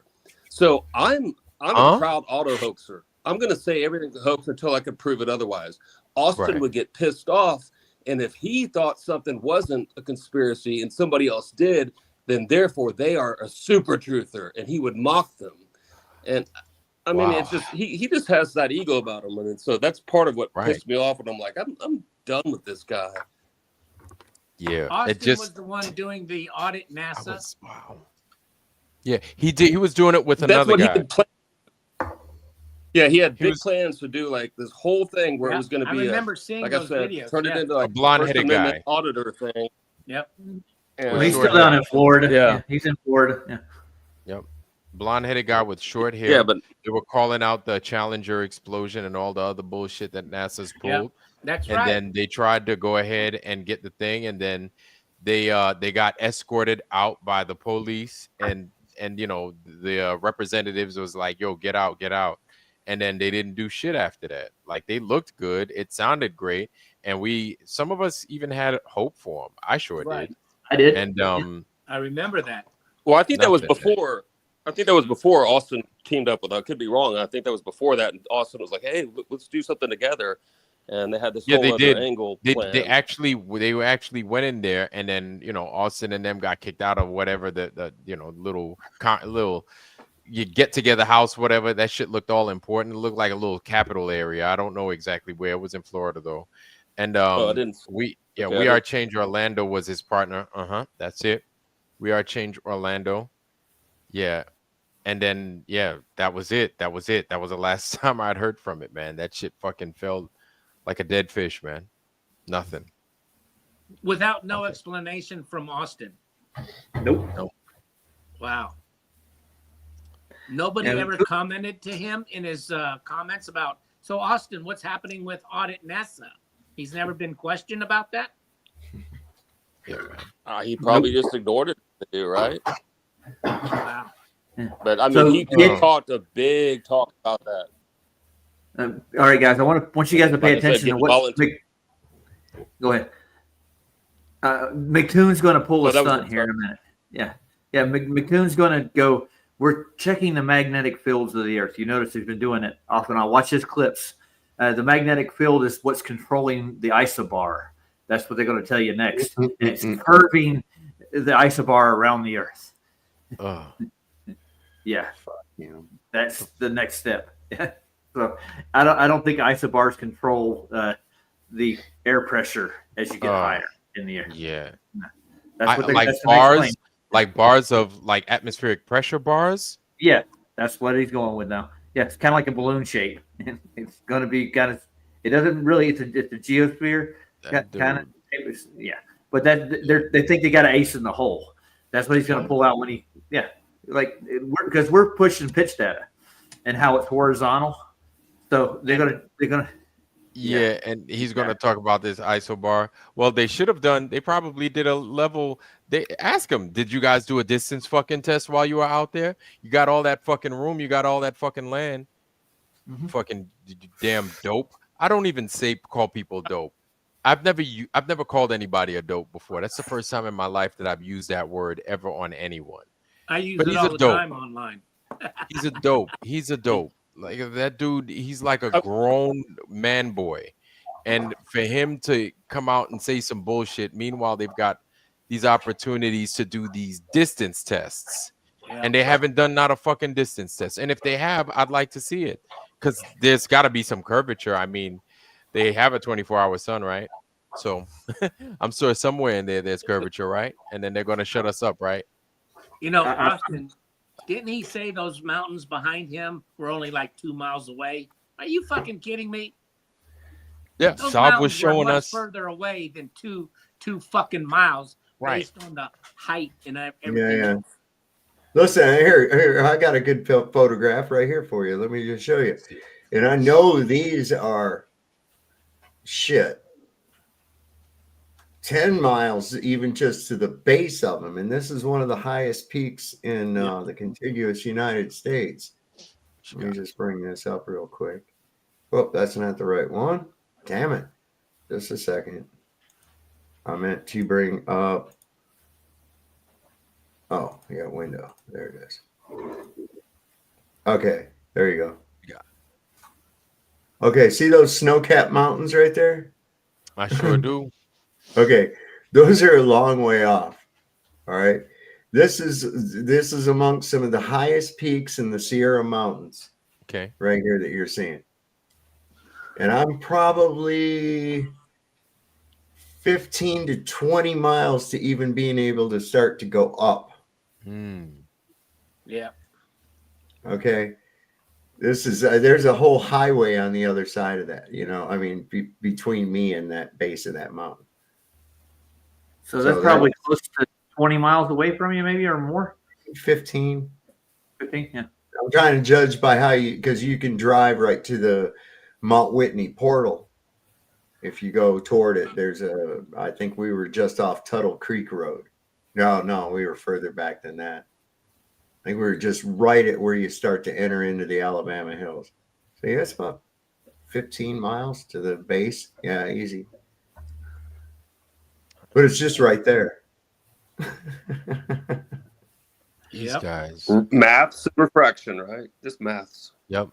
So I'm a proud auto hoaxer. I'm going to say everything's a hoax until I can prove it otherwise. Austin would get pissed off, and if he thought something wasn't a conspiracy and somebody else did, then therefore they are a super truther, and he would mock them. And I mean, it's just he just has that ego about him, and so that's part of what pissed me off. And I'm like, I'm done with this guy. Yeah, Austin was the one doing the audit NASA. Yeah, he did. He was doing it with another guy. Yeah, he had big plans to do like this whole thing where it was going to be, seeing like those I said, videos, turn it into like a blonde-headed guy auditor thing. Yep. And He's still down in Florida. Yeah, he's in Florida. Yeah. Yep. Blonde-headed guy with short hair. Yeah, but they were calling out the Challenger explosion and all the other bullshit that NASA's pulled. That's and then they tried to go ahead and get the thing, and then they got escorted out by the police, and the representatives was like, "Yo, get out, get out." And then they didn't do shit after that. Like, they looked good, it sounded great, and some of us even had hope for them. I sure did. I did. And I remember that. Well, I think that was before. I think that was before Austin teamed up with. I could be wrong. I think that was before that, and Austin was like, "Hey, let's do something together." And they had this whole other angle plan. They actually went in there, and then Austin and them got kicked out of whatever the little you get together house, whatever. That shit looked all important. It looked like a little capital area. I don't know exactly where. It was in Florida though. And We Are Change Orlando was his partner. That's it. We Are Change Orlando. Yeah. And then that was it. That was the last time I'd heard from it, man. That shit fucking fell like a dead fish, man. Nothing. Without no explanation from Austin. Nope. Wow. Nobody ever commented to him in his comments about, so Austin, what's happening with Audit NASA? He's never been questioned about that? Yeah, he probably just ignored it, right? Wow. But I mean, he talked a big talk about that. All right, guys. I want you guys to pay attention to what. Go ahead. McToon's going to pull a stunt here in a minute. Yeah. McToon's going to go. We're checking the magnetic fields of the Earth. You notice he's been doing it often. I'll watch his clips. The magnetic field is what's controlling the isobar. That's what they're going to tell you next. And it's curving the isobar around the Earth. Yeah. That's the next step. So I don't think isobars control the air pressure as you get higher in the air. Yeah. That's what like bars, like bars of like atmospheric pressure bars. Yeah, that's what he's going with now. Yeah, it's kind of like a balloon shape. It's going to be kind of. It doesn't really. It's a geosphere kind of. Yeah, but they think they got an ace in the hole. That's what he's going to pull out when he. Yeah, because we're pushing pitch data, and how it's horizontal. So they're gonna. Yeah, and he's going to talk about this isobar. Well, they should have done. They probably did a level. They ask him, "Did you guys do a distance fucking test while you were out there? You got all that fucking room. You got all that fucking land. Fucking damn dope." I don't even call people dope. I've never called anybody a dope before. That's the first time in my life that I've used that word ever on anyone. I use it all the time online. He's a dope. He's a dope. Like that dude, he's like a grown man boy. And for him to come out and say some bullshit, meanwhile, they've got these opportunities to do these distance tests. And they haven't done not a fucking distance test. And if they have, I'd like to see it. Because there's got to be some curvature. I mean, they have a 24-hour sun, right? So I'm sure somewhere in there's curvature, right? And then they're going to shut us up, right? Austin, didn't he say those mountains behind him were only like 2 miles away? Are you fucking kidding me? Yeah, Those Saab was mountains were showing much us. further away than two fucking miles, Right. based on the height and everything. Yeah. Listen, here, I got a good photograph right here for you. Let me just show you. And I know these are shit. 10 miles even just to the base of them. And this is one of the highest peaks in the contiguous United States. Let me just bring this up real quick. Oh, that's not the right one. Damn it. Just a second. I meant to bring up. Oh, yeah, window. There it is. Okay, there you go. Yeah. Okay, see those snow-capped mountains right there? I sure do. Okay, those are a long way off. All right. This is amongst some of the highest peaks in the Sierra Mountains. Okay. Right here that you're seeing. And I'm probably 15 to 20 miles to even being able to start to go up. Yeah. Okay. This is there's a whole highway on the other side of that, I mean, between me and that base of that mountain. So that's probably close to 20 miles away from you, maybe, or more. 15. 15, yeah. I'm trying to judge by because you can drive right to the Mount Whitney portal. If you go toward it, I think we were just off Tuttle Creek Road. No, we were further back than that. I think we were just right at where you start to enter into the Alabama hills. So yeah, it's about 15 miles to the base. Yeah, easy. But it's just right there. These guys. Maths and refraction, right? Just maths. Yep.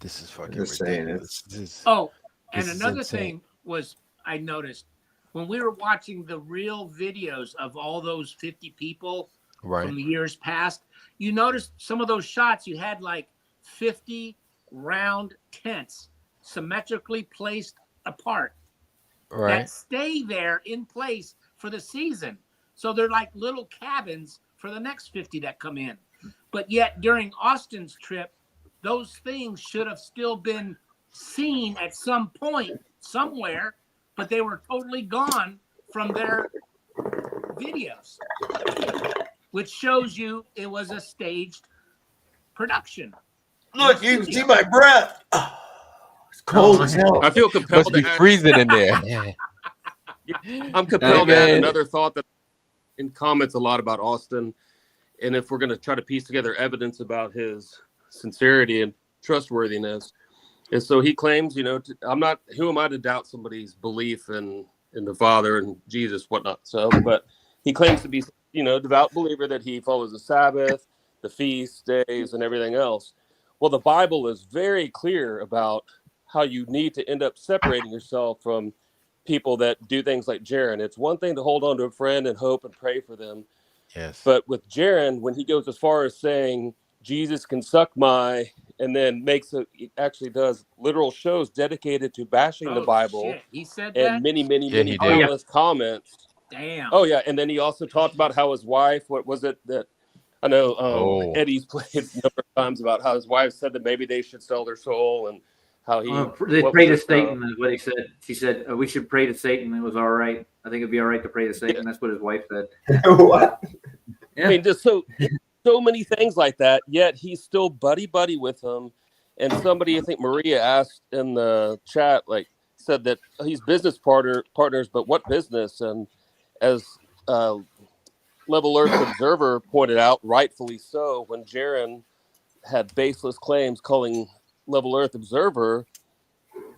This is fucking ridiculous. And another thing was I noticed when we were watching the real videos of all those 50 people from the years past, you noticed some of those shots you had like 50 round tents symmetrically placed apart that stay there in place for the season. So they're like little cabins for the next 50 that come in. But yet during Austin's trip, those things should have still been seen at some point somewhere, but they were totally gone from their videos, which shows you it was a staged production. Look, you can see my breath. It's cold as hell. I feel compelled to be freezing in there. I'm compelled to add another thought that in comments a lot about Austin. And if we're going to try to piece together evidence about his sincerity and trustworthiness, and so he claims, who am I to doubt somebody's belief in the Father and Jesus, whatnot. So, but he claims to be, devout believer that he follows the Sabbath, the feast days, and everything else. Well, the Bible is very clear about how you need to end up separating yourself from people that do things like Jaron. It's one thing to hold on to a friend and hope and pray for them. Yes. But with Jaron, when he goes as far as saying Jesus can suck my, and then actually does literal shows dedicated to bashing the Bible. Shit. He said and that? many countless comments. Damn. Oh yeah, and then he also talked about how his wife, what was it that I know Eddie's played a number of times about how his wife said that maybe they should sell their soul and how he they prayed to Satan is what he said. She said we should pray to Satan. It was all right. I think it'd be all right to pray to Satan. That's what his wife said. What? Yeah. I mean, just so many things like that. Yet he's still buddy with him. And somebody, I think Maria asked in the chat, said that he's business partners, but what business? And as Level Earth Observer pointed out, rightfully so, when Jaron had baseless claims calling Level Earth Observer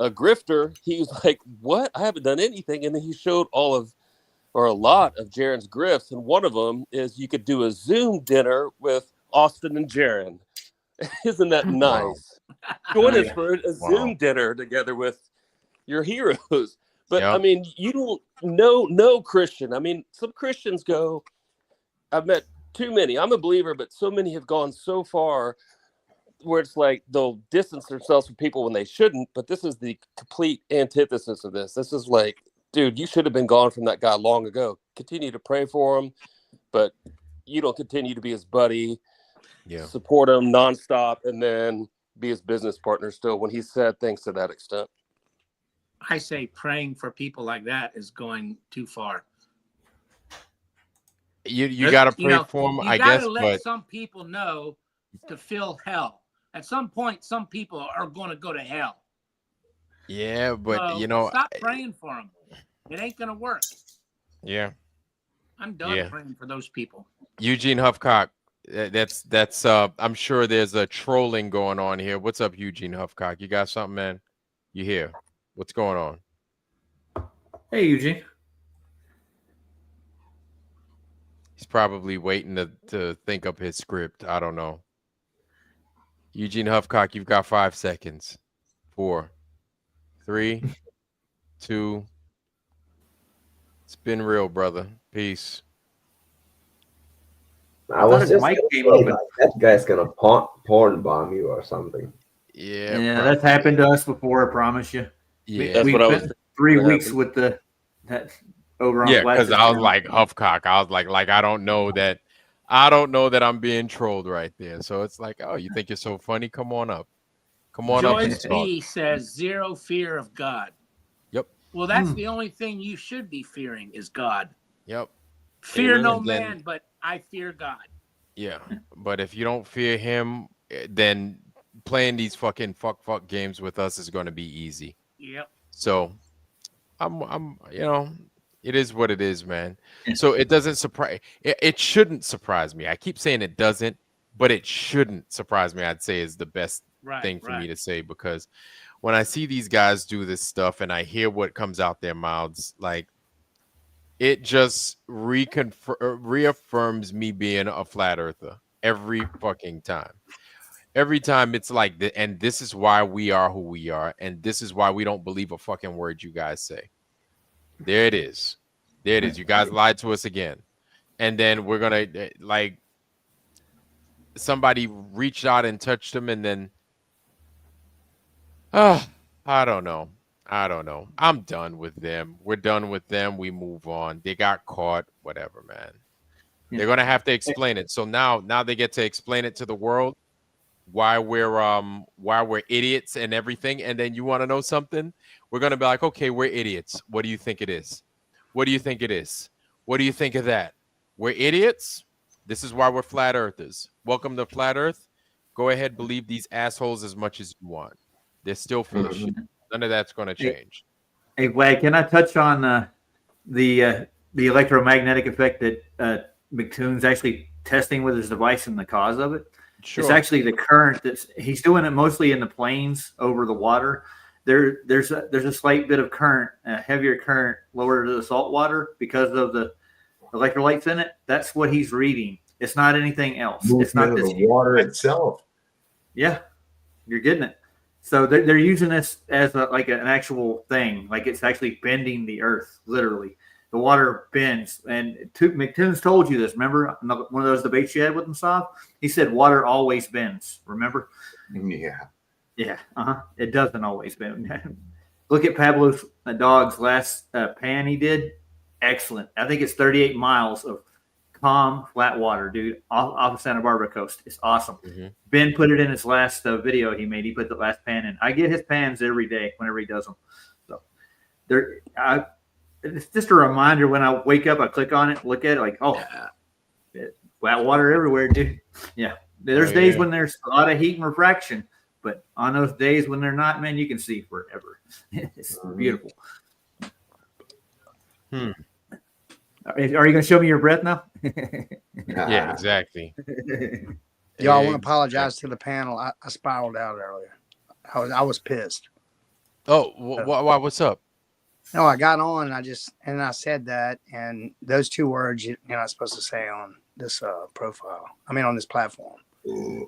a grifter, he was like, what? I haven't done anything. And then he showed a lot of Jaron's grifts. And one of them is you could do a Zoom dinner with Austin and Jaron. Isn't that nice? Join us for a Zoom dinner together with your heroes. But I mean, you don't no Christian. I mean, some Christians go, I've met too many. I'm a believer, but so many have gone so far where it's like they'll distance themselves from people when they shouldn't. But this is the complete antithesis of this. This is like, dude, you should have been gone from that guy long ago. Continue to pray for him, but you don't continue to be his buddy. Yeah. Support him nonstop, and then be his business partner still when he's sad things to that extent. I say praying for people like that is going too far. You got to pray for him, I guess. You got to let but some people know to feel hell. At some point, some people are going to go to hell. Yeah, but so stop praying for them. It ain't going to work. Yeah. I'm done praying for those people. Eugene Huffcock. That's I'm sure there's a trolling going on here. What's up, Eugene Huffcock? You got something, man? You here? What's going on? Hey, Eugene. He's probably waiting to think up his script. I don't know. Eugene Huffcock, you've got 5 seconds. 4, 3, 2. It's been real, brother. Peace. I was just gonna say, like, that guy's gonna porn bomb you or something. Yeah, that's happened to us before. I promise you. Yeah, we spent 3 weeks with that over on. Yeah, because I was like Huffcock. I was like I don't know that I'm being trolled right there. So it's like, oh, you think you're so funny? Come on up. Come on up and Joyce talk. B says zero fear of God. Yep. Well, that's the only thing you should be fearing is God. Yep. Fear no man, but I fear God. Yeah, but if you don't fear him, then playing these fucking fuck games with us is going to be easy. Yep. So I'm it is what it is, man. So it doesn't surprise it shouldn't surprise me. I keep saying it doesn't, but it shouldn't surprise me. I'd say is the best thing for me to say, because when I see these guys do this stuff and I hear what comes out their mouths, like, it just reaffirms me being a flat earther every fucking time. Every time it's like, and this is why we are who we are, and this is why we don't believe a fucking word you guys say. There it is. There it is. You guys lied to us again. And then we're going to, like, somebody reached out and touched them, and then, I don't know. I'm done with them. We're done with them. We move on. They got caught. Whatever, man. They're going to have to explain it. So now they get to explain it to the world why we're idiots and everything. And then you want to know something? We're going to be like, okay, we're idiots. What do you think it is? What do you think it is? What do you think of that? We're idiots. This is why we're flat earthers. Welcome to Flat Earth. Go ahead, believe these assholes as much as you want. They're still full of shit. None of that's going to change. Hey, Wag, can I touch on the electromagnetic effect that McToon's actually testing with his device and the cause of it? Sure. It's actually the current he's doing it mostly in the plains over the water. There's a slight bit of current, a heavier current lower to the salt water because of the electrolytes in it. That's what he's reading. It's not anything else. It's not this the water itself. Yeah, you're getting it. So they're using this as an actual thing. Like, it's actually bending the earth, literally. The water bends. And McToon's told you this. Remember one of those debates you had with him, Sav? He said water always bends. Remember? Yeah. Yeah. It doesn't always bend. Look at Pablo Dog's last pan he did. Excellent. I think it's 38 miles of calm, flat water, dude, off the Santa Barbara coast. It's awesome. Mm-hmm. Ben put it in his last video he made. He put the last pan in. I get his pans every day whenever he does them. So it's just a reminder when I wake up, I click on it, look at it, like, flat water everywhere, dude. Yeah. There's days when there's a lot of heat and refraction, but on those days when they're not, man, you can see forever. It's beautiful. Are you going to show me your breath now? Yeah, exactly. Y'all want to apologize to the panel. I spiraled out earlier. I was pissed. Oh, what's up? No, I got on and I said that, and those 2 words you're not supposed to say on this profile. I mean, on this platform. I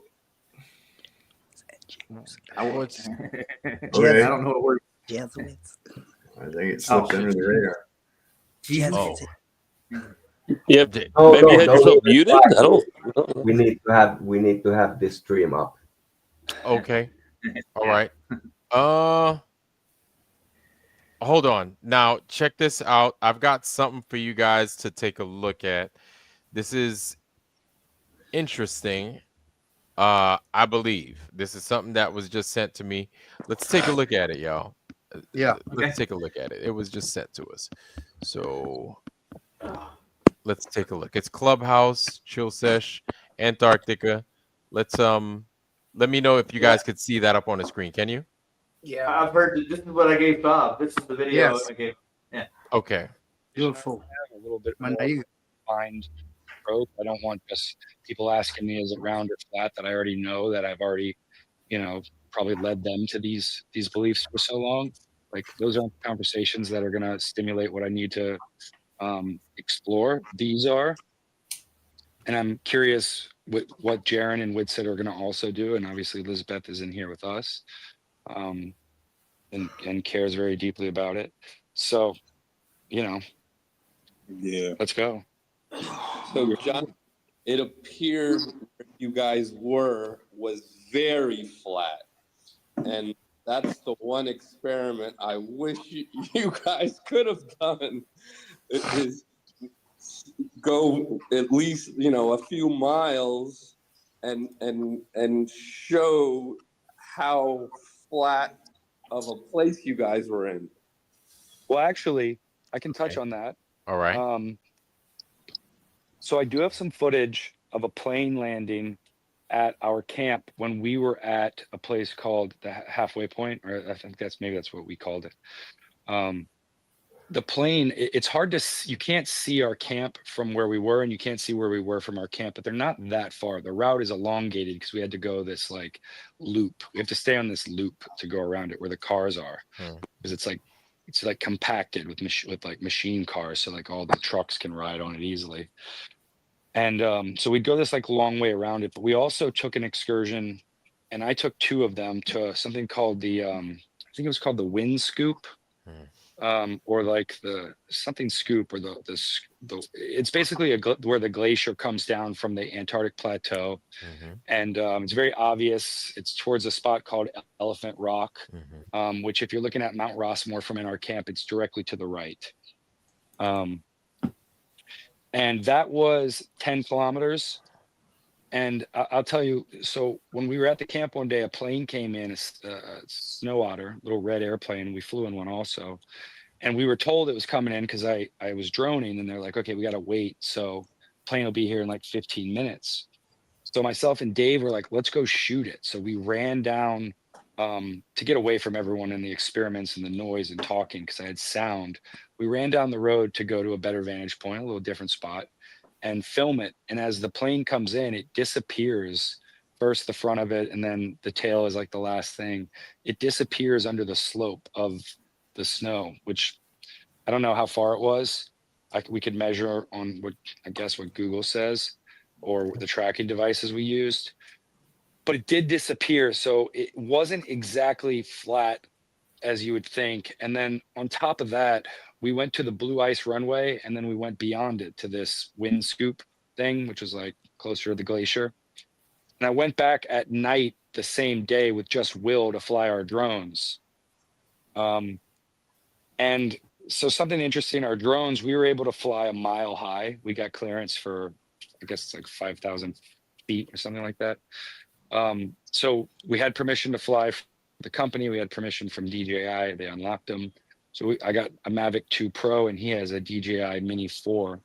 don't know what word. Jesuits. I think it slipped under the radar. Jesuits. Yeah, maybe you had yourself muted. I don't. We need to have this stream up. Okay. All right. Hold on. Now check this out. I've got something for you guys to take a look at. This is interesting. I believe this is something that was just sent to me. Let's take a look at it, y'all. Yeah. Let's take a look at it. It was just sent to us. So let's take a look. It's Clubhouse, Chill Sesh, Antarctica. Let's let me know if you guys could see that up on the screen. Can you? Yeah, I've heard this is what I gave Bob. This is the video Yes. I gave. Yeah. Okay. Beautiful. A little bit Man, more you- defined scope. I don't want just people asking me is it round or flat that I already know that I've already, probably led them to these beliefs for so long. Like those aren't conversations that are going to stimulate what I need to explore. These are, and I'm curious what Jaron and Whitset are going to also do. And obviously Elizabeth is in here with us, and cares very deeply about it. So, yeah, let's go. So, John, it appeared where you guys was very flat. And that's the one experiment I wish you guys could have done is go at least, a few miles and show how flat of a place you guys were in. Well, actually, I can touch on that. All right. So I do have some footage of a plane landing at our camp when we were at a place called the halfway point, or I think that's what we called it. The plane, it's hard to you can't see our camp from where we were, and you can't see where we were from our camp, but they're not that far. The route is elongated because we had to go this like loop. We have to stay on this loop to go around it where the cars are, because it's like compacted with like machine cars, so like all the trucks can ride on it easily. And so we'd go this like long way around it, but we also took an excursion, and I took two of them to something called the I think it was called the wind scoop, or like the something scoop, or the it's basically where the glacier comes down from the Antarctic plateau, and it's very obvious. It's towards a spot called Elephant Rock, which if you're looking at Mount Rossmore from in our camp, it's directly to the right. And that was 10 kilometers. And I'll tell you, so when we were at the camp one day, a plane came in, a snow otter, little red airplane. We flew in one also. And we were told it was coming in because I was droning, and they're like, okay, we got to wait. So plane will be here in like 15 minutes. So myself and Dave were like, let's go shoot it. So we ran down to get away from everyone and the experiments and the noise and talking, because I had sound. We ran down the road to go to a better vantage point, a little different spot, and film it. And as the plane comes in, it disappears. First the front of it, and then the tail is like the last thing. It disappears under the slope of the snow, which I don't know how far it was. We could measure on what Google says, or the tracking devices we used, but it did disappear. So it wasn't exactly flat as you would think. And then on top of that, we went to the blue ice runway, and then we went beyond it to this wind scoop thing, which was like closer to the glacier. And I went back at night the same day with just Will to fly our drones. And so something interesting, our drones, we were able to fly a mile high. We got clearance for, I guess it's like 5,000 feet or something like that. So we had permission to fly for the company. We had permission from DJI. They unlocked them. So I got a Mavic 2 Pro, and he has a DJI Mini 4.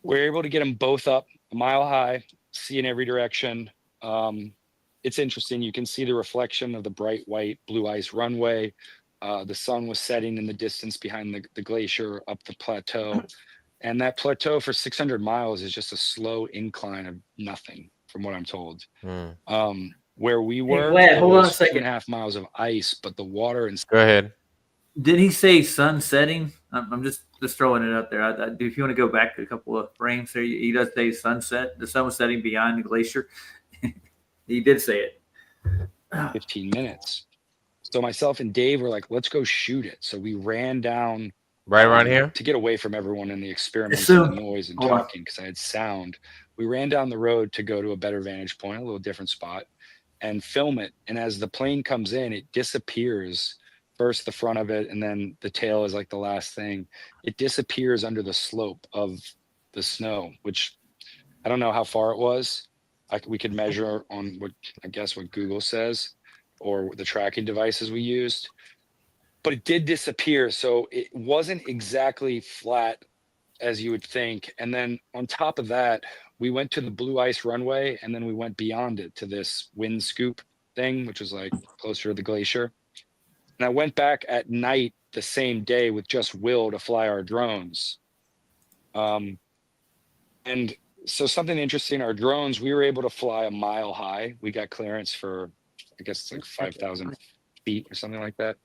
We're able to get them both up a mile high, see in every direction. It's interesting. You can see the reflection of the bright white blue ice runway. The sun was setting in the distance behind the glacier up the plateau. And that plateau for 600 miles is just a slow incline of nothing, from what I'm told. Where we were, Vlad, hold on a was second. 2.5 miles of ice, but the water and Go ahead. Did he say sun setting? I'm just throwing it up there. If you want to go back a couple of frames there, he does say sunset. The sun was setting behind the glacier. He did say it. 15 minutes. So myself and Dave were like, let's go shoot it. So we ran down right around here to get away from everyone and the experiments and the noise and talking, because I had sound. We ran down the road to go to a better vantage point, a little different spot, and film it. And as the plane comes in, it disappears. First the front of it, and then the tail is like the last thing. It disappears under the slope of the snow, which I don't know how far it was. we could measure on what I guess what Google says or the tracking devices we used, but it did disappear. So it wasn't exactly flat as you would think. And then on top of that, we went to the blue ice runway, and then we went beyond it to this wind scoop thing, which was like closer to the glacier. And I went back at night the same day with just Will to fly our drones. And so something interesting, our drones, we were able to fly a mile high. We got clearance for, I guess it's like 5,000 feet or something like that.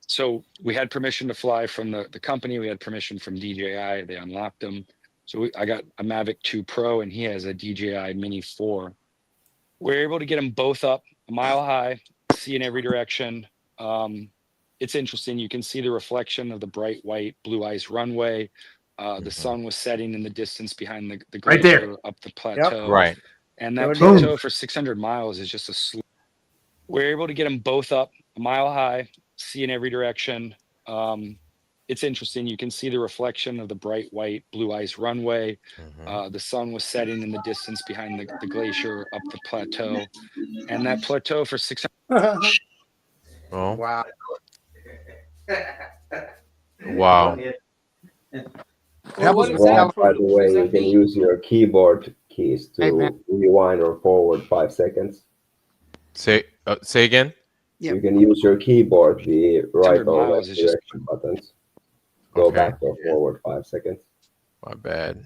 So we had permission to fly from the company. We had permission from DJI. They unlocked them. So I got a Mavic 2 Pro, and he has a DJI Mini 4. We're able to get them both up a mile high, see in every direction. It's interesting. You can see the reflection of the bright white blue ice runway. The sun was setting in the distance behind the glacier Right there. up the plateau. Right. And that Boom. plateau for 600 miles is just a slope. We're able to get them both up a mile high, see in every direction. It's interesting. You can see the reflection of the bright white blue ice runway. The sun was setting in the distance behind the glacier up the plateau. And that plateau for 600. Oh. Wow. Wow. That was Well, by the way, you can use your keyboard keys to rewind or forward 5 seconds. Say again. You can use your keyboard, the right 600 or miles left is just- direction buttons. Go back or forward 5 seconds. My bad.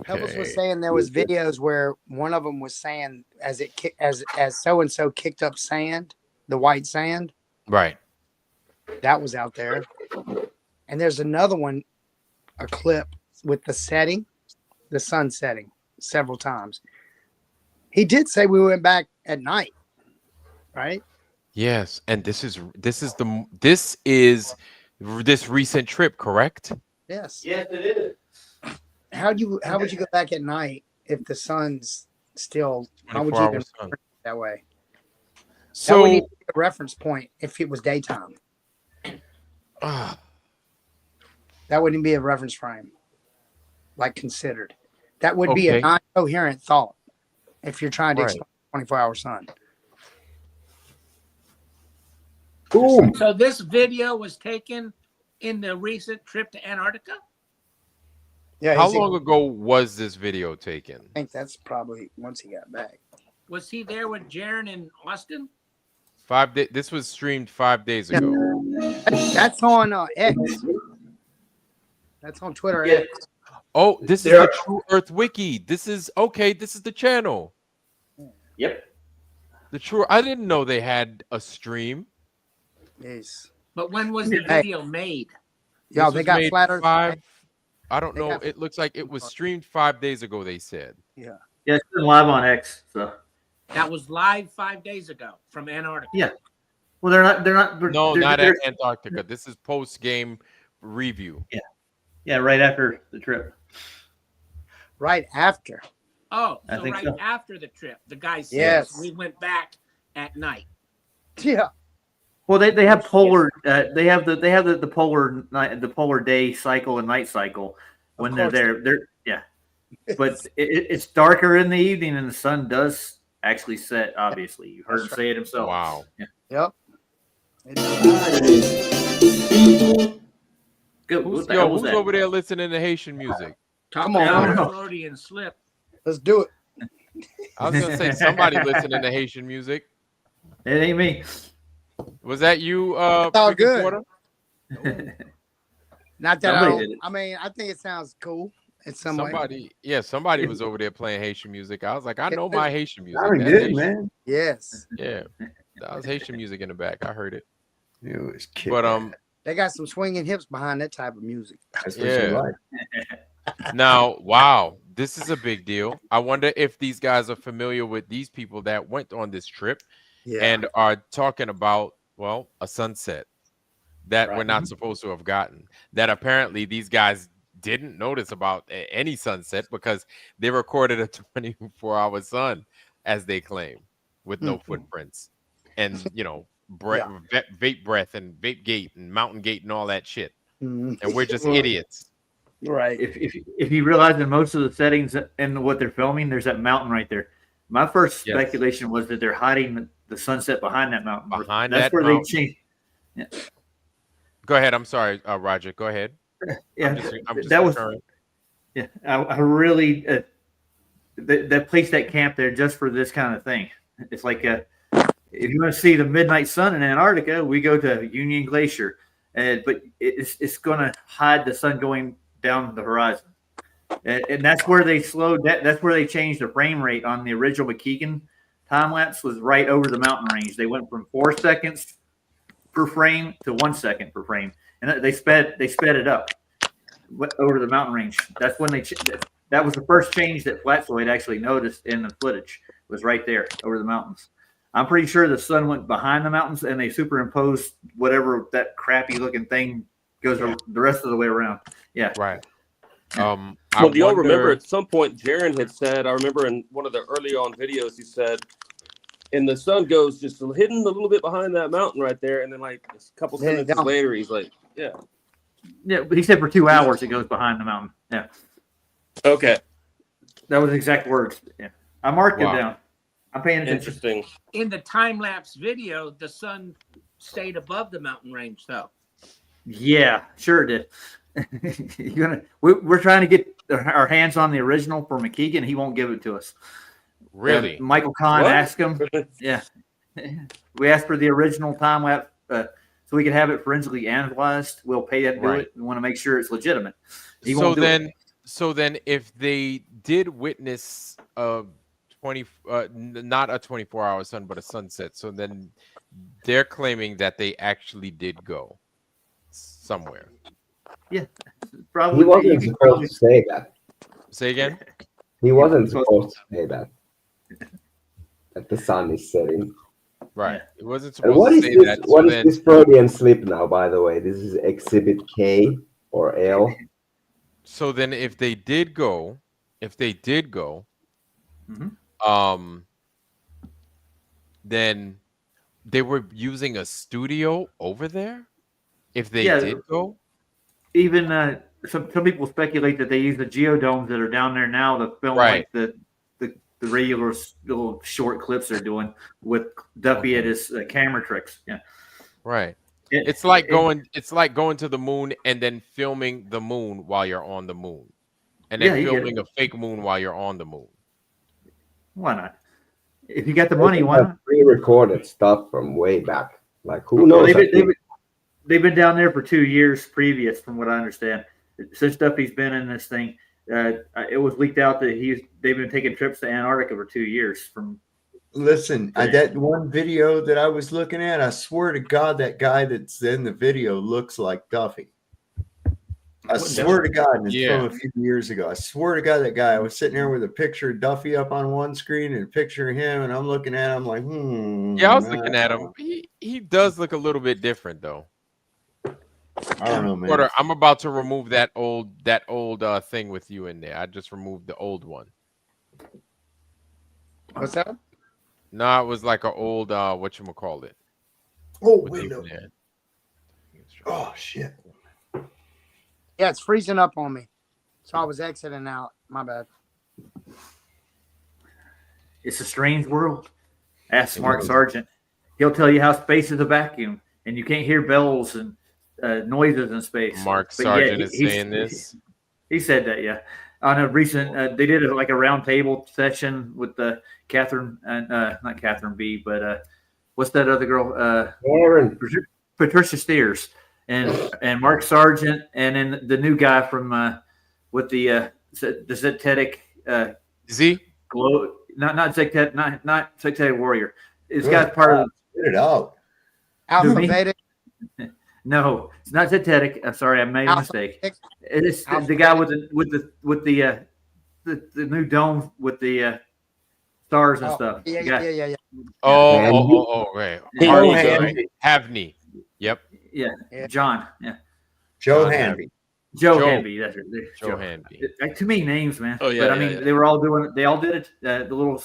Pebbles was saying there was videos where one of them was saying as so and so kicked up sand, the white sand. Right. That was out there. And there's another one, a clip with the sun setting several times. He did say we went back at night, right? Yes, and this is this recent trip, correct? Yes. Yes, it is. How would you go back at night if the sun's still? How would you 24-hour even sun. that way? So that would need to be a reference point if it was daytime. That wouldn't be a reference frame, like considered. That would be a non-coherent thought if you're trying to explain 24-hour sun. Boom. So this video was taken in the recent trip to Antarctica? Yeah. How long ago was this video taken? I think that's probably once he got back. Was he there with Jaron and Austin? 5 days. This was streamed 5 days ago. That's on X. That's on Twitter. Yeah. X. Oh, this is the True Earth Wiki. This is This is the channel. Yep. The True. I didn't know they had a stream. Yes. But when was the video made? Yeah, This they was got made flat Earth. I don't know. It looks like it was streamed 5 days ago. They said. Yeah. Yeah, it's been live on X. So. That was live 5 days ago from Antarctica. Yeah. Well, they're not. No, not at Antarctica. This is post game review. Yeah. Yeah, right after the trip. Right after. Oh, I so think right so. after the trip, the guy says Yes. we went back at night. Yeah. Well, they have polar. They have the polar night, the polar day cycle and night cycle when they're there. But it's darker in the evening, and the sun does actually set. Obviously, you heard him say it himself. Wow. Yeah. Yep. Good. Who's over there listening to Haitian music? Come on. Freudian slip. Let's do it. I was gonna say somebody listening to Haitian music. It ain't me. Was that you? It's all good. Porter? Not that Somebody I did it. mean, I think it sounds cool in some way. Somebody was over there playing Haitian music. I was like, I know my Haitian music. Sounded That's good, Haitian. man. Yes. Yeah, that was Haitian music in the back. I heard it. It was But They got some swinging hips behind that type of music. That's what you like. Now, wow, this is a big deal. I wonder if these guys are familiar with these people that went on this trip and are talking about, well, a sunset that we're not supposed to have gotten. That apparently these guys didn't notice about any sunset because they recorded a 24-hour sun, as they claim, with no footprints. And, vape breath and vape gate and mountain gate and all that shit. And we're just idiots. Right. If you realize in most of the settings and what they're filming, there's that mountain right there. My first speculation was that they're hiding the sunset behind that mountain. That's where they change. Yeah. Go ahead. I'm sorry, Roger. Go ahead. Yeah, I'm just that was. referring. Yeah, I really that placed that camp there just for this kind of thing. It's like if you want to see the midnight sun in Antarctica, we go to Union Glacier, but it's going to hide the sun going down the horizon, and that's where they slowed. That's where they changed the frame rate on the original McKeegan time lapse. Was right over the mountain range. They went from 4 seconds per frame to 1 second per frame, and they sped it up over the mountain range. That's when that was the first change that Flatsoid actually noticed in the footage. Was right there over the mountains. I'm pretty sure the sun went behind the mountains and they superimposed whatever that crappy looking thing goes the rest of the way around. Yeah. Right. Well, do y'all remember at some point Jaron had said, I remember in one of the early on videos, he said, and the sun goes just hidden a little bit behind that mountain right there. And then like a couple sentences later, he's like, yeah. Yeah, but he said for 2 hours it goes behind the mountain. Yeah. Okay. That was exact words. Yeah. I marked it down. I'm paying attention. Interesting. In the time-lapse video, the sun stayed above the mountain range, though. Yeah, sure it did. We're trying to get our hands on the original for McKeegan. He won't give it to us. Really? Michael Kahn asked him. Yeah. We asked for the original time lapse so we can have it forensically analyzed. We'll pay to do it. We want to make sure it's legitimate. He won't do it. So then, if they did witness not a 24-hour sun, but a sunset, so then they're claiming that they actually did go somewhere. Yeah, probably. He wasn't supposed to say that. Say again? He wasn't supposed to say that. That the sun is setting. Right. It wasn't And supposed to say that. What is this Freudian slip now, by the way? This is exhibit K or L. So then if they did go, then they were using a studio over there? If they did go? Even some people speculate that they use the geodomes that are down there now to film like the regular little short clips they're doing with Duffy at his camera tricks. Yeah. Right. It's like going to the moon and then filming the moon while you're on the moon. And then filming a fake moon while you're on the moon. Why not? If you got the money, why not? Pre-recorded stuff from way back. Like who knows? They've been down there for 2 years previous, from what I understand. Since Duffy's been in this thing, it was leaked out that they've been taking trips to Antarctica for 2 years. Listen, that one video that I was looking at, I swear to God, that guy that's in the video looks like Duffy. I swear to God, and it's from a few years ago. I swear to God, that guy. I was sitting there with a picture of Duffy up on one screen and a picture of him, and I'm looking at him like, Yeah, I was looking at him. He does look a little bit different, though. I don't know, man. I'm about to remove that old thing with you in there. I just removed the old one. What's that? No, it was like an old whatchamacallit. Oh, wait. Oh, shit. Yeah, it's freezing up on me. So I was exiting out. My bad. It's a strange world. Ask Mark Sargent. He'll tell you how space is a vacuum and you can't hear bells and noises in space. Mark Sargent is saying this. He said that, yeah. On a recent, they did like a round table session with Catherine, not Catherine B, but what's that other girl? Patricia Steers. And Mark Sargent, and then the new guy from with the Zetetic Z Glow, not Zetetic Warrior. This guy's part of get it out. Alphabetic. No, it's not Zetetic. I'm sorry, I made a mistake. It's the guy with the new dome with the stars and stuff. Yeah. Oh, right. Havney. Yep. Yeah, John. Yeah, Joe Hanby. Joe Hanby. That's it. Joe Hanby. Too many names, man. Oh yeah. But I mean, they were all doing. They all did it. The little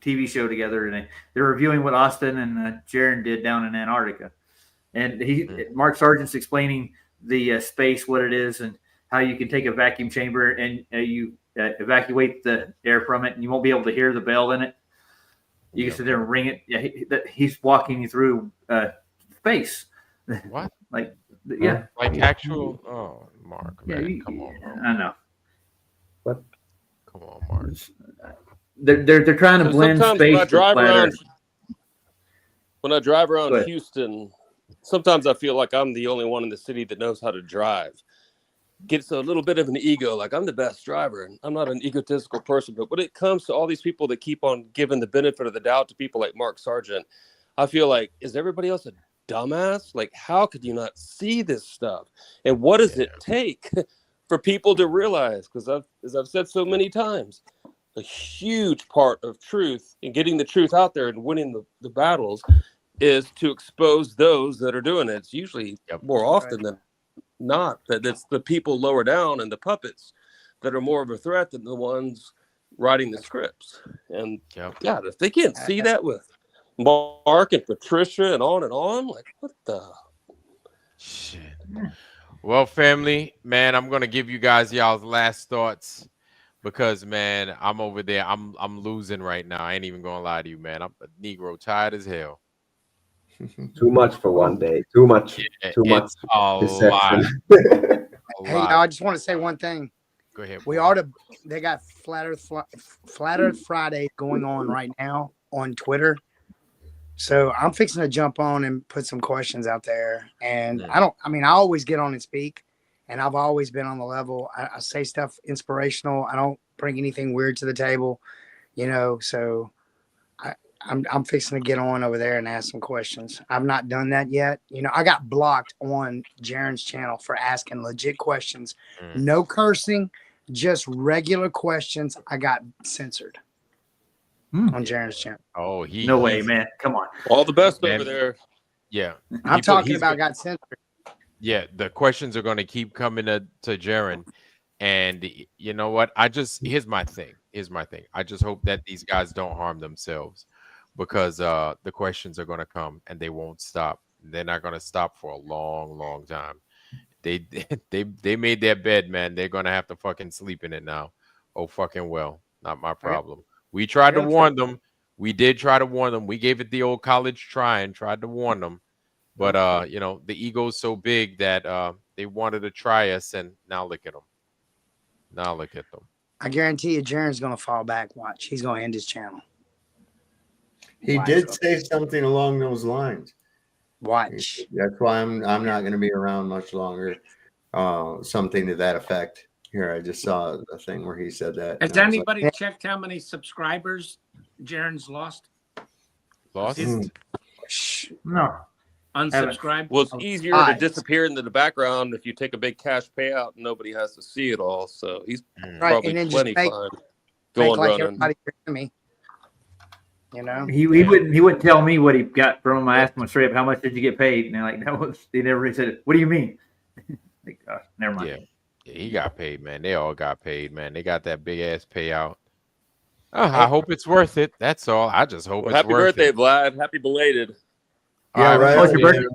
TV show together, and they're reviewing what Austin and Jaron did down in Antarctica. And Mark Sargent's explaining the space, what it is, and how you can take a vacuum chamber and you evacuate the air from it, and you won't be able to hear the bell in it. You can sit there and ring it. Yeah, he's walking you through space. What? Like, yeah, like actual. Oh, Mark, man, yeah, come on, bro. I know. What? Come on, Mark. They're trying to blend sometimes space when I with drive flat around, Earth. when I drive Go around ahead. Houston, sometimes I feel like I'm the only one in the city that knows how to drive. Gets a little bit of an ego, like I'm the best driver, and I'm not an egotistical person. But when it comes to all these people that keep on giving the benefit of the doubt to people like Mark Sargent, I feel like, is everybody else a dumbass? Like, how could you not see this stuff? And what does it take for people to realize? Because as I've said so many times, a huge part of truth and getting the truth out there and winning the battles is to expose those that are doing it. It's usually more often than not that it's the people lower down and the puppets that are more of a threat than the ones writing the scripts. And God, if they can't see that with Mark and Patricia and on, like, what the shit? Well, family, man, I'm gonna give you guys y'all's last thoughts because, man, I'm over there. I'm losing right now. I ain't even gonna lie to you, man. I'm a Negro, tired as hell. Too much for one day. Too much. Too much It's a deception. lot. Hey, y'all, I just want to say one thing. Go ahead. They got Flat Earth Friday going on right now on Twitter. So I'm fixing to jump on and put some questions out there. And I always get on and speak, and I've always been on the level. I say stuff inspirational. I don't bring anything weird to the table, so I'm fixing to get on over there and ask some questions. I've not done that yet. I got blocked on Jaren's channel for asking legit questions. No cursing, just regular questions. I got censored on Jaren's channel. Oh, No way, man. Come on. all the best over there. Yeah. I'm talking about got censored. Yeah, the questions are gonna keep coming to Jaren. And you know what? Here's my thing. I just hope that these guys don't harm themselves because the questions are gonna come and they won't stop. They're not gonna stop for a long, long time. They made their bed, man. They're gonna have to fucking sleep in it now. Oh, fucking well. Not my problem. We tried to warn them. We did try to warn them. We gave it the old college try and tried to warn them. But the ego's so big that they wanted to try us, and now look at them. Now look at them. I guarantee you, Jaren's gonna fall back. Watch, he's gonna end his channel. He did say something along those lines. Watch. That's why I'm not going to be around much longer. Something to that effect. Here, I just saw a thing where he said that. Has anybody checked how many subscribers Jaren's lost? Lost? No. Unsubscribed? Well, it's easier to disappear into the background if you take a big cash payout and nobody has to see it all. So he's probably plenty fine. Going like running. everybody hearing me. He wouldn't tell me what he got from him. I asked him straight up, how much did you get paid? And they're like, they never really said it. What do you mean? Like, never mind. Yeah, he got paid, man. They all got paid, man. They got that big ass payout. I hope it's worth it. That's all. I just hope it's happy worth birthday, it. Vlad. Happy belated. Yeah, right. Oh, it's your birthday?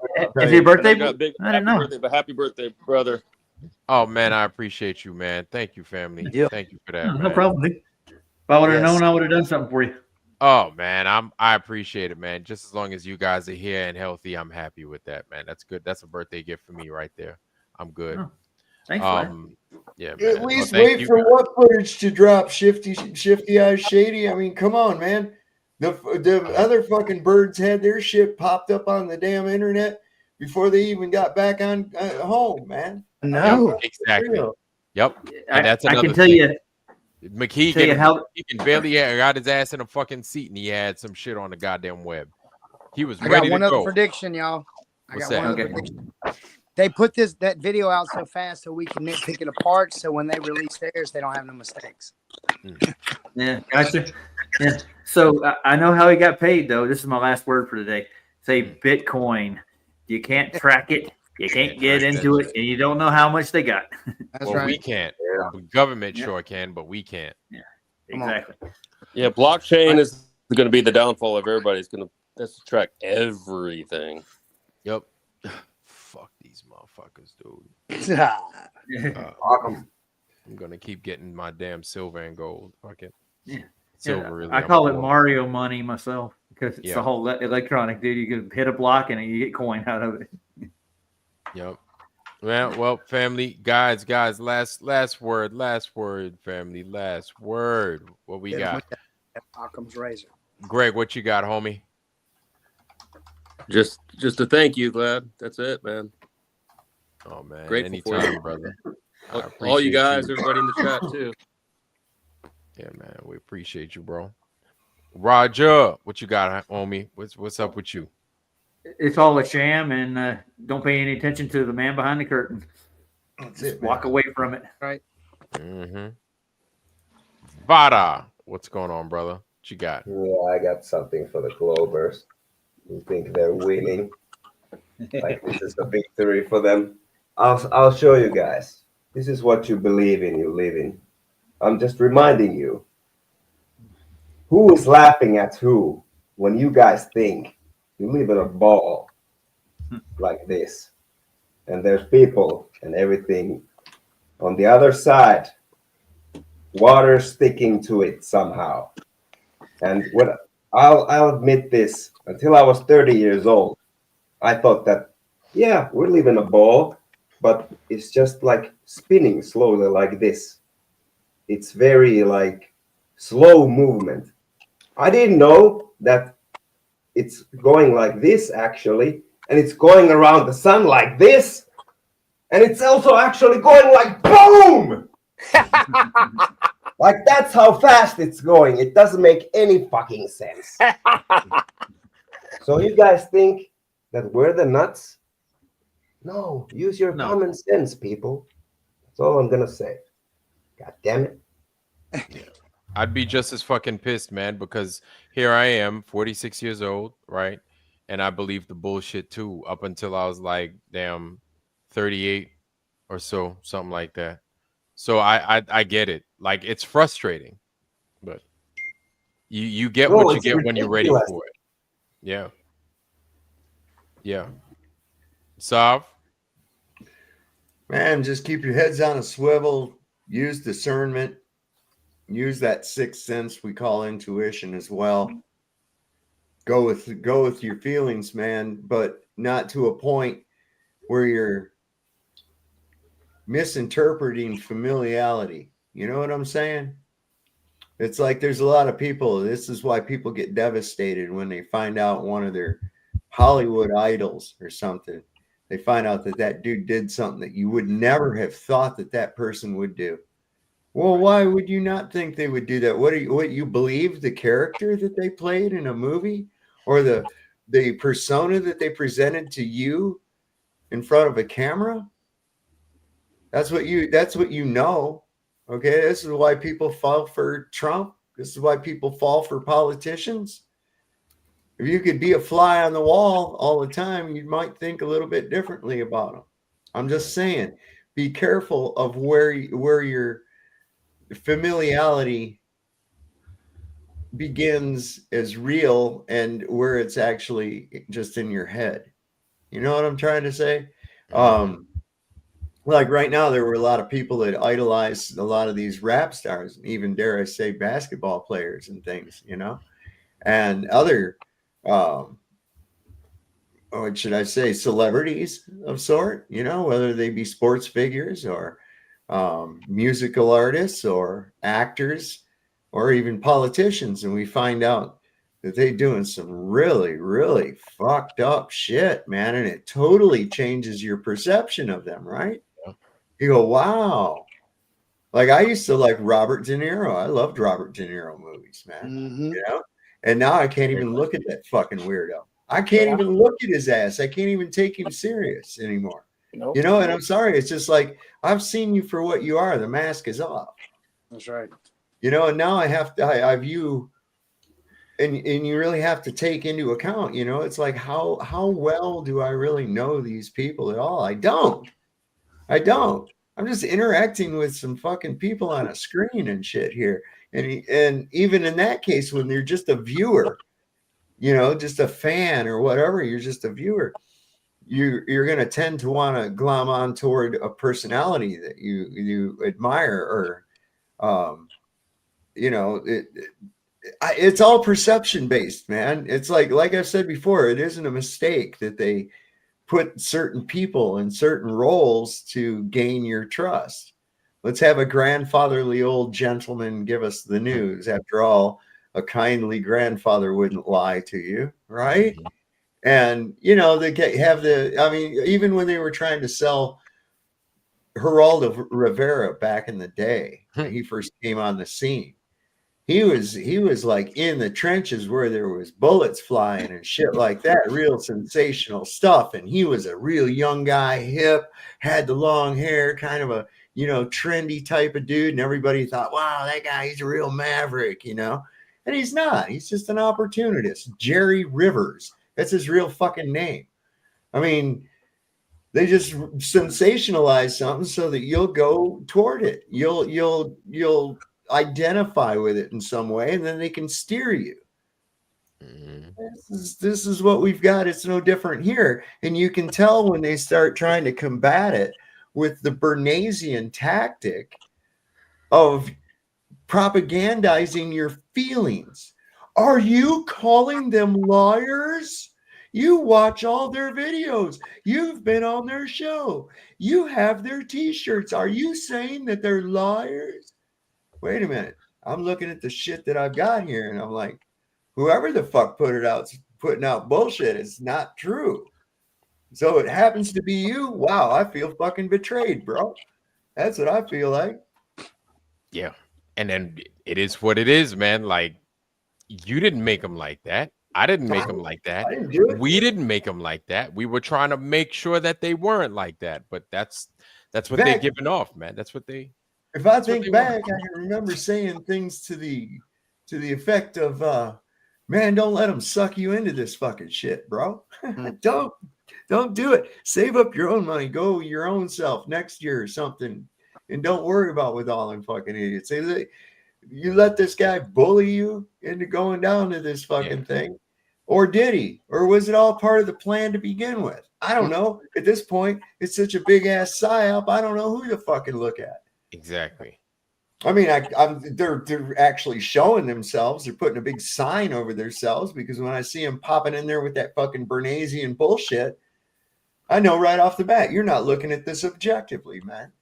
Is it your birthday? I didn't know. Birthday, but happy birthday, brother. Oh man, I appreciate you, man. Thank you, family. Yeah. Thank you for that. No problem. If I would have known, I would have done something for you. Oh man, I appreciate it, man. Just as long as you guys are here and healthy, I'm happy with that, man. That's good. That's a birthday gift for me right there. I'm good. Oh, thanks, yeah, man. At least wait for what footage to drop, Shifty Eyes Shady. I mean, come on, man. The other fucking birds had their shit popped up on the damn internet before they even got back on home, man. No, exactly. Yep. And that's I another can tell thing. you. He can barely got his ass in a fucking seat, and he had some shit on the goddamn web. He was I ready got one to other go. prediction, y'all. What's I got one that? other prediction. They put that video out so fast so we can nitpick it apart. So when they release theirs, they don't have no mistakes. Yeah, gotcha. Yeah. So I know how he got paid, though. This is my last word for today. Say Bitcoin. You can't track it. You can't get into it, and you don't know how much they got. That's well, right. we can't. The government sure can, but we can't. Yeah, exactly. Yeah, blockchain is going to be the downfall of everybody. It's going to track everything. Yep. fuck these motherfuckers, dude. I'm gonna keep getting my damn silver and gold. Fuck it. Yeah. Silver, really. I I'm call it poor. Mario money myself because it's Yeah. the whole electronic, dude. You can hit a block and you get coin out of it. Yep. Well, family, guys, last word, family, last word. What we got? Occam's razor. Greg, what you got, homie? Just a thank you, Glad. That's it, man. Oh man, Grateful for anytime, you. brother. I All you appreciate guys, you. everybody in the chat too. Yeah, man, we appreciate you, bro. Roger, what you got, homie? What's up with you? It's all a sham, and don't pay any attention to the man behind the curtain. Just walk away from it. Right. Mm-hmm. Vada, what's going on, brother? What you got? Yeah, I got something for the Globers who think they're winning. Like this is a victory for them. I'll show you guys. This is what you believe in, you live in. I'm just reminding you. Who is laughing at who when you guys think you live in a ball like this? And there's people and everything on the other side, water sticking to it somehow. And when I'll admit this, until I was 30 years old, I thought that, yeah, we live in a ball, but it's just like spinning slowly like this. It's very like slow movement. I didn't know that it's going like this actually, and it's going around the sun like this, and it's also actually going like boom! Like that's how fast it's going. It doesn't make any fucking sense. So you guys think that we're the nuts? No, use your common sense, people. That's all I'm gonna say. God damn it. Yeah. I'd be just as fucking pissed, man, because here I am, 46 years old, right? And I believed the bullshit too, up until I was like, damn, 38 or so, something like that. So I get it. Like it's frustrating, but you get what you get when you're ready for it. Yeah. Yeah. Sav? Man, just keep your heads on a swivel, use discernment, use that sixth sense we call intuition as well. Go with your feelings, man, but not to a point where you're misinterpreting familiarity. You know what I'm saying? It's like there's a lot of people. This is why people get devastated when they find out one of their Hollywood idols or something. They find out that that dude did something that you would never have thought that that person would do. Well, why would you not think they would do that? What you believe the character that they played in a movie, or the persona that they presented to you in front of a camera? That's what you know. Okay, this is why people fall for Trump. This is why people fall for politicians. If you could be a fly on the wall all the time, you might think a little bit differently about them. I'm just saying, be careful of where your familiarity begins as real and where it's actually just in your head. You know what I'm trying to say? Like right now, there were a lot of people that idolize a lot of these rap stars, even dare I say basketball players and things, you know, and other what should I say, celebrities of sort, you know, whether they be sports figures or musical artists or actors or even politicians. And we find out that they're doing some really, really fucked up shit, man. And it totally changes your perception of them, right? You go, wow. Like I used to like Robert De Niro. I loved Robert De Niro movies, man. You know? And now I can't even look at that fucking weirdo. I can't even look at his ass. I can't even take him serious anymore. You know, and I'm sorry. It's just like, I've seen you for what you are. The mask is off. That's right. You know, and now I view, and you really have to take into account, you know, it's like, how well do I really know these people at all? I don't. I'm just interacting with some fucking people on a screen and shit here. And even in that case, when you're just a viewer, you know, just a fan or whatever, you're just a viewer. you're going to tend to want to glom on toward a personality that you admire, or it's all perception based, man. It's like I've said before, it isn't a mistake that they put certain people in certain roles to gain your trust. Let's have a grandfatherly old gentleman give us the news. After all, a kindly grandfather wouldn't lie to you, right? And they have even when they were trying to sell Geraldo Rivera back in the day, when he first came on the scene, he was like in the trenches where there was bullets flying and shit like that, real sensational stuff. And he was a real young guy, hip, had the long hair, kind of a trendy type of dude, and everybody thought, wow, that guy, he's a real maverick, and he's not. He's just an opportunist. Jerry Rivers, that's his real fucking name. I mean, they just sensationalize something so that you'll go toward it. You'll identify with it in some way, and then they can steer you. This is what we've got. It's no different here. And you can tell when they start trying to combat it with the Bernaysian tactic of propagandizing your feelings. Are you calling them liars? You watch all their videos. You've been on their show. You have their t-shirts. Are you saying that they're liars? Wait a minute. I'm looking at the shit that I've got here, and I'm like, whoever the fuck put it out, putting out bullshit. It's not true. So it happens to be you. Wow, I feel fucking betrayed, bro. That's what I feel like. Yeah. And then it is what it is, man. Like, you didn't make them like that. I didn't make them like that. I didn't do it. We didn't make them like that. We were trying to make sure that they weren't like that. But that's what they're giving off, man. That's what they. If I think back, I can remember saying things to the effect of, man, don't let them suck you into this fucking shit, bro. Don't do it. Save up your own money. Go your own self next year or something. And don't worry about with all them fucking idiots. You let this guy bully you into going down to this fucking thing. Or did he? Or was it all part of the plan to begin with? I don't know. At this point, it's such a big ass psyop. I don't know who to fucking look at. Exactly. I mean, they're actually showing themselves. They're putting a big sign over themselves, because when I see them popping in there with that fucking Bernaysian bullshit, I know right off the bat, you're not looking at this objectively, man.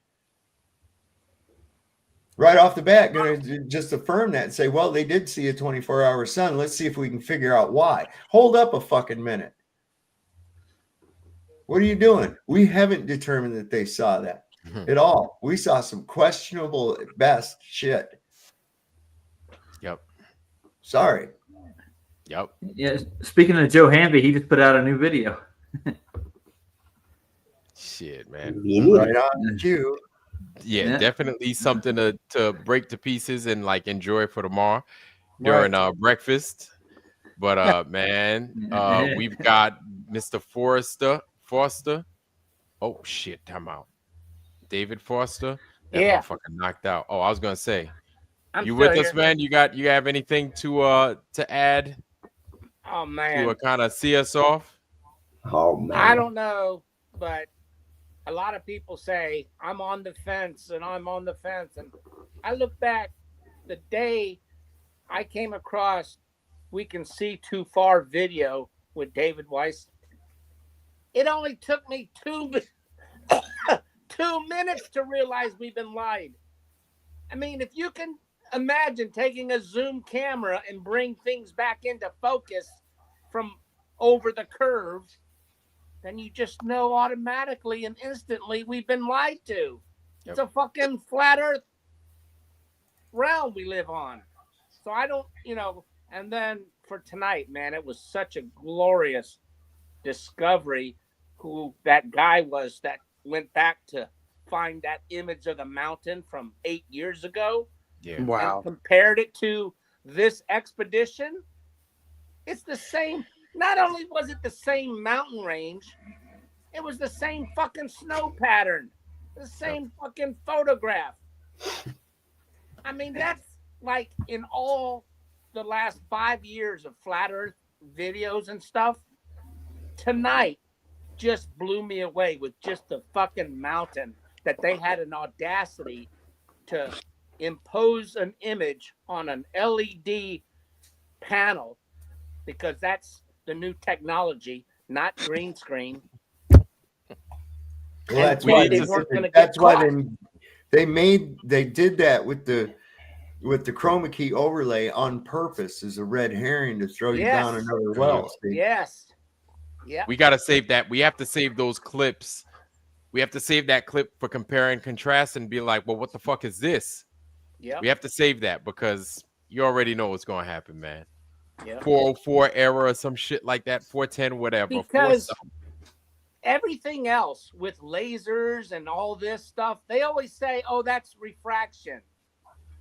Right off the bat, going to just affirm that and say, well, they did see a 24-hour sun. Let's see if we can figure out why. Hold up a fucking minute. What are you doing? We haven't determined that they saw that at all. We saw some questionable at best shit. Yep. Sorry. Yep. Yeah. Speaking of Joe Hamby, he just put out a new video. Shit, man. Right on cue. Yeah, definitely something to break to pieces and like enjoy for tomorrow during breakfast. But man, we've got Mr. Foster. Oh shit, time out. David Foster. That motherfucker knocked out. Oh, I was gonna say, you with us, man? You have anything to add? Oh man, to kind of see us off? Oh man, I don't know, but a lot of people say I'm on the fence, and I look back the day I came across "We Can See Too Far" video with David Weiss. It only took me 2 minutes to realize we've been lied. I mean, if you can imagine taking a zoom camera and bring things back into focus from over the curve, then you just know automatically and instantly we've been lied to. It's a fucking flat earth realm we live on. So I don't, and then for tonight, man, it was such a glorious discovery who that guy was that went back to find that image of the mountain from 8 years ago. Yeah. Wow. And compared it to this expedition. It's the same. Not only was it the same mountain range, it was the same fucking snow pattern, the same fucking photograph. I mean, that's like in all the last 5 years of flat earth videos and stuff. Tonight just blew me away with just the fucking mountain that they had an audacity to impose an image on an LED panel, because that's the new technology, not green screen. Well, that's why they did that with the chroma key overlay on purpose as a red herring to throw you down another well. See? Yes. Yeah. We got to save that. We have to save those clips. We have to save that clip for compare and contrast and be like, well, what the fuck is this? Yeah. We have to save that because you already know what's going to happen, man. Yep. 404 error or some shit like that, 410, whatever. Because everything else with lasers and all this stuff, they always say, oh, that's refraction.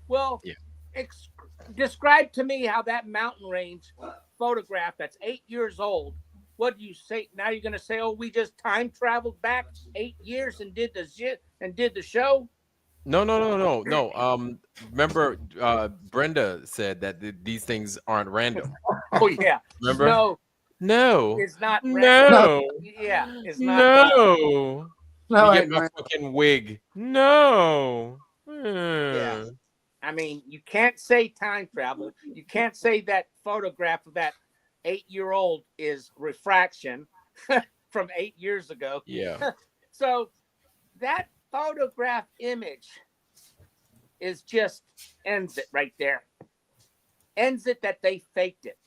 Well, describe to me how that mountain range photograph that's 8 years old. What do you say? Now you're going to say, oh, we just time traveled back 8 years and did the shit and did the show? No. Remember, Brenda said that these things aren't random. Oh, yeah. Remember? No. It's not No. random. Yeah. It's not. No. No, You get my fucking wig. No. Yeah. I mean, you can't say time travel. You can't say that photograph of that 8-year-old is refraction from 8 years ago. Yeah. So that photograph image is just ends it right there. Ends it that they faked it.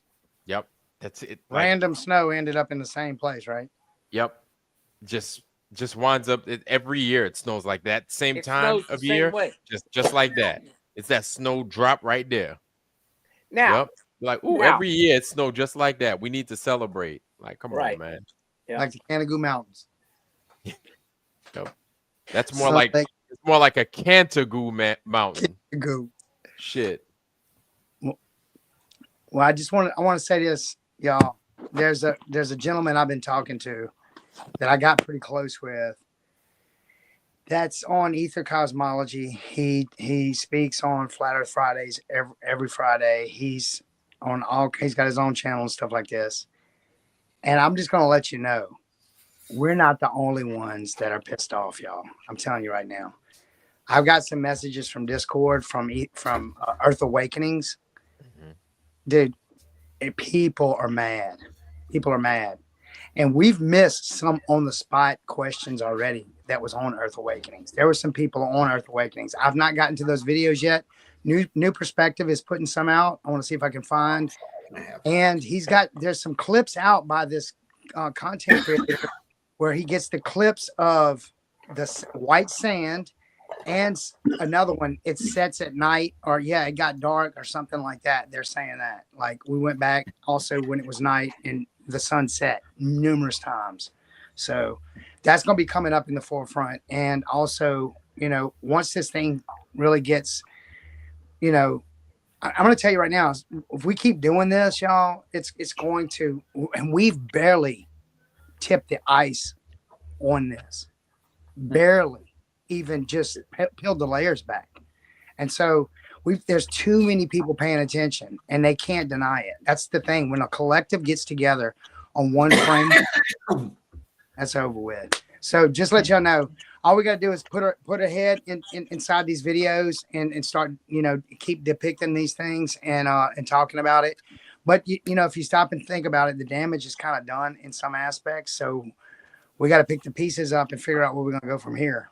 Yep. That's it. Random snow ended up in the same place, right? Yep. Just winds up every year. It snows like that same It time snows the of same year. way. Just like that. It's that snow drop right there. Now, Yep. Like, ooh, now- every year it snowed just like that. We need to celebrate. Like, come Right. on, man. Yeah. Like the Canigoo Mountains. Yep. That's more like it's more like a Cantagoo mountain. Canigoo. Shit. Well, I want to say this, y'all. There's a gentleman I've been talking to that I got pretty close with. That's on Ether Cosmology. He speaks on Flat Earth Fridays every Friday. He's got his own channel and stuff like this. And I'm just gonna let you know, we're not the only ones that are pissed off, y'all. I'm telling you right now. I've got some messages from Discord from Earth Awakenings. Dude, people are mad. People are mad. And we've missed some on the spot questions already that was on Earth Awakenings. There were some people on Earth Awakenings. I've not gotten to those videos yet. New Perspective is putting some out. I want to see if I can find. And there's some clips out by this content creator where he gets the clips of the white sand and another one. It sets at night, or it got dark or something like that. They're saying that. Like, we went back also when it was night and the sun set numerous times. So that's going to be coming up in the forefront. And also, once this thing really gets, I'm going to tell you right now, if we keep doing this, y'all, it's going to, and we've barely tipped the ice on this, barely even just peeled the layers back. And so there's too many people paying attention, and they can't deny it. That's the thing. When a collective gets together on one frame, that's over with. So just let y'all know, all we got to do is put a head inside these videos and start, keep depicting these things and talking about it. But if you stop and think about it, the damage is kind of done in some aspects. So we got to pick the pieces up and figure out where we're going to go from here.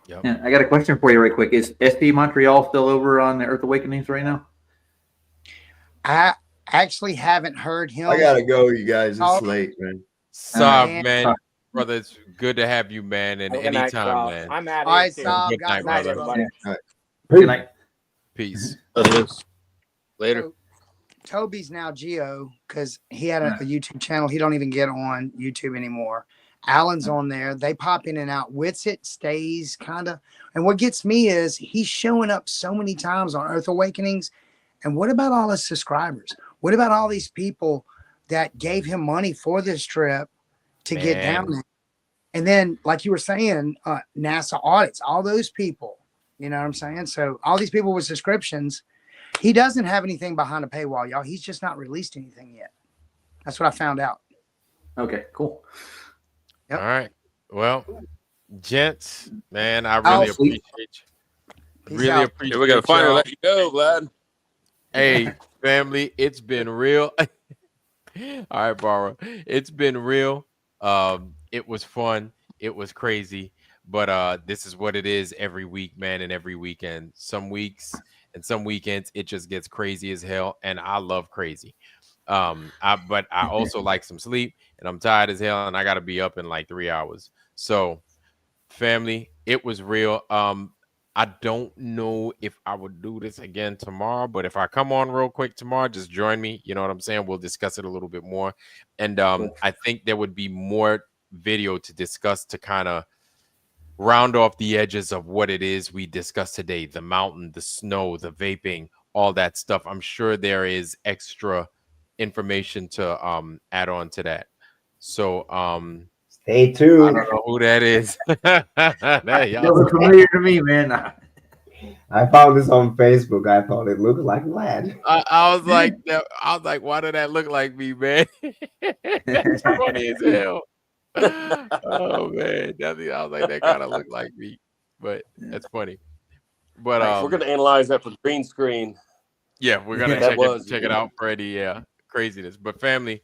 Yep. Yeah, I got a question for you right quick. Is SD Montreal still over on the Earth Awakenings right now? I actually haven't heard him. I gotta go, you guys. It's late, man. Saab, man. Brother, it's good to have you, man. And Good night, anytime, Rob. man. I'm out All right, of here. Saab, Good night, guys. brother. Good night. Peace. Later. Toby's now Geo because he had a YouTube channel. He don't even get on YouTube anymore. Alan's on there. They pop in and out. Witsit stays kind of. And what gets me is he's showing up so many times on Earth Awakenings. And what about all his subscribers? What about all these people that gave him money for this trip to get down there? And then, like you were saying, NASA audits, all those people. You know what I'm saying? So all these people with subscriptions, he doesn't have anything behind a paywall, y'all. He's just not released anything yet. That's what I found out. Okay, cool. All right. Well, gents, man, I really appreciate you. Really appreciate Here we go. Finally, y'all. let you go, Vlad. Hey, family, it's been real. All right, Barbara. It's been real. It was fun. It was crazy. But this is what it is every week, man, and every weekend. Some weeks and some weekends it just gets crazy as hell. And I love crazy. But I also like some sleep, and I'm tired as hell, and I gotta be up in like 3 hours. So, family, it was real. I don't know if I would do this again tomorrow, but if I come on real quick tomorrow, just join me. You know what I'm saying? We'll discuss it a little bit more. And I think there would be more video to discuss to kind of round off the edges of what it is we discussed today: the mountain, the snow, the vaping, all that stuff. I'm sure there is extra information to add on to that. So stay I tuned. don't know who that is. Hey, That was familiar to me, man. I found this on Facebook. I thought it looked like Vlad. I was like, why did that look like me, man? That's funny as hell. Oh man, I was like, that kind of looked like me, but that's funny. But Hey, we're gonna analyze that for green screen. yeah, we're gonna check it out for any craziness. But family,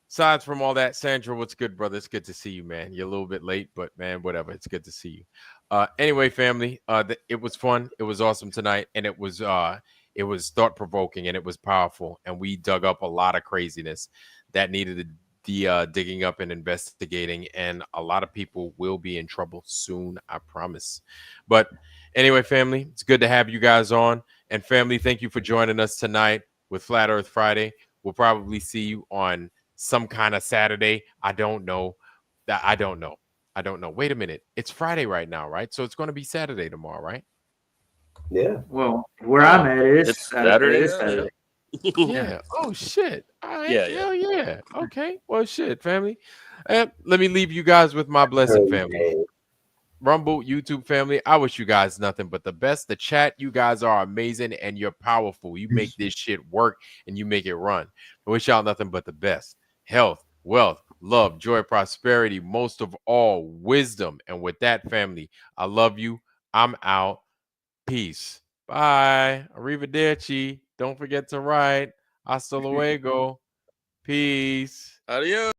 aside from all that, Sandra, what's good, brother? It's good to see you, man. You're a little bit late, but man, whatever. It's good to see you. Anyway, family, it was fun. It was awesome tonight, and it was thought provoking, and it was powerful, and we dug up a lot of craziness that needed the digging up and investigating, and a lot of people will be in trouble soon, I promise. But anyway, family, it's good to have you guys on, and family, thank you for joining us tonight with Flat Earth Friday. We'll probably see you on some kind of Saturday. I don't know. Wait a minute. It's Friday right now, right? So it's going to be Saturday tomorrow, right? Yeah. Well, where I'm at, it is It's Saturday. It is Saturday. Yeah. Oh shit. All right. Yeah. Hell yeah. Okay. Well, shit, family. Let me leave you guys with my blessing, family. Rumble, YouTube family, I wish you guys nothing but the best. The chat, you guys are amazing and you're powerful. You make this shit work and you make it run. I wish y'all nothing but the best. Health, wealth, love, joy, prosperity, most of all, wisdom. And with that, family, I love you. I'm out. Peace. Bye. Arrivederci. Don't forget to write. Hasta luego. Peace. Adios.